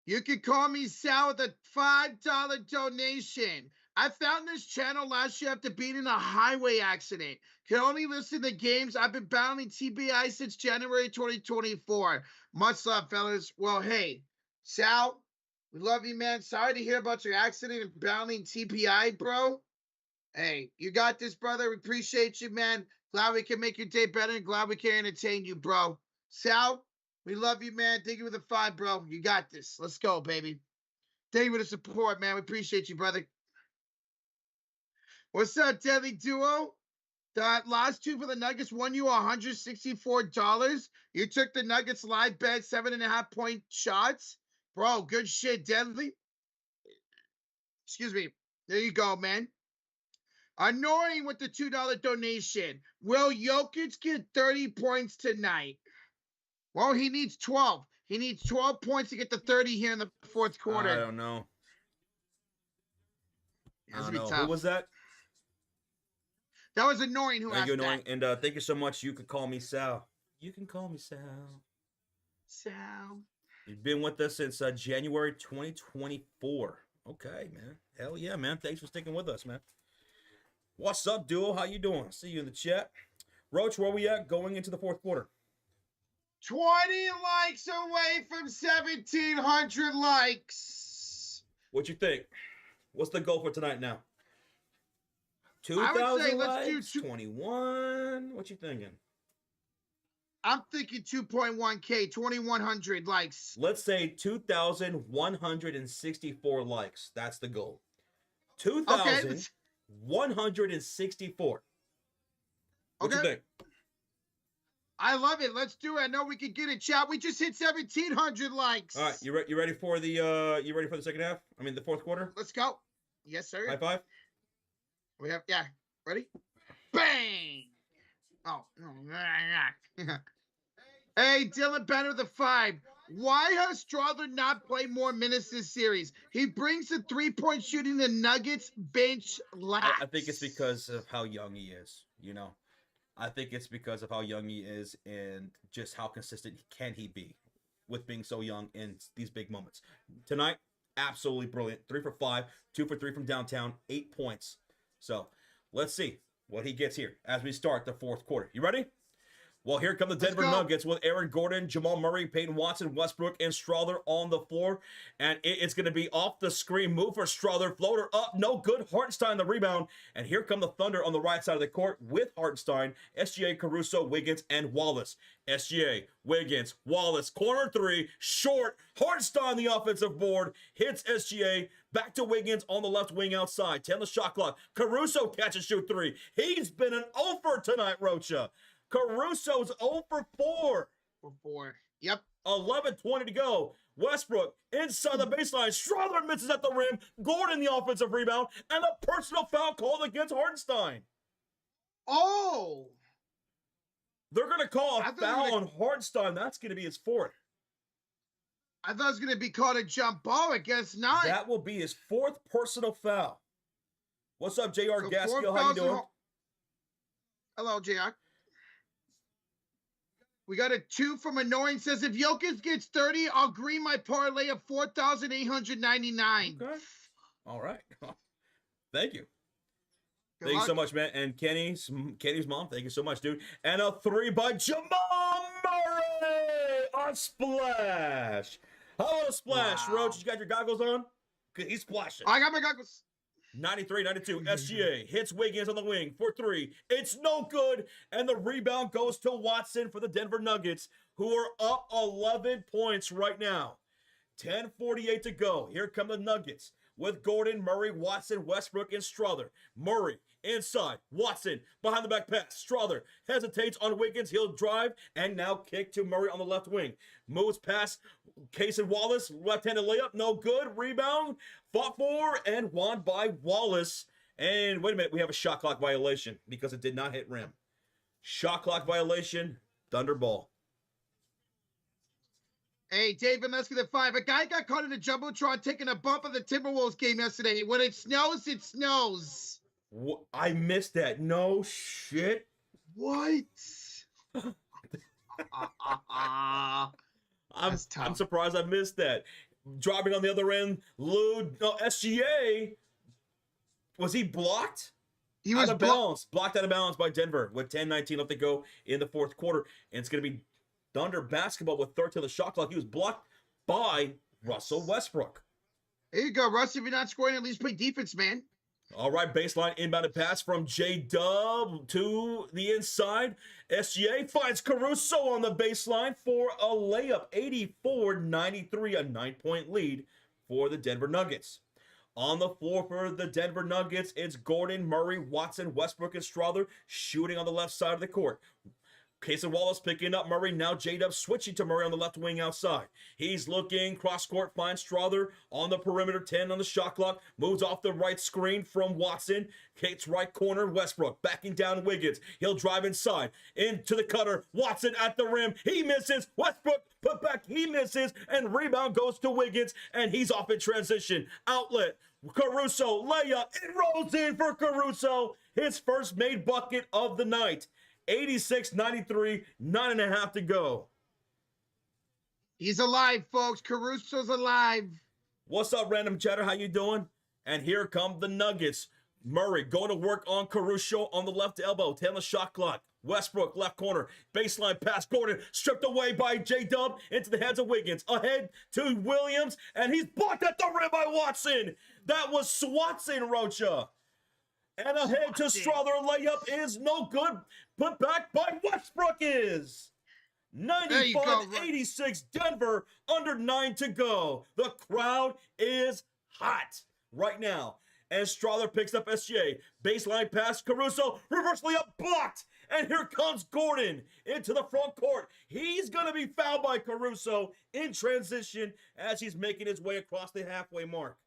You can call me Sal with a $5 donation. I found this channel last year after being in a highway accident. Can only listen to games. I've been battling TBI since January 2024. Much love, fellas. Well, hey, Sal, we love you, man. Sorry to hear about your accident and battling TBI, bro. Hey, you got this, brother. We appreciate you, man. Glad we can make your day better and glad we can entertain you, bro. Sal, we love you, man. Thank you for the 5, bro. You got this. Let's go, baby. Thank you for the support, man. We appreciate you, brother. What's up, Deadly Duo? The last two for the Nuggets won you $164. You took the Nuggets live bet 7.5 point shots. Bro, good shit, Deadly. Excuse me. There you go, man. Annoying with the $2 donation. Will Jokic get 30 points tonight? Well, he needs 12. He needs 12 points to get to 30 here in the fourth quarter. I don't know. Yeah, I this don't will be know. tough. Who was that? That was Annoying who Thank asked you, Annoying. that. And thank you so much. You can call me Sal. You can call me Sal. Sal. You've been with us since January 2024. Okay, man. Hell yeah, man. Thanks for sticking with us, man. What's up, duo? How you doing? See you in the chat. Roach, where we at going into the fourth quarter? 20 likes away from 1,700 likes. What you think? What's the goal for tonight now? I would say 2,000 let's do likes? 21? What you thinking? I'm thinking 2.1K, 2,100 likes. Let's say 2,164 likes. That's the goal. 2,164. What you think? I love it. Let's do it. I know we can get it, chat. We just hit 1,700 likes. All right, you ready for the second half? I mean the fourth quarter? Let's go. Yes, sir. High five. We have ready? Bang! Oh. Hey, Dylan Banner the 5. Why has Strawther not played more minutes this series? He brings the 3-point shooting the Nuggets bench last. I think it's because of how young he is, you know. I think it's because of how young he is and just how consistent can he be with being so young in these big moments. Tonight, absolutely brilliant. 3 for 5, 2 for 3 from downtown, 8 points. So let's see what he gets here as we start the fourth quarter. You ready? Well, here come the Denver Nuggets with Aaron Gordon, Jamal Murray, Peyton Watson, Westbrook, and Strawther on the floor. And it's going to be off the screen. Move for Strawther. Floater up. No good. Hartenstein the rebound. And here come the Thunder on the right side of the court with Hartenstein, SGA, Caruso, Wiggins, and Wallace. SGA, Wiggins, Wallace. Corner 3. Short. Hartenstein the offensive board. Hits SGA. Back to Wiggins on the left wing outside. 10 the shot clock. Caruso catch and shoot 3. He's been an over tonight, Rocha. Caruso's 0 for 4. For 4. Yep. 11:20 to go. Westbrook inside the baseline. Strawther misses at the rim. Gordon the offensive rebound. And a personal foul called against Hartenstein. Oh! They're going to call a foul on Hartenstein. That's going to be his 4th. I thought it was going to be called a jump ball. I guess not. That will be his 4th personal foul. What's up, JR Gaskill? How you doing? Hello, JR. We got a 2 from Annoying. Says, if Jokic gets 30, I'll green my parlay of 4,899. Okay. All right. Thank you. Good Thank luck. you so much, man. And Kenny's mom, thank you so much, dude. And a 3 by Jamal Murray on splash. How about a splash, Wow. Roach? You got your goggles on? He's splashing. I got my goggles. 93-92, SGA hits Wiggins on the wing for 3. It's no good, and the rebound goes to Watson for the Denver Nuggets, who are up 11 points right now. 10:48 to go. Here come the Nuggets with Gordon, Murray, Watson, Westbrook, and Strawther. Murray inside. Watson behind the back pass. Strawther hesitates on Wiggins. He'll drive and now kick to Murray on the left wing. Moves past Case and Wallace. Left-handed layup. No good. Rebound. Fought for and won by Wallace. And wait a minute. We have a shot clock violation because it did not hit rim. Shot clock violation. Thunder ball. Hey, David, let's get the 5. A guy got caught in a Jumbotron taking a bump of the Timberwolves game yesterday. When it snows, it snows. I missed that. No shit. What? I'm surprised I missed that. Dropping on the other end, SGA. Was he blocked? He was out of bounds. Blocked out of bounds by Denver with 10:19 left to go in the fourth quarter. And it's going to be Thunder basketball with 13 on the shot clock. He was blocked by Russell Westbrook. There you go, Russ. If you're not scoring, at least play defense, man. All right, baseline inbounded pass from J-Dub to the inside. SGA finds Caruso on the baseline for a layup. 84-93, a 9-point lead for the Denver Nuggets. On the floor for the Denver Nuggets, it's Gordon, Murray, Watson, Westbrook, and Strother shooting on the left side of the court. Casey Wallace picking up Murray. Now J-Dub switching to Murray on the left wing outside. He's looking cross-court, finds Strother on the perimeter, 10 on the shot clock. Moves off the right screen from Watson. Kate's right corner, Westbrook backing down Wiggins. He'll drive inside. Into the cutter. Watson at the rim. He misses. Westbrook put back. He misses. And rebound goes to Wiggins. And he's off in transition. Outlet. Caruso layup. It rolls in for Caruso. His first made bucket of the night. 86-93, 9.5 to go. He's alive, folks. Caruso's alive. What's up, Random Chatter? How you doing? And here come the Nuggets. Murray going to work on Caruso on the left elbow. 10 on the shot clock. Westbrook, left corner. Baseline pass. Gordon stripped away by J-Dub into the hands of Wiggins. Ahead to Williams, and he's blocked at the rim by Watson. That was Swatson, Rocha. And ahead to Strother, layup is no good. Put back by Westbrook is. 95-86 Denver, under 9 to go. The crowd is hot right now. And Strother picks up SGA. Baseline pass, Caruso, reverse layup blocked. And here comes Gordon into the front court. He's going to be fouled by Caruso in transition as he's making his way across the halfway mark.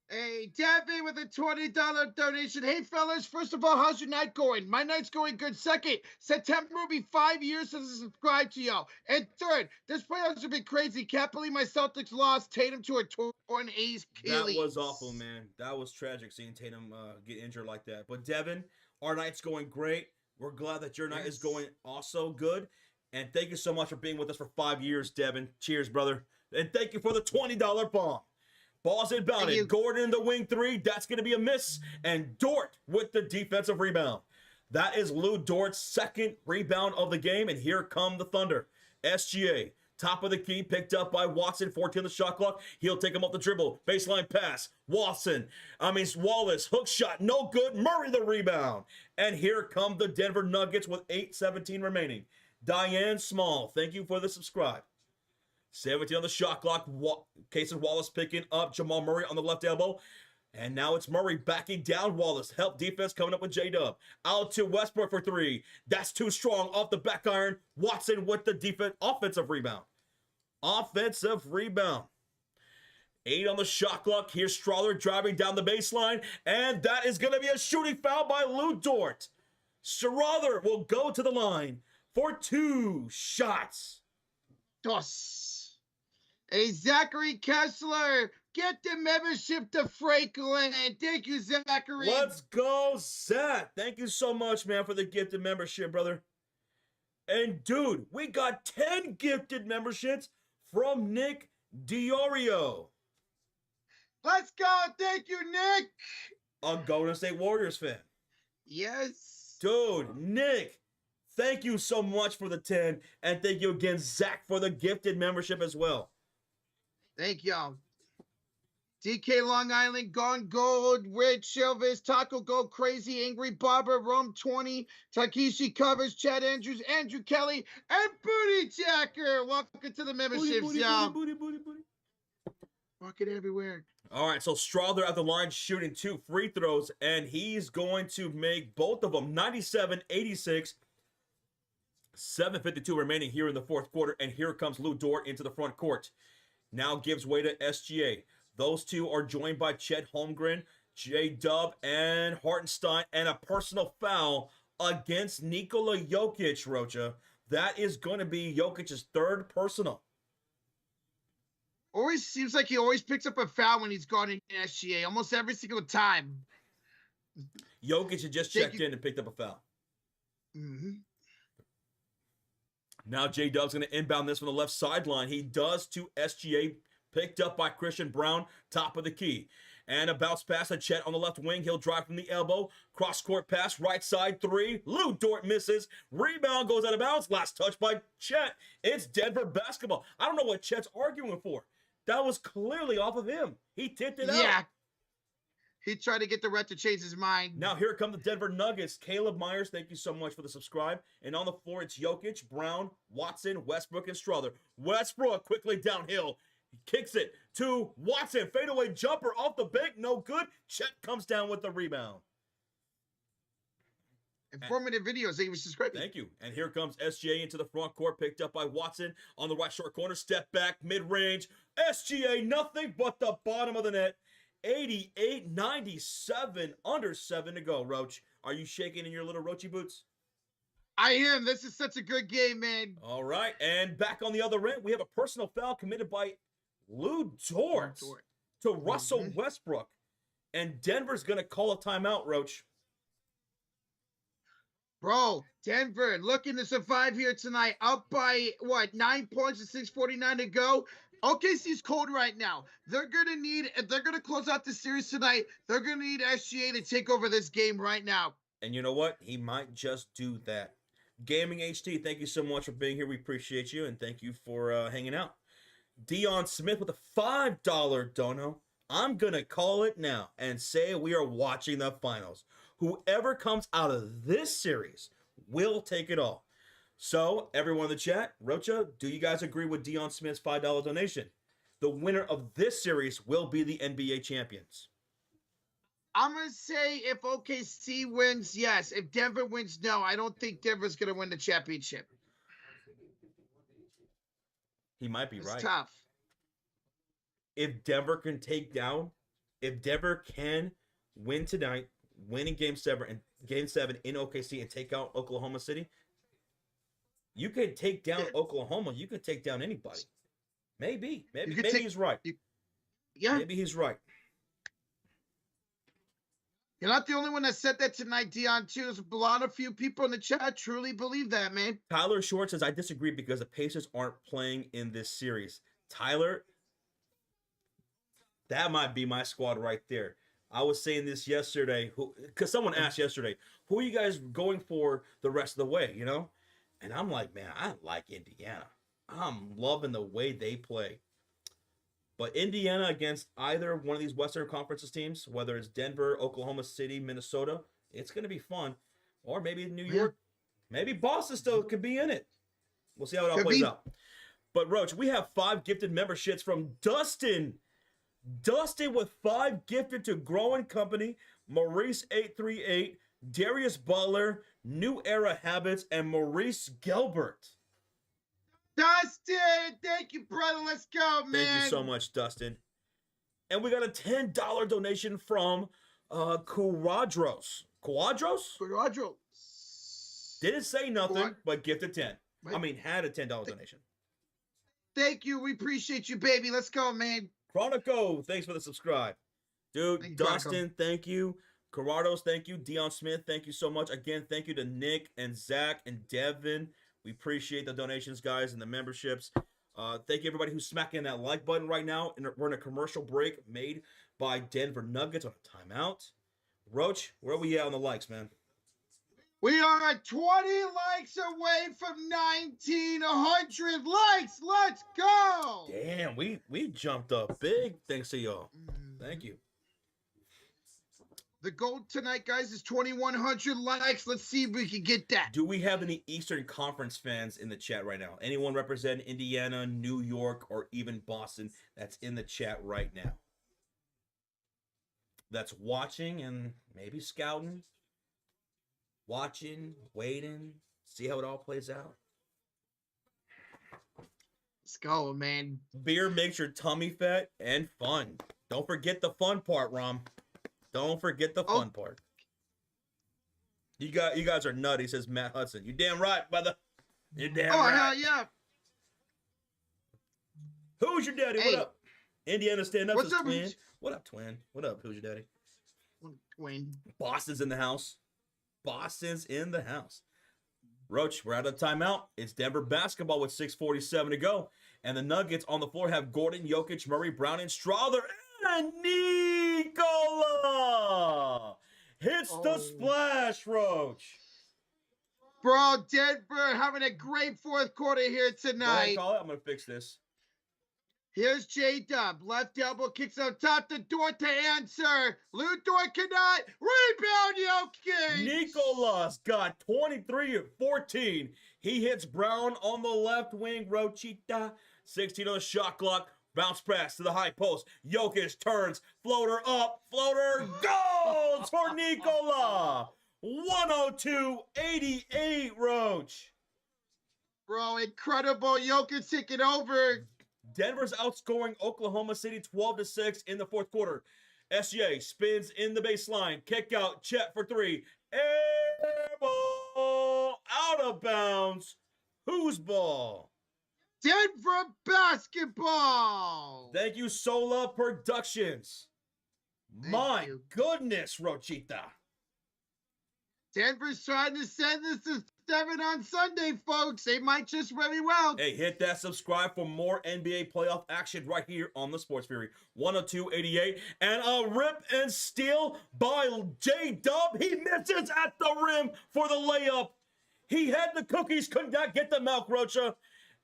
Hey, Devin with a $20 donation. Hey, fellas, first of all, how's your night going? My night's going good. Second, September will be 5 years since I subscribed to y'all. And third, this playoffs have been crazy. Can't believe my Celtics lost Tatum to a torn Achilles. That was awful, man. That was tragic seeing Tatum get injured like that. But Devin, our night's going great. We're glad that your night is going also good. And thank you so much for being with us for 5 years, Devin. Cheers, brother. And thank you for the $20 bomb. Ball's inbounded. Gordon in the wing three. That's going to be a miss. And Dort with the defensive rebound. That is Lou Dort's second rebound of the game. And here come the Thunder. SGA, top of the key, picked up by Watson. 14 on the shot clock. He'll take him off the dribble. Baseline pass. Wallace. Hook shot. No good. Murray the rebound. And here come the Denver Nuggets with 8:17 remaining. Diane Small, thank you for the subscribe. 17 on the shot clock. Casey Wallace picking up Jamal Murray on the left elbow. And now it's Murray backing down Wallace. Help defense coming up with J-Dub. Out to Westbrook for three. That's too strong. Off the back iron. Watson with the offensive rebound. Offensive rebound. 8 on the shot clock. Here's Strother driving down the baseline. And that is going to be a shooting foul by Lou Dort. Strother will go to the line for 2 shots. Dos. Hey, Zachary Kessler, get the membership to Franklin. Thank you, Zachary. Let's go, Zach. Thank you so much, man, for the gifted membership, brother. And, dude, we got 10 gifted memberships from Nick Diorio. Let's go. Thank you, Nick. A Golden State Warriors fan. Yes. Dude, Nick, thank you so much for the 10. And thank you again, Zach, for the gifted membership as well. Thank y'all. DK Long Island, Gone Gold, Rich Elvis, Taco Go Crazy, Angry Barber, Rome 20, Takeshi Covers, Chad Andrews, Andrew Kelly, and Booty Jacker. Welcome to the memberships, y'all. Booty. Walking everywhere. All right, so Strother at the line shooting 2 free throws, and he's going to make both of them 97-86. 7:52 remaining here in the fourth quarter, and here comes Lou Dort into the front court. Now gives way to SGA. Those two are joined by Chet Holmgren, J-Dub, and Hartenstein, and a personal foul against Nikola Jokic, Rocha. That is going to be Jokic's third personal. Always seems like he always picks up a foul when he's gone in SGA, almost every single time. Jokic had just checked in and picked up a foul. Mm-hmm. Now J-Dub's going to inbound this from the left sideline. He does to SGA, picked up by Christian Brown, top of the key. And a bounce pass to Chet on the left wing. He'll drive from the elbow. Cross-court pass, right side 3. Lou Dort misses. Rebound goes out of bounds. Last touch by Chet. It's Denver basketball. I don't know what Chet's arguing for. That was clearly off of him. He tipped it out. Yeah. He tried to get the ref to change his mind. Now here come the Denver Nuggets. Caleb Myers, thank you so much for the subscribe. And on the floor, it's Jokic, Brown, Watson, Westbrook, and Strother. Westbrook quickly downhill. Kicks it to Watson. Fadeaway jumper off the bank. No good. Chet comes down with the rebound. Informative videos. They were subscribing. Thank you. And here comes SGA into the front court, picked up by Watson on the right short corner. Step back, mid-range. SGA, nothing but the bottom of the net. 88-97, under 7 to go. Roach, are you shaking in your little Roachy boots? I am. This is such a good game, man. All right. And back on the other end, we have a personal foul committed by Lou Dort to Russell Westbrook. And Denver's going to call a timeout, Roach. Bro, Denver looking to survive here tonight. Up by, 9 points and 6:49 to go. OKC's cold right now. They're going to close out the series tonight. They're going to need SGA to take over this game right now. And you know what? He might just do that. Gaming HT, thank you so much for being here. We appreciate you, and thank you for hanging out. Dion Smith with a $5 dono. I'm going to call it now and say we are watching the finals. Whoever comes out of this series will take it all. So, everyone in the chat, Rocha, do you guys agree with Dion Smith's $5 donation? The winner of this series will be the NBA champions. I'm going to say if OKC wins, yes. If Denver wins, no. I don't think Denver's going to win the championship. He might be right. It's tough. If Denver can win tonight, win in Game 7 in OKC and take out Oklahoma City, you can take down Oklahoma. You can take down anybody. Maybe he's right. Maybe he's right. You're not the only one that said that tonight, Dion, too. There's a lot of few people in the chat truly believe that, man. Tyler Short says, I disagree because the Pacers aren't playing in this series. Tyler, that might be my squad right there. I was saying this yesterday, because someone asked yesterday, who are you guys going for the rest of the way, you know? And I'm like, man, I like Indiana. I'm loving the way they play. But Indiana against either one of these Western Conferences teams, whether it's Denver, Oklahoma City, Minnesota, it's going to be fun. Or maybe New York. Maybe Boston still could be in it. We'll see how it all plays out. But, Roach, we have 5 gifted memberships from Dustin. Dustin with 5 gifted to Growing Company, Maurice838, Darius Butler, New Era Habits, and Maurice Gilbert. Dustin, thank you, brother. Let's go, man. Thank you so much, Dustin. And we got a $10 donation from Quadros. Didn't say nothing, but gifted 10. Had a $10 donation. Thank you. We appreciate you, baby. Let's go, man. Chronico, thanks for the subscribe. Dude, Dustin, thank you. Corrados, thank you. Dion Smith, thank you so much. Again, thank you to Nick and Zach and Devin. We appreciate the donations, guys, and the memberships. Thank you, everybody who's smacking that like button right now. We're in a commercial break made by Denver Nuggets on a timeout. Roach, where are we at on the likes, man? We are at 20 likes away from 1,900 likes. Let's go. Damn, we jumped up big. Thanks to y'all. Thank you. The goal tonight, guys, is 2,100 likes. Let's see if we can get that. Do we have any Eastern Conference fans in the chat right now? Anyone represent Indiana, New York, or even Boston that's in the chat right now? That's watching and maybe scouting. Watching, waiting, see how it all plays out. Let's go, man. Beer makes your tummy fat and fun. Don't forget the fun part, Rom. Don't forget the fun part. You guys are nutty, says Matt Hudson. You damn right, brother. You damn right. Oh, hell yeah. Who's your daddy? Hey. What up? Indiana stand up. What's up, twin? What up, twin? What up? Who's your daddy? Twin. Boston's in the house. Boston's in the house. Roach, we're out of timeout. It's Denver basketball with 6:47 to go. And the Nuggets on the floor have Gordon, Jokic, Murray, Brown, and Strother. And Nikola hits the splash, Roach. Bro, Denver having a great fourth quarter here tonight. I'm going to fix this. Here's J-Dub. Left elbow kicks on top. The door to answer. Lou Dort cannot. Rebound, Jokic. Nikola's got 23-14. He hits Brown on the left wing. Rochita. 16 on the shot clock. Bounce pass to the high post. Jokic turns. Floater up. Floater goes for Nikola. 102-88, Roach. Bro, incredible. Jokic taking over. Denver's outscoring Oklahoma City 12-6 in the fourth quarter. SGA spins in the baseline. Kick out. Chet for three. Air ball. Out of bounds. Whose ball? Denver basketball. Thank you, Sola Productions. My goodness, Rochita. Denver's trying to send this to 7 on Sunday, folks. They might just very well. Hey, hit that subscribe for more NBA playoff action right here on the Sports Fury. 102-88. And a rip and steal by J-Dub. He misses at the rim for the layup. He had the cookies, could not get the milk, Rocha.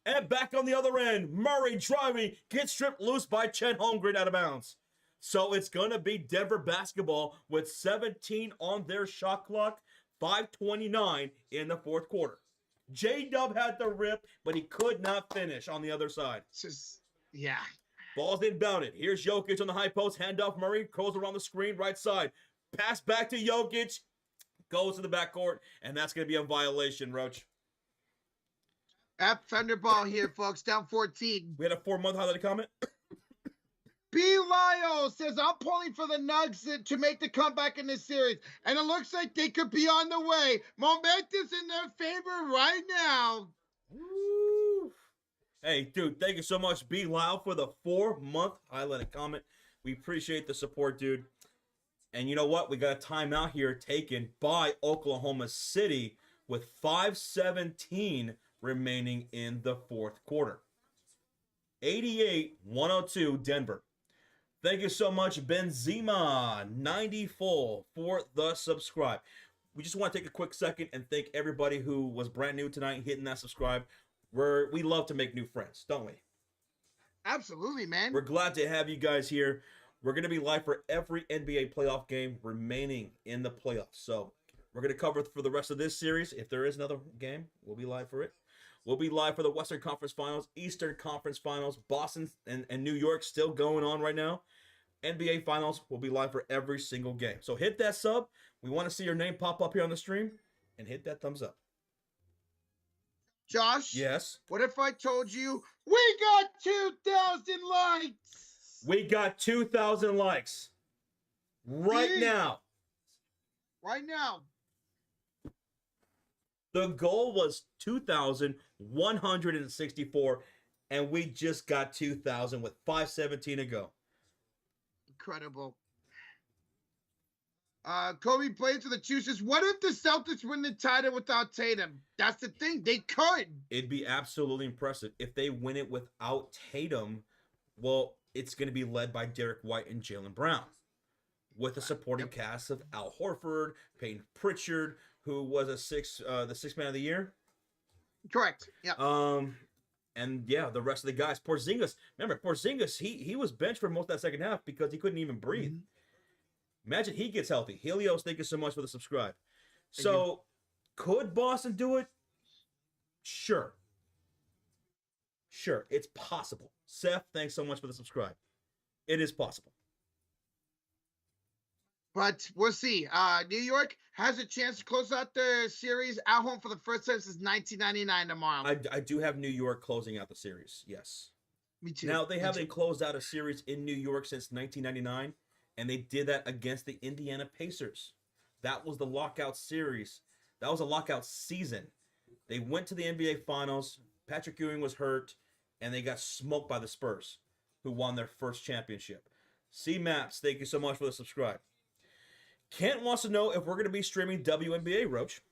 And back on the other end, Murray driving, gets stripped loose by Chet Holmgren out of bounds. So it's going to be Denver basketball with 17 on their shot clock, 5:29 in the fourth quarter. J-Dub had the rip, but he could not finish on the other side. Yeah. Ball's inbounded. Here's Jokic on the high post. Handoff Murray, curls around the screen, right side. Pass back to Jokic, goes to the backcourt, and that's going to be a violation, Roach. At Thunderball here, folks, down 14. We had a 4-month highlighted comment. B. Lyle says, I'm pulling for the Nugs to make the comeback in this series, and it looks like they could be on the way. Momentum's in their favor right now. Woo. Hey, dude, thank you so much, B. Lyle, for the 4-month highlighted comment. We appreciate the support, dude. And you know what? We got a timeout here taken by Oklahoma City with 5:17 remaining in the fourth quarter. 88-102 Denver. Thank you so much, Benzema94, for the subscribe. We just want to take a quick second and thank everybody who was brand new tonight hitting that subscribe. We love to make new friends, don't we? Absolutely, man. We're glad to have you guys here. We're going to be live for every NBA playoff game remaining in the playoffs. So we're going to cover for the rest of this series. If there is another game, we'll be live for it. We'll be live for the Western Conference Finals, Eastern Conference Finals, Boston and New York still going on right now. NBA Finals will be live for every single game. So hit that sub. We want to see your name pop up here on the stream. And hit that thumbs up. Josh? Yes? What if I told you we got 2,000 likes? We got 2,000 likes. Right now. Right now. The goal was 2,164, and we just got 2,000 with 5:17 to go. Incredible. Kobe plays for the Choosers. What if the Celtics win the title without Tatum? That's the thing. They could. It'd be absolutely impressive. If they win it without Tatum, well, it's going to be led by Derek White and Jaylen Brown, with a supporting cast of Al Horford, Peyton Pritchard, who was the sixth man of the year. Correct. Yeah. And yeah, the rest of the guys. Porzingis. Remember, Porzingis, he was benched for most of that second half because he couldn't even breathe. Mm-hmm. Imagine he gets healthy. Helios, thank you so much for the subscribe. So, could Boston do it? Sure. Sure, it's possible. Seth, thanks so much for the subscribe. It is possible. But we'll see. New York has a chance to close out the series at home for the first time since 1999 tomorrow. I do have New York closing out the series, yes. Me too. Now, they haven't closed out a series in New York since 1999, and they did that against the Indiana Pacers. That was the lockout series. That was a lockout season. They went to the NBA Finals. Patrick Ewing was hurt, and they got smoked by the Spurs, who won their first championship. C-Maps, thank you so much for the subscribe. Kent wants to know if we're going to be streaming WNBA, Roach.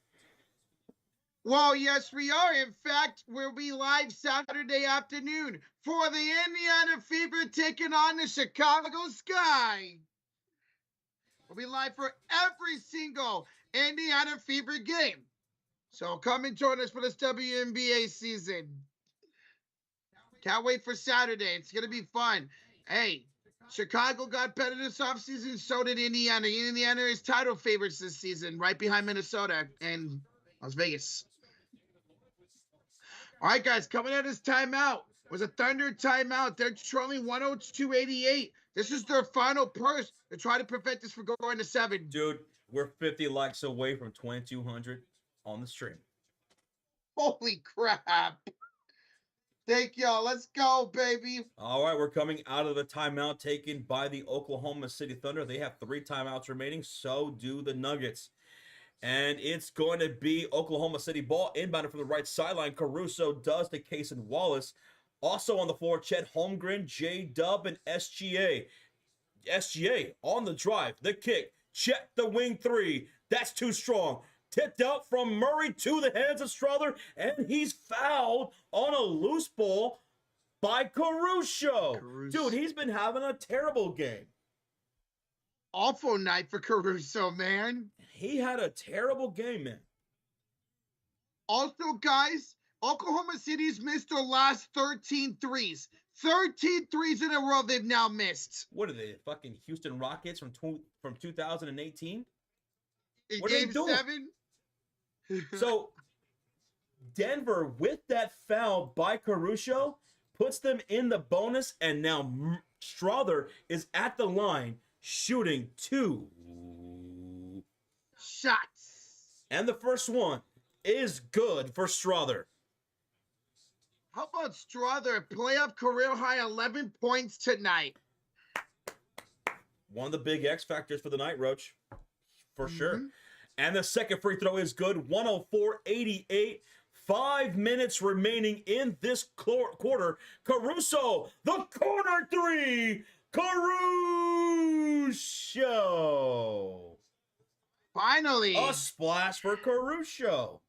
Well, yes, we are. In fact, we'll be live Saturday afternoon for the Indiana Fever taking on the Chicago Sky. We'll be live for every single Indiana Fever game. So come and join us for this WNBA season. Can't wait for Saturday. It's going to be fun. Hey, Chicago got better this offseason, so did Indiana. Indiana is title favorites this season, right behind Minnesota and Las Vegas. All right, guys, coming at this timeout. was a Thunder timeout. They're trailing 102-88. This is their final push to try to prevent this from going to 7. Dude, we're 50 likes away from 2,200 on the stream. Holy crap. Thank y'all. Let's go, baby. All right, we're coming out of the timeout taken by the Oklahoma City Thunder. They have 3 timeouts remaining. So do the Nuggets. And it's going to be Oklahoma City ball inbounded from the right sideline. Caruso does to Cason Wallace. Also on the floor, Chet Holmgren, J-Dub, and SGA. SGA on the drive, the kick. Chet the wing 3. That's too strong. Tipped out from Murray to the hands of Strother, and he's fouled on a loose ball by Caruso. Dude, he's been having a terrible game. Awful night for Caruso, man. He had a terrible game, man. Also, guys, Oklahoma City's missed their last 13 threes. 13 threes in a row they've now missed. What are they, fucking Houston Rockets from 2018? In What are they game doing? 7? So, Denver, with that foul by Caruso, puts them in the bonus, and now Strother is at the line shooting 2 shots. And the first one is good for Strother. How about Strother? Playoff career high 11 points tonight. One of the big X factors for the night, Roach. For sure. And the second free throw is good. 104-88. 5 minutes remaining in this quarter. Caruso, the corner 3. Caruso. Finally. A splash for Caruso.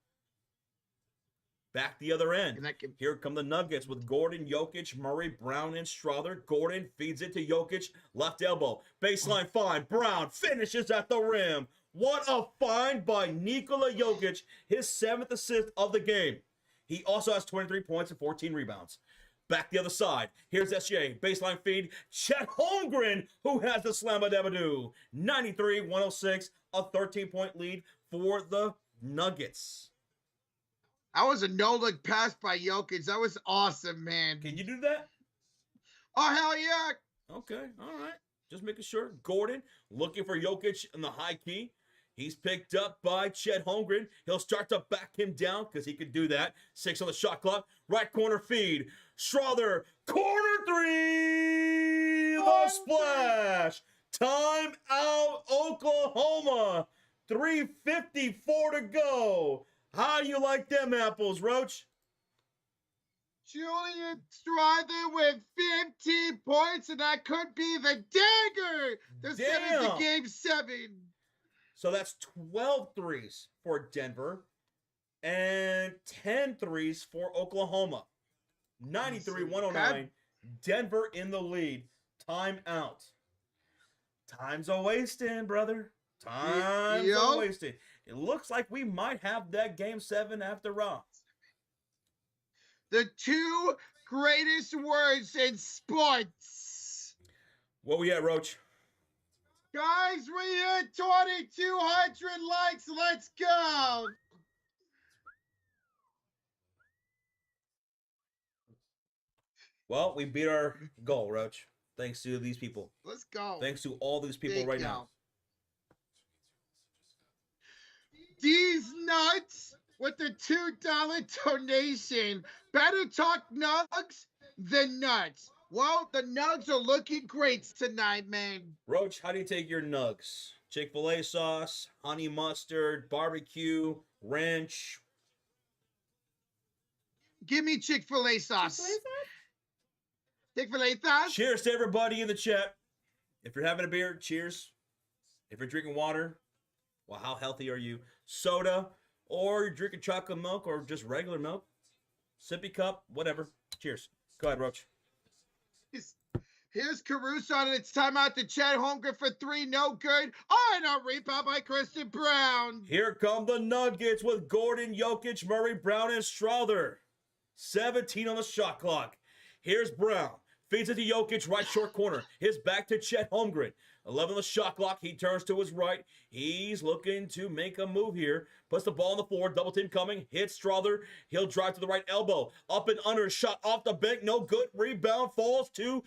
Back the other end. Here come the Nuggets with Gordon, Jokic, Murray, Brown, and Strother. Gordon feeds it to Jokic. Left elbow. Baseline find. Brown finishes at the rim. What a find by Nikola Jokic. His 7th assist of the game. He also has 23 points and 14 rebounds. Back the other side. Here's SGA. Baseline feed. Chet Holmgren, who has the slam-a-dabba-doo. 93-106. A 13-point lead for the Nuggets. That was a no-look pass by Jokic. That was awesome, man. Can you do that? Oh, hell yeah. Okay, all right. Just making sure. Gordon looking for Jokic in the high key. He's picked up by Chet Holmgren. He'll start to back him down because he can do that. 6 on the shot clock. Right corner feed. Strother, corner 3. The splash. Time out, Oklahoma. 3:54 to go. How you like them apples, Roach? Julian Strother with 15 points, and that could be the dagger to send us to game 7. So that's 12 threes for Denver and 10 threes for Oklahoma. 93-109. Denver in the lead. Time out. Time's a wasting, brother. Time's a wasting. It looks like we might have that game 7 after all. The 2 greatest words in sports. What we at, Roach? Guys, we hit 2,200 likes. Let's go. Well, we beat our goal, Roach. Thanks to these people. Let's go. Thanks to all these people right now. These nuts with the $2 donation. Better talk nugs than nuts. Well, the nugs are looking great tonight, man. Roach, how do you take your nugs? Chick-fil-A sauce, honey mustard, barbecue, ranch. Give me Chick-fil-A sauce. Chick-fil-A sauce. Cheers to everybody in the chat. If you're having a beer, cheers. If you're drinking water, well, how healthy are you? Soda, or you're drinking chocolate milk, or just regular milk. Sippy cup, whatever. Cheers. Go ahead, Roach. Here's Caruso, and it's time out to Chet Holmgren for 3, no good. Oh, and a rebound by Christian Brown. Here come the Nuggets with Gordon, Jokic, Murray, Brown, and Strother. 17 on the shot clock. Here's Brown. Feeds it to Jokic, right short corner. His back to Chet Holmgren. 11 on the shot clock. He turns to his right. He's looking to make a move here. Puts the ball on the floor. Double team coming. Hits Strother. He'll drive to the right elbow. Up and under. Shot off the bank. No good. Rebound falls to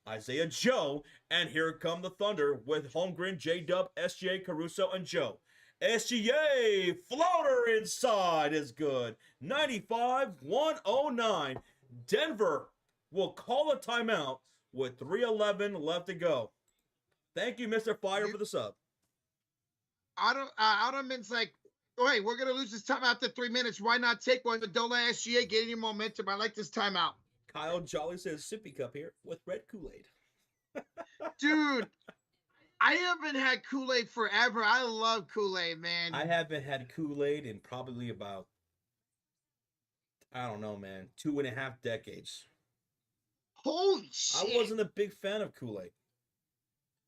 Isaiah Joe. And here come the Thunder with Holmgren, J-Dub, SGA, Caruso, and Joe. SGA floater inside is good. 95-109. Denver will call a timeout with 3:11 left to go. Thank you, Mr. Fire, for the sub. Ottoman's like, wait, we're going to lose this time after 3 minutes. Why not take one? But don't let SGA get any momentum. I like this timeout. Kyle Jolly says, sippy cup here with red Kool-Aid. Dude, I haven't had Kool-Aid forever. I love Kool-Aid, man. I haven't had Kool-Aid in probably about, I don't know, man, 2.5 decades. Holy shit. I wasn't a big fan of Kool-Aid.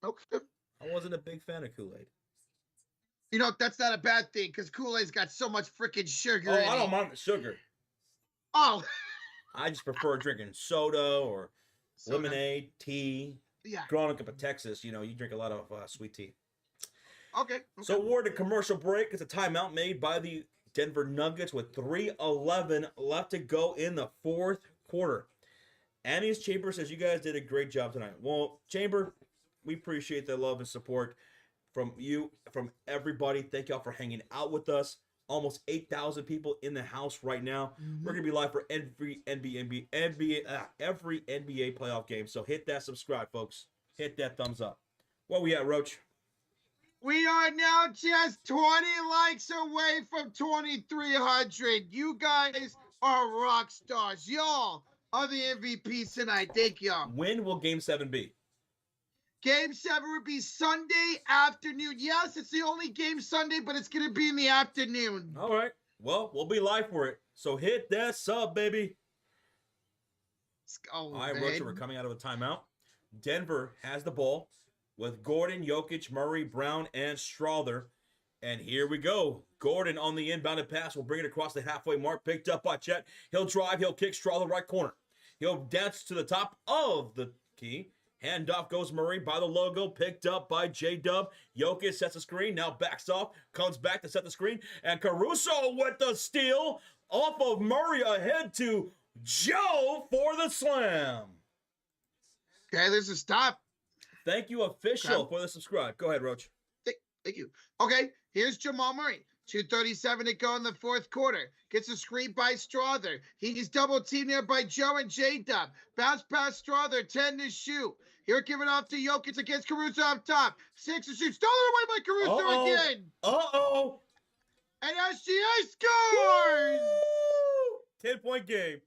Okay. I wasn't a big fan of Kool-Aid. You know, that's not a bad thing because Kool-Aid's got so much freaking sugar in it. I don't mind the sugar. Oh. I just prefer drinking soda or lemonade, tea. Yeah. Growing up in Texas, you know, you drink a lot of sweet tea. Okay. So we're at a commercial break. It's a timeout made by the Denver Nuggets with 3:11 left to go in the fourth quarter. Annie's Chamber says, you guys did a great job tonight. Well, Chamber, we appreciate the love and support from you, from everybody. Thank y'all for hanging out with us. Almost 8,000 people in the house right now. Mm-hmm. We're going to be live for every NBA playoff game. So hit that subscribe, folks. Hit that thumbs up. Where we at, Roach? We are now just 20 likes away from 2,300. You guys are rock stars. Y'all are the MVPs tonight. Thank y'all. When will Game 7 be? Game 7 will be Sunday afternoon. Yes, it's the only game Sunday, but it's going to be in the afternoon. All right. Well, we'll be live for it. So hit that sub, baby. Let's go, all right, Rocha, we're coming out of a timeout. Denver has the ball with Gordon, Jokic, Murray, Brown, and Strother. And here we go. Gordon on the inbounded pass will bring it across the halfway mark. Picked up by Chet. He'll drive. He'll kick Strother right corner. He'll dance to the top of the key. Handoff goes Murray by the logo, picked up by J-Dub. Jokic sets the screen, now backs off, comes back to set the screen, and Caruso with the steal off of Murray ahead to Joe for the slam. Okay, there's a stop. Thank you, official, for the subscribe. Go ahead, Roach. Thank you. Okay, here's Jamal Murray. 2:37 to go in the fourth quarter. Gets a screen by Strother. He's double teamed there by Joe and J-Dub. Bounce past Strother, 10 to shoot. Here giving off to Jokic against Caruso up top. 6 to shoot. Stolen away by Caruso again. And SGA scores! 10-point game.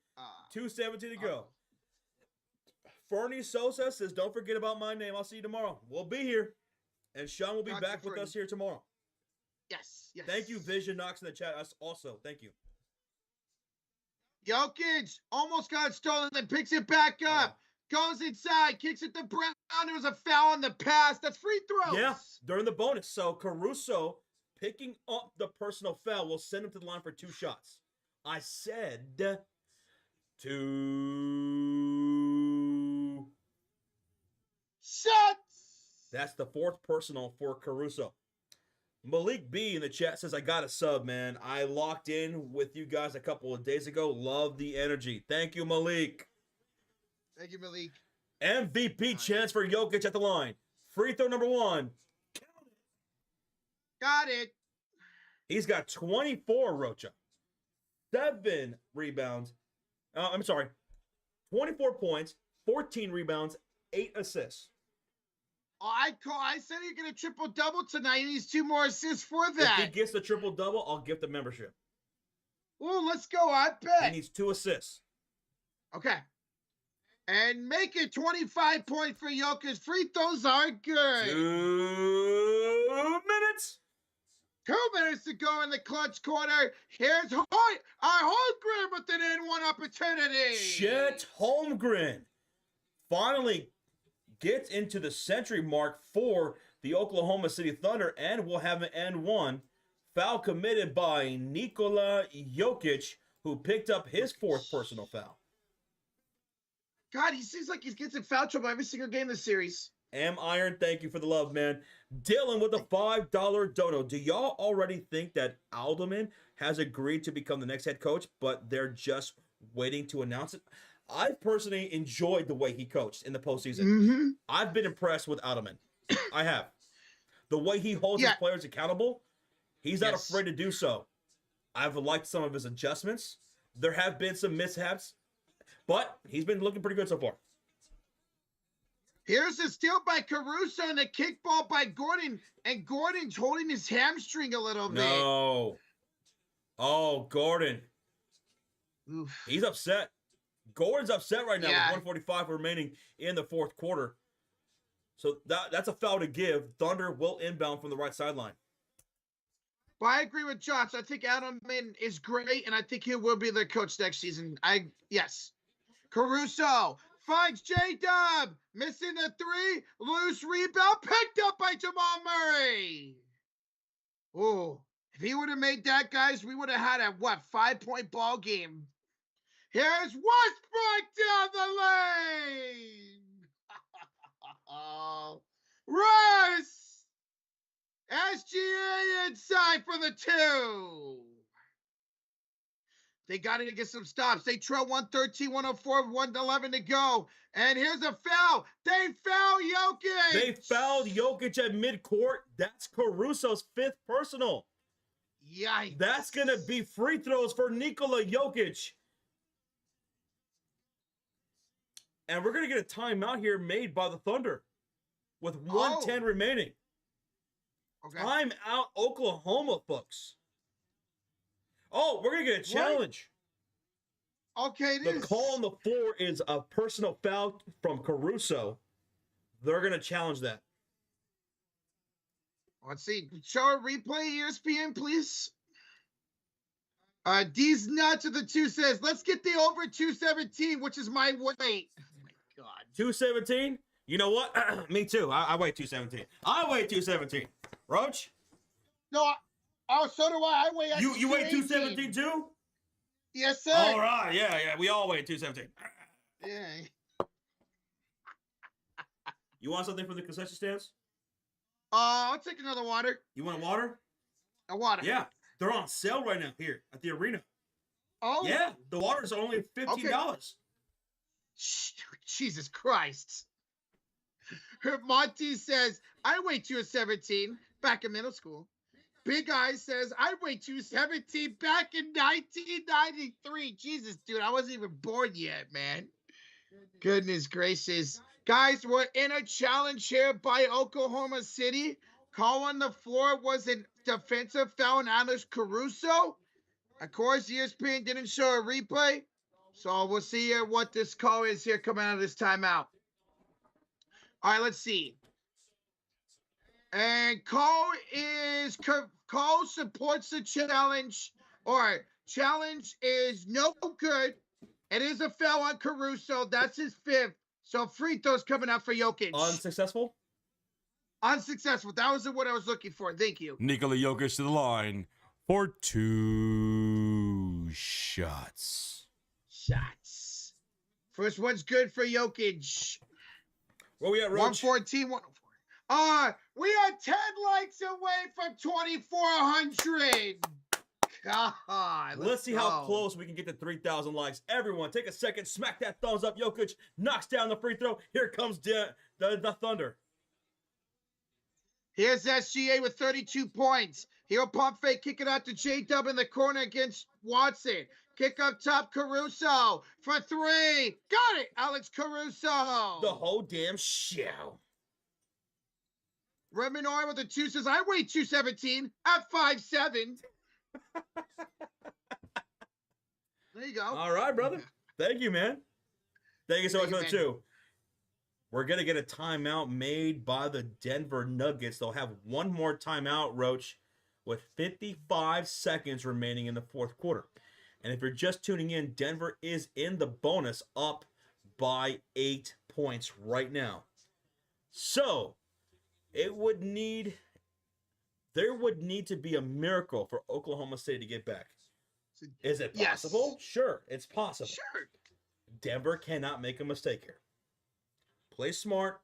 2:17 to go. Fernie Sosa says, don't forget about my name. I'll see you tomorrow. We'll be here. And Sean will be back with us here tomorrow. Yes. Thank you, Vision Knox in the chat. Us also. Thank you. Jokic almost got stolen, then picks it back up. Goes inside, kicks it to Brown. There was a foul on the pass. That's free throws. Yeah, during the bonus. So Caruso picking up the personal foul will send him to the line for 2 shots. I said 2 shots. That's the 4th personal for Caruso. Malik B in the chat says, I got a sub, man. I locked in with you guys a couple of days ago. Love the energy. Thank you, Malik. Thank you, Malik. MVP chance for Jokic at the line. Free throw number 1. Got it. He's got 24, Rocha. 7 rebounds. 24 points, 14 rebounds, 8 assists. I said he's going to triple-double tonight. He needs 2 more assists for that. If he gets the triple-double, I'll gift the membership. Oh, let's go. I bet. He needs 2 assists. Okay. And make it 25 points for Jokic. Free throws are good. 2 minutes. 2 minutes to go in the clutch quarter. Here's Holmgren with an N1 opportunity. Chet Holmgren finally gets into the century mark for the Oklahoma City Thunder and will have an N1. Foul committed by Nikola Jokic, who picked up his 4th personal foul. God, he seems like he's getting in foul trouble every single game this series. M Iron, thank you for the love, man. Dylan with a $5 dono. Do y'all already think that Alderman has agreed to become the next head coach, but they're just waiting to announce it? I personally enjoyed the way he coached in the postseason. Mm-hmm. I've been impressed with Alderman. I have. The way he holds his players accountable, he's not afraid to do so. I've liked some of his adjustments. There have been some mishaps, but he's been looking pretty good so far. Here's a steal by Caruso and a kickball by Gordon. And Gordon's holding his hamstring a little bit. No. Oh, Gordon. Oof. He's upset. Gordon's upset right now with 145 remaining in the fourth quarter. So that's a foul to give. Thunder will inbound from the right sideline. But I agree with Josh. I think Adelman is great, and I think he will be their coach next season. Yes. Caruso finds J-Dub. Missing the three. Loose rebound. Picked up by Jamal Murray. Oh, if he would have made that, guys, we would have had a, 5-point ball game. Here's Westbrook down the lane. Russ. SGA inside for the 2. They got to get some stops. They trail 113, 104, 111 to go. And here's a foul. They foul Jokic. They fouled Jokic at midcourt. That's Caruso's 5th personal. Yikes. That's going to be free throws for Nikola Jokic. And we're going to get a timeout here made by the Thunder with 1:10 remaining. Okay. Time out Oklahoma, folks. Oh, we're going to get a challenge. What? Okay, the call on the floor is a personal foul from Caruso. They're going to challenge that. Let's see. Show a replay, ESPN, please. D's nuts of the 2 says, let's get the over 217, which is my weight. Oh, my God. 217? You know what? Me too. I weigh 217. I weigh 217. Roach? No, so do I. I weigh You weigh 217 too? Yes, sir. All right. Yeah. We all weigh 217. Yeah. You want something from the concession stands? I'll take another water. You want water? A water. Yeah. They're on sale right now here at the arena. Oh. Yeah. The waters are only $15. Okay. Jesus Christ. Monty says, I weigh 217 back in middle school. Big Eye says, I weigh 217 back in 1993. Jesus, dude, I wasn't even born yet, man. Goodness gracious. Guys, we're in a challenge here by Oklahoma City. Call on the floor was a defensive foul on Alex Caruso. Of course, ESPN didn't show a replay. So we'll see what this call is here coming out of this timeout. All right, let's see. And call supports the challenge. All right, challenge is no good. It is a foul on Caruso. That's his 5th. So free throws coming out for Jokic. Unsuccessful? Unsuccessful. That was what I was looking for. Thank you. Nikola Jokic to the line for 2 shots. First one's good for Jokic. Where we at, Roach? 114, 104. We are 10 likes away from 2,400. God. Let's see how close we can get to 3,000 likes. Everyone, take a second, smack that thumbs up. Jokic knocks down the free throw. Here comes the Thunder. Here's SGA with 32 points. He'll pump fake, kick it out to J-Dub in the corner against Watson. Kick up top, Caruso for 3. Got it, Alex Caruso. The whole damn show. Reminor with the 2 says, I weigh 217 at 5'7". There you go. All right, brother. Thank you, man. Thank you so much for the 2. We're going to get a timeout made by the Denver Nuggets. They'll have one more timeout, Roach, with 55 seconds remaining in the fourth quarter. And if you're just tuning in, Denver is in the bonus, up by 8 points right now. So, there would need to be a miracle for Oklahoma City to get back. Is it possible? Yes. Sure, it's possible. Sure. Denver cannot make a mistake here. Play smart.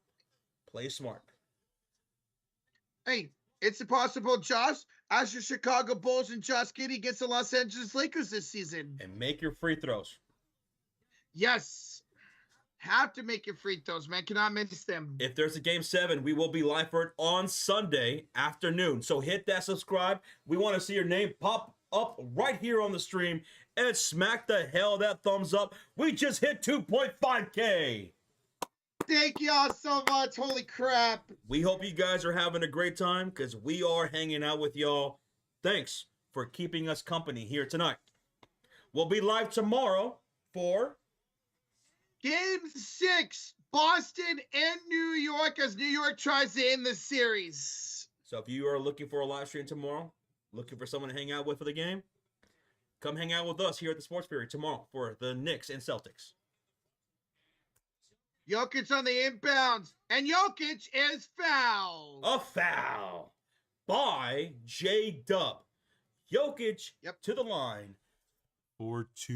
Play smart. Hey, it's possible, Josh. As your Chicago Bulls and Josh Giddey gets the Los Angeles Lakers this season. And make your free throws. Yes. Have to make your free throws, man. Cannot miss them. If there's a Game 7, we will be live for it on Sunday afternoon. So hit that subscribe. We want to see your name pop up right here on the stream. And smack the hell that thumbs up. We just hit 2.5K. Thank y'all so much. Holy crap. We hope you guys are having a great time because we are hanging out with y'all. Thanks for keeping us company here tonight. We'll be live tomorrow for Game 6, Boston and New York, as New York tries to end the series. So if you are looking for a live stream tomorrow, looking for someone to hang out with for the game, come hang out with us here at the Sports Period tomorrow for the Knicks and Celtics. Jokic on the inbounds, and Jokic is fouled. A foul by J-Dub. Jokic to the line for 2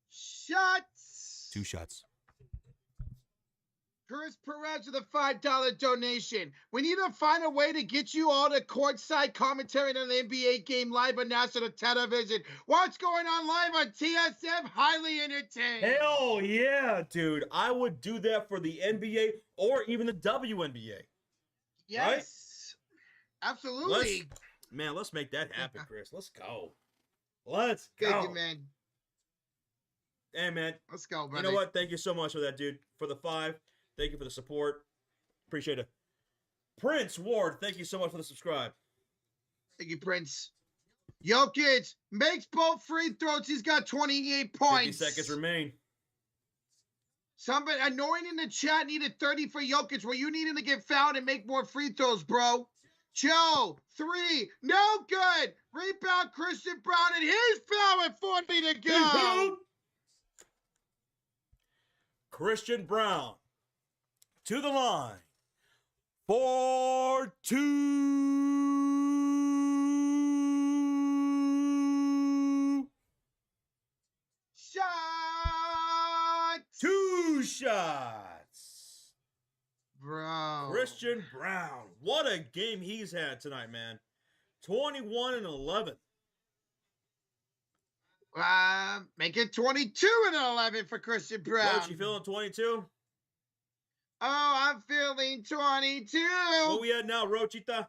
shots. 2 shots. Chris Perez with a $5 donation. We need to find a way to get you all to courtside commentary on the NBA game live on national television. What's going on live on TSM? Highly entertaining. Hell yeah, dude. I would do that for the NBA or even the WNBA. Yes. Right? Absolutely. Let's make that happen, Chris. Let's go. Let's go. Thank you, man. Hey, man. Let's go, buddy. You know what? Thank you so much for that, dude. For the 5. Thank you for the support. Appreciate it. Prince Ward, thank you so much for the subscribe. Thank you, Prince. Jokic makes both free throws. He's got 28 points. 50 seconds remain. Somebody annoying in the chat needed 30 for Jokic. Well, you needed to get fouled and make more free throws, bro. Joe, 3, no good. Rebound, Christian Brown, and he's foul with 40 to go. Christian Brown to the line for 2 shots. 2 shots. Bro. Christian Brown. What a game he's had tonight, man. 21 and 11. Make it 22 and 11 for Christian Brown. Coach, you feeling 22? Oh, I'm feeling 22. What we at now, Rochita?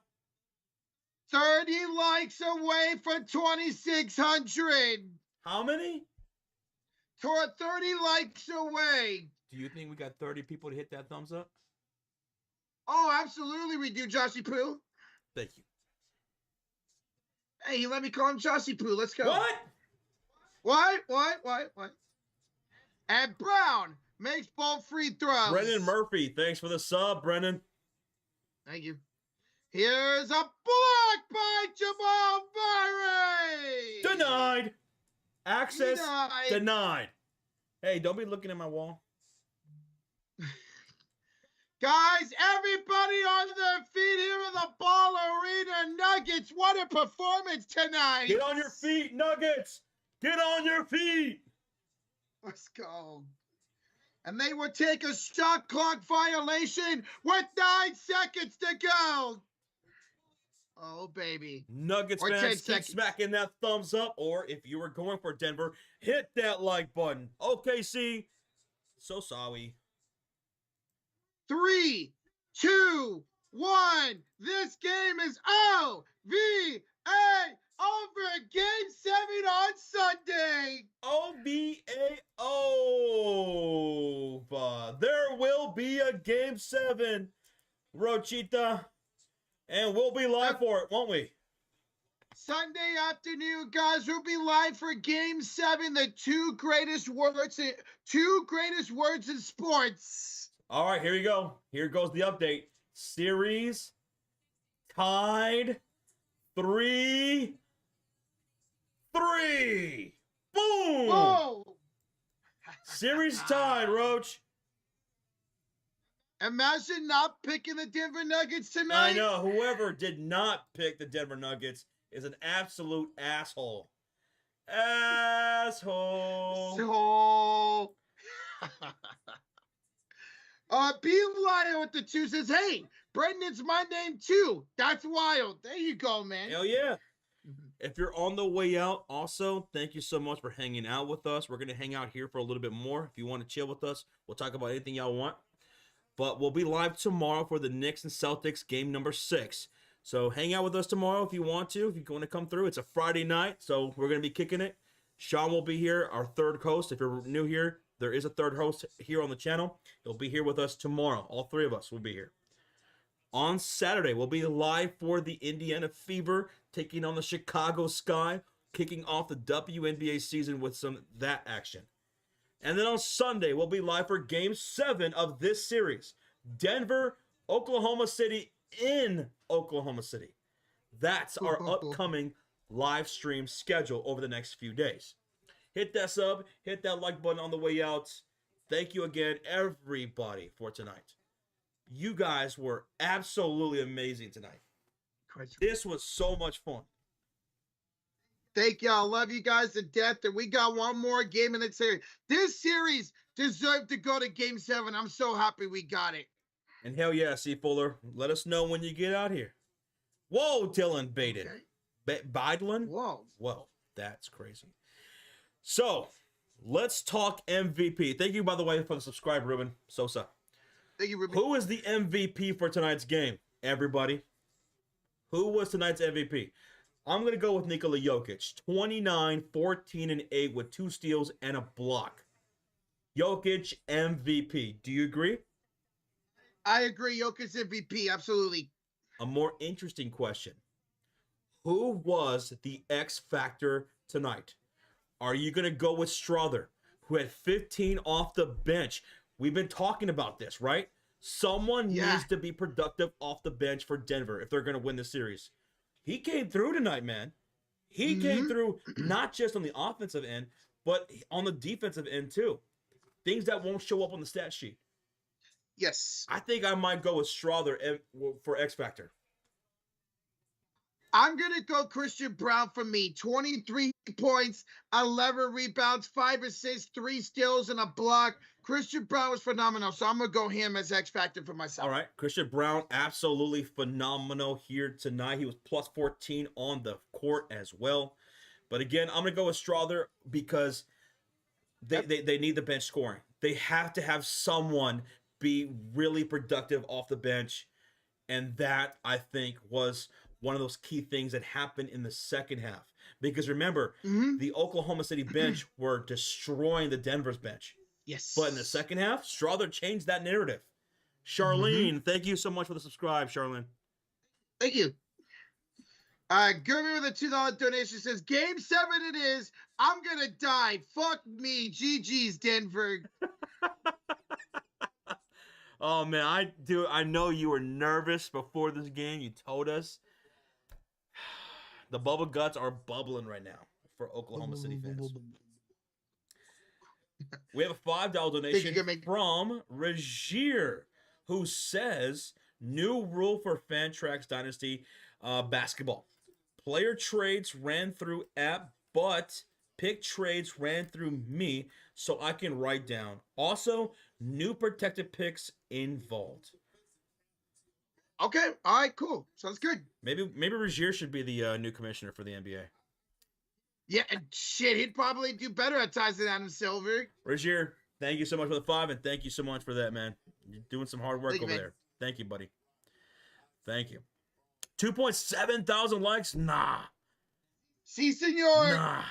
30 likes away from 2,600. How many? 30 likes away. Do you think we got 30 people to hit that thumbs up? Oh, absolutely we do, Joshy Poo. Thank you. Hey, he let me call him Joshy Poo. Let's go. What? What? And Brown makes both free throws. Brendan Murphy, thanks for the sub, Brendan. Thank you. Here's a block by Jamal Murray. Denied. Access denied. Hey, don't be looking at my wall. Guys, everybody on their feet here in the Ball Arena Nuggets. What a performance tonight. Get on your feet, Nuggets. Get on your feet. Let's go. And they would take a shot clock violation with 9 seconds to go. Oh, baby. Nuggets fans, keep smacking that thumbs up. Or if you were going for Denver, hit that like button. OKC, so sorry. 3, 2, 1. This game is OVA over Game 7 on Sunday. OVA over. There will be a Game 7, Rochita. And we'll be live for it, won't we? Sunday afternoon, guys, we'll be live for Game 7, the two greatest words in sports. All right, here we go. Here goes the update. Series tied 3-3. Boom! Oh! Series tied, Roach. Imagine not picking the Denver Nuggets tonight. I know. Whoever did not pick the Denver Nuggets is an absolute asshole. Asshole. So, Be Lion with the 2 says, hey, Brendan's my name too. That's wild. There you go, man. Hell yeah. If you're on the way out, also, thank you so much for hanging out with us. We're going to hang out here for a little bit more. If you want to chill with us, we'll talk about anything y'all want. But we'll be live tomorrow for the Knicks and Celtics game number 6. So hang out with us tomorrow if you want to. If you want to come through, it's a Friday night, so we're going to be kicking it. Sean will be here, our third host. If you're new here, there is a third host here on the channel. He'll be here with us tomorrow. All 3 of us will be here. On Saturday, we'll be live for the Indiana Fever, taking on the Chicago Sky, kicking off the WNBA season with some that action. And then on Sunday, we'll be live for Game 7 of this series. Denver, Oklahoma City in Oklahoma City. That's our upcoming live stream schedule over the next few days. Hit that sub, hit that like button on the way out. Thank you again, everybody, for tonight. You guys were absolutely amazing tonight. This was so much fun. Thank y'all. Love you guys to death. And we got one more game in the series. This series deserved to go to Game 7. I'm so happy we got it. And hell yeah, C. Fuller. Let us know when you get out here. Whoa, Dylan Baden. Okay. Bidlin? Whoa, that's crazy. So, let's talk MVP. Thank you, by the way, for the subscribe, Ruben Sosa. Thank you, Ruben. Who is the MVP for tonight's game, everybody? Who was tonight's MVP? I'm going to go with Nikola Jokic. 29, 14, and 8 with 2 steals and a block. Jokic MVP. Do you agree? I agree. Jokic MVP. Absolutely. A more interesting question. Who was the X factor tonight? Are you going to go with Strother, who had 15 off the bench? We've been talking about this, right? Someone needs to be productive off the bench for Denver if they're going to win the series. He came through tonight, man. He came through not just on the offensive end, but on the defensive end too. Things that won't show up on the stat sheet. Yes. I think I might go with Strother for X Factor. I'm going to go Christian Brown for me. 23 points, 11 rebounds, 5 assists, 3 steals, and a block. Christian Brown was phenomenal, so I'm going to go him as X Factor for myself. All right. Christian Brown, absolutely phenomenal here tonight. He was plus 14 on the court as well. But again, I'm going to go with Strother because they need the bench scoring. They have to have someone be really productive off the bench. And that, I think, was one of those key things that happened in the second half. Because remember, the Oklahoma City bench were destroying the Denver's bench. Yes. But in the second half, Strother changed that narrative. Charlene, thank you so much for the subscribe, Charlene. Thank you. Gurmy with a $2 donation says, Game 7 it is. I'm going to die. Fuck me. GG's, Denver. Oh, man, I know you were nervous before this game. You told us. The bubble guts are bubbling right now for Oklahoma City fans. We have a $5 donation from Regier, who says, new rule for Fantrax Dynasty basketball. Player trades ran through app, but pick trades ran through me, so I can write down. Also, new protected picks involved. Okay, all right, cool. Sounds good. Maybe Regier should be the new commissioner for the NBA. Yeah, and shit, he'd probably do better at times than Adam Silver. Regier, thank you so much for the 5, and thank you so much for that, man. You're doing some hard work over there. Thank you, buddy. Thank you. 2.7 thousand likes? Nah. Si, senor. Nah.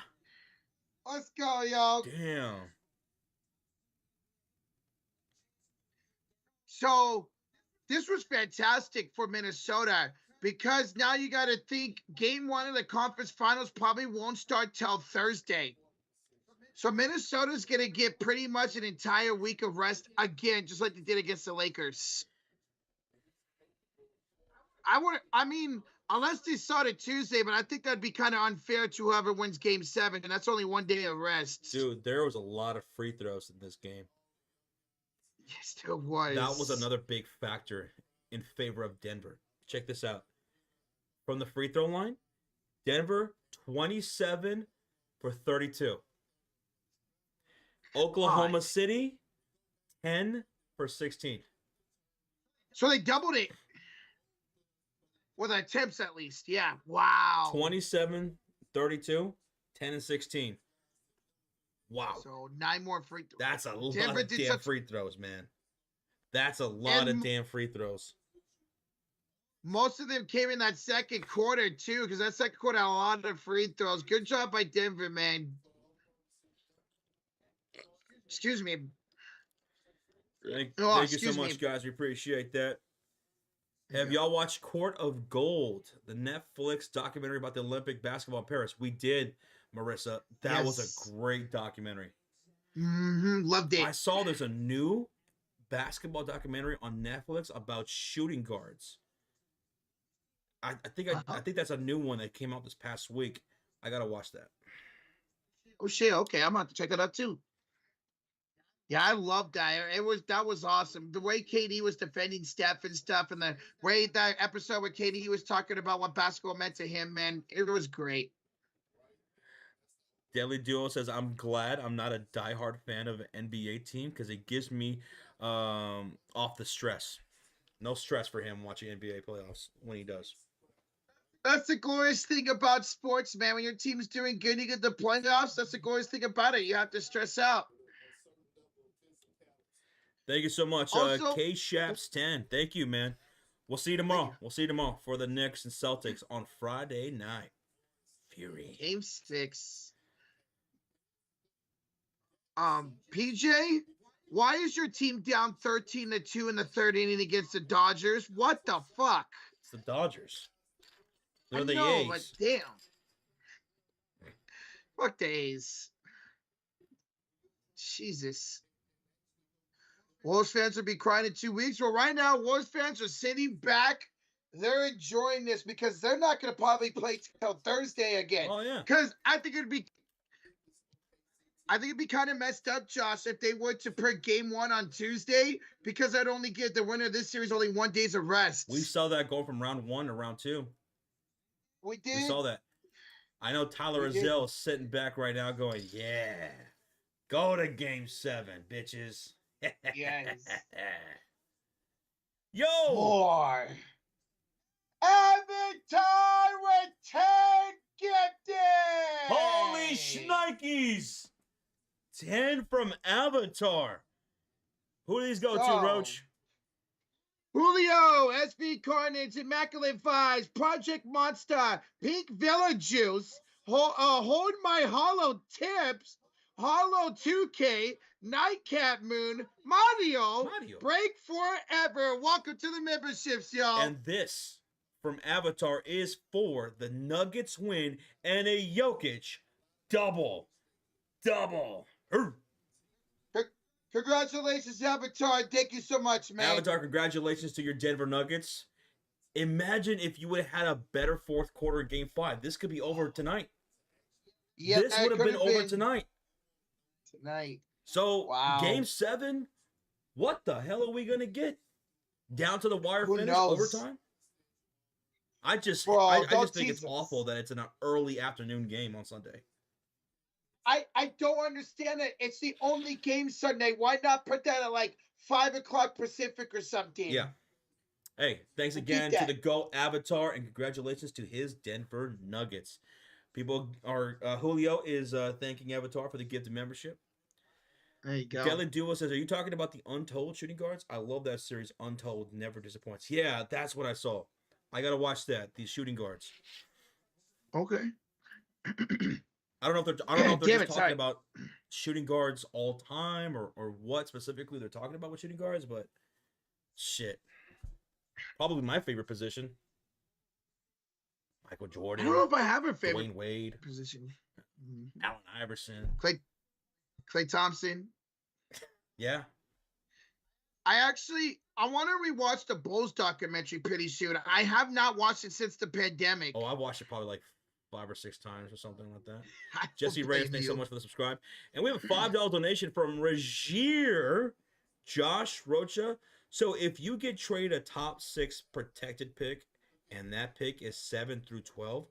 Let's go, y'all. Damn. So, this was fantastic for Minnesota because now you got to think Game 1 of the conference finals probably won't start till Thursday. So, Minnesota's going to get pretty much an entire week of rest again, just like they did against the Lakers. Unless they started Tuesday, but I think that'd be kind of unfair to whoever wins Game 7, and that's only 1 day of rest. Dude, there was a lot of free throws in this game. Yes, there was. That was another big factor in favor of Denver. Check this out. From the free throw line, Denver 27 for 32. Oklahoma God. City, 10 for 16. So they doubled it. With attempts, at least. Yeah. Wow. 27, 32, 10 and 16. Wow. So 9 more free throws. That's a lot Denver of did damn such. free throws, man. That's a lot of And damn free throws. most of them came in that second quarter, too, because that second quarter had a lot of free throws. Good job by Denver, man. Excuse me. Oh, Thank you so excuse me. much, guys. We appreciate that. Have Yeah. y'all watched Court of Gold, the Netflix documentary about the Olympic basketball in Paris? We did, Marissa. That was Yes. a great documentary. Loved I it. saw there's a new basketball documentary on Netflix about shooting guards. I think that's a new one that came out this past week. I gotta watch that. Oh shit. Okay, I'm about to check that out too. Yeah, I loved that. That was awesome. The way KD was defending Steph and stuff, and the way that episode with KD was talking about what basketball meant to him, man, it was great. Deadly Duo says, I'm glad I'm not a diehard fan of an NBA team because it gives me off the stress. No stress for him watching NBA playoffs when he does. That's the glorious thing about sports, man. When your team's doing good, you get the playoffs. That's the glorious thing about it. You have to stress out. Thank you so much. Also, K Shaps 10. Thank you, man. We'll see you tomorrow. We'll see you tomorrow for the Knicks and Celtics on Friday night. Fury. Game 6. PJ, why is your team down 13-2 in the third inning against the Dodgers? What the fuck? It's the Dodgers. They're I the know, A's. but damn. Fuck the A's. Jesus. Wolves fans will be crying in 2 weeks. Well, right now, Wolves fans are sitting back. They're enjoying this because they're not going to probably play till Thursday again. Oh, yeah. Because I think it'd be kind of messed up, Josh, if they were to put game 1 on Tuesday, because I'd only give the winner of this series only 1 day of rest. We saw that go from round 1 to round 2. We did. We saw that. I know Tyler Rozelle is sitting back right now going, yeah, go to game 7, bitches. Yes. Yo! More. Avatar with 10 gifted. Holy shnikes! 10 from Avatar. Who do these go to, Roach? Julio, SB Carnage, Immaculate Vibes, Project Monster, Pink Villa Juice, Hold My Hollow Tips, Hollow 2K, Nightcap Moon, Mario, Break Forever. Welcome to the memberships, y'all. And this from Avatar is for the Nuggets win and a Jokic double. Congratulations, Avatar. Thank you so much, man. Avatar, congratulations to your Denver Nuggets. Imagine if you would have had a better fourth quarter in Game 5. This could be over tonight. Yeah, this would have been over tonight. So, wow. Game 7, what the hell are we going to get? Down to the wire finish, overtime? I just think it's awful that it's an early afternoon game on Sunday. I don't understand it. It's the only game Sunday. Why not put that at like 5 o'clock Pacific or something? Yeah. Hey, thanks again to the GOAT Avatar, and congratulations to his Denver Nuggets. People are Julio is thanking Avatar for the gift of membership. There you go. Deadly Duo says, are you talking about the Untold shooting guards? I love that series. Untold never disappoints. Yeah, that's what I saw. I gotta watch that. These shooting guards. Okay. I don't know if they're just talking about shooting guards all time or what specifically they're talking about with shooting guards, but shit. Probably my favorite position. Michael Jordan. I don't know if I have a favorite Dwayne Wade position. Allen Iverson. Klay Thompson. Yeah. I want to rewatch the Bulls documentary pretty soon. I have not watched it since the pandemic. Oh, I watched it probably like 5 or 6 times or something like that. Jesse Reyes, thanks so much for the subscribe. And we have a $5 donation from Regier, Josh Rocha. So if you get traded a top 6 protected pick, and that pick is 7 through 12,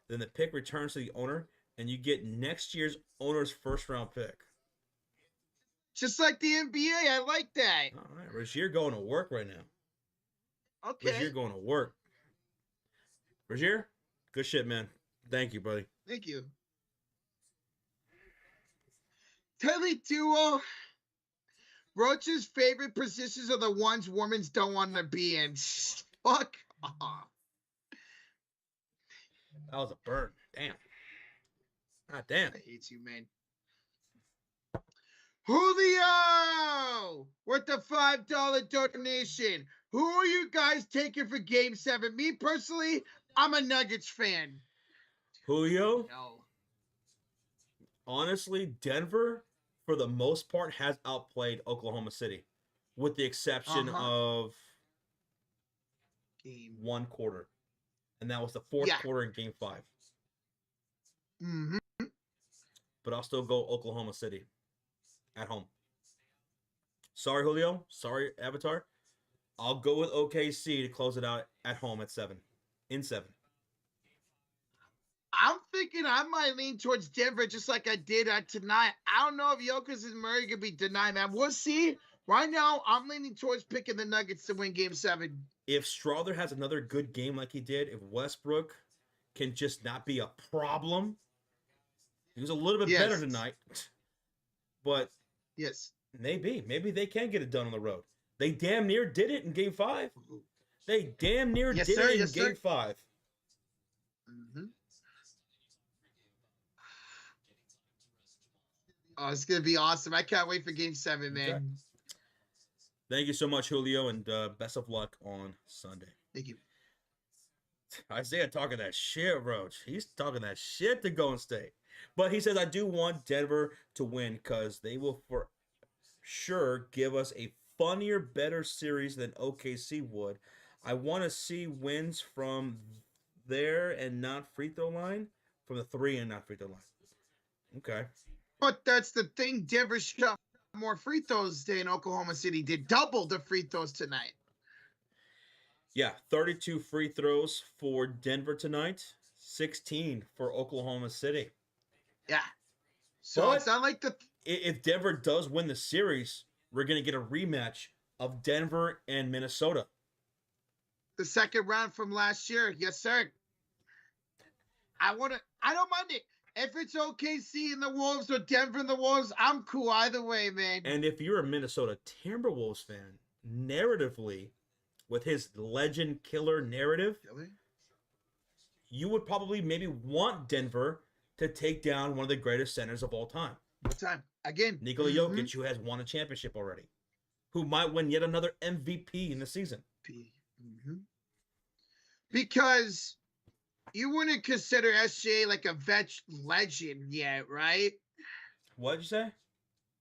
then the pick returns to the owner, and you get next year's owner's first round pick. Just like the NBA, I like that. All right, Rozier going to work right now. Okay. Rozier going to work. Rozier, good shit, man. Thank you, buddy. Thank you. Telly Duo. Roach's favorite positions are the ones women don't want to be in. Fuck off. That was a burn. Damn. God damn. I hate you, man. Julio with the $5 donation. Who are you guys taking for Game 7? Me personally, I'm a Nuggets fan. Julio? No. Honestly, Denver, for the most part, has outplayed Oklahoma City, with the exception of one quarter. And that was the fourth quarter in Game 5. Mm-hmm. But I'll still go Oklahoma City at home. Sorry, Julio. Sorry, Avatar. I'll go with OKC to close it out at home at 7. In 7. I'm thinking I might lean towards Denver just like I did tonight. I don't know if Jokic and Murray can be denied, man. We'll see. Right now, I'm leaning towards picking the Nuggets to win Game 7. If Strawther has another good game like he did, if Westbrook can just not be a problem, he was a little bit better tonight. But maybe they can get it done on the road. They damn near did it in Game 5. They damn near did it in Game 5. Mm-hmm. Oh, it's going to be awesome. I can't wait for Game 7, man. Okay. Thank you so much, Julio, and best of luck on Sunday. Thank you. Isaiah talking that shit, Roach. He's talking that shit to Golden State. But he says, I do want Denver to win because they will for sure give us a funnier, better series than OKC would. I want to see wins from there and not free throw line, from the 3 and not free throw line. Okay. But that's the thing. Denver shot more free throws than Oklahoma City did. Double the free throws tonight. Yeah, 32 free throws for Denver tonight, 16 for Oklahoma City. Yeah. So but it's not like if Denver does win the series, we're going to get a rematch of Denver and Minnesota. The second round from last year. Yes, sir. I don't mind it. If it's OKC and the Wolves or Denver and the Wolves, I'm cool either way, man. And if you're a Minnesota Timberwolves fan, narratively, with his legend killer narrative, you would probably maybe want Denver to take down one of the greatest centers of all time. Again. Nikola Jokic, who has won a championship already, who might win yet another MVP in the season. Mm-hmm. Because you wouldn't consider SGA like a legend yet, right? What did you say?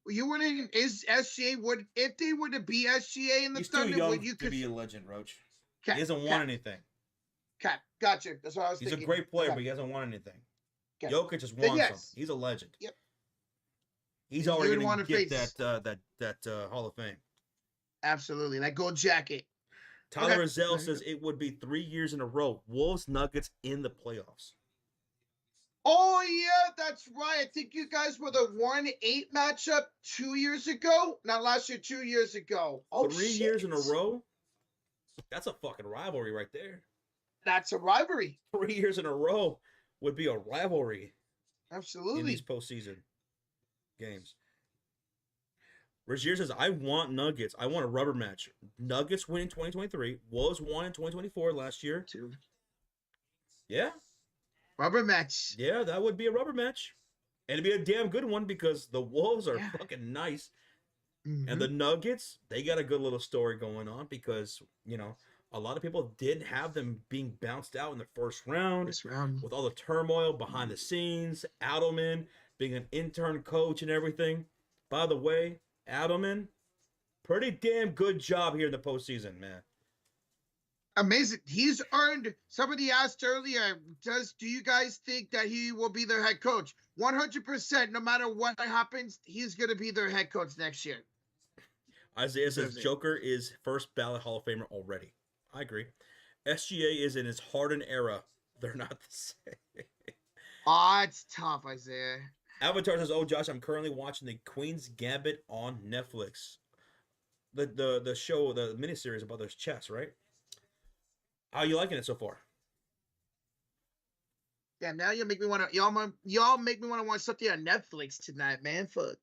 You wouldn't. Is SGA if they were to be SGA in the Thunder? Too young would you to be a legend, Roach. Cap, he hasn't won anything. Cap, gotcha. That's what I was He's thinking. A great player, but he hasn't won anything. Jokic has won something. He's a legend. Yep. He's already going to get that Hall of Fame. Absolutely, that gold jacket. Tyler Rozelle says it would be 3 years in a row. Wolves Nuggets in the playoffs. Oh, yeah, that's right. I think you guys were the 1-8 matchup 2 years ago. Not last year, 2 years ago. Oh, 3 years in a row? That's a fucking rivalry right there. That's a rivalry. 3 years in a row would be a rivalry. Absolutely. In these postseason games. Rozier says, I want Nuggets. I want a rubber match. Nuggets win in 2023. Wolves won in 2024 last year. 2. Yeah. Rubber match. Yeah, that would be a rubber match. And it'd be a damn good one because the Wolves are fucking nice. Mm-hmm. And the Nuggets, they got a good little story going on because, a lot of people didn't have them being bounced out in the first round. With all the turmoil behind the scenes. Adelman being an intern coach and everything. By the way, Adelman, pretty damn good job here in the postseason, man. Amazing. He's earned, somebody asked earlier, do you guys think that he will be their head coach? 100%, no matter what happens, he's going to be their head coach next year. Isaiah says Joker is first ballot Hall of Famer already. I agree. SGA is in his Harden era. They're not the same. Ah, it's tough, Isaiah. Avatar says, "Oh, Josh, I'm currently watching the Queen's Gambit on Netflix. The show, the miniseries about those chess, right? How are you liking it so far?" Yeah, now you make me want to. Y'all make me want to watch something on Netflix tonight, man. Fuck.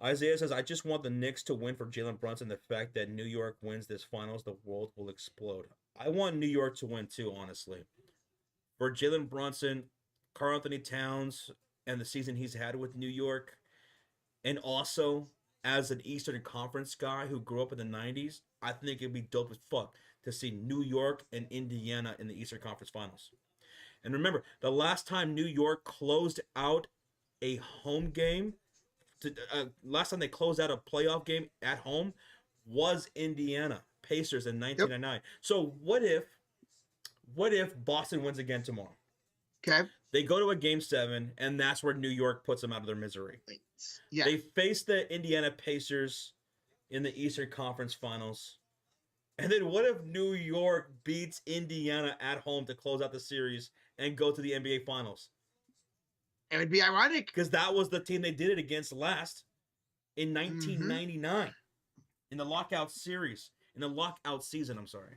Isaiah says, "I just want the Knicks to win for Jalen Brunson. The fact that New York wins this finals, the world will explode." I want New York to win too, honestly. For Jalen Brunson, Karl Anthony Towns, and the season he's had with New York, and also as an Eastern Conference guy who grew up in the '90s, I think it'd be dope as fuck to see New York and Indiana in the Eastern Conference Finals. And remember, the last time New York closed out a home game, last time they closed out a playoff game at home was Indiana Pacers in Yep. 1999. So what if Boston wins again tomorrow? Okay. They go to a game 7, and that's where New York puts them out of their misery. Yeah. They face the Indiana Pacers in the Eastern Conference Finals. And then what if New York beats Indiana at home to close out the series and go to the NBA Finals? It would be ironic. Because that was the team they did it against last in Mm-hmm. 1999 in the lockout series, in the lockout season, I'm sorry.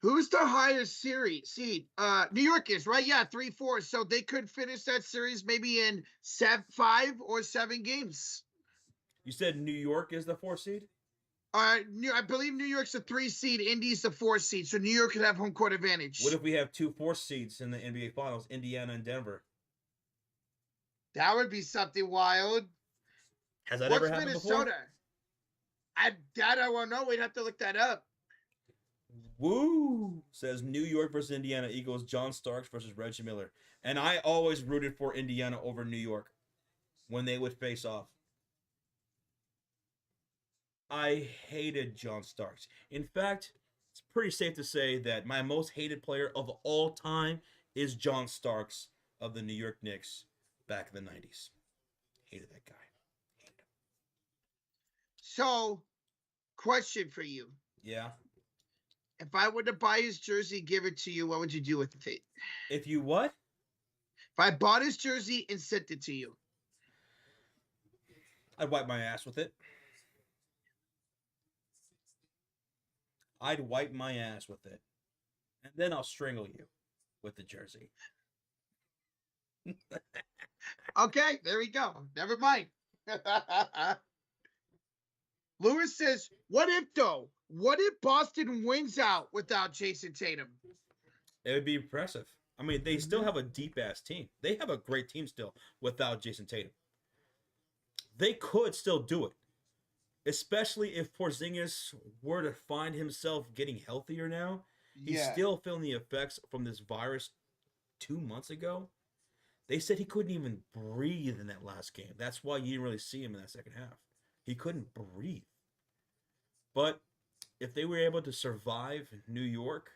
Who's the highest series seed? New York is, right? Yeah, 3-4. So they could finish that series maybe in 5 or 7 games. You said New York is the 4th seed? I believe New York's a 3 seed, Indy's the 4 seed, so New York could have home court advantage. What if we have 2 4th seeds in the NBA Finals, Indiana and Denver? That would be something wild. Has that ever happened Minnesota? before? I won't know. We'd have to look that up. Woo! Says New York versus Indiana equals John Starks versus Reggie Miller. And I always rooted for Indiana over New York when they would face off. I hated John Starks. In fact, it's pretty safe to say that my most hated player of all time is John Starks of the New York Knicks back in the 90s. Hated that guy. Hated him. So, question for you. Yeah. If I were to buy his jersey, give it to you, what would you do with it? If you what? If I bought his jersey and sent it to you. I'd wipe my ass with it. I'd wipe my ass with it. And then I'll strangle you with the jersey. Okay, there we go. Never mind. Lewis says, what if though? What if Boston wins out without Jason Tatum? It would be impressive. I mean, they still have a deep ass team. They have a great team still without Jason Tatum. They could still do it. Especially if Porzingis were to find himself getting healthier now. He's still feeling the effects from this virus 2 months ago. They said he couldn't even breathe in that last game. That's why you didn't really see him in that second half. He couldn't breathe. But if they were able to survive New York,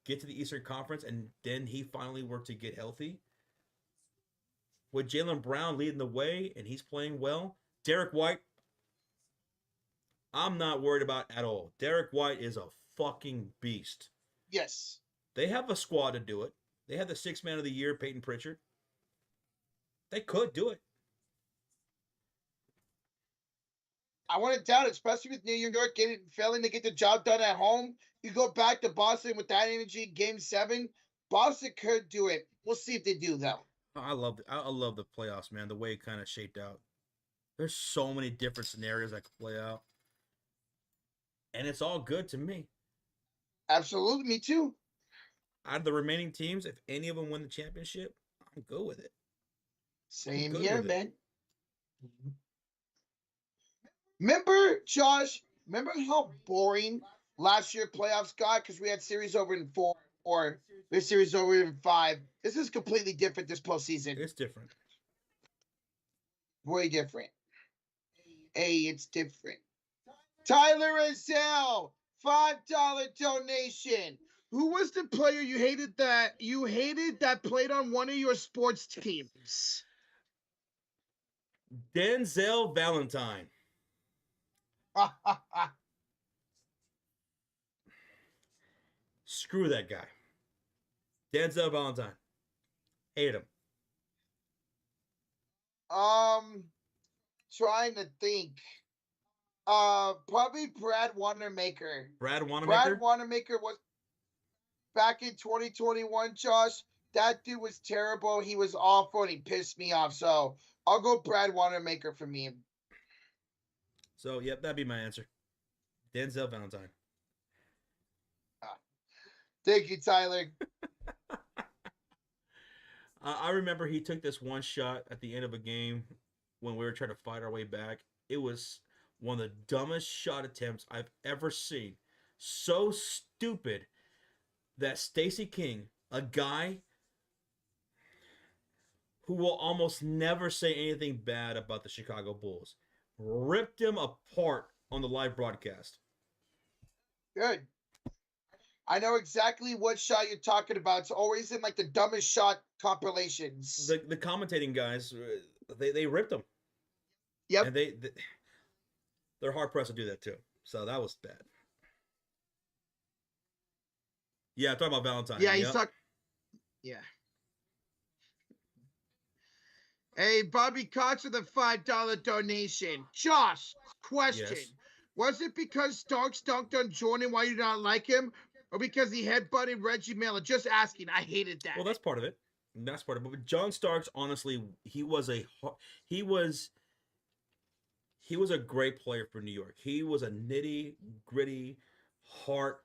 get to the Eastern Conference, and then he finally were to get healthy, with Jaylen Brown leading the way and he's playing well, Derek White, I'm not worried about at all. Derek White is a fucking beast. Yes. They have a squad to do it. They have the 6th man of the year, Peyton Pritchard. They could do it. I want to doubt it, especially with New York failing to get the job done at home. You go back to Boston with that energy, Game 7. Boston could do it. We'll see if they do, though. I love the playoffs, man. The way it kind of shaped out. There's so many different scenarios that could play out, and it's all good to me. Absolutely, me too. Out of the remaining teams, if any of them win the championship, I'm good with it. Same here, man. Remember, Josh? Remember how boring last year playoffs got because we had series over in 4, or this series over in 5. This is completely different this postseason. It's different. Way different. Hey, it's different. Tyler Azell, $5 donation. Who was the player you hated that played on one of your sports teams? Denzel Valentine. Screw that guy. Denzel Valentine. Hate him. Trying to think. Probably Brad Wanamaker. Brad Brad Wanamaker? Wanamaker was back in 2021, Josh. That dude was terrible. He was awful and he pissed me off. So I'll go Brad Wanamaker for me. So, yep, that'd be my answer. Denzel Valentine. Thank you, Tyler. I remember he took this one shot at the end of a game when we were trying to fight our way back. It was one of the dumbest shot attempts I've ever seen. So stupid that Stacey King, a guy who will almost never say anything bad about the Chicago Bulls, ripped him apart on the live broadcast. Good. I know exactly what shot you're talking about. It's always in like the dumbest shot compilations. The commentating guys, they ripped him. Yep. And they're hard pressed to do that too. So that was bad. Yeah, I'm talking about Valentine. Yeah, he's talking. Yeah. Hey, Bobby Cox with a $5 donation. Josh, question. Yes. Was it because Starks dunked on Jordan why you did not like him? Or because he headbutted Reggie Miller? Just asking. I hated that. Well, that's part of it. That's part of it. But John Starks, honestly, he was a great player for New York. He was a nitty gritty, heart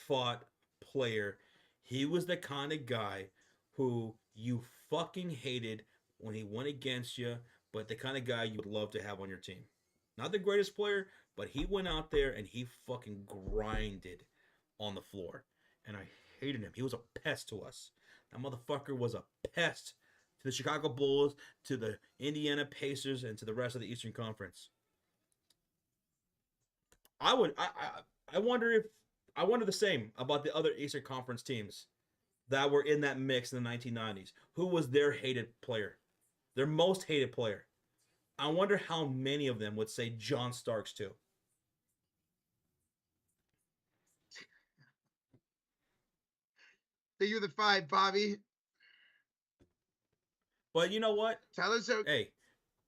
fought player. He was the kind of guy who you fucking hated when he went against you, but the kind of guy you would love to have on your team. Not the greatest player, but he went out there and he fucking grinded on the floor. And I hated him. He was a pest to us. That motherfucker was a pest to the Chicago Bulls, to the Indiana Pacers, and to the rest of the Eastern Conference. I wonder the same about the other Eastern Conference teams that were in that mix in the 1990s. Who was their hated player? Their most hated player. I wonder how many of them would say John Starks too. Thank you the 5, Bobby. But you know what? Tyler's so. Hey,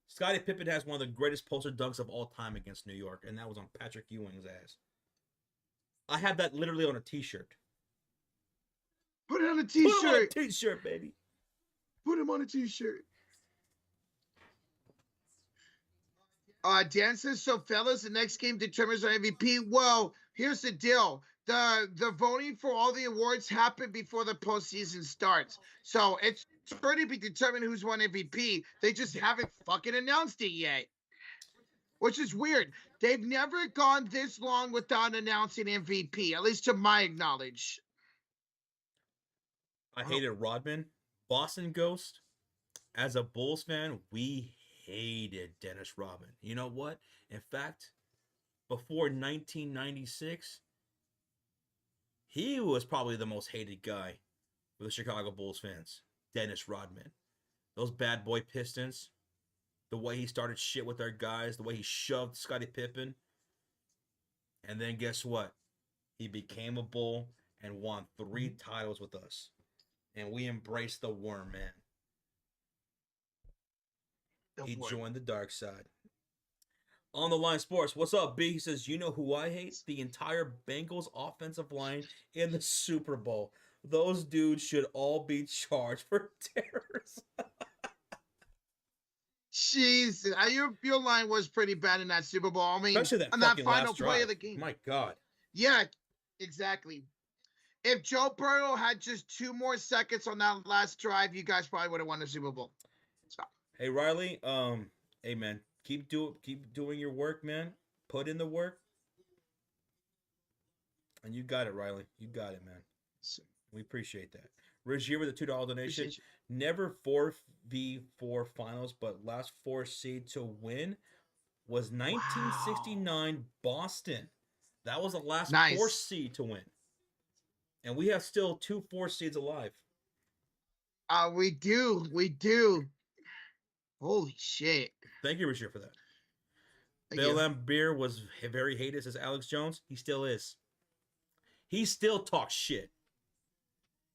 Scottie Pippen has one of the greatest poster dunks of all time against New York, and that was on Patrick Ewing's ass. I had that literally on a t-shirt. Put it on a t-shirt. Put it on a t-shirt, baby. Put him on a t-shirt. Dan says, so fellas, the next game determines our MVP. Well, here's the deal. The voting for all the awards happen before the postseason starts. So it's already be determined who's won MVP. They just haven't fucking announced it yet. Which is weird. They've never gone this long without announcing MVP, at least to my knowledge. I hated Rodman. Boston Ghost. As a Bulls fan, we hated Dennis Rodman. You know what? In fact, before 1996, he was probably the most hated guy with the Chicago Bulls fans. Dennis Rodman. Those bad boy Pistons. The way he started shit with our guys. The way he shoved Scottie Pippen. And then guess what? He became a Bull and won 3 titles with us. And we embraced the worm, man. He joined the dark side. On the Line Sports, what's up, B? He says, you know who I hate? The entire Bengals offensive line in the Super Bowl. Those dudes should all be charged for terrorism. Jeez, your line was pretty bad in that Super Bowl. I mean, especially on that final play of the game. My God. Yeah, exactly. If Joe Burrow had just 2 more seconds on that last drive, you guys probably would have won the Super Bowl. So. Hey Riley, hey man, keep doing your work, man. Put in the work, and you got it, Riley. You got it, man. We appreciate that. Regier with a $2 donation. Never 4v4 finals, but last 4 seed to win was 1969 Boston. That was the last 4 seed to win, and we have still 2 4 seeds alive. We do. Holy shit. Thank you, Regier, for that. Bill Beer was very hated, says Alex Jones. He still is. He still talks shit.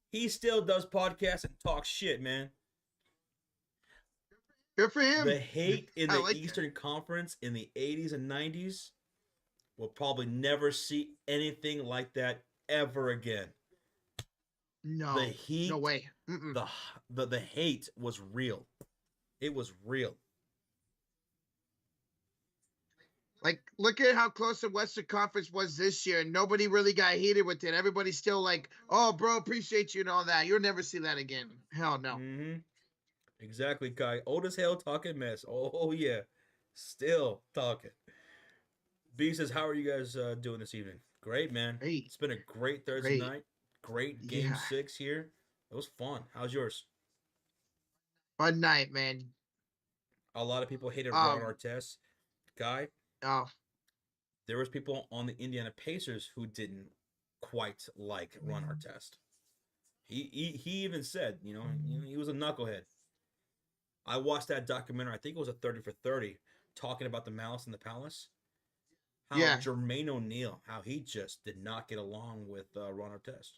He still does podcasts and talks shit, man. Good for The him. hate in I the like that. Eastern Conference in the 80s and 90s will probably never see anything like that ever again. The No, no heat, way. Mm-mm. the hate was real. It was real. Like, look at how close the Western Conference was this year, and nobody really got heated with it. Everybody's still like, "Oh, bro, appreciate you and all that." You'll never see that again. Hell no. Mm-hmm. Exactly, Kai. Old as hell talking mess. Oh yeah, still talking. B says, "How are you guys doing this evening?" Great, man. Great, It's been a great Thursday great. night. Great game Yeah, 6 here. It was fun. How's yours? fun night, man. A lot of people hated Ron Um, Artest. Guy, oh, there was people on the Indiana Pacers who didn't quite like Ron Artest. He even said, he was a knucklehead. I watched that documentary. I think it was a 30 for 30, talking about the Malice in the Palace. How yeah, Jermaine O'Neal, how he just did not get along with Ron Artest.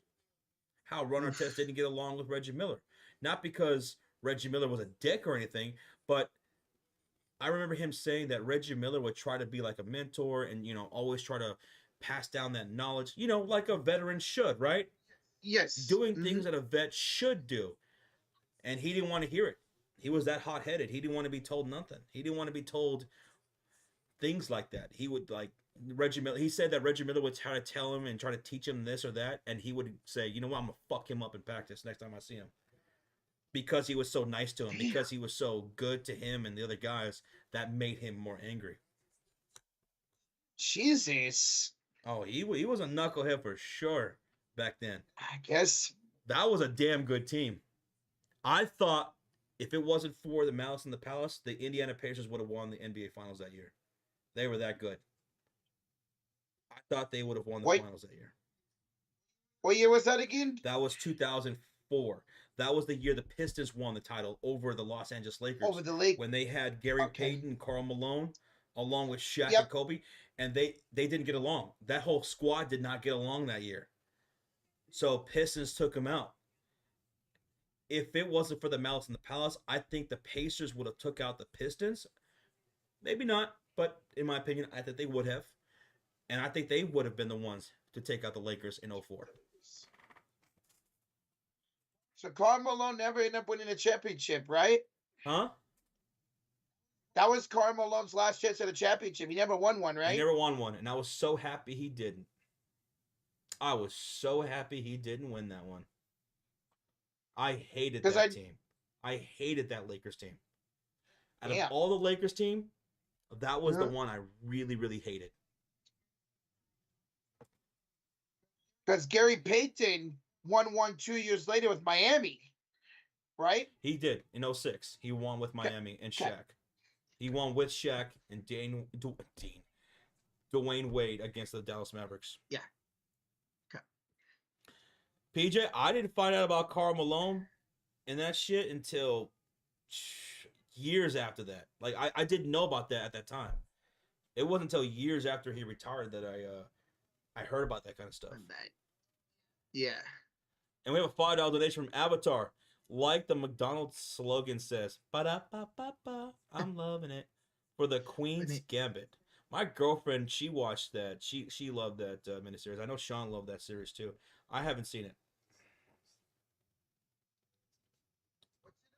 How Ron Artest oof. didn't get along with Reggie Miller. Not because Reggie Miller was a dick or anything, but I remember him saying that Reggie Miller would try to be like a mentor and, always try to pass down that knowledge, like a veteran should, right? Yes. Doing Mm-hmm. things that a vet should do. And he didn't want to hear it. He was that hot headed. He didn't want to be told nothing. He didn't want to be told things like that. He would like Reggie Miller. He said that Reggie Miller would try to tell him and try to teach him this or that, and he would say, "You know what? I'm gonna fuck him up in practice next time I see him." Because he was so nice to him, Damn. because he was so good to him and the other guys, that made him more angry. Jesus. Oh, he was a knucklehead for sure back then. I guess. That was a damn good team. I thought if it wasn't for the Malice in the Palace, the Indiana Pacers would have won the NBA Finals that year. They were that good. I thought they would have won the What? finals that year. What year was that again? That was 2004. That was the year the Pistons won the title over the Los Angeles Lakers Over the lake. when they had Gary Okay. Payton and Karl Malone along with Shaq Yep. and Kobe, and they didn't get along. That whole squad did not get along that year. So Pistons took them out. If it wasn't for the Malice in the Palace, I think the Pacers would have took out the Pistons. Maybe not, but in my opinion, I think they would have. And I think they would have been the ones to take out the Lakers in 04. So Karl Malone never ended up winning a championship, right? Huh? That was Karl Malone's last chance at a championship. He never won one, He right? never won one, and I was so happy he didn't. I was so happy he didn't win that one. I hated that team. I hated that Lakers team. Out of all the Lakers team, that was the one I really, really hated. Because Gary Payton won one 2 years later with Miami, right? He did in 06. He won with Miami and Shaq. He won with Shaq and Dwayne Wade against the Dallas Mavericks. Yeah. PJ, I didn't find out about Karl Malone and that shit until years after that. Like I didn't know about that at that time. It wasn't until years after he retired that I heard about that kind of stuff. Yeah. And we have a $5 donation from Avatar. Like the McDonald's slogan says, ba-da-ba-ba-ba, I'm loving it. For the Queen's Gambit. My girlfriend, she watched that. She loved that miniseries. I know Sean loved that series too. I haven't seen it.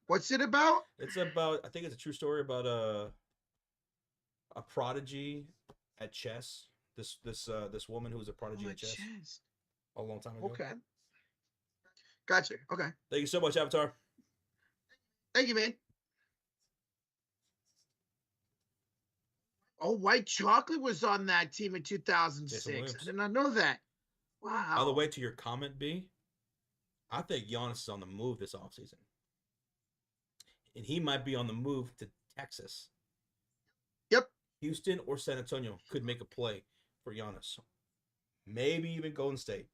What's it about? It's about, I think it's a true story about a prodigy at chess. This woman who was a prodigy at chess a long time ago. Okay. Gotcha. Okay. Thank you so much, Avatar. Thank you, man. Oh, White Chocolate was on that team in 2006. I did not know that. Wow. By the way, to your comment, B, I think Giannis is on the move this offseason. And he might be on the move to Texas. Yep. Houston or San Antonio could make a play for Giannis. Maybe even Golden State.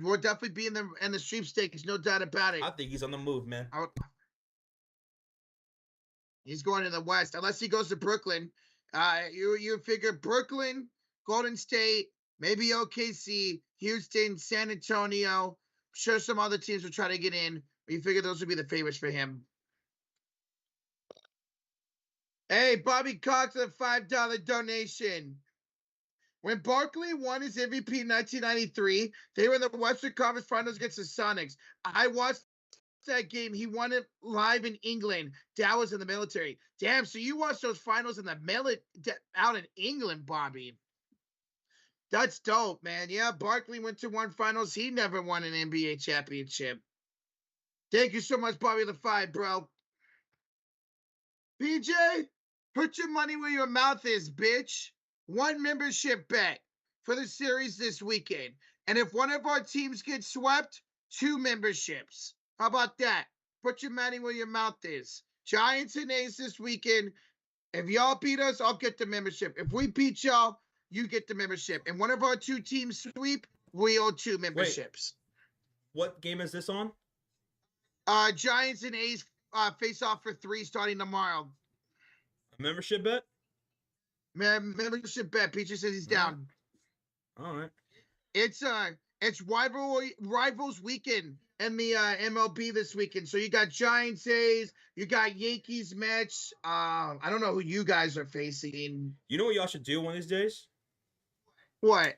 We'll definitely be in the sweepstakes, no doubt about it. I think he's on the move, man. He's going to the West, unless he goes to Brooklyn. You figure Brooklyn, Golden State, maybe OKC, Houston, San Antonio. I'm sure some other teams will try to get in. But you figure those would be the favorites for him. Hey, Bobby Cox, a $5 donation. When Barkley won his MVP in 1993, they were in the Western Conference Finals against the Sonics. I watched that game. He won it live in England. Dad was in the military. Damn, so you watched those finals in the out in England, Bobby. That's dope, man. Yeah, Barkley went to one finals. He never won an NBA championship. Thank you so much, Bobby the Five, bro. PJ, put your money where your mouth is, bitch. One membership bet for the series this weekend. And if one of our teams gets swept, 2 memberships. How about that? Put your money where your mouth is. Giants and A's this weekend. If y'all beat us, I'll get the membership. If we beat y'all, you get the membership. And one of our 2 teams sweep, we owe 2 memberships. Wait, what game is this on? Giants and A's face off for 3 starting tomorrow. A membership bet? Membership bet. Peaches says he's down. All right. It's rivals weekend in the MLB this weekend. So you got Giants A's, you got Yankees Mets. I don't know who you guys are facing. You know what y'all should do one of these days? What?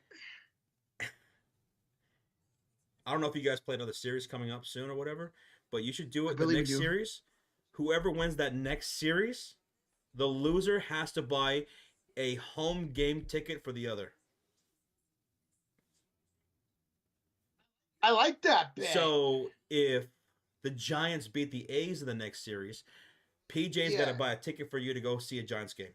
I don't know if you guys play another series coming up soon or whatever, but you should do it the believe next you do. series. Whoever wins that next series, the loser has to buy a home game ticket for the other. I like that bet. So if the Giants beat the A's in the next series, PJ's got to buy a ticket for you to go see a Giants game.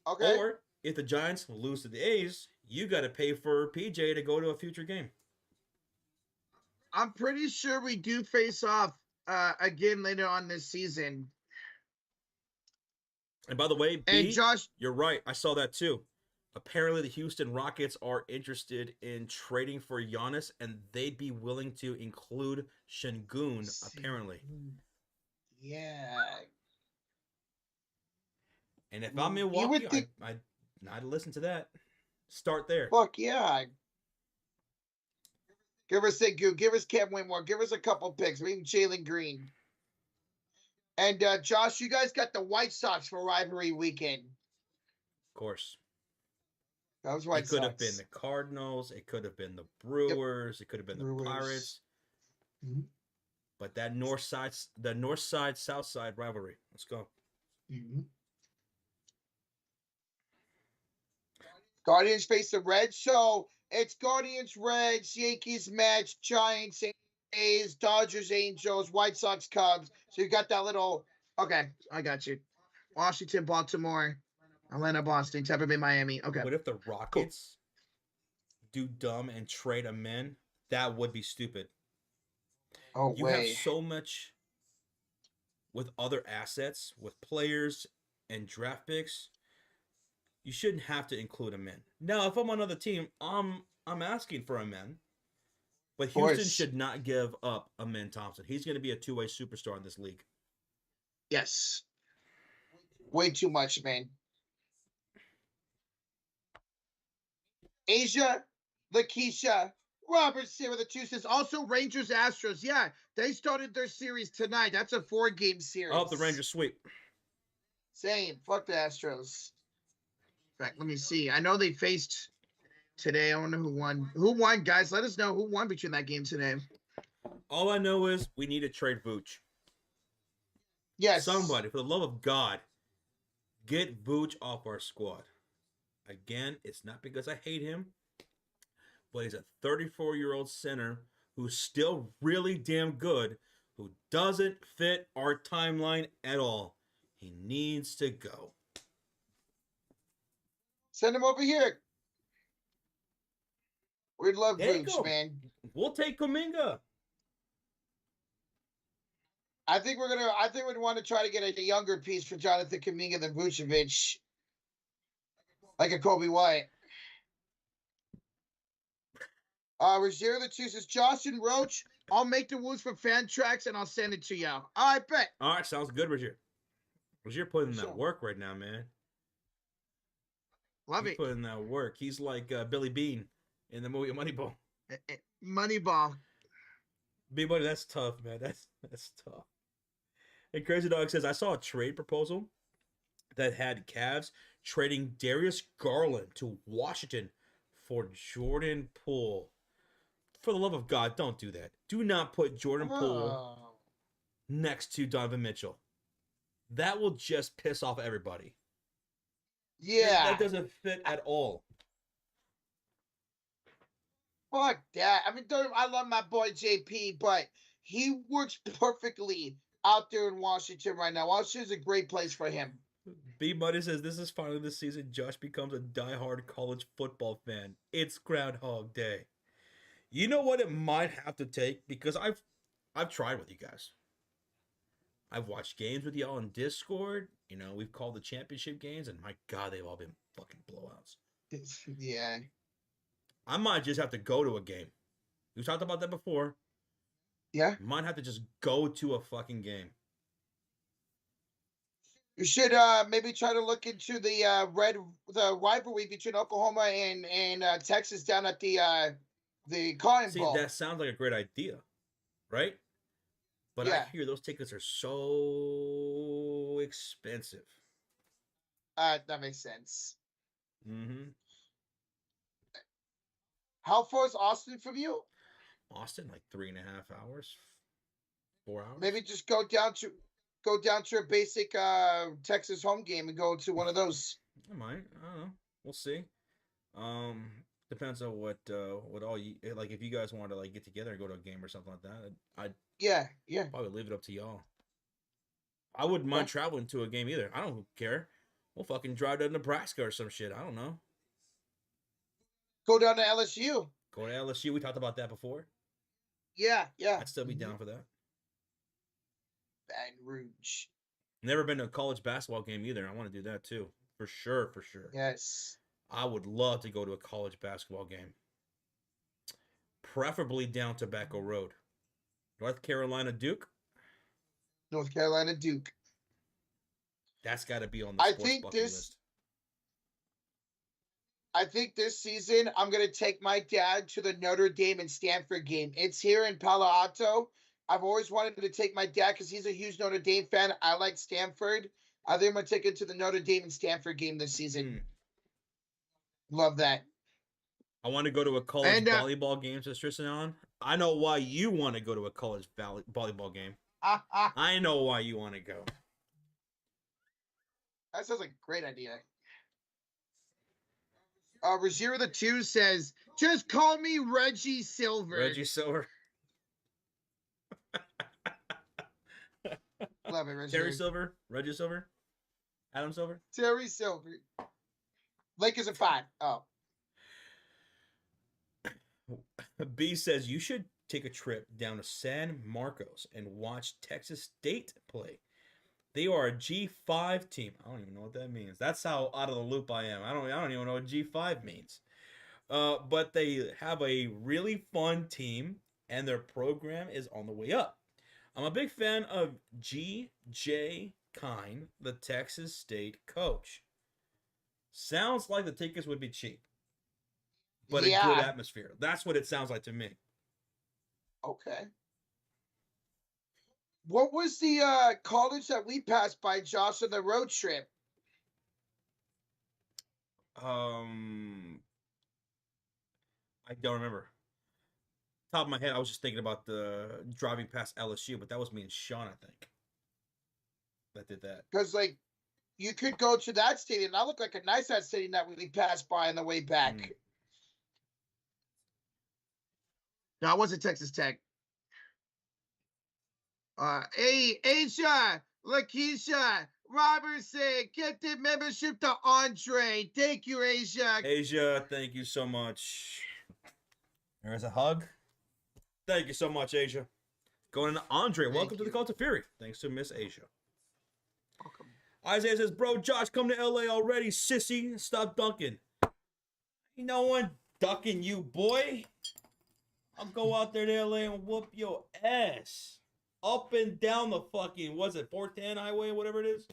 Okay. Or if the Giants lose to the A's, you got to pay for PJ to go to a future game. I'm pretty sure we do face off again later on this season. And by the way, and Josh, you're right. I saw that too. Apparently, the Houston Rockets are interested in trading for Giannis, and they'd be willing to include Şengün, apparently. Yeah. And if I'm Milwaukee, I'd listen to that. Start there. Fuck yeah. Give us Şengün. Give us Cam Whitmore. Give us a couple picks. Maybe Jalen Green. And Josh, you guys got the White Sox for rivalry weekend. Of course. Those White Sox. It could have been the Cardinals. It could have been the Brewers. Yep. It could have been the Pirates. Mm-hmm. But that north side, south side rivalry. Let's go. Mm-hmm. Guardians face the Reds. So it's Guardians, Reds, Yankees, Mets, Giants, A's, Dodgers, Angels, White Sox, Cubs. So you got that little. Okay, I got you. Washington, Baltimore, Atlanta, Boston, Tampa Bay, Miami. Okay. What if the Rockets do dumb and trade a man? That would be stupid. Oh, you have so much with other assets, with players and draft picks. You shouldn't have to include a man. Now, if I'm on another team, I'm asking for a man. But Houston should not give up Amen Thompson. He's going to be a two-way superstar in this league. Yes. Way too much, man. Asia, Lakeisha, Roberts here with the two says. Also, Rangers, Astros. Yeah, they started their series tonight. That's a 4-game series. I hope the Rangers sweep. Same. Fuck the Astros. In fact, let me see. I know they faced today. I don't know who won. Who won, guys? Let us know who won between that game today. All I know is we need to trade Vooch. Yes. Somebody, for the love of God, get Vooch off our squad. Again, it's not because I hate him, but he's a 34-year-old center who's still really damn good, who doesn't fit our timeline at all. He needs to go. Send him over here. We'd love Vooch, man. We'll take Kuminga. I think we'd want to try to get a younger piece for Jonathan Kuminga than Vucevic. Like a Kobe White. Rozier the two says, Josh and Roach, I'll make the moves for fan tracks and I'll send it to y'all. All right, bet. All right, sounds good, Rozier. Rozier putting that work right now, man. Love it. Putting that work. He's like Billy Bean in the movie Moneyball. Moneyball. B-Buddy, that's tough, man. That's tough. And Crazy Dog says, I saw a trade proposal that had Cavs trading Darius Garland to Washington for Jordan Poole. For the love of God, don't do that. Do not put Jordan Poole Oh. next to Donovan Mitchell. That will just piss off everybody. That Yeah. doesn't fit at all. Fuck that. I mean, I love my boy JP, but he works perfectly out there in Washington right now. Washington's a great place for him. B Money says this is finally the season Josh becomes a diehard college football fan. It's Groundhog Day. You know what it might have to take, because I've tried with you guys. I've watched games with y'all on Discord. You know, we've called the championship games, and my God, they've all been fucking blowouts. Yeah. I might just have to go to a game. We've talked about that before. Yeah. Might have to just go to a fucking game. You should maybe try to look into the rivalry between Oklahoma and Texas down at the Cotton See, Bowl. that sounds like a great idea, right? But I Yeah. hear those tickets are so expensive. That makes sense. Mm-hmm. How far is Austin from you? Austin, like 3.5 hours, 4 hours. Maybe just go down to a basic Texas home game and go to one of those. I might. I don't know. We'll see. Depends on what all you like. If you guys want to like get together and go to a game or something like that, I'd Yeah. probably leave it up to y'all. I wouldn't mind traveling to a game either. I don't care. We'll fucking drive to Nebraska or some shit. I don't know. Go down to LSU. Go to LSU. We talked about that before. Yeah. I'd still be down for that. Baton Rouge. Never been to a college basketball game either. I want to do that too. For sure. Yes. I would love to go to a college basketball game. Preferably down Tobacco Road. North Carolina Duke. North Carolina Duke. That's got to be on the sports bucket list. I think this season I'm going to take my dad to the Notre Dame and Stanford game. It's here in Palo Alto. I've always wanted to take my dad because he's a huge Notre Dame fan. I like Stanford. I think I'm going to take him to the Notre Dame and Stanford game this season. Love that. I want to go to a college volleyball game, says Tristan Allen. I know why you want to go to a college volleyball game. I know why you want to go. That sounds like a great idea. Rogero the 2 says, just call me Reggie Silver. Reggie Silver. Love it, Reggie. Terry Silver. Reggie Silver. Adam Silver. Terry Silver. Lakers are 5. Oh. B says you should take a trip down to San Marcos and watch Texas State play. They are a G5 team. I don't even know what that means. That's how out of the loop I am. I don't even know what G5 means. But they have a really fun team, and their program is on the way up. I'm a big fan of G.J. Kine, the Texas State coach. Sounds like the tickets would be cheap, but a good atmosphere. That's what it sounds like to me. Okay. What was the college that we passed by, Josh, on the road trip? I don't remember. Top of my head, I was just thinking about the driving past LSU, but that was me and Sean, I think, that did that. Because, like, you could go to that stadium. That looked like a nice ass stadium that we passed by on the way back. No, it wasn't Texas Tech. Hey, Asia, Lakeisha, Robertson, get the membership to Andre. Thank you, Asia. Asia, thank you so much. There's a hug. Thank you so much, Asia. Going to Andre. Welcome to the Cult of Fury. Thanks to Miss Asia. Welcome. Isaiah says, bro, Josh, come to LA already, sissy. Stop dunking. Ain't no one ducking you, boy. I'll go out there to LA and whoop your ass. Up and down the fucking, what's it, 410 highway, whatever it is?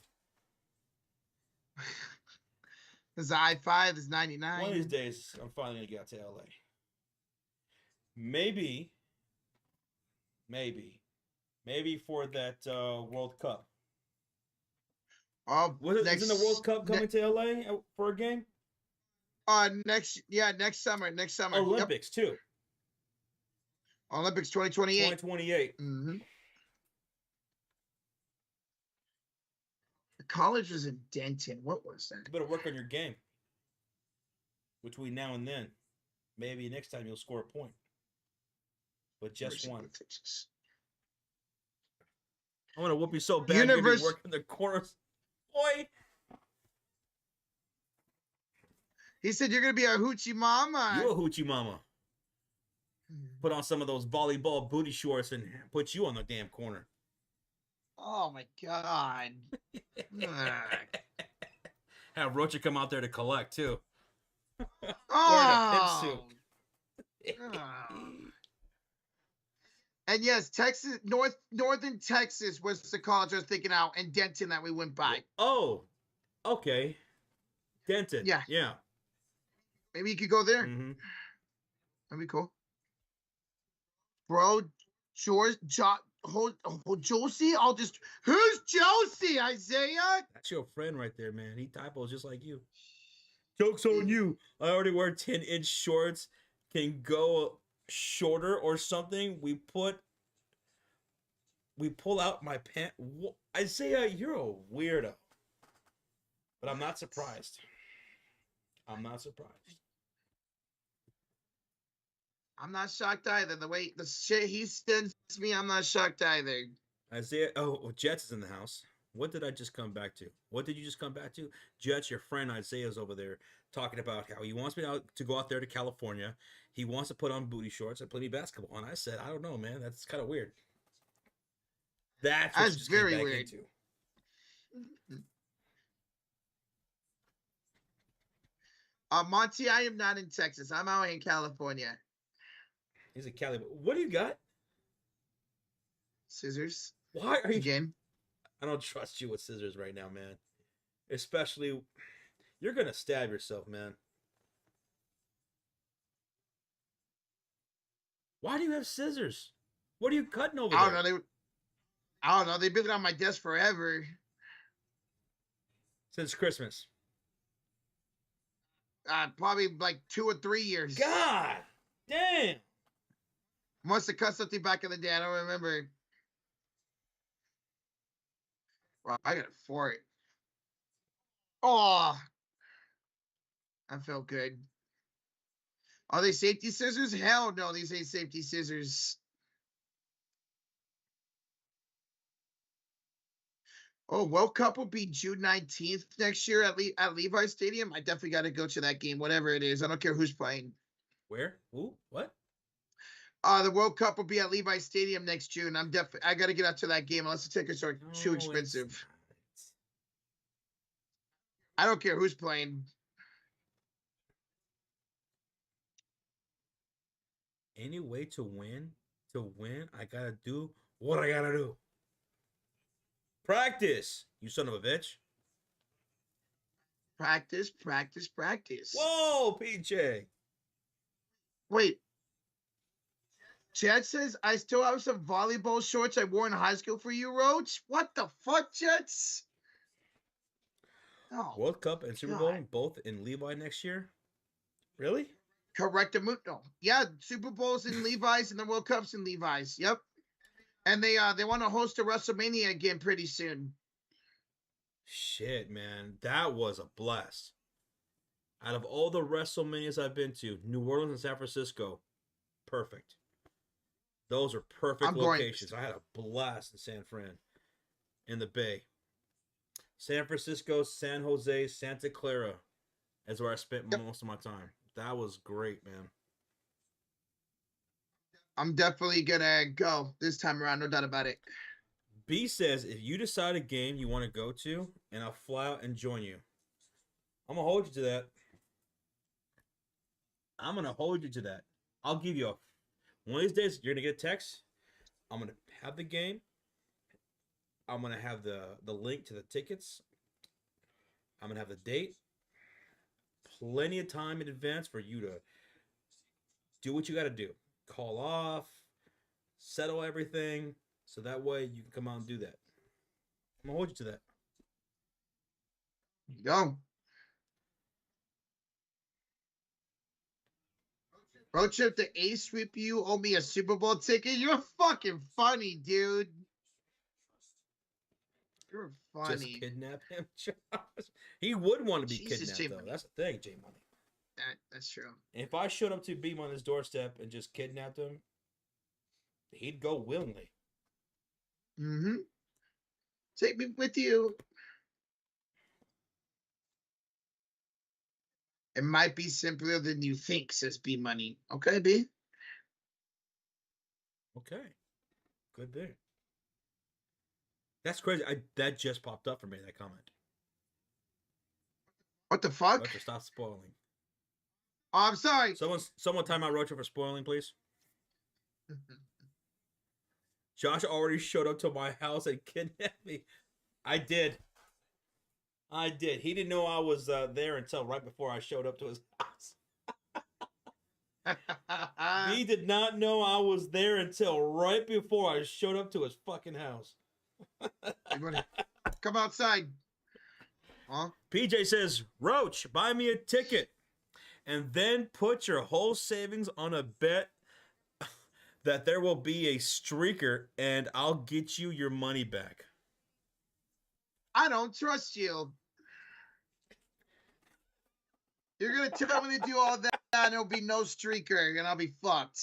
There's I-5, there's 99. One of these days, I'm finally going to get out to LA. Maybe for that World Cup. Oh, Isn't the World Cup coming to LA for a game? next summer. Next summer. Yep. Olympics too. Olympics 2028. 2028. Mm-hmm. The college was in Denton. What was that? You better work on your game between now and then. Maybe next time you'll score a point, but just one. Texas. I'm gonna whoop you so bad you're gonna be working the corners, boy. He said you're gonna be a hoochie mama. You a hoochie mama. Put on some of those volleyball booty shorts and put you on the damn corner. Oh my god. Have Rocha come out there to collect too. Oh. And yes, Texas, northern Texas was the college I was thinking out, and Denton that we went by. Oh, okay. Denton. Yeah. Maybe you could go there. Mm-hmm. That'd be cool. Bro, Josie, who's Josie, Isaiah? That's your friend right there, man. He typos just like you. Joke's on you. I already wear 10-inch shorts. Can go shorter or something. We pull out my pant. Isaiah, you're a weirdo. But I'm not surprised. I'm not shocked either. The way the shit he sends me, I'm not shocked either. Isaiah, Jets is in the house. What did I just come back to? What did you just come back to? Jets, your friend Isaiah's over there talking about how he wants me to go out there to California. He wants to put on booty shorts and play me basketball. And I said, I don't know, man. That's kind of weird. That's very weird. Into. Monty, I am not in Texas. I'm out in California. He's a Cali. What do you got? Scissors. Why are you? Again? I don't trust you with scissors right now, man. Especially, you're gonna stab yourself, man. Why do you have scissors? What are you cutting over there? I don't know. They've been on my desk forever. Since Christmas. Probably like 2 or 3 years. God damn. Must have cut something back in the day. I don't remember. Well, I got it for it. Oh, I felt good. Are they safety scissors? Hell no, these ain't safety scissors. Oh, World Cup will be June 19th next year at Levi Stadium. I definitely got to go to that game, whatever it is. I don't care who's playing. Where? Who? What? The World Cup will be at Levi Stadium next June. I got to get out to that game unless the tickets are too expensive. I don't care who's playing. Any way to win, I gotta do what I gotta do. Practice, you son of a bitch. Practice. Whoa, PJ. Wait. Chad says, I still have some volleyball shorts I wore in high school for you, Roach. What the fuck, Jets? Oh, World Cup and Super Bowl both in Levi next year? Really? Correct. No. Yeah, Super Bowl's in Levi's and the World Cup's in Levi's. Yep. And they want to host a WrestleMania again pretty soon. Shit, man. That was a blast. Out of all the WrestleManias I've been to, New Orleans and San Francisco, perfect. Those are perfect locations. I had a blast in San Fran, in the Bay. San Francisco, San Jose, Santa Clara is where I spent most of my time. That was great, man. I'm definitely going to go this time around, no doubt about it. B says, if you decide a game you want to go to, and I'll fly out and join you. I'm going to hold you to that. I'll give you one of these days, you're going to get a text. I'm going to have the game. I'm going to have the link to the tickets. I'm going to have the date. Plenty of time in advance for you to do what you got to do. Call off, settle everything, so that way you can come out and do that. I'm going to hold you to that. You go. Road trip to A sweep you owe me a Super Bowl ticket. You're fucking funny, dude. You're Just funny. kidnap him, Josh. He would want to be Jesus, J kidnapped, though. Money. That's the thing, J Money. That's true. If I showed up to Beam on his doorstep and just kidnapped him, he'd go willingly. Mm-hmm. Take me with you. It might be simpler than you think, says B Money. Okay, B. Okay. Good there. That's crazy. That just popped up for me, that comment. What the fuck? Roger, stop spoiling. Oh, I'm sorry. Someone time out Roger for spoiling, please. Josh already showed up to my house and kidnapped me. I did. He didn't know I was there until right before I showed up to his house. He did not know I was there until right before I showed up to his fucking house. Come outside. Huh? PJ says, Roach, buy me a ticket and then put your whole savings on a bet that there will be a streaker and I'll get you your money back. I don't trust you. You're going to tell me to do all that and there'll be no streaker and I'll be fucked.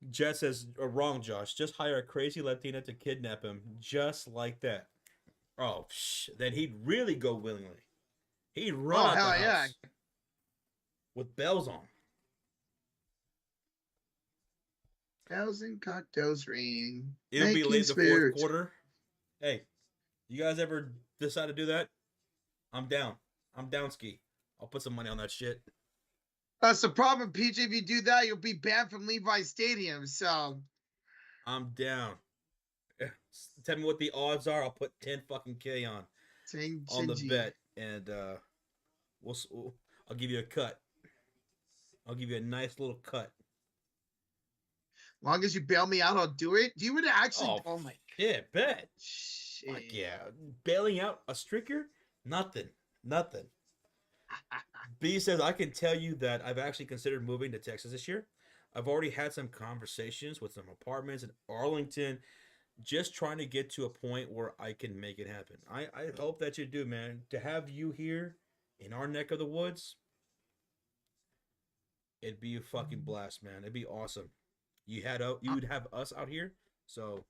Jet says, wrong, Josh. Just hire a crazy Latina to kidnap him just like that. Oh, then he'd really go willingly. He'd run out the house with bells on. Bells and cocktails ring. It'll be late in the fourth quarter. Hey, you guys ever decide to do that? I'm down. I'm down ski. I'll put some money on that shit. That's the problem, PJ. If you do that, you'll be banned from Levi Stadium. So I'm down. Tell me what the odds are. I'll put 10 fucking K on the bet, and I'll give you a cut. I'll give you a nice little cut. As long as you bail me out, I'll do it. Do you would actually? Oh my god, bet. Shit. Fuck yeah, bailing out a streaker? Nothing. B says, I can tell you that I've actually considered moving to Texas this year. I've already had some conversations with some apartments in Arlington, just trying to get to a point where I can make it happen. I hope that you do, man. To have you here in our neck of the woods, it'd be a fucking blast, man. It'd be awesome. You would have us out here, so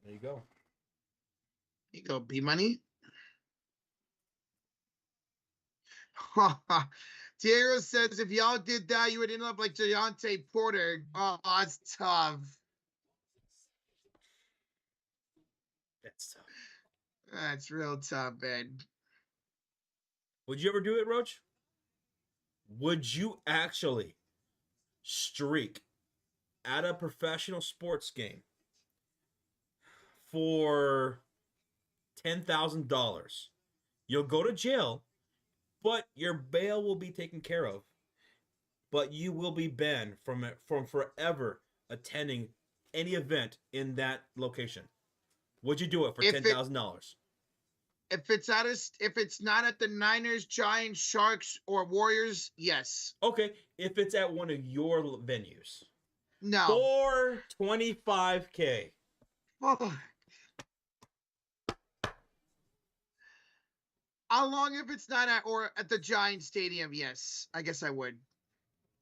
there you go. You go, B Money. Diego says if y'all did that, you would end up like Deontay Porter. Oh, that's tough. That's tough. That's real tough, man. Would you ever do it, Roach? Would you actually streak at a professional sports game for $10,000? You'll go to jail, but your bail will be taken care of. But you will be banned from forever attending any event in that location. Would you do it for $10,000? If it's not at the Niners, Giants, Sharks, or Warriors, yes. Okay, if it's at one of your venues. No. For $25K. Oh. How long if it's not at the Giants Stadium? Yes, I guess I would.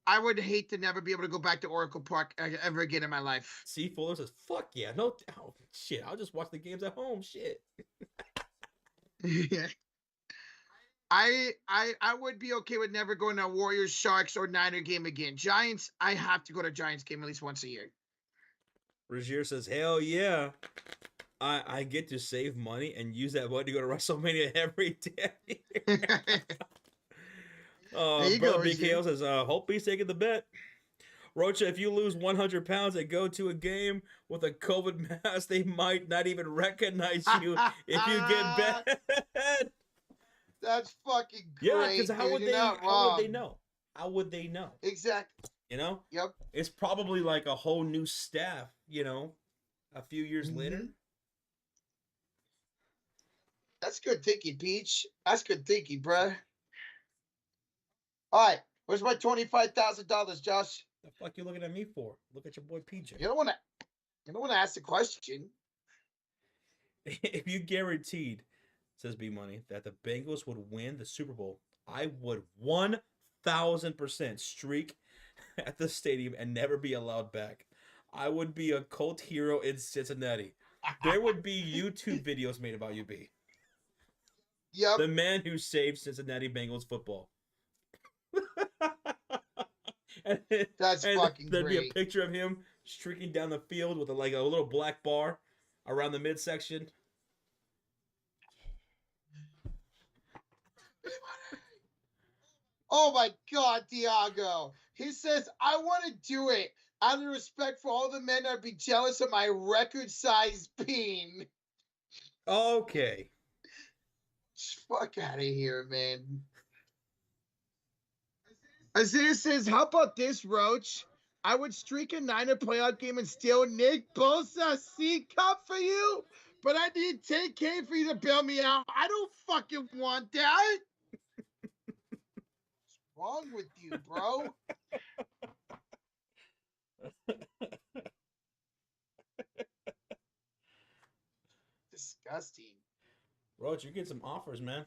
I would hate to never be able to go back to Oracle Park ever again in my life. C. Fuller says, fuck yeah. No, oh, shit. I'll just watch the games at home. Shit. Yeah. I would be okay with never going to a Warriors, Sharks, or Niner game again. Giants, I have to go to a Giants game at least once a year. Rozier says, hell yeah. I get to save money and use that money to go to WrestleMania every day. Brother BKO says, hope he's taking the bet. Rocha, if you lose 100 pounds and go to a game with a COVID mask, they might not even recognize you if you get bad. That's fucking great. Yeah, because how would they know? How would they know? Exactly. You know? Yep. It's probably like a whole new staff, a few years later. That's good thinking, Peach. That's good thinking, bruh. All right, where's my $25,000, Josh? The fuck you looking at me for? Look at your boy PJ. You don't want to. You don't want to ask the question. If you guaranteed, says B Money, that the Bengals would win the Super Bowl, I would 1,000% streak at the stadium and never be allowed back. I would be a cult hero in Cincinnati. There would be YouTube videos made about you, B. Yep. The man who saved Cincinnati Bengals football. That's fucking there'd great. be a picture of him streaking down the field with a little black bar around the midsection. Oh my God, Diago. He says, I want to do it out of respect for all the men that would be jealous of my record-sized peen. Okay. Fuck out of here, man. Isaiah says, how about this, Roach? I would streak a Niner playoff game and steal Nick Bosa's C cup for you, but I need 10K for you to bail me out. I don't fucking want that. What's wrong with you, bro? Disgusting. Roach, you get some offers, man.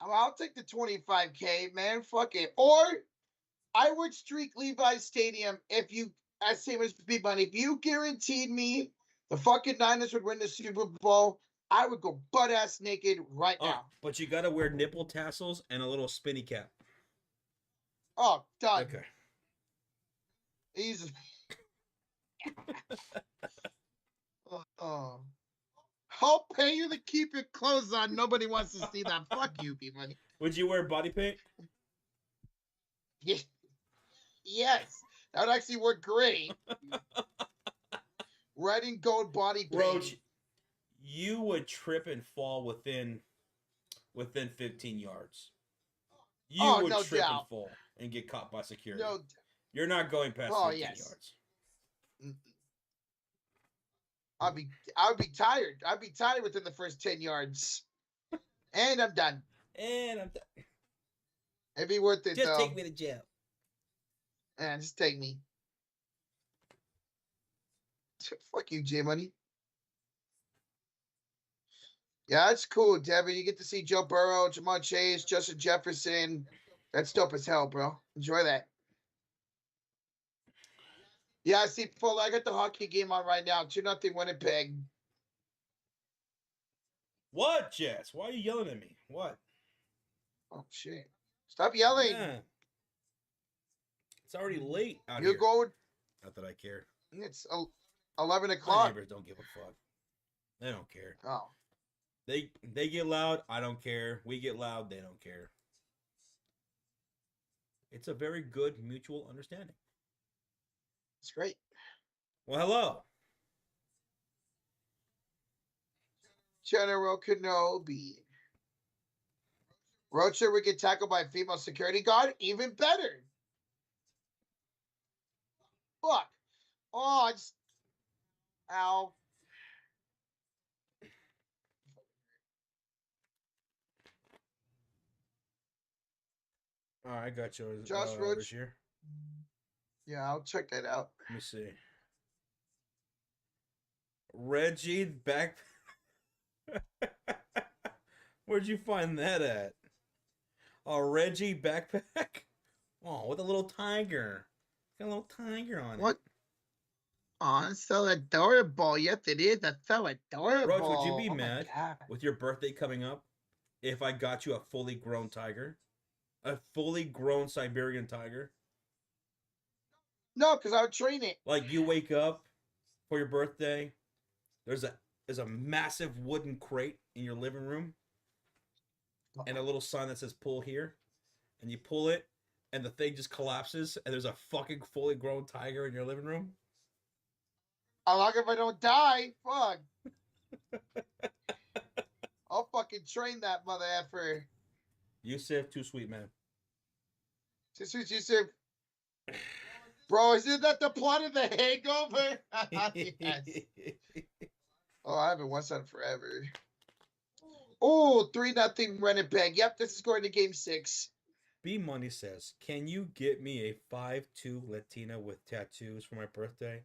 I'll take the 25K, man. Fuck it. Or I would streak Levi's Stadium if you, as same as Big Money, if you guaranteed me the fucking Niners would win the Super Bowl, I would go butt ass naked right now. But you gotta wear nipple tassels and a little spinny cap. Oh, done. Okay. Easy. Oh. I'll pay you to keep your clothes on. Nobody wants to see that. Fuck you, Big Money. Would you wear body paint? Yeah. Yes. That would actually work great. Red and gold body paint. Roach, you would trip and fall within 15 yards. You would no trip doubt. and fall and get caught by security. No. You're not going past 15 yards. I would be tired. I'd be tired within the first 10 yards. And I'm done. It'd be worth it, Just though. take me to jail. Yeah, just take me. Fuck you, J Money. Yeah, that's cool, Devin. You get to see Joe Burrow, Jamar Chase, Justin Jefferson. That's dope as hell, bro. Enjoy that. Yeah, I see. Full. I got the hockey game on right now. 2-0 Winnipeg. What, Jess? Why are you yelling at me? What? Oh shit! Stop yelling. Yeah. It's already late out You're here. going. Not that I care. It's 11 My o'clock. neighbors don't give a fuck. They don't care. Oh. They get loud. I don't care. We get loud. They don't care. It's a very good mutual understanding. It's great. Well, hello. General Kenobi. Roacher would get tackled by a female security guard. Even better. Fuck. Oh, I just. Ow. All right, I got yours. Josh Roach. Here. Yeah, I'll check that out. Let me see. Reggie back. Where'd you find that at? A Reggie backpack? Oh, with a little tiger. Got a little tiger on it. What? Oh, it's so adorable. Yes, it is. That's so adorable. Roach, would you be Oh my mad God. with your birthday coming up if I got you a fully grown tiger? A fully grown Siberian tiger? No, because I would train it. Like you wake up for your birthday, there's a massive wooden crate in your living room and a little sign that says pull here, and you pull it and the thing just collapses and there's a fucking fully grown tiger in your living room. I like if I don't die. Fuck. I'll fucking train that mother effer. Yusuf, too sweet, man. Yusuf. Bro, isn't that the plot of The Hangover? Yes. Oh, I haven't watched that forever. Oh, 3-0 Winnipeg. Yep, this is going to game 6. B Money says, "Can you get me a 5'2" Latina with tattoos for my birthday?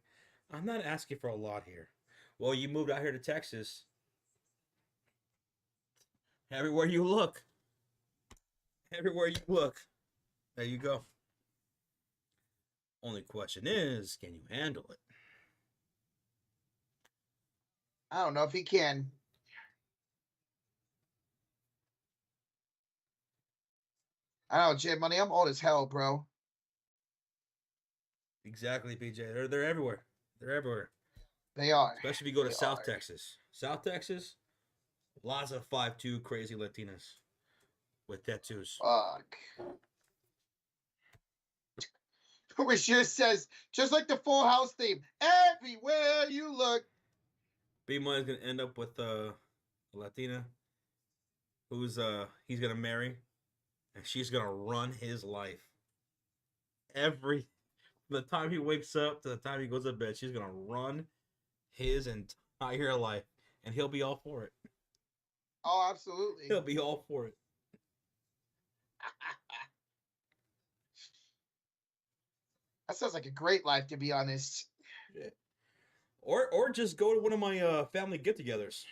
I'm not asking for a lot here. Well, you moved out here to Texas. Everywhere you look, everywhere you look, there you go. Only question is, can you handle it? I don't know if he can. I don't know, J Money. I'm old as hell, bro. Exactly, PJ. They're everywhere. They're everywhere. They are. Especially if you go to They South are. Texas. South Texas, lots of 5'2" crazy Latinas with tattoos. Fuck. Which just says, just like the Full House theme, everywhere you look. B Money's gonna end up with a Latina who's he's gonna marry, and she's gonna run his life. Every from the time he wakes up to the time he goes to bed, she's gonna run his entire life, and he'll be all for it. Oh, absolutely. He'll be all for it. That sounds like a great life, to be honest. Yeah. Or just go to one of my family get-togethers.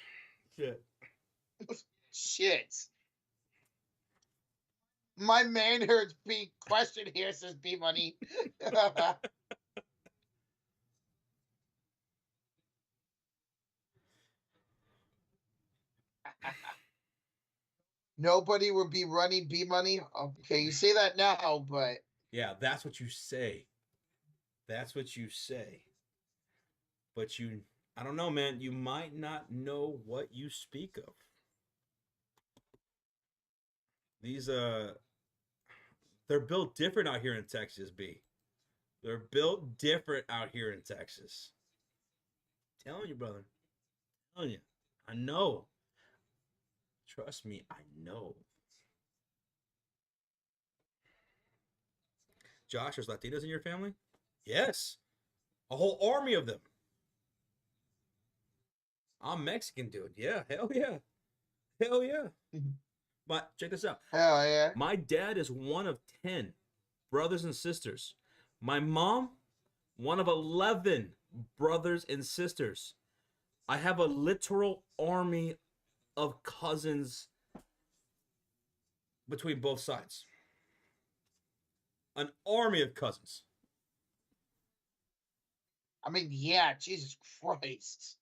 Shit. Shit. My man hurts being questioned here, says B Money. Nobody would be running B Money. Okay, you say that now, but Yeah, that's what you say. That's what you say. But you, I don't know, man. You might not know what you speak of. These they're built different out here in Texas, B. They're built different out here in Texas. Telling you, brother. Telling you. I know. Trust me, I know. Josh, there's Latinas in your family? Yes. A whole army of them. I'm Mexican, dude. Yeah, hell yeah. Hell yeah. But check this out. hell yeah. My dad is one of 10 brothers and sisters. My mom, one of 11 brothers and sisters. I have a literal army of cousins between both sides. An army of cousins. I mean, yeah, Jesus Christ.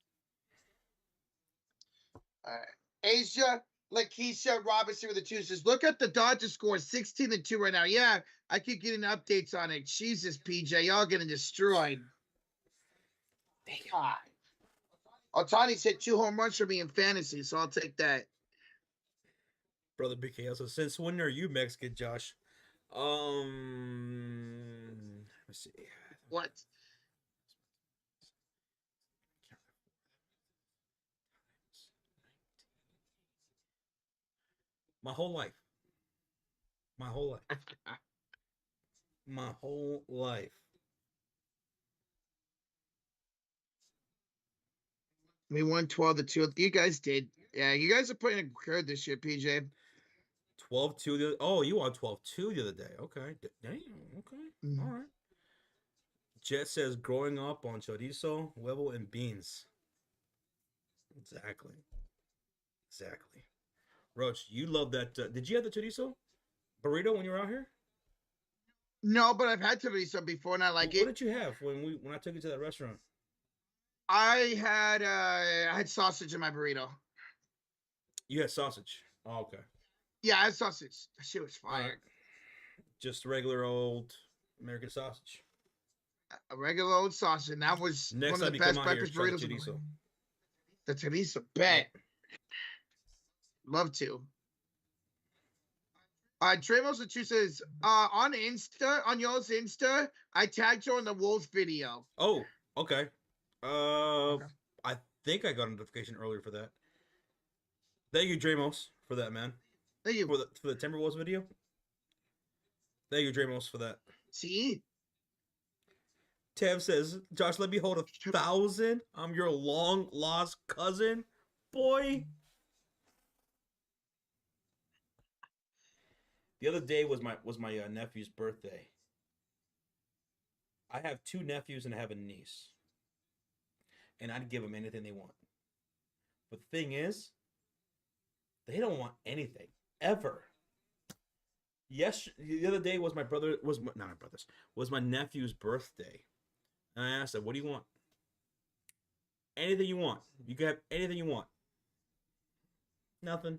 All right. Asia Lakeisha Robinson with the 2 says, look at the Dodgers score 16-2 right now. Yeah, I keep getting updates on it. Jesus, PJ, y'all getting destroyed. God. Otani's hit 2 home runs for me in fantasy, so I'll take that. Brother BK also, since when are you Mexican, Josh? Let's see. What? My whole life. My whole life. My whole life. We won 12-2. You guys did. Yeah, you guys are playing good this year, PJ. 12-2. Oh, you won 12-2 the other day. Okay. Damn. Okay. All right. Jet says growing up on chorizo, huevo, and beans. Exactly. Exactly. Roach, you love that. Did you have the chorizo burrito when you were out here? No, but I've had chorizo before and I like What it. did you have when I took you to that restaurant? I had sausage in my burrito. You had sausage. Oh, okay. Yeah, I had sausage. That shit was All right. fire. Just regular old American sausage. A regular old sausage, and that was Next one of time the you come best out here, breakfast try the burritos. chorizo. The chorizo, bet. Yep. Love to. Trey Mosa says, on Insta, on y'all's Insta, I tagged you on the Wolves video. Oh, okay. Okay. I think I got a notification earlier for that. Thank you, Dramos, for that, man. Thank you. For the Timberwolves video. Thank you, Dramos, for that. See? Tev says, Josh, let me hold 1,000. I'm your long lost cousin. Boy. The other day was my nephew's birthday. I have 2 nephews and I have a niece. And I'd give them anything they want. But the thing is, they don't want anything. Ever. Yes, the other day was not my brother's, was my nephew's birthday. And I asked him, what do you want? Anything you want. You can have anything you want. Nothing.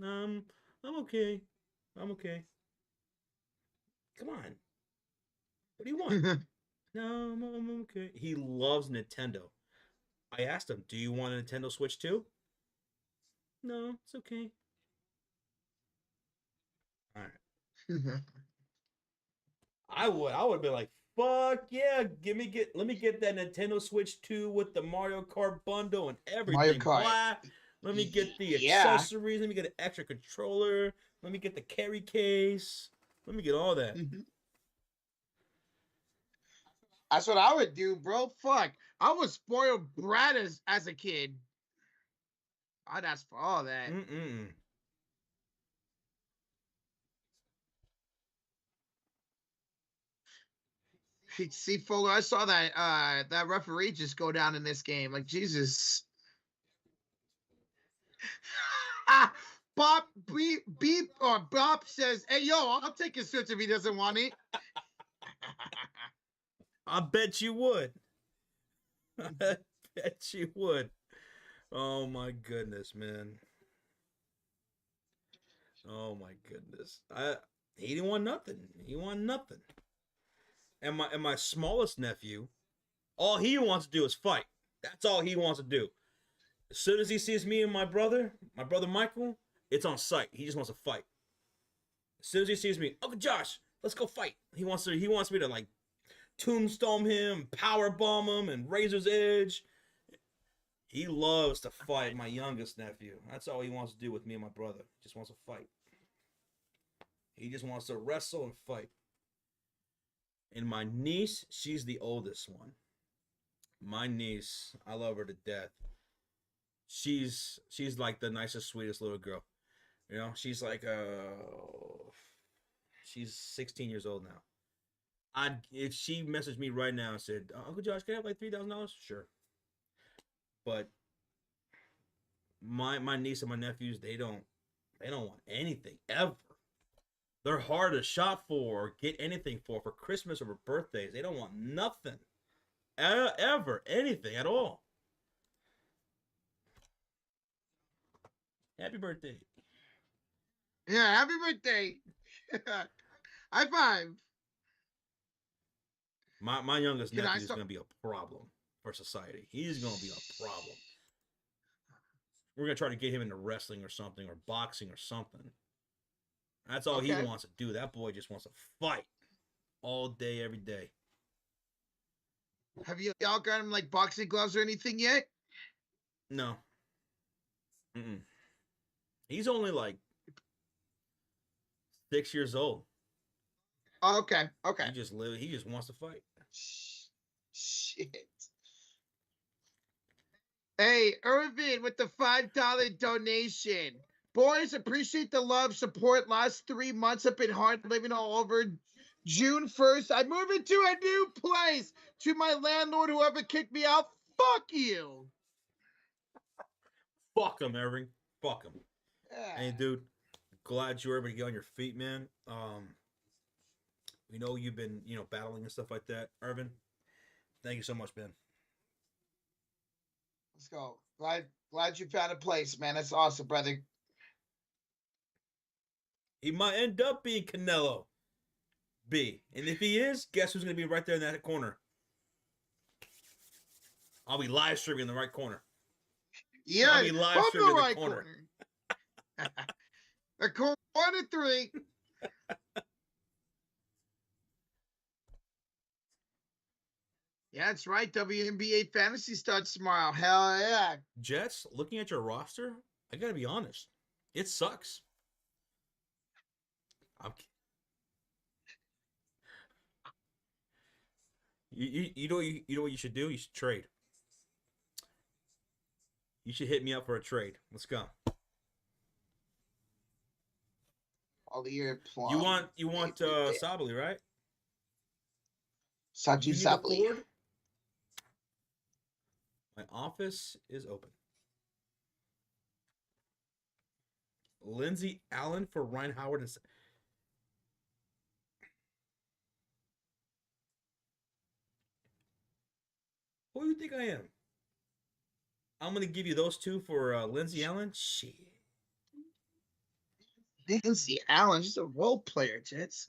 I'm okay. I'm okay. Come on. What do you want? No, I'm okay. He loves Nintendo. I asked him, do you want a Nintendo Switch too? No, it's okay. All right. I would be like, fuck yeah, let me get that Nintendo Switch 2 with the Mario Kart bundle and Mario everything. Kart. Blah. Let me get the Yeah. accessories. Let me get an extra controller. Let me get the carry case. Let me get all that. That's what I would do, bro. Fuck. I was spoiled brat as a kid. I'd ask for all that. See, Fuller, I saw that referee just go down in this game. Like, Jesus. Bob beep or Bob says, "Hey, yo, I'll take his switch if he doesn't want it." I bet you would. I bet you would. Oh my goodness, man. Oh my goodness. He didn't want nothing. He wanted nothing. And my smallest nephew, all he wants to do is fight. That's all he wants to do. As soon as he sees me and my brother Michael, it's on sight. He just wants to fight. As soon as he sees me, Uncle Josh, let's go fight. He wants me to like tombstone him, power bomb him, and razor's edge. He loves to fight, my youngest nephew. That's all he wants to do with me and my brother. He just wants to fight. He just wants to wrestle and fight. And my niece, she's the oldest one. My niece, I love her to death. She's like the nicest, sweetest little girl. You know, she's like she's 16 years old now. If she messaged me right now and said, Uncle Josh, can I have like $3,000? Sure. But my niece and my nephews, they don't want anything ever. They're hard to shop for or get anything for Christmas or for birthdays. They don't want nothing. Ever. Anything at all. Happy birthday. Yeah, happy birthday. High five. My youngest nephew is going to be a problem for society. He's going to be a problem. We're going to try to get him into wrestling or something, or boxing or something. That's all he wants to do. That boy just wants to fight all day, every day. Have y'all got him like boxing gloves or anything yet? No. He's only like 6 years old. Oh, okay. He just wants to fight. Shit. Hey, Irvin with the $5 donation. Boys, appreciate the love, support. Last 3 months have been hard living all over. June 1st, I move into a new place. To my landlord, whoever kicked me out, fuck you. Fuck him, Irving. Fuck him. Hey, dude. Glad you were able to get on your feet, man. We know you've been, battling and stuff like that. Irvin, thank you so much, man. Let's go. Glad you found a place, man. That's awesome, brother. He might end up being Canelo B. And if he is, guess who's going to be right there in that corner? I'll be live streaming in the right corner. Yeah, I'll be live streaming in the right corner. A corner 3. Yeah, that's right. WNBA Fantasy starts tomorrow. Hell yeah. Jets, looking at your roster, I got to be honest. It sucks. You know what you should do? You should trade. You should hit me up for a trade. Let's go. Collier You Plum. want you want Sabali, right? Sachi You need a Sabli. forward? My office is open. Lindsey Allen for Ryan Howard and who do you think I am? I'm gonna give you those two for Lindsey Allen. Shit. Nancy Allen, she's a role player, Jets.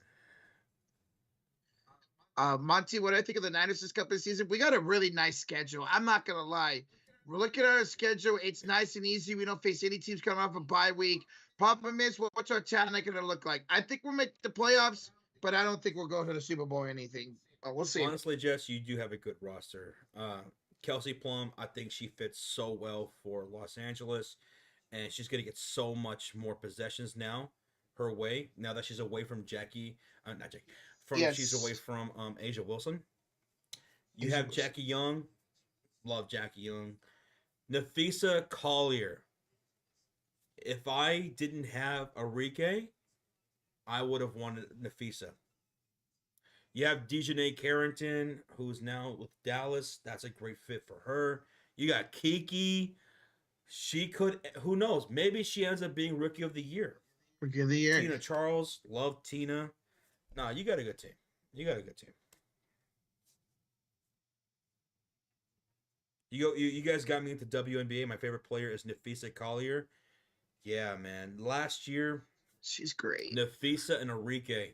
Monty, what I think of the Niners this couple of season, we got a really nice schedule. I'm not gonna lie. We're looking at our schedule. It's nice and easy. We don't face any teams coming off a bye week. Problem is, what's our talent going to look like? I think we'll make the playoffs, but I don't think we'll go to the Super Bowl or anything. We'll see. Honestly, Jess, you do have a good roster. Kelsey Plum, I think she fits so well for Los Angeles, and she's gonna get so much more possessions now her way. Now that she's away from Jackie, not Jackie, she's away Yes. from Asia Wilson. You Asia have Wilson. Jackie Young, love Jackie Young. Nafisa Collier. If I didn't have Enrique, I would have wanted Nafisa. You have Dejanay Carrington, who's now with Dallas. That's a great fit for her. You got Kiki. She could, who knows? Maybe she ends up being Rookie of the Year. Rookie of the year. Tina Charles, love Tina. Nah, you got a good team. You got a good team. You guys got me into WNBA. My favorite player is Nafisa Collier. Yeah, man. Last year, She's great. Nafisa and Enrique.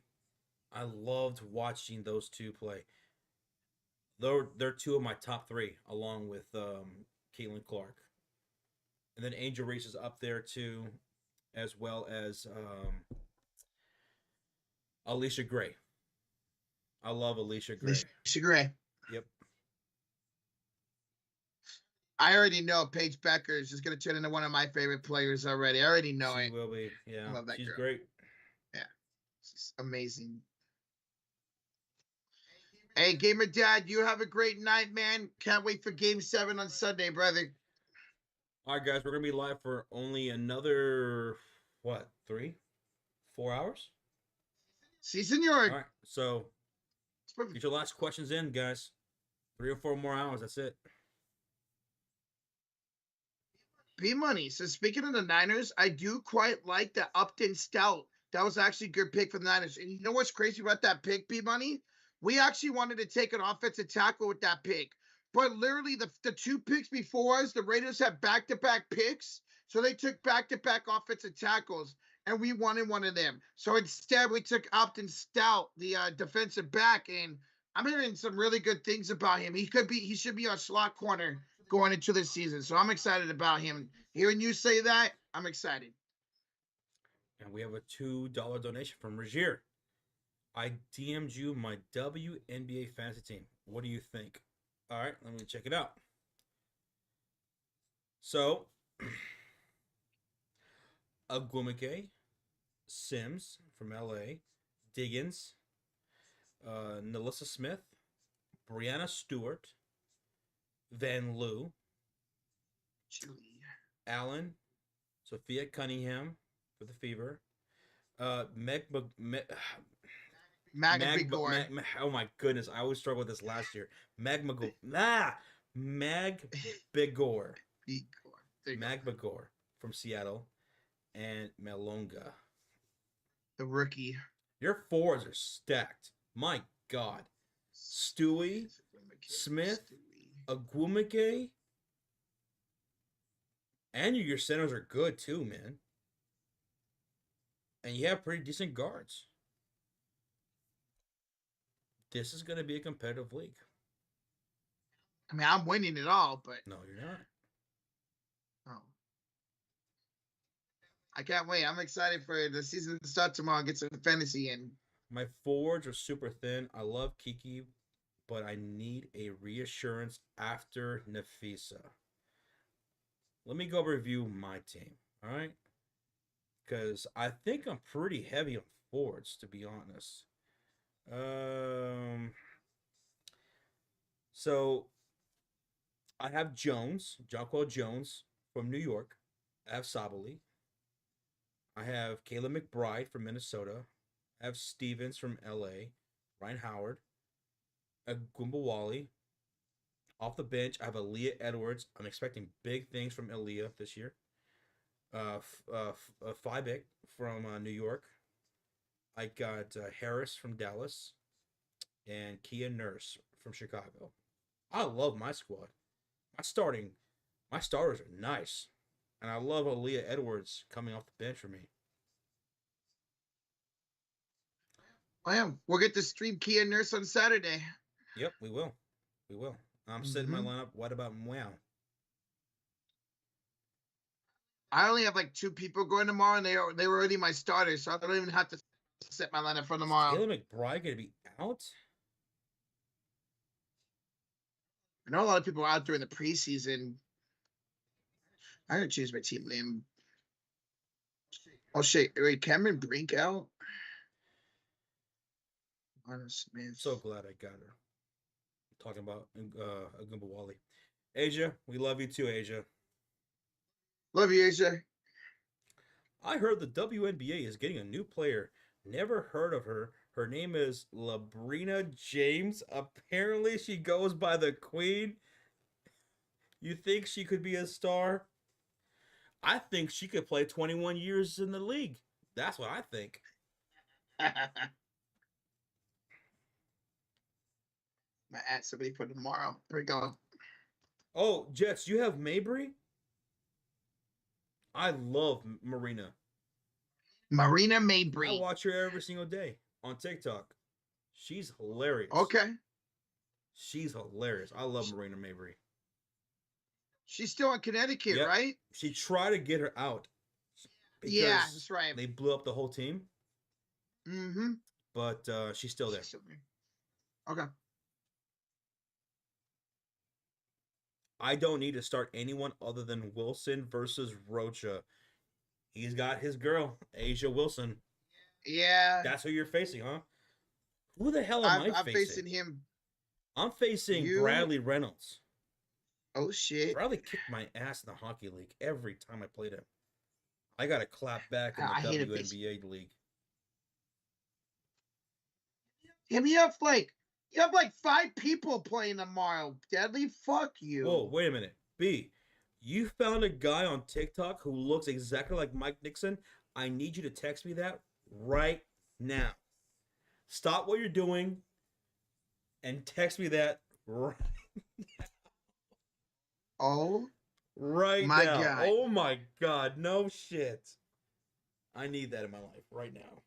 I loved watching those two play. They're two of my top three, along with Caitlin Clark. And then Angel Reese is up there too, as well as Alicia Gray. I love Alicia Gray. Alicia Gray. Yep. I already know Paige Becker is just going to turn into one of my favorite players already. I already know She it. will be. Yeah. I love that She's girl. great. Yeah. She's amazing. Hey, Gamer Dad, you have a great night, man. Can't wait for Game 7 on Sunday, brother. All right, guys, we're gonna be live for only another what 3, 4 hours. See, senor. All right, so get your last questions in, guys. 3 or 4 more hours. That's it. B Money. So speaking of the Niners, I do quite like the Upton Stout. That was actually a good pick for the Niners. And you know what's crazy about that pick, B Money? We actually wanted to take an offensive tackle with that pick. But literally the two picks before us, the Raiders had back-to-back picks. So they took back-to-back offensive tackles, and we wanted one of them. So instead, we took Upton Stout, the defensive back, and I'm hearing some really good things about him. He should be our slot corner going into the season. So I'm excited about him. Hearing you say that, I'm excited. And we have a $2 donation from Regier. I DM'd you my WNBA fantasy team. What do you think? All right, let me check it out. So, Agwumike, Sims from LA, Diggins, Nelissa Smith, Brianna Stewart, Van Loo, Allen, Sophia Cunningham for the Fever, oh my goodness, I always struggled with this last year. Mag Bigor from Seattle, and Melonga, the rookie. Your fours are stacked. My God, Stewie, Smith, Agwumike, and your centers are good too, man. And you have pretty decent guards. This is going to be a competitive league. I mean, I'm winning it all, but no, you're not. Oh, I can't wait. I'm excited for the season to start tomorrow. Get some fantasy in. My forwards are super thin. I love Kiki, but I need a reassurance after Nafisa. Let me go review my team, all right? Because I think I'm pretty heavy on forwards, to be honest. So I have Jones, Jocko Jones from New York. I have Sabali. I have Kayla McBride from Minnesota. I have Stevens from LA. Ryan Howard. Gumbawali. Off the bench, I have Aaliyah Edwards. I'm expecting big things from Aaliyah this year. Fibek from New York. I got Harris from Dallas and Kia Nurse from Chicago. I love my squad. My starting, my starters are nice, and I love Aaliyah Edwards coming off the bench for me. Wow. We'll get to stream Kia Nurse on Saturday. Yep, we will. We will. I'm setting my Mm-hmm. lineup. What about Wow? I only have like two people going tomorrow, and they were already my starters, so I don't even have to set my lineup for Is tomorrow. Kayla McBride going to be out? I know a lot of people are out during the preseason. I gotta choose my team name. Oh shit! Wait, Cameron Brink out. Anna Smith. So glad I got her. Talking about Gumbawali. Asia, we love you too, Asia. Love you, AJ. I heard the WNBA is getting a new player. Never heard of her. Her name is Labrina James. Apparently, she goes by the Queen. You think she could be a star? I think she could play 21 years in the league. That's what I think. My add somebody for tomorrow. Here we go. Oh, Jets, you have Mabry? I love Marina. Marina I Mabry. watch her every single day on TikTok. She's hilarious. Okay. She's hilarious. I love Marina Mabry. She's still in Connecticut, Yep. right? She tried to get her out because Yeah, that's right. they blew up the whole team, Mm-hmm. but she's still there. Okay. I don't need to start anyone other than Wilson versus Rocha. He's got his girl, Asia Wilson. Yeah. That's who you're facing, huh? Who the hell am I'm, I I'm facing? facing him. I'm facing You. Bradley Reynolds. Oh shit. Bradley kicked my ass in the hockey league every time I played him. I got to clap back in the I hate WNBA league. Yeah, you have like 5 people playing tomorrow. Deadly, fuck you. Whoa, wait a minute. B, you found a guy on TikTok who looks exactly like Mike Nixon. I need you to text me that right now. Stop what you're doing and text me that right, Oh right my now. god. Oh my god, no shit. I need that in my life right now.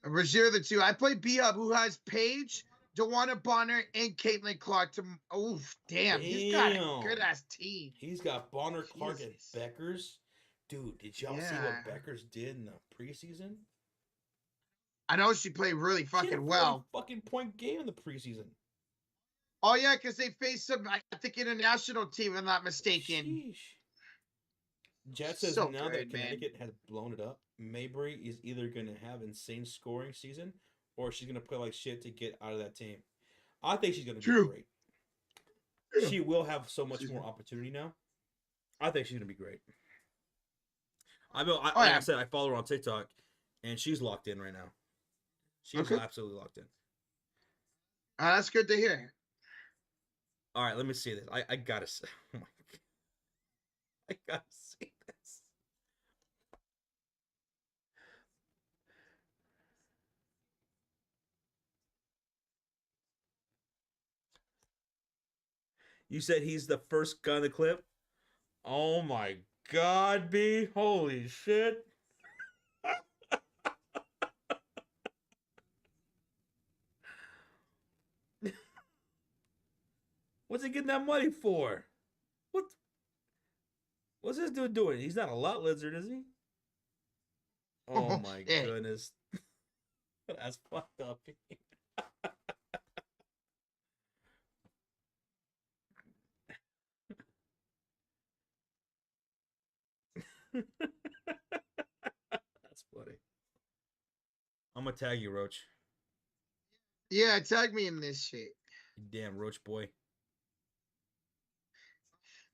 Reserve the two. I play B Up, who has Paige, Dewana Bonner, and Caitlin Clark. Oh, damn. He's got a good ass team. He's got Bonner, Clark, and Jesus. Beckers. Dude, did y'all see Yeah. what Beckers did in the preseason? I know she played really She had a fucking 40 well. fucking point game in the preseason. Oh yeah, because they faced some, I think, international team, if I'm not mistaken. Sheesh. Jet says So now good, that man. Connecticut has blown it up, Mabry is either going to have insane scoring season or she's going to play like shit to get out of that team. I think she's going to be great. She will have so much more opportunity now. I think she's going to be great. Like I said, I follow her on TikTok, and she's locked in right now. She's absolutely locked in. That's good to hear. All right, let me see this. I gotta see. Oh my God. I gotta see this. You said he's the first guy in the clip? Oh my god, B. Holy shit. What's he getting that money for? What's this dude doing? He's not a lot lizard, is he? Oh my goodness. That's fucked up. That's funny. I'm gonna tag you, Roach. Yeah, tag me in this shit. You damn roach boy.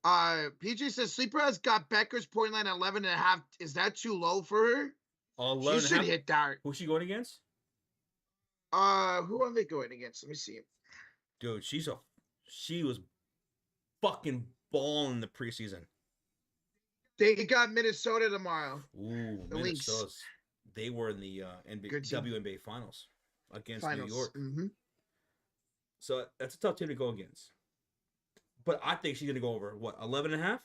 PJ says Sleeper has got Becker's point line at 11.5. Is that too low for her? She 11 and a should half. hit that. Who's she going against? Who are they going against? Let me see. Dude, she was fucking balling in the preseason. They got Minnesota tomorrow. Ooh, The Lynx. They were in the WNBA finals against New York. Mm-hmm. So that's a tough team to go against. But I think she's going to go over, what, 11 and a half?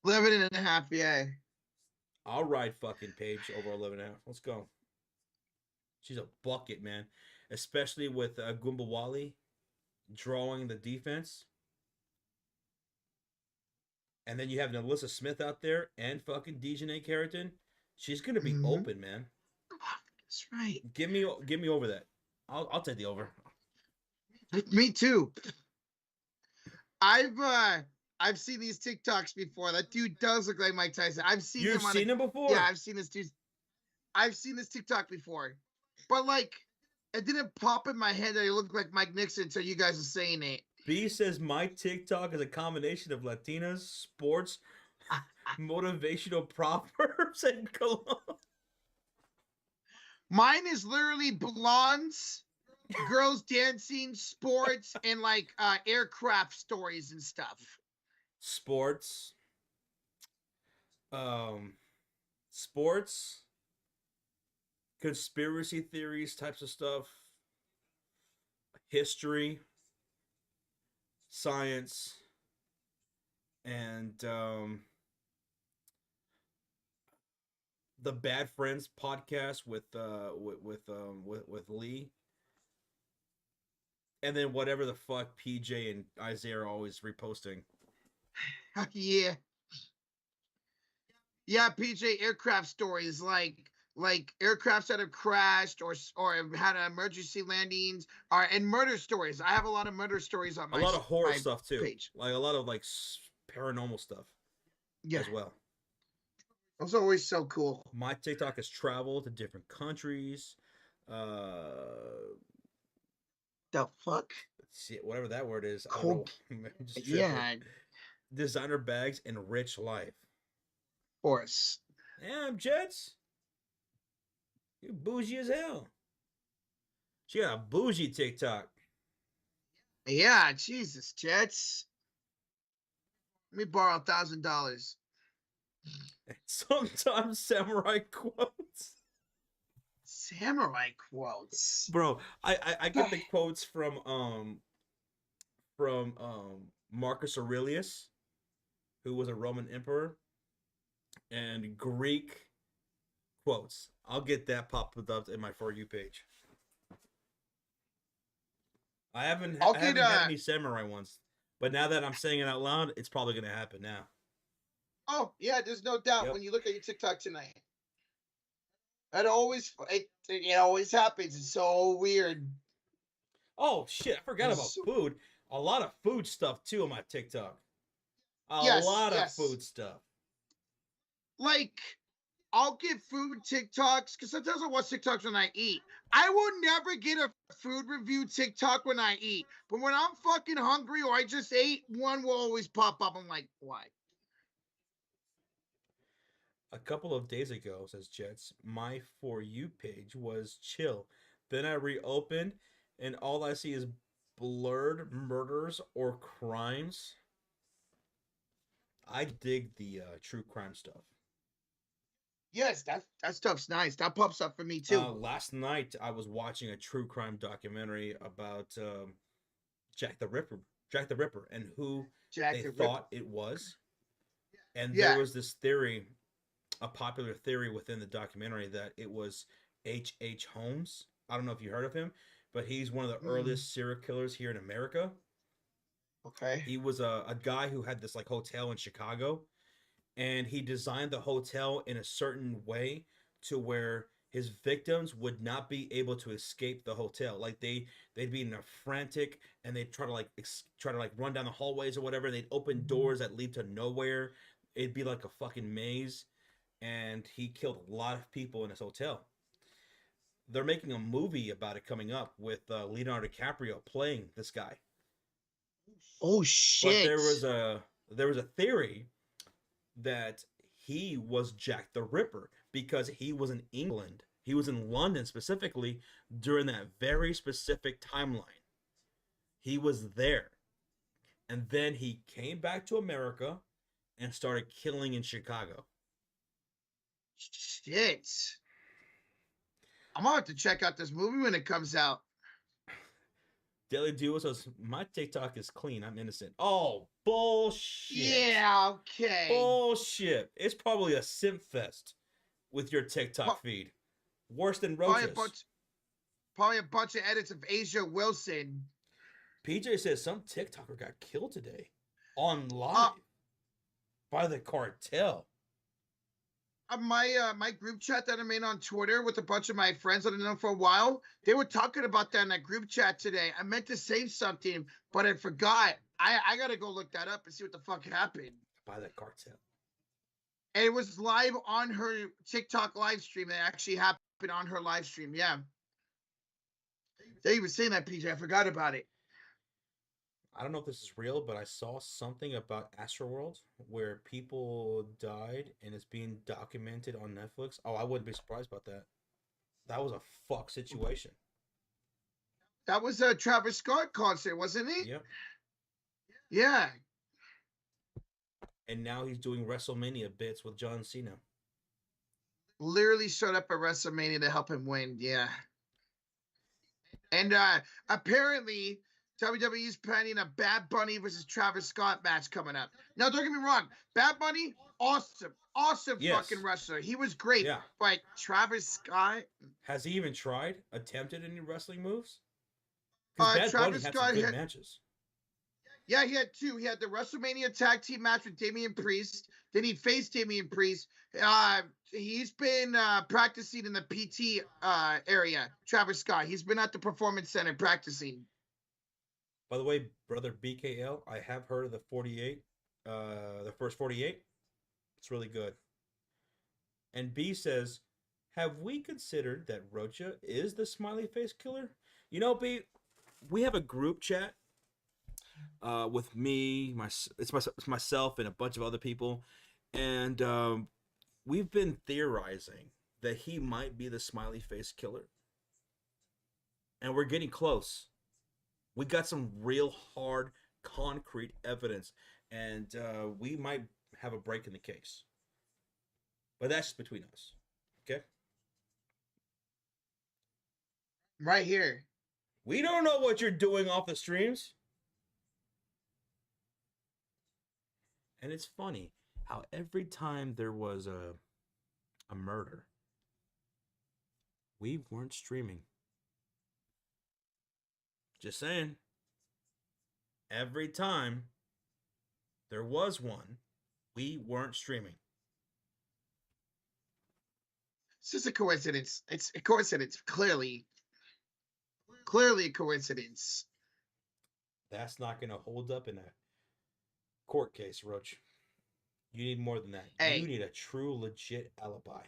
11.5, yeah. I'll ride fucking Paige over 11 and a half. Let's go. She's a bucket, man. Especially with Gumbawali drawing the defense. And then you have Alyssa Smith out there and fucking Dejanay Carrington. She's gonna be open, man. That's right. Give me over that. I'll take the over. Me too. I've seen these TikToks before. That dude does look like Mike Tyson. I've seen You've him seen him before? Yeah, I've seen this dude. I've seen this TikTok before. But like it didn't pop in my head that he looked like Mike Nixon until you guys are saying it. B says my TikTok is a combination of Latinas, sports, motivational proverbs, and cologne. Mine is literally blondes, girls dancing, sports, and like aircraft stories and stuff. Sports. Sports. Conspiracy theories types of stuff. History. Science. And the Bad Friends podcast with Lee, and then whatever the fuck PJ and Isaiah are always reposting. Yeah, PJ, aircraft stories like aircrafts that have crashed or had emergency landings and murder stories. I have a lot of murder stories on my a lot of horror stuff too, page. Like a lot of like paranormal stuff, as well. Those are always so cool. My TikTok has traveled to different countries. The fuck? See, whatever that word is. Cool. I don't know. Yeah. Designer bags and rich life. Of course. Damn, Jets. You bougie as hell. She got a bougie TikTok. Yeah, Jesus, Jets. Let me borrow $1,000. Sometimes samurai quotes. Samurai quotes, bro. I get the quotes from Marcus Aurelius, who was a Roman emperor, and Greek quotes. I'll get that popped up in my For You page. I haven't had any samurai ones, but now that I'm saying it out loud, it's probably gonna happen now. Oh yeah, there's no doubt. When you look at your TikTok tonight, it always happens. It's so weird. Oh shit! I forgot about food. A lot of food stuff too on my TikTok. A lot of food stuff. Like, I'll get food TikToks because sometimes I watch TikToks when I eat. I will never get a food review TikTok when I eat, but when I'm fucking hungry or I just ate, one will always pop up. I'm like, why? A couple of days ago, says Jets, my For You page was chill. Then I reopened, and all I see is blurred murders or crimes. I dig the true crime stuff. Yes, that stuff's nice. That pops up for me too. Last night, I was watching a true crime documentary about Jack the Ripper, and who they thought it was. And there was this theory, a popular theory within the documentary, that it was H.H. Holmes. I don't know if you heard of him, but he's one of the earliest serial killers here in America. Okay. He was a guy who had this like hotel in Chicago, and he designed the hotel in a certain way to where his victims would not be able to escape the hotel. Like they'd be in a frantic, and they'd try to run down the hallways or whatever. They'd open doors that lead to nowhere. It'd be like a fucking maze. And he killed a lot of people in his hotel. they're making a movie about it coming up with Leonardo DiCaprio playing this guy. Oh But shit! there was a theory that he was Jack the Ripper because he was in England. He was in London specifically during that very specific timeline. He was there. And then he came back to America and started killing in Chicago. Shit! I'm gonna have to check out this movie when it comes out. Daily Duo says, my TikTok is clean. I'm innocent. Oh, bullshit. Yeah, okay. Bullshit. It's probably a simp fest with your TikTok feed. Worse than Roaches. Probably a bunch of edits of Asia Wilson. PJ says some TikToker got killed today on live by the cartel. My group chat that I'm in on Twitter with a bunch of my friends that I've known for a while, they were talking about that in that group chat today. I meant to say something, but I forgot. I gotta go look that up and see what the fuck happened. By the cartel. And it was live on her TikTok live stream. It actually happened on her live stream. Yeah. They were saying that, PJ. I forgot about it. I don't know if this is real, but I saw something about Astroworld where people died and it's being documented on Netflix. Oh, I wouldn't be surprised about that. That was a fuck situation. That was a Travis Scott concert, wasn't it? Yep. Yeah. And now he's doing WrestleMania bits with John Cena. Literally showed up at WrestleMania to help him win. Yeah. And apparently WWE's planning a Bad Bunny versus Travis Scott match coming up. Now, don't get me wrong. Bad Bunny, awesome fucking wrestler. He was great. Yeah. But Travis Scott... Has he even attempted any wrestling moves? Because Bad Bunny had some good matches. Yeah, he had two. He had the WrestleMania tag team match with Damian Priest. Then he faced Damian Priest. He's been practicing in the PT area, Travis Scott. He's been at the Performance Center practicing. By the way, brother BKL, I have heard of the 48, the first 48. It's really good. And B says, have we considered that Rocha is the smiley face killer? You know, B, we have a group chat with me, myself, and a bunch of other people. And we've been theorizing that he might be the smiley face killer. And we're getting close. We got some real hard, concrete evidence, and we might have a break in the case. But that's just between us, okay? Right here. We don't know what you're doing off the streams. And it's funny how every time there was a murder, we weren't streaming. Just saying. Every time there was one, we weren't streaming. It's just a coincidence. It's a coincidence. Clearly a coincidence. That's not going to hold up in a court case, Roach. You need more than that. Hey. You need a true, legit alibi.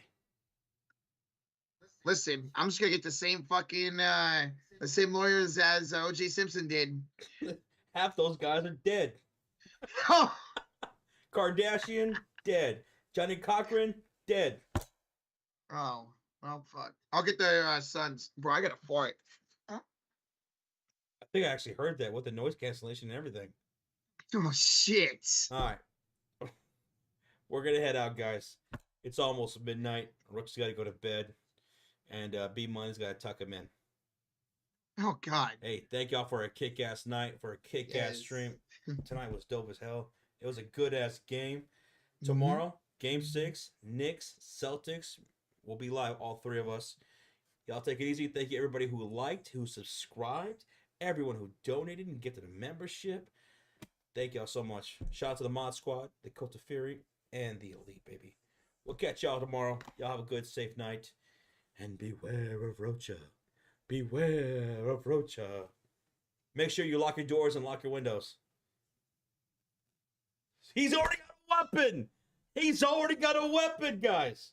Listen, I'm just gonna get the same fucking the same lawyers as O.J. Simpson did. Half those guys are dead. Kardashian, dead. Johnny Cochran, dead. Oh, well, fuck. I'll get the sons. Bro, I got a fart. I think I actually heard that with the noise cancellation and everything. Oh, shit. All right. We're going to head out, guys. It's almost midnight. Rook's got to go to bed. And B-Money's got to tuck him in. Oh, God. Hey, thank y'all for a kick-ass night, for a kick-ass stream. Tonight was dope as hell. It was a good-ass game. Tomorrow, Game 6, Knicks, Celtics. We'll be live, all three of us. Y'all take it easy. Thank you, everybody who liked, who subscribed, everyone who donated and gifted a membership. Thank y'all so much. Shout out to the Mod Squad, the Cult of Fury, and the Elite, baby. We'll catch y'all tomorrow. Y'all have a good, safe night. And beware of Rocha. Beware of Rocha. Make sure you lock your doors and lock your windows. He's already got a weapon. He's already got a weapon, guys.